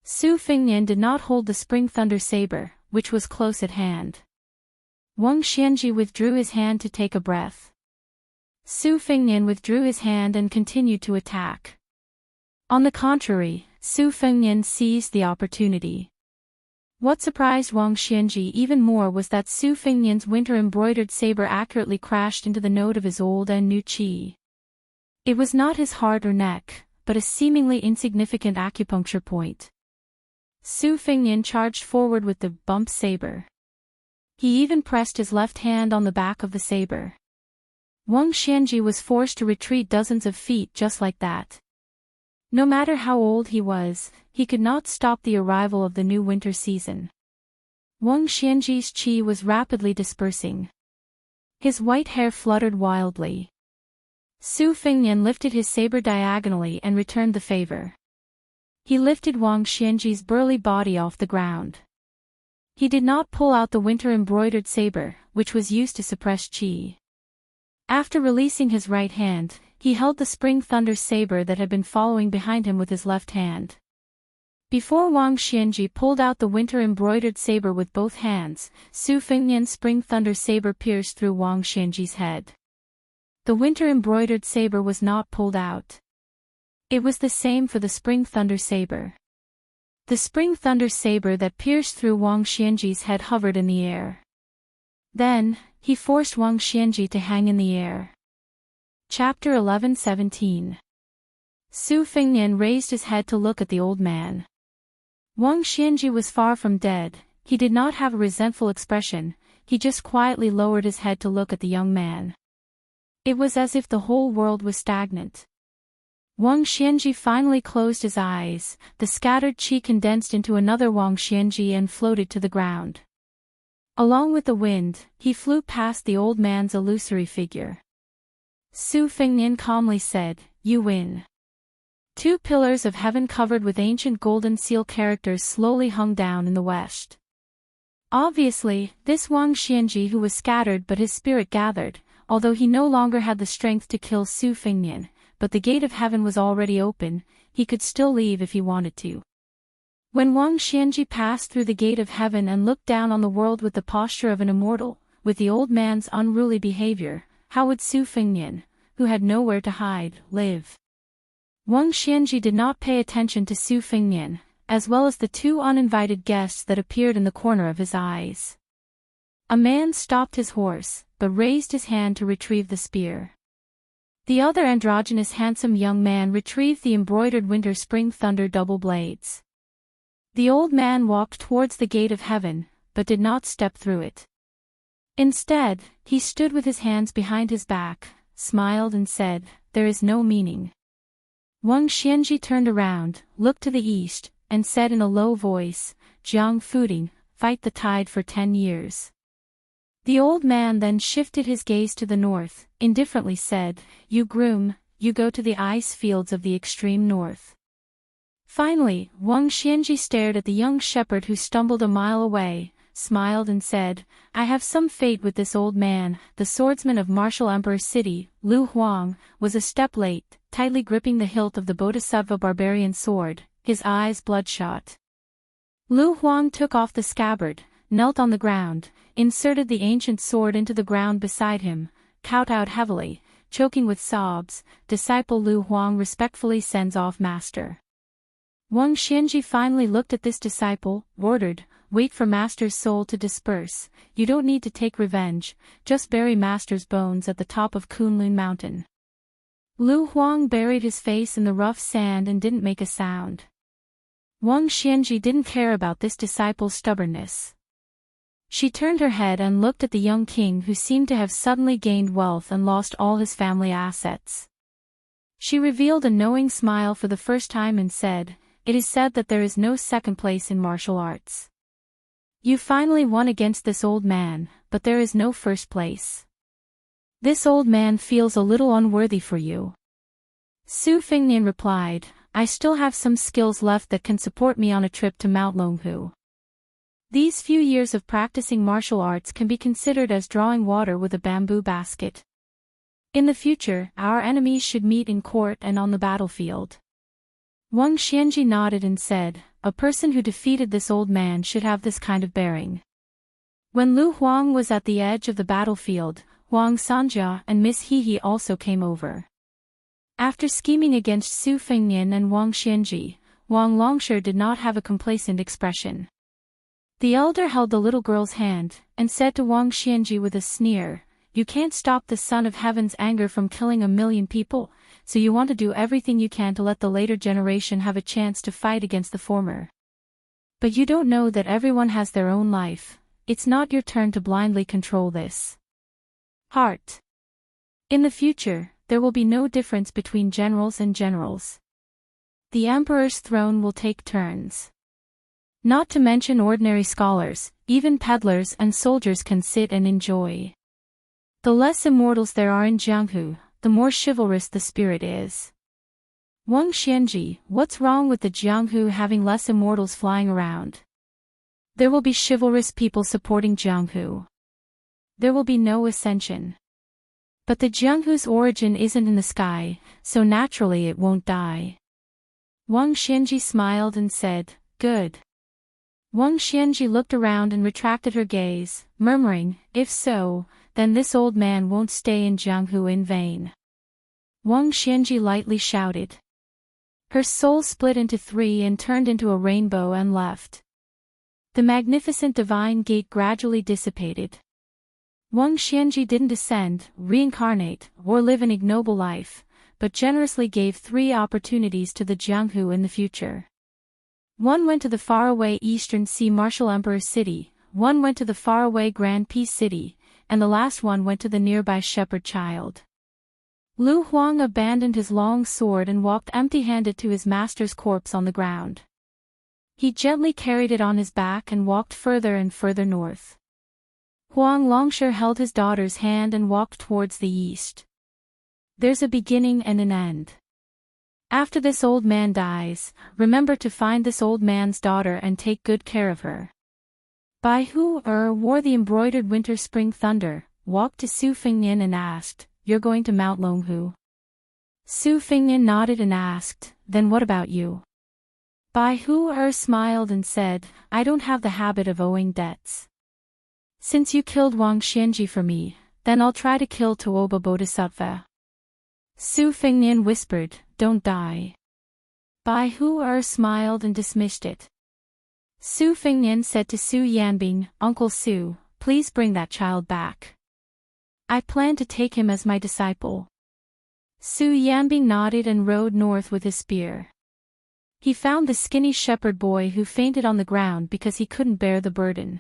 Su Fengnian did not hold the Spring Thunder Saber, which was close at hand. Wang Xianji withdrew his hand to take a breath. Su Fengnian withdrew his hand and continued to attack. On the contrary, Su Fengnian seized the opportunity. What surprised Wang Xianji even more was that Su Fengnian's winter-embroidered saber accurately crashed into the node of his old and new qi. It was not his heart or neck, but a seemingly insignificant acupuncture point. Su Fengnian charged forward with the bump saber. He even pressed his left hand on the back of the saber. Wang Xianji was forced to retreat dozens of feet just like that. No matter how old he was, he could not stop the arrival of the new winter season. Wang Xianji's qi was rapidly dispersing. His white hair fluttered wildly. Su Fengnian lifted his saber diagonally and returned the favor. He lifted Wang Xianji's burly body off the ground. He did not pull out the winter-embroidered saber, which was used to suppress qi. After releasing his right hand, he held the Spring Thunder Saber that had been following behind him with his left hand. Before Wang Xianji pulled out the winter-embroidered saber with both hands, Su Fengnian's Spring Thunder Saber pierced through Wang Xianji's head. The winter-embroidered saber was not pulled out. It was the same for the Spring Thunder Saber. The Spring Thunder Saber that pierced through Wang Xianji's head hovered in the air. Then, he forced Wang Xianji to hang in the air. Chapter 11:17. Su Fengnian raised his head to look at the old man. Wang Xianji was far from dead. He did not have a resentful expression, he just quietly lowered his head to look at the young man. It was as if the whole world was stagnant. Wang Xianji finally closed his eyes, the scattered qi condensed into another Wang Xianji and floated to the ground. Along with the wind, he flew past the old man's illusory figure. Su Fengnian calmly said, "You win." Two pillars of heaven covered with ancient golden seal characters slowly hung down in the west. Obviously, this Wang Xianji who was scattered but his spirit gathered, although he no longer had the strength to kill Su Fengnian, but the gate of heaven was already open, he could still leave if he wanted to. When Wang Xianji passed through the gate of heaven and looked down on the world with the posture of an immortal, with the old man's unruly behavior, how would Su Fengnian, who had nowhere to hide, live? Wang Xianji did not pay attention to Su Fengnian, as well as the two uninvited guests that appeared in the corner of his eyes. A man stopped his horse, but raised his hand to retrieve the spear. The other androgynous handsome young man retrieved the embroidered winter spring thunder double blades. The old man walked towards the gate of heaven, but did not step through it. Instead, he stood with his hands behind his back, smiled and said, "There is no meaning." Wang Xianji turned around, looked to the east, and said in a low voice, Jiang Fuding, fight the tide for 10 years. The old man then shifted his gaze to the north, indifferently said, You groom, you go to the ice fields of the extreme north. Finally, Wang Xianji stared at the young shepherd who stumbled a mile away, smiled and said, I have some fate with this old man. The swordsman of Martial Emperor City, Lu Huang, was a step late, tightly gripping the hilt of the Bodhisattva barbarian sword, his eyes bloodshot. Lu Huang took off the scabbard, knelt on the ground, inserted the ancient sword into the ground beside him, kowtowed heavily, choking with sobs. Disciple Lu Huang respectfully sends off master. Wang Xianji finally looked at this disciple, ordered, Wait for master's soul to disperse. You don't need to take revenge, just bury master's bones at the top of Kunlun Mountain. Lu Huang buried his face in the rough sand and didn't make a sound. Wang Xianji didn't care about this disciple's stubbornness. She turned her head and looked at the young king who seemed to have suddenly gained wealth and lost all his family assets. She revealed a knowing smile for the first time and said, It is said that there is no second place in martial arts. You finally won against this old man, but there is no first place. This old man feels a little unworthy for you. Su Fengnian replied, I still have some skills left that can support me on a trip to Mount Longhu. These few years of practicing martial arts can be considered as drawing water with a bamboo basket. In the future, our enemies should meet in court and on the battlefield. Wang Xianji nodded and said, A person who defeated this old man should have this kind of bearing. When Lu Huang was at the edge of the battlefield, Huang Sanjia and Miss Hehe also came over. After scheming against Su Fengnian and Wang Xianji, Wang Longsher did not have a complacent expression. The elder held the little girl's hand, and said to Wang Xianji with a sneer, You can't stop the Son of Heaven's anger from killing 1 million people, so you want to do everything you can to let the later generation have a chance to fight against the former. But you don't know that everyone has their own life. It's not your turn to blindly control this. Heart. In the future, there will be no difference between generals and generals. The emperor's throne will take turns. Not to mention ordinary scholars, even peddlers and soldiers can sit and enjoy. The less immortals there are in Jianghu, the more chivalrous the spirit is. Wang Xianji, what's wrong with the Jianghu having less immortals flying around? There will be chivalrous people supporting Jianghu. There will be no ascension. But the Jianghu's origin isn't in the sky, so naturally it won't die. Wang Xianji smiled and said, Good. Wang Xianji looked around and retracted her gaze, murmuring, If so, then this old man won't stay in Jianghu in vain. Wang Xianji lightly shouted. Her soul split into 3 and turned into a rainbow and left. The magnificent divine gate gradually dissipated. Wang Xianji didn't ascend, reincarnate, or live an ignoble life, but generously gave 3 opportunities to the Jianghu in the future. One went to the faraway Eastern Sea Martial Emperor City, one went to the faraway Grand Peace City, and the last one went to the nearby shepherd child. Lu Huang abandoned his long sword and walked empty-handed to his master's corpse on the ground. He gently carried it on his back and walked further and further north. Huang Longsher held his daughter's hand and walked towards the east. There's a beginning and an end. After this old man dies, remember to find this old man's daughter and take good care of her. Bai Hu wore the embroidered winter-spring thunder, walked to Su Fengnian and asked, You're going to Mount Longhu? Su Fengnian nodded and asked, Then what about you? Bai Hu smiled and said, I don't have the habit of owing debts. Since you killed Wang Xianji for me, then I'll try to kill Tuoba Bodhisattva. Su Fengnian whispered, Don't die. Bai Hu smiled and dismissed it. Su Fengnian said to Su Yanbing, Uncle Su, please bring that child back. I plan to take him as my disciple. Su Yanbing nodded and rode north with his spear. He found the skinny shepherd boy who fainted on the ground because he couldn't bear the burden.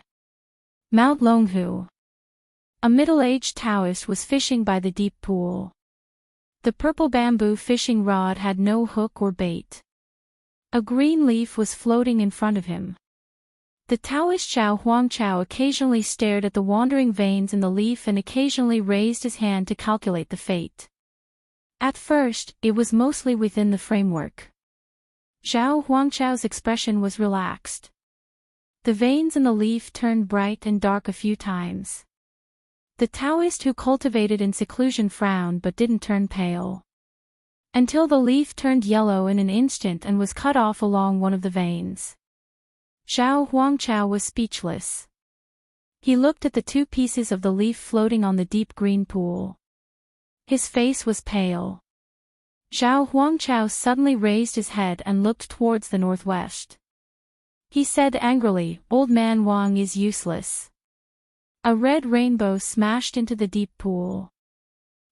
Mount Longhu. A middle-aged Taoist was fishing by the deep pool. The purple bamboo fishing rod had no hook or bait. A green leaf was floating in front of him. The Taoist Xiao Huangchao occasionally stared at the wandering veins in the leaf and occasionally raised his hand to calculate the fate. At first, it was mostly within the framework. Xiao Huangchao's expression was relaxed. The veins in the leaf turned bright and dark a few times. The Taoist who cultivated in seclusion frowned but didn't turn pale. Until the leaf turned yellow in an instant and was cut off along one of the veins. Xiao Huangchao was speechless. He looked at the two pieces of the leaf floating on the deep green pool. His face was pale. Xiao Huangchao suddenly raised his head and looked towards the northwest. He said angrily, "Old man Wang is useless." A red rainbow smashed into the deep pool.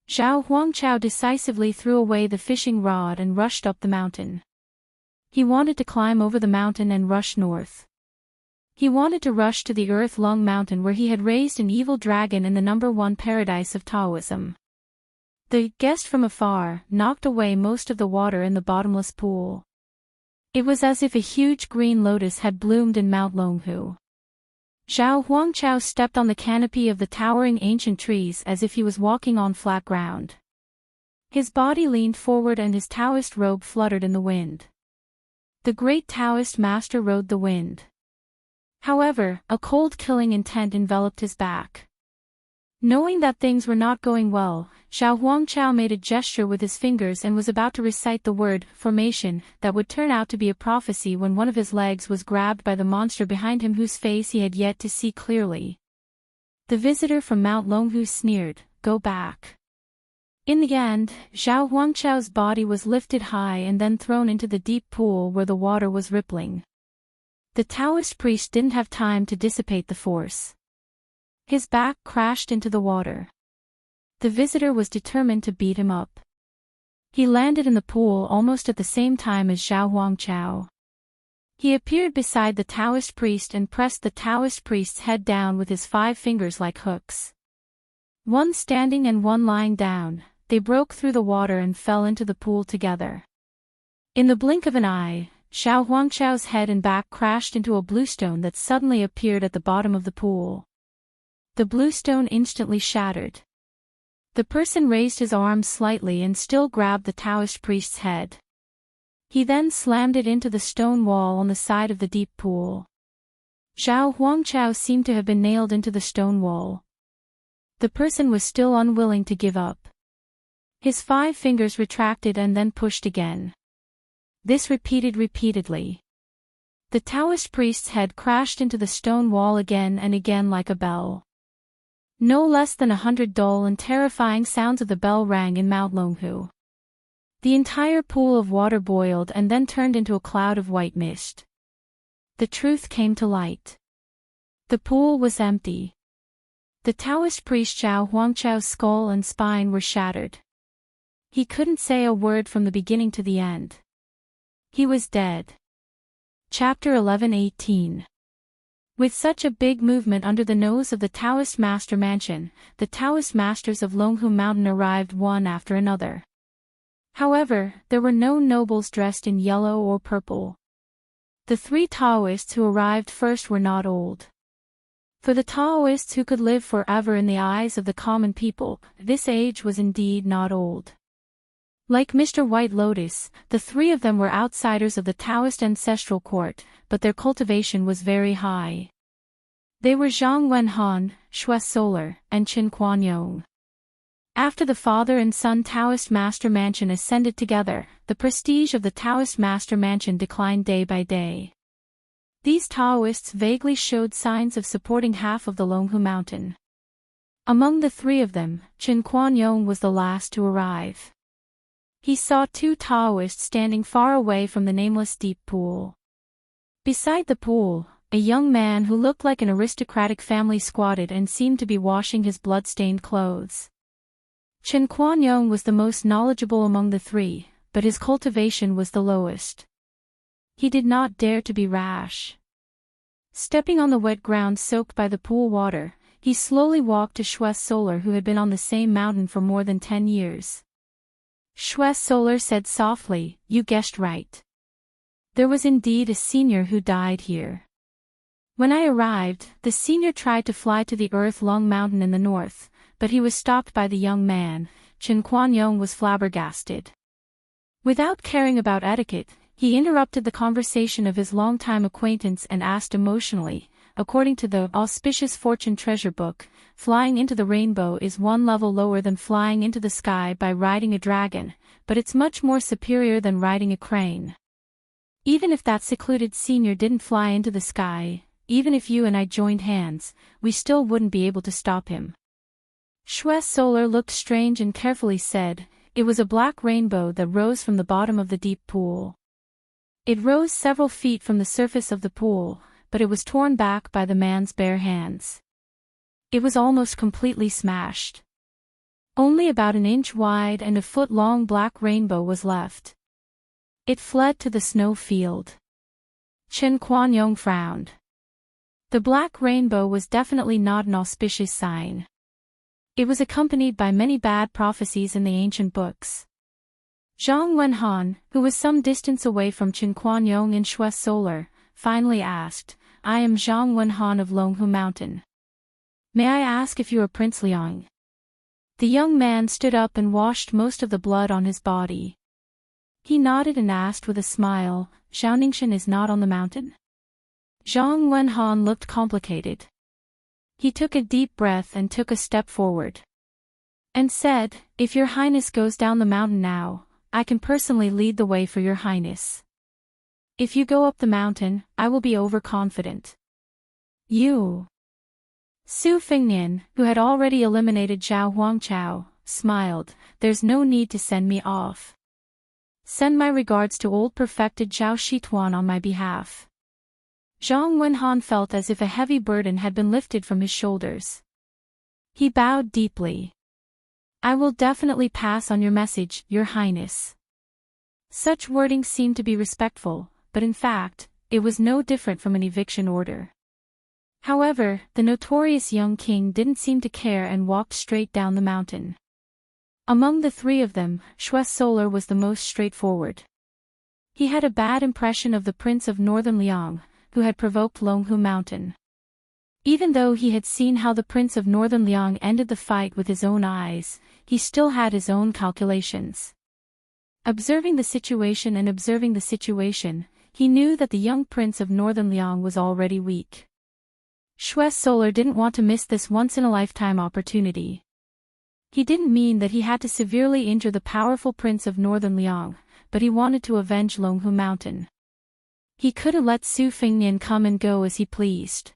Xiao Huangchao decisively threw away the fishing rod and rushed up the mountain. He wanted to climb over the mountain and rush north. He wanted to rush to the Earth-Lung Mountain where he had raised an evil dragon in the #1 paradise of Taoism. The guest from afar knocked away most of the water in the bottomless pool. It was as if a huge green lotus had bloomed in Mount Longhu. Xiao Huangchao stepped on the canopy of the towering ancient trees as if he was walking on flat ground. His body leaned forward and his Taoist robe fluttered in the wind. The great Taoist master rode the wind. However, a cold killing intent enveloped his back. Knowing that things were not going well, Xiao Huangchao made a gesture with his fingers and was about to recite the word formation that would turn out to be a prophecy when one of his legs was grabbed by the monster behind him whose face he had yet to see clearly. The visitor from Mount Longhu sneered, "Go back." In the end, Xiao Huangchao's body was lifted high and then thrown into the deep pool where the water was rippling. The Taoist priest didn't have time to dissipate the force. His back crashed into the water. The visitor was determined to beat him up. He landed in the pool almost at the same time as Xiao Huangchao. He appeared beside the Taoist priest and pressed the Taoist priest's head down with his 5 fingers like hooks. One standing and one lying down, they broke through the water and fell into the pool together. In the blink of an eye, Xiao Huangchao's head and back crashed into a bluestone that suddenly appeared at the bottom of the pool. The bluestone instantly shattered. The person raised his arms slightly and still grabbed the Taoist priest's head. He then slammed it into the stone wall on the side of the deep pool. Xiao Huangchao seemed to have been nailed into the stone wall. The person was still unwilling to give up. His 5 fingers retracted and then pushed again. This repeated repeatedly. The Taoist priest's head crashed into the stone wall again and again like a bell. No less than 100 dull and terrifying sounds of the bell rang in Mount Longhu. The entire pool of water boiled and then turned into a cloud of white mist. The truth came to light. The pool was empty. The Taoist priest Xiao Huangchao's skull and spine were shattered. He couldn't say a word from the beginning to the end. He was dead. Chapter 11:18. With such a big movement under the nose of the Taoist master mansion, the Taoist masters of Longhu Mountain arrived one after another. However, there were no nobles dressed in yellow or purple. The 3 Taoists who arrived first were not old. For the Taoists who could live forever in the eyes of the common people, this age was indeed not old. Like Mr. White Lotus, the 3 of them were outsiders of the Taoist ancestral court, but their cultivation was very high. They were Zhang Wenhan, Shui Solar, and Qin Kuanyong. After the father and son Taoist master mansion ascended together, the prestige of the Taoist master mansion declined day by day. These Taoists vaguely showed signs of supporting half of the Longhu Mountain. Among the 3 of them, Qin Kuanyong was the last to arrive. He saw 2 Taoists standing far away from the nameless deep pool. Beside the pool, a young man who looked like an aristocratic family squatted and seemed to be washing his blood-stained clothes. Qin Kuanyong was the most knowledgeable among the 3, but his cultivation was the lowest. He did not dare to be rash. Stepping on the wet ground soaked by the pool water, he slowly walked to Shui Solar who had been on the same mountain for more than 10 years. Shue Solar said softly, you guessed right. There was indeed a senior who died here. When I arrived, the senior tried to fly to the Earth-Long Mountain in the north, but he was stopped by the young man. Chen Kuan-Yong was flabbergasted. Without caring about etiquette, he interrupted the conversation of his longtime acquaintance and asked emotionally, according to the auspicious fortune treasure book, flying into the rainbow is one level lower than flying into the sky by riding a dragon, but it's much more superior than riding a crane. Even if that secluded senior didn't fly into the sky, even if you and I joined hands, we still wouldn't be able to stop him. Shue Solar looked strange and carefully said, it was a black rainbow that rose from the bottom of the deep pool. It rose several feet from the surface of the pool, but it was torn back by the man's bare hands. It was almost completely smashed. Only about an inch wide and a foot long black rainbow was left. It fled to the snow field. Chen Kuan-Yong frowned. The black rainbow was definitely not an auspicious sign. It was accompanied by many bad prophecies in the ancient books. Zhang Wenhan, who was some distance away from Chen Kuan-Yong and Shue Solar, finally asked, I am Zhang Wenhan of Longhu Mountain. May I ask if you are Prince Liang? The young man stood up and washed most of the blood on his body. He nodded and asked with a smile, Xiaoningshan is not on the mountain? Zhang Wenhan looked complicated. He took a deep breath and took a step forward. And said, if your highness goes down the mountain now, I can personally lead the way for your highness. If you go up the mountain, I will be overconfident. You. Su Fengnian, who had already eliminated Zhao Huangchao, smiled, there's no need to send me off. Send my regards to old perfected Zhao Shituan on my behalf. Zhang Wenhan felt as if a heavy burden had been lifted from his shoulders. He bowed deeply. I will definitely pass on your message, your highness. Such wording seemed to be respectful, but in fact, it was no different from an eviction order. However, the notorious young king didn't seem to care and walked straight down the mountain. Among the three of them, Shue Solar was the most straightforward. He had a bad impression of the Prince of Northern Liang, who had provoked Longhu Mountain. Even though he had seen how the Prince of Northern Liang ended the fight with his own eyes, he still had his own calculations. Observing the situation, he knew that the young Prince of Northern Liang was already weak. Shue Solar didn't want to miss this once-in-a-lifetime opportunity. He didn't mean that he had to severely injure the powerful Prince of Northern Liang, but he wanted to avenge Longhu Mountain. He couldn't let Su Fengnian come and go as he pleased.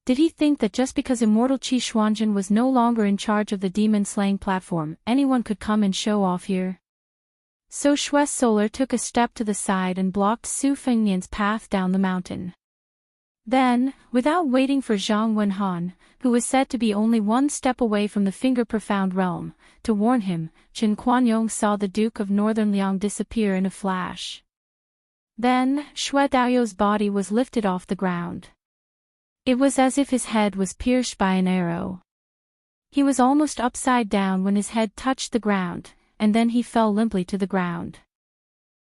Did he think that just because immortal Qi Xuanzhen was no longer in charge of the demon-slaying platform, anyone could come and show off here? So Shue Solar took a step to the side and blocked Su Fengnian's path down the mountain. Then, without waiting for Zhang Wenhan, who was said to be only one step away from the finger-profound realm, to warn him, Chen Kuan-Yong saw the Duke of Northern Liang disappear in a flash. Then, Shue Daoyou's body was lifted off the ground. It was as if his head was pierced by an arrow. He was almost upside down when his head touched the ground, and then he fell limply to the ground.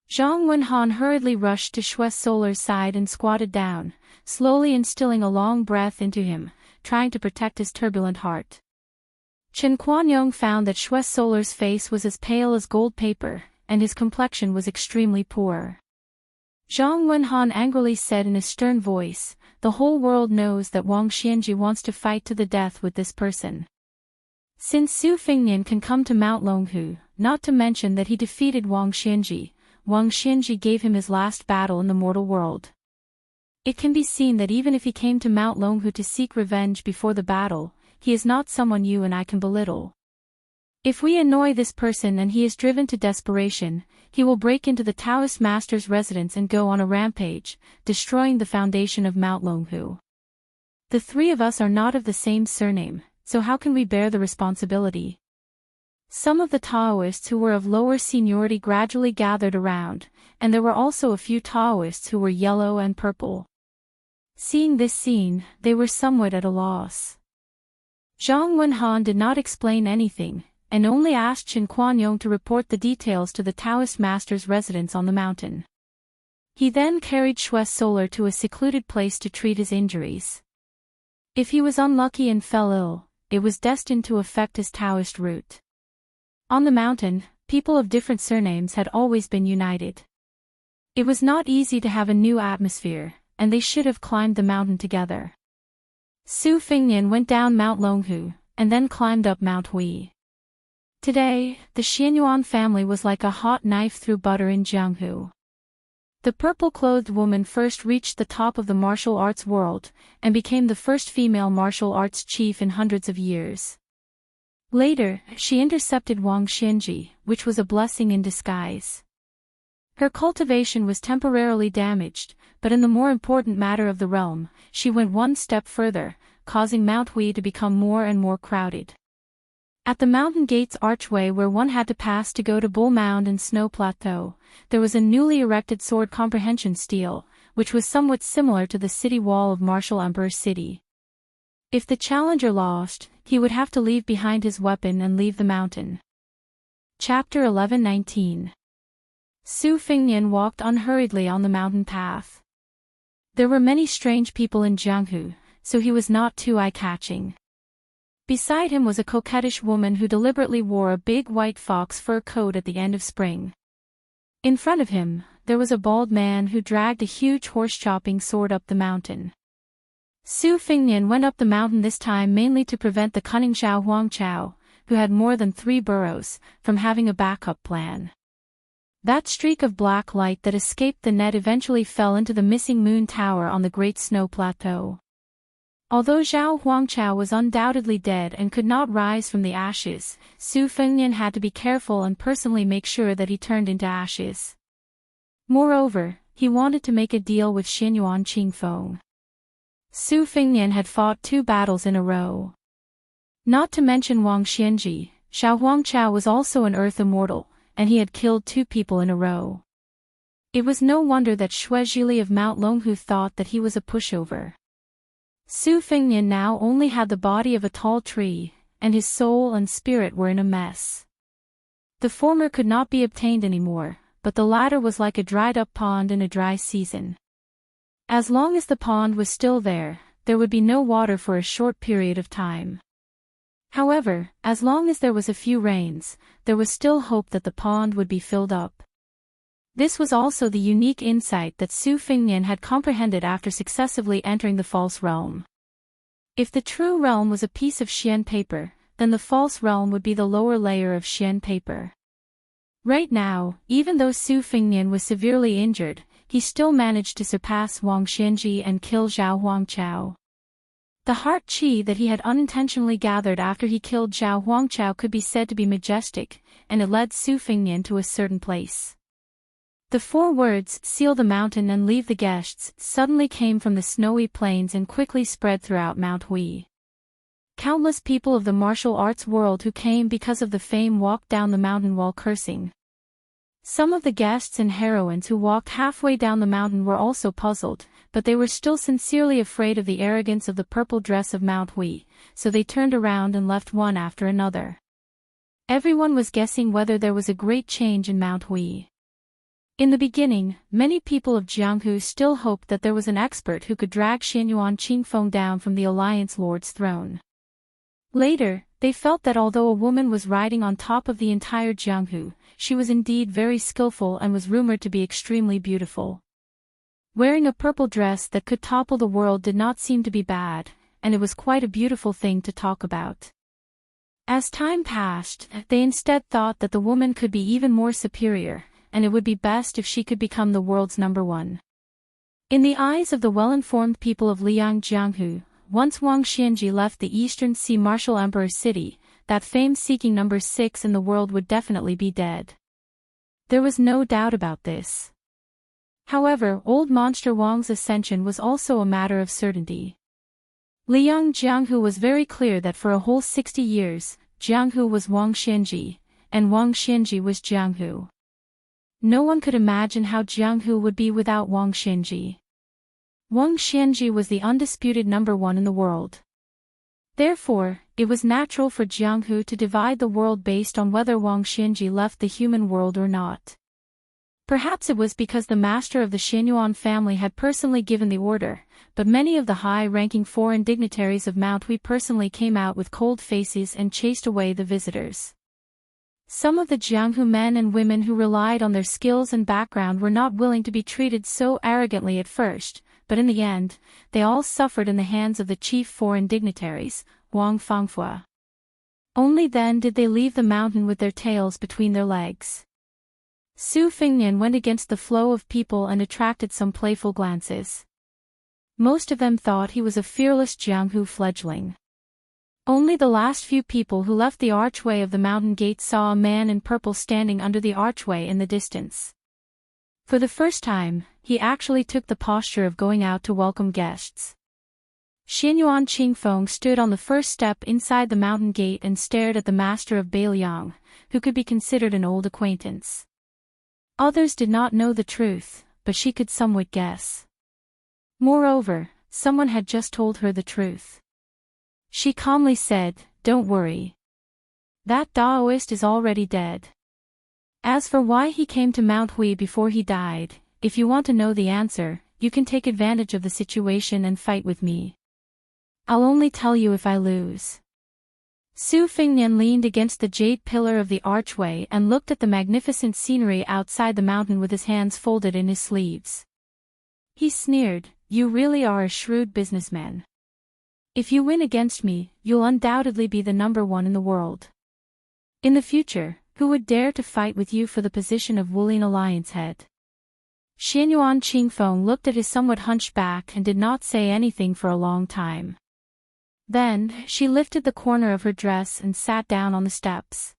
Zhang Wenhan hurriedly rushed to Shue Solar's side and squatted down, slowly instilling a long breath into him, trying to protect his turbulent heart. Chen Kuan-Yong found that Shue Solar's face was as pale as gold paper, and his complexion was extremely poor. Zhang Wenhan angrily said in a stern voice, the whole world knows that Wang Xianji wants to fight to the death with this person. Since Su Fengnian can come to Mount Longhu, not to mention that he defeated Wang Xianji gave him his last battle in the mortal world. It can be seen that even if he came to Mount Longhu to seek revenge before the battle, he is not someone you and I can belittle. If we annoy this person and he is driven to desperation, he will break into the Taoist master's residence and go on a rampage, destroying the foundation of Mount Longhu. The three of us are not of the same surname, so how can we bear the responsibility? Some of the Taoists who were of lower seniority gradually gathered around, and there were also a few Taoists who were yellow and purple. Seeing this scene, they were somewhat at a loss. Zhang Wenhan did not explain anything, and only asked Chen Kuan-yong to report the details to the Taoist master's residence on the mountain. He then carried Shui Solar to a secluded place to treat his injuries. If he was unlucky and fell ill, it was destined to affect his Taoist root. On the mountain, people of different surnames had always been united. It was not easy to have a new atmosphere, and they should have climbed the mountain together. Su Fingnian went down Mount Longhu, and then climbed up Mount Hui. Today, the Xianyuan family was like a hot knife through butter in Jianghu. The purple-clothed woman first reached the top of the martial arts world, and became the first female martial arts chief in hundreds of years. Later, she intercepted Wang Xianji, which was a blessing in disguise. Her cultivation was temporarily damaged, but in the more important matter of the realm, she went one step further, causing Mount Hui to become more and more crowded. At the mountain gate's archway where one had to pass to go to Bull Mound and Snow Plateau, there was a newly erected sword comprehension stele, which was somewhat similar to the city wall of Martial Emperor City. If the challenger lost, he would have to leave behind his weapon and leave the mountain. Chapter 11-19. Su Fingnian walked unhurriedly on the mountain path. There were many strange people in Jianghu, so he was not too eye-catching. Beside him was a coquettish woman who deliberately wore a big white fox fur coat at the end of spring. In front of him, there was a bald man who dragged a huge horse-chopping sword up the mountain. Su Fingnian went up the mountain this time mainly to prevent the cunning Zhao Huangchao, who had more than 3 burrows, from having a backup plan. That streak of black light that escaped the net eventually fell into the missing moon tower on the Great Snow Plateau. Although Zhao Huangchao was undoubtedly dead and could not rise from the ashes, Su Fingnian had to be careful and personally make sure that he turned into ashes. Moreover, he wanted to make a deal with Xianyuan Qingfeng. Su Fingnian had fought 2 battles in a row. Not to mention Wang Xianji, Zhao Huangchao was also an earth immortal, and he had killed 2 people in a row. It was no wonder that Shui Zhili of Mount Longhu thought that he was a pushover. Su Fingnian now only had the body of a tall tree, and his soul and spirit were in a mess. The former could not be obtained anymore, but the latter was like a dried-up pond in a dry season. As long as the pond was still there would be no water for a short period of time. However, as long as there was a few rains, there was still hope that the pond would be filled up. This was also the unique insight that Su Fingnian had comprehended after successively entering the false realm. If the true realm was a piece of Xian paper, then the false realm would be the lower layer of Xian paper. Right now, even though Su Fingnian was severely injured, he still managed to surpass Wang Xianji and kill Zhao Huangchao. The heart qi that he had unintentionally gathered after he killed Zhao Huangchao could be said to be majestic, and it led Su Fingnian to a certain place. The 4 words, seal the mountain and leave the guests, suddenly came from the snowy plains and quickly spread throughout Mount Hui. Countless people of the martial arts world who came because of the fame walked down the mountain while cursing. Some of the guests and heroines who walked halfway down the mountain were also puzzled, but they were still sincerely afraid of the arrogance of the purple dress of Mount Hui, so they turned around and left one after another. Everyone was guessing whether there was a great change in Mount Hui. In the beginning, many people of Jianghu still hoped that there was an expert who could drag Xianyuan Qingfeng down from the Alliance Lord's throne. Later, they felt that although a woman was riding on top of the entire Jianghu, she was indeed very skillful and was rumored to be extremely beautiful. Wearing a purple dress that could topple the world did not seem to be bad, and it was quite a beautiful thing to talk about. As time passed, they instead thought that the woman could be even more superior, and it would be best if she could become the world's number 1. In the eyes of the well-informed people of Liang Jianghu, once Wang Xianji left the Eastern Sea Martial Emperor City, that fame-seeking number 6 in the world would definitely be dead. There was no doubt about this. However, old monster Wang's ascension was also a matter of certainty. Liang Jianghu was very clear that for a whole 60 years, Jianghu was Wang Xianji, and Wang Xianji was Jianghu. No one could imagine how Jianghu would be without Wang Xianji. Wang Xianji was the undisputed number 1 in the world. Therefore, it was natural for Jianghu to divide the world based on whether Wang Xinji left the human world or not. Perhaps it was because the master of the Xianyuan family had personally given the order, but many of the high-ranking foreign dignitaries of Mount Hui personally came out with cold faces and chased away the visitors. Some of the Jianghu men and women who relied on their skills and background were not willing to be treated so arrogantly at first, but in the end, they all suffered in the hands of the chief foreign dignitaries, Wang Fangfua. Only then did they leave the mountain with their tails between their legs. Su Fingnian went against the flow of people and attracted some playful glances. Most of them thought he was a fearless Jianghu fledgling. Only the last few people who left the archway of the mountain gate saw a man in purple standing under the archway in the distance. For the first time, he actually took the posture of going out to welcome guests. Xianyuan Qingfeng stood on the first step inside the mountain gate and stared at the master of Beiliang, who could be considered an old acquaintance. Others did not know the truth, but she could somewhat guess. Moreover, someone had just told her the truth. She calmly said, "Don't worry. That Daoist is already dead. As for why he came to Mount Hui before he died, if you want to know the answer, you can take advantage of the situation and fight with me. I'll only tell you if I lose." Su Fingnian leaned against the jade pillar of the archway and looked at the magnificent scenery outside the mountain with his hands folded in his sleeves. He sneered, "You really are a shrewd businessman. If you win against me, you'll undoubtedly be the number one in the world. In the future, who would dare to fight with you for the position of Wulian Alliance head?" Xianyuan Qingfeng looked at his somewhat hunched back and did not say anything for a long time. Then, she lifted the corner of her dress and sat down on the steps.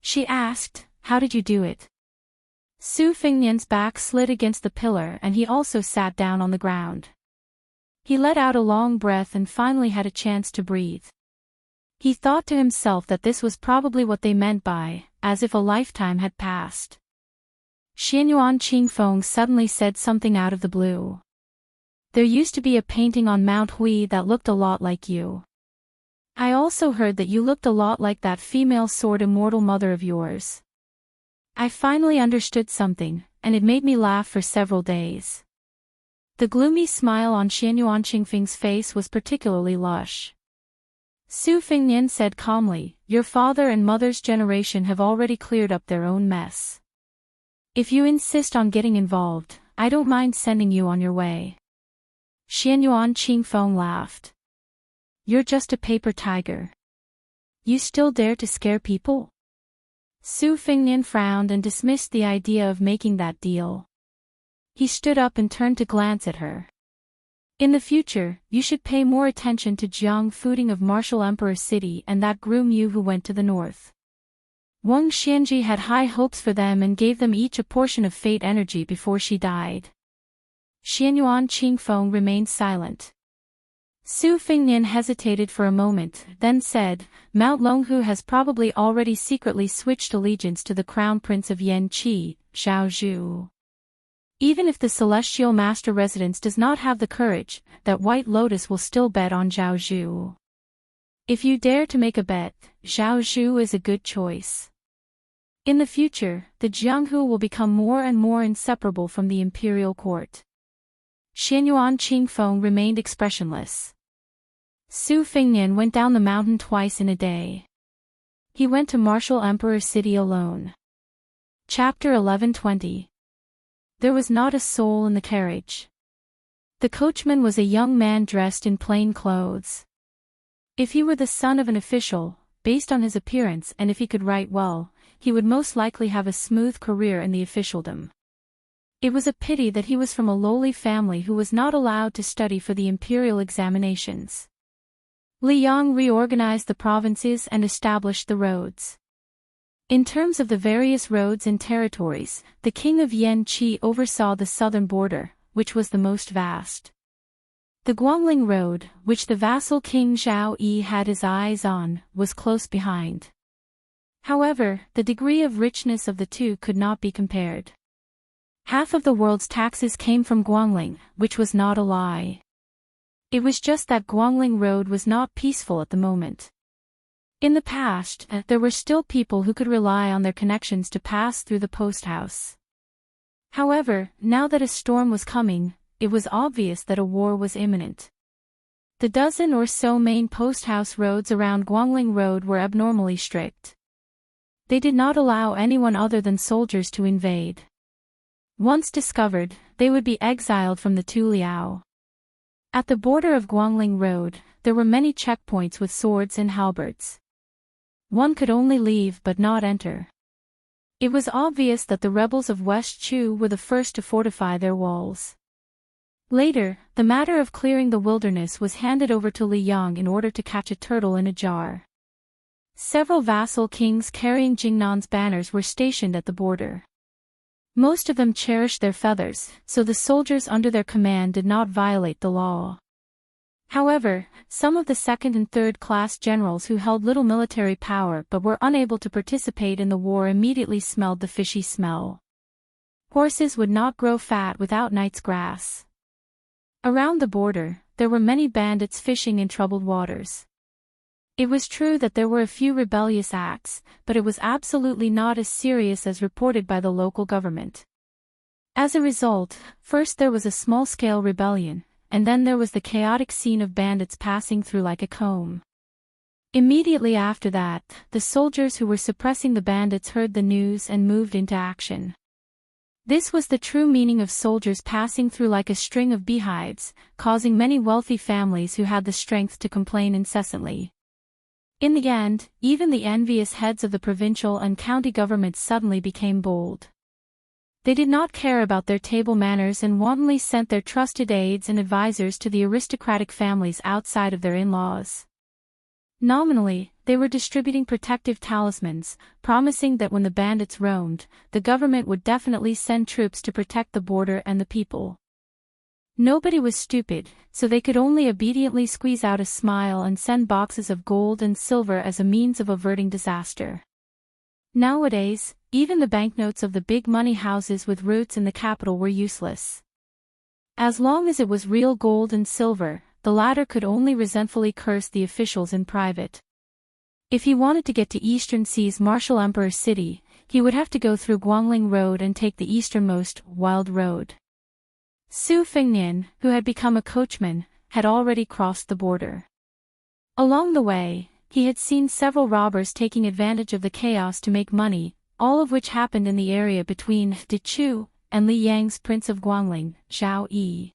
She asked, "How did you do it?" Su Fingnian's back slid against the pillar and he also sat down on the ground. He let out a long breath and finally had a chance to breathe. He thought to himself that this was probably what they meant by, as if a lifetime had passed. Xianyuan Qingfeng suddenly said something out of the blue. "There used to be a painting on Mount Hui that looked a lot like you. I also heard that you looked a lot like that female sword immortal mother of yours." I finally understood something, and it made me laugh for several days. The gloomy smile on Xianyuan Qingfeng's face was particularly lush. Su Fingnian said calmly, "Your father and mother's generation have already cleared up their own mess. If you insist on getting involved, I don't mind sending you on your way." Xianyuan Qingfeng laughed. "You're just a paper tiger. You still dare to scare people?" Su Fingnian frowned and dismissed the idea of making that deal. He stood up and turned to glance at her. "In the future, you should pay more attention to Jiang Fuding of Martial Emperor City and that groom Yu who went to the north. Wang Xianji had high hopes for them and gave them each a portion of fate energy before she died." Xianyuan Qingfeng remained silent. Su Fingnian hesitated for a moment, then said, "Mount Longhu has probably already secretly switched allegiance to the crown prince of Yanqi, Zhao Zhu. Even if the Celestial Master Residence does not have the courage, that White Lotus will still bet on Zhao Zhu. If you dare to make a bet, Zhao Zhu is a good choice. In the future, the Jianghu will become more and more inseparable from the imperial court." Xianyuan Qingfeng remained expressionless. Su Fingnian went down the mountain twice in a day. He went to Martial Emperor City alone. Chapter 11:20. There was not a soul in the carriage. The coachman was a young man dressed in plain clothes. If he were the son of an official, based on his appearance and if he could write well, he would most likely have a smooth career in the officialdom. It was a pity that he was from a lowly family who was not allowed to study for the imperial examinations. Li Yang reorganized the provinces and established the roads. In terms of the various roads and territories, the king of Yanqi oversaw the southern border, which was the most vast. The Guangling Road, which the vassal king Zhao Yi had his eyes on, was close behind. However, the degree of richness of the two could not be compared. Half of the world's taxes came from Guangling, which was not a lie. It was just that Guangling Road was not peaceful at the moment. In the past, there were still people who could rely on their connections to pass through the post house. However, now that a storm was coming, it was obvious that a war was imminent. The dozen or so main post house roads around Guangling Road were abnormally strict. They did not allow anyone other than soldiers to invade. Once discovered, they would be exiled from the Tuliao. At the border of Guangling Road, there were many checkpoints with swords and halberds. One could only leave but not enter. It was obvious that the rebels of West Chu were the first to fortify their walls. Later, the matter of clearing the wilderness was handed over to Li Yang in order to catch a turtle in a jar. Several vassal kings carrying Jingnan's banners were stationed at the border. Most of them cherished their feathers, so the soldiers under their command did not violate the law. However, some of the second and third class generals who held little military power but were unable to participate in the war immediately smelled the fishy smell. Horses would not grow fat without night's grass. Around the border, there were many bandits fishing in troubled waters. It was true that there were a few rebellious acts, but it was absolutely not as serious as reported by the local government. As a result, first there was a small-scale rebellion, and then there was the chaotic scene of bandits passing through like a comb. Immediately after that, the soldiers who were suppressing the bandits heard the news and moved into action. This was the true meaning of soldiers passing through like a string of beehives, causing many wealthy families who had the strength to complain incessantly. In the end, even the envious heads of the provincial and county governments suddenly became bold. They did not care about their table manners and wantonly sent their trusted aides and advisors to the aristocratic families outside of their in-laws. Nominally, they were distributing protective talismans, promising that when the bandits roamed, the government would definitely send troops to protect the border and the people. Nobody was stupid, so they could only obediently squeeze out a smile and send boxes of gold and silver as a means of averting disaster. Nowadays, even the banknotes of the big money houses with roots in the capital were useless. As long as it was real gold and silver, the latter could only resentfully curse the officials in private. If he wanted to get to Eastern Sea's Martial Emperor City, he would have to go through Guangling Road and take the easternmost, Wild Road. Su Fengnian, who had become a coachman, had already crossed the border. Along the way, he had seen several robbers taking advantage of the chaos to make money, all of which happened in the area between Dechu and Li Yang's Prince of Guangling, Zhao Yi.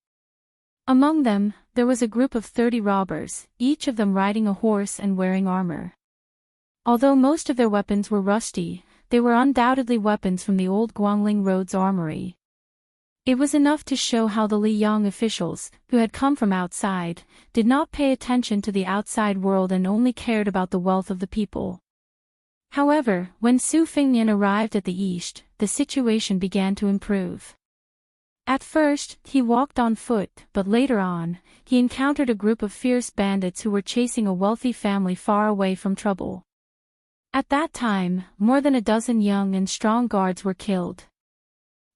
Among them, there was a group of 30 robbers, each of them riding a horse and wearing armor. Although most of their weapons were rusty, they were undoubtedly weapons from the old Guangling Road's armory. It was enough to show how the Li Yang officials, who had come from outside, did not pay attention to the outside world and only cared about the wealth of the people. However, when Su Fengnian arrived at the east, the situation began to improve. At first, he walked on foot, but later on, he encountered a group of fierce bandits who were chasing a wealthy family far away from trouble. At that time, more than a dozen young and strong guards were killed.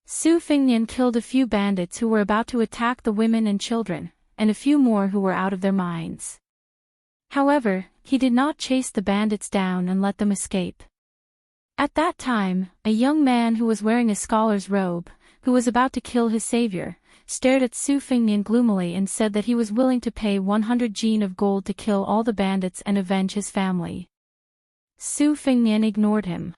Su Fengnian killed a few bandits who were about to attack the women and children, and a few more who were out of their minds. However, he did not chase the bandits down and let them escape. At that time, a young man who was wearing a scholar's robe, who was about to kill his savior, stared at Su Fengnian gloomily and said that he was willing to pay 100 jin of gold to kill all the bandits and avenge his family. Su Fengnian ignored him.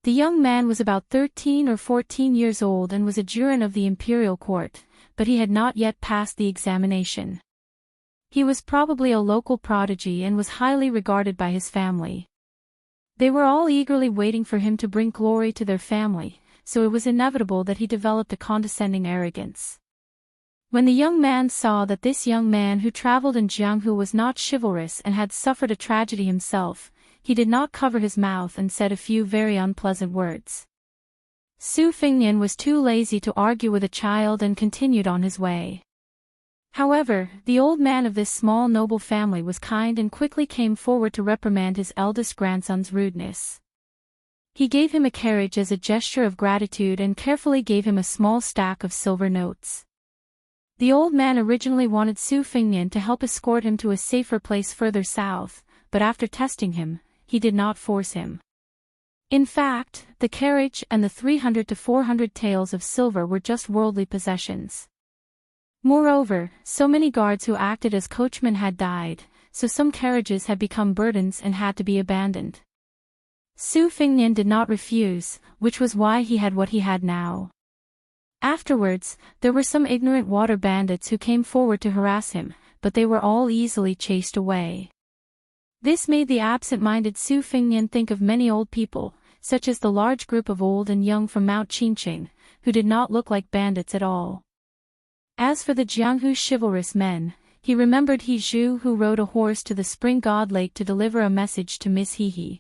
The young man was about 13 or 14 years old and was a juror of the imperial court, but he had not yet passed the examination. He was probably a local prodigy and was highly regarded by his family. They were all eagerly waiting for him to bring glory to their family, so it was inevitable that he developed a condescending arrogance. When the young man saw that this young man who traveled in Jianghu was not chivalrous and had suffered a tragedy himself, he did not cover his mouth and said a few very unpleasant words. Su Fengnian was too lazy to argue with a child and continued on his way. However, the old man of this small noble family was kind and quickly came forward to reprimand his eldest grandson's rudeness. He gave him a carriage as a gesture of gratitude and carefully gave him a small stack of silver notes. The old man originally wanted Su Fengnian to help escort him to a safer place further south, but after testing him, he did not force him. In fact, the carriage and the 300 to 400 taels of silver were just worldly possessions. Moreover, so many guards who acted as coachmen had died, so some carriages had become burdens and had to be abandoned. Su Fingnian did not refuse, which was why he had what he had now. Afterwards, there were some ignorant water bandits who came forward to harass him, but they were all easily chased away. This made the absent-minded Su Fingnian think of many old people, such as the large group of old and young from Mount Qingqing, who did not look like bandits at all. As for the Jianghu chivalrous men, he remembered He Zhu who rode a horse to the spring god lake to deliver a message to Miss Hehe.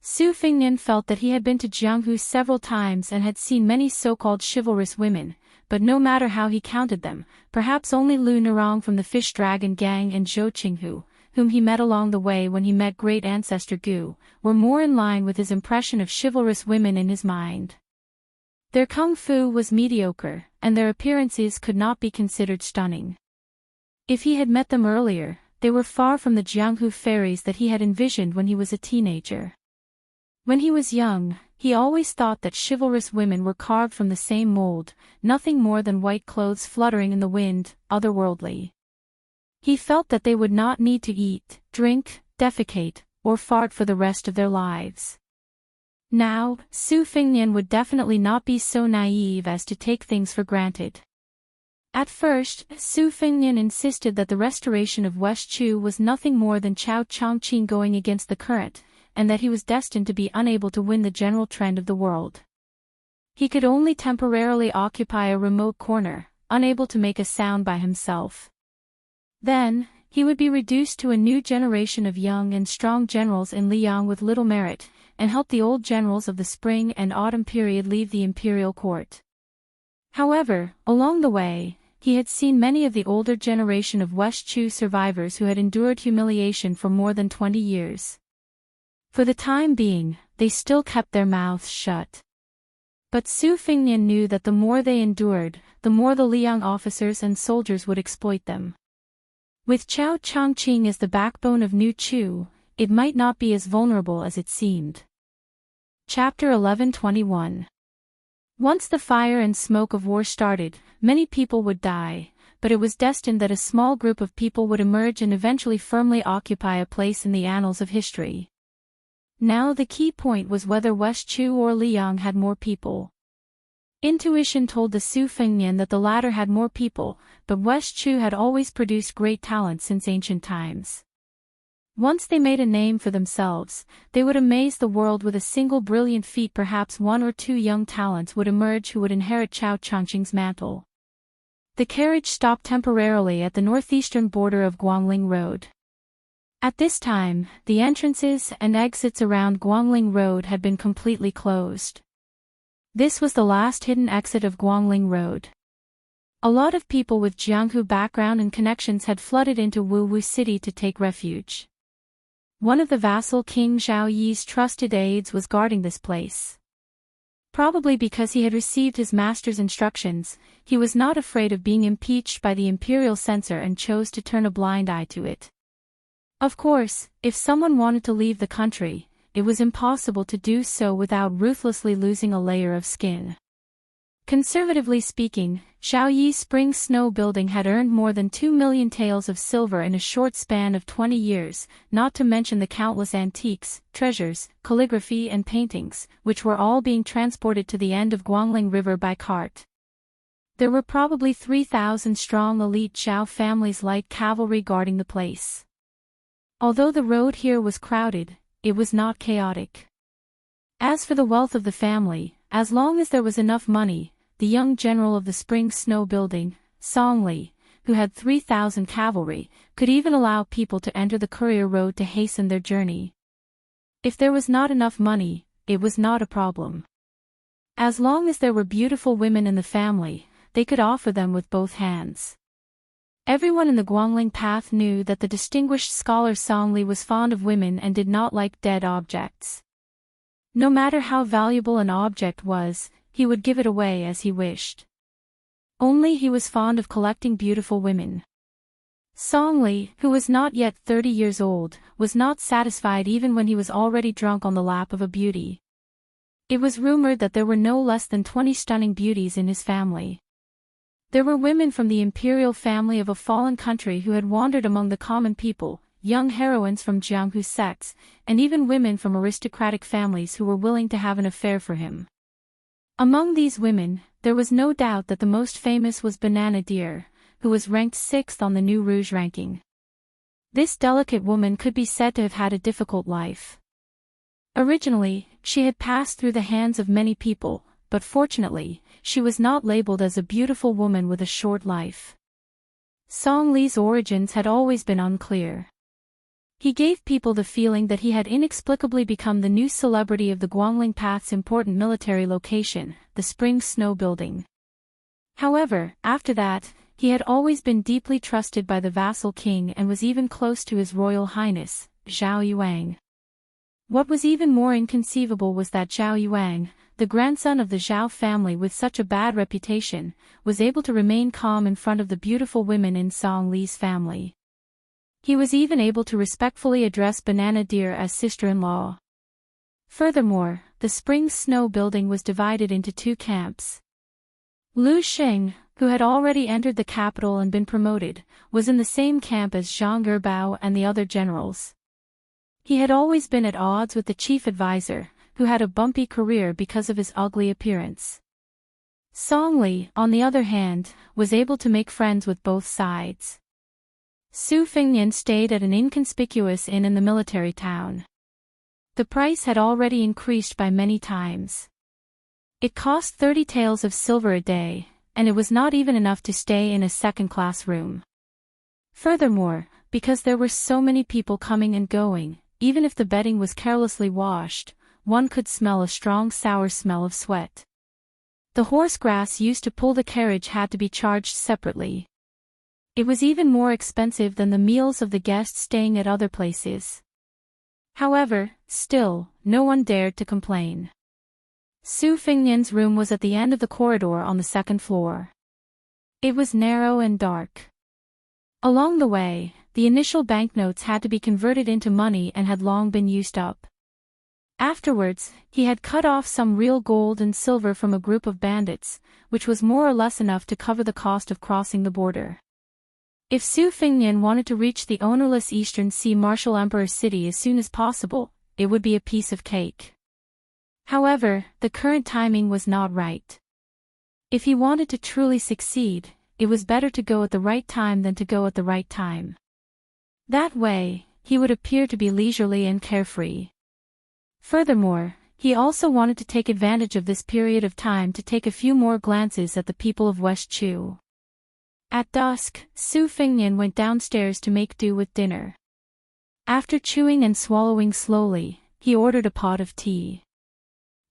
Su Fingnian felt that he had been to Jianghu several times and had seen many so-called chivalrous women, but no matter how he counted them, perhaps only Lu Nerong from the Fish Dragon Gang and Zhou Qinghu, whom he met along the way when he met great ancestor Gu, were more in line with his impression of chivalrous women in his mind. Their kung fu was mediocre, and their appearances could not be considered stunning. If he had met them earlier, they were far from the Jianghu fairies that he had envisioned when he was a teenager. When he was young, he always thought that chivalrous women were carved from the same mold, nothing more than white clothes fluttering in the wind, otherworldly. He felt that they would not need to eat, drink, defecate, or fart for the rest of their lives. Now, Su Fingnian would definitely not be so naive as to take things for granted. At first, Su Fingnian insisted that the restoration of West Chu was nothing more than Chao Chongqing going against the current, and that he was destined to be unable to win the general trend of the world. He could only temporarily occupy a remote corner, unable to make a sound by himself. Then, he would be reduced to a new generation of young and strong generals in Liang with little merit, and help the old generals of the spring and autumn period leave the imperial court. However, along the way, he had seen many of the older generation of West Chu survivors who had endured humiliation for more than 20 years. For the time being, they still kept their mouths shut. But Su Fingnian knew that the more they endured, the more the Liang officers and soldiers would exploit them. With Chao Chongqing as the backbone of New Chu, it might not be as vulnerable as it seemed. Chapter 11:21. Once the fire and smoke of war started, many people would die, but it was destined that a small group of people would emerge and eventually firmly occupy a place in the annals of history. Now the key point was whether West Chu or Liang had more people. Intuition told the Su Fingnian that the latter had more people, but West Chu had always produced great talent since ancient times. Once they made a name for themselves, they would amaze the world with a single brilliant feat. Perhaps one or two young talents would emerge who would inherit Chao Chongqing's mantle. The carriage stopped temporarily at the northeastern border of Guangling Road. At this time, the entrances and exits around Guangling Road had been completely closed. This was the last hidden exit of Guangling Road. A lot of people with Jianghu background and connections had flooded into Wuwu City to take refuge. One of the vassal King Zhao Yi's trusted aides was guarding this place. Probably because he had received his master's instructions, he was not afraid of being impeached by the imperial censor and chose to turn a blind eye to it. Of course, if someone wanted to leave the country, it was impossible to do so without ruthlessly losing a layer of skin. Conservatively speaking, Zhao Yi's spring snow building had earned more than 2 million taels of silver in a short span of 20 years, not to mention the countless antiques, treasures, calligraphy and paintings, which were all being transported to the end of Guangling River by cart. There were probably 3,000 strong elite Zhao family's light cavalry guarding the place. Although the road here was crowded, it was not chaotic. As for the wealth of the family, as long as there was enough money, the young general of the spring snow building, Song Li, who had 3,000 cavalry, could even allow people to enter the courier road to hasten their journey. If there was not enough money, it was not a problem. As long as there were beautiful women in the family, they could offer them with both hands. Everyone in the Guangling Path knew that the distinguished scholar Song Li was fond of women and did not like dead objects. No matter how valuable an object was, he would give it away as he wished. Only he was fond of collecting beautiful women. Song Li, who was not yet 30 years old, was not satisfied even when he was already drunk on the lap of a beauty. It was rumored that there were no less than 20 stunning beauties in his family. There were women from the imperial family of a fallen country who had wandered among the common people, young heroines from Jianghu sects, and even women from aristocratic families who were willing to have an affair for him. Among these women, there was no doubt that the most famous was Banana Deer, who was ranked 6th on the New Rouge ranking. This delicate woman could be said to have had a difficult life. Originally, she had passed through the hands of many people, but fortunately, she was not labeled as a beautiful woman with a short life. Song Li's origins had always been unclear. He gave people the feeling that he had inexplicably become the new celebrity of the Guangling Path's important military location, the Spring Snow Building. However, after that, he had always been deeply trusted by the vassal king and was even close to His Royal Highness, Zhao Yuang. What was even more inconceivable was that Zhao Yuang, the grandson of the Zhao family with such a bad reputation, was able to remain calm in front of the beautiful women in Song Li's family. He was even able to respectfully address Banana Deer as sister-in-law. Furthermore, the Spring Snow Building was divided into 2 camps. Lu Xing, who had already entered the capital and been promoted, was in the same camp as Zhang Gerbao and the other generals. He had always been at odds with the chief advisor, who had a bumpy career because of his ugly appearance. Song Li, on the other hand, was able to make friends with both sides. Su Fengnian stayed at an inconspicuous inn in the military town. The price had already increased by many times. It cost 30 taels of silver a day, and it was not even enough to stay in a second-class room. Furthermore, because there were so many people coming and going, even if the bedding was carelessly washed, one could smell a strong sour smell of sweat. The horse grass used to pull the carriage had to be charged separately. It was even more expensive than the meals of the guests staying at other places. However, still, no one dared to complain. Su Fengnian's room was at the end of the corridor on the 2nd floor. It was narrow and dark. Along the way, the initial banknotes had to be converted into money and had long been used up. Afterwards, he had cut off some real gold and silver from a group of bandits, which was more or less enough to cover the cost of crossing the border. If Su Fengnian wanted to reach the ownerless Eastern Sea Martial Emperor city as soon as possible, it would be a piece of cake. However, the current timing was not right. If he wanted to truly succeed, it was better to go at the right time than to go at the right time. That way, he would appear to be leisurely and carefree. Furthermore, he also wanted to take advantage of this period of time to take a few more glances at the people of West Chu. At dusk, Su Fengnian went downstairs to make do with dinner. After chewing and swallowing slowly, he ordered a pot of tea.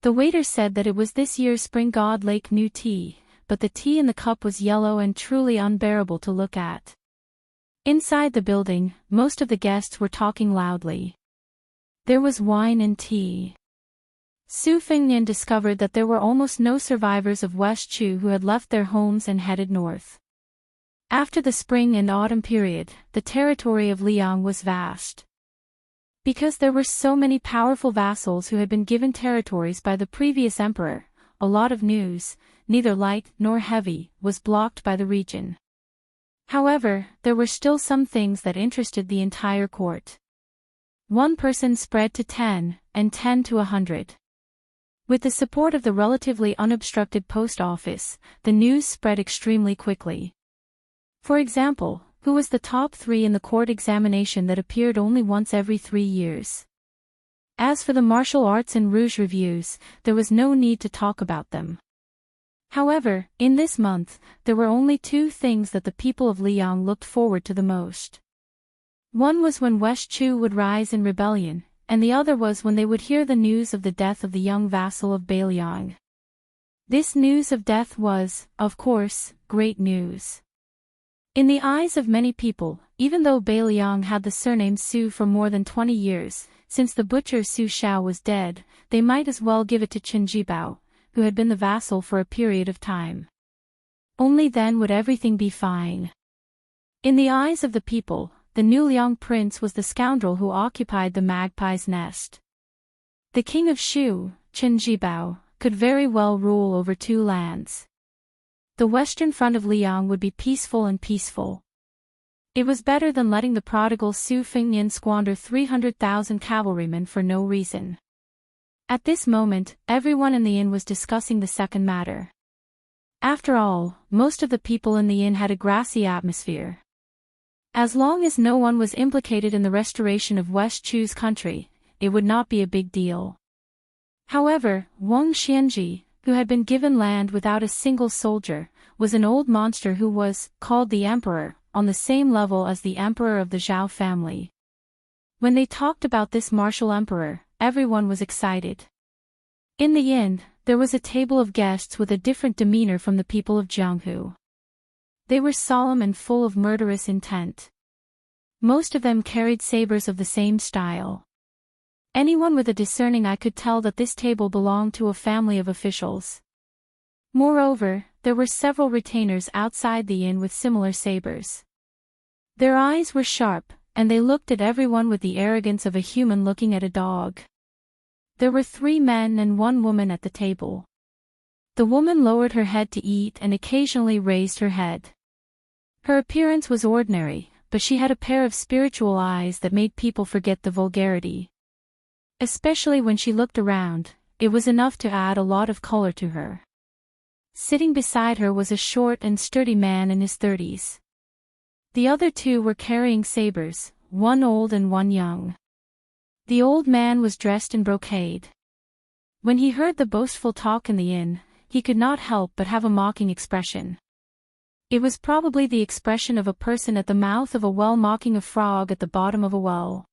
The waiter said that it was this year's Spring God Lake new tea, but the tea in the cup was yellow and truly unbearable to look at. Inside the building, most of the guests were talking loudly. There was wine and tea. Su Fengnian discovered that there were almost no survivors of West Chu who had left their homes and headed north. After the spring and autumn period, the territory of Liang was vast. Because there were so many powerful vassals who had been given territories by the previous emperor, a lot of news, neither light nor heavy, was blocked by the region. However, there were still some things that interested the entire court. One person spread to 10, and 10 to 100. With the support of the relatively unobstructed post office, the news spread extremely quickly. For example, who was the top 3 in the court examination that appeared only once every 3 years? As for the martial arts and rouge reviews, there was no need to talk about them. However, in this month, there were only 2 things that the people of Liang looked forward to the most. One was when West Chu would rise in rebellion, and the other was when they would hear the news of the death of the young vassal of Beiliang. This news of death was, of course, great news. In the eyes of many people, even though Beiliang had the surname Su for more than 20 years, since the butcher Su Shao was dead, they might as well give it to Qin Jibao, who had been the vassal for a period of time. Only then would everything be fine. In the eyes of the people, the new young prince was the scoundrel who occupied the magpie's nest. The king of Shu, Chen Jibao, could very well rule over 2 lands. The western front of Liang would be peaceful and peaceful. It was better than letting the prodigal Su Fengnian squander 300,000 cavalrymen for no reason. At this moment, everyone in the inn was discussing the second matter. After all, most of the people in the inn had a grassy atmosphere. As long as no one was implicated in the restoration of West Chu's country, it would not be a big deal. However, Wang Xianji, who had been given land without a single soldier, was an old monster who was called the Emperor, on the same level as the Emperor of the Zhao family. When they talked about this martial emperor, everyone was excited. In the inn, there was a table of guests with a different demeanor from the people of Jianghu. They were solemn and full of murderous intent. Most of them carried sabers of the same style. Anyone with a discerning eye could tell that this table belonged to a family of officials. Moreover, there were several retainers outside the inn with similar sabers. Their eyes were sharp, and they looked at everyone with the arrogance of a human looking at a dog. There were 3 men and 1 woman at the table. The woman lowered her head to eat and occasionally raised her head. Her appearance was ordinary, but she had a pair of spiritual eyes that made people forget the vulgarity. Especially when she looked around, it was enough to add a lot of color to her. Sitting beside her was a short and sturdy man in his 30s. The other 2 were carrying sabers, 1 old and 1 young. The old man was dressed in brocade. When he heard the boastful talk in the inn, he could not help but have a mocking expression. It was probably the expression of a person at the mouth of a well mocking a frog at the bottom of a well.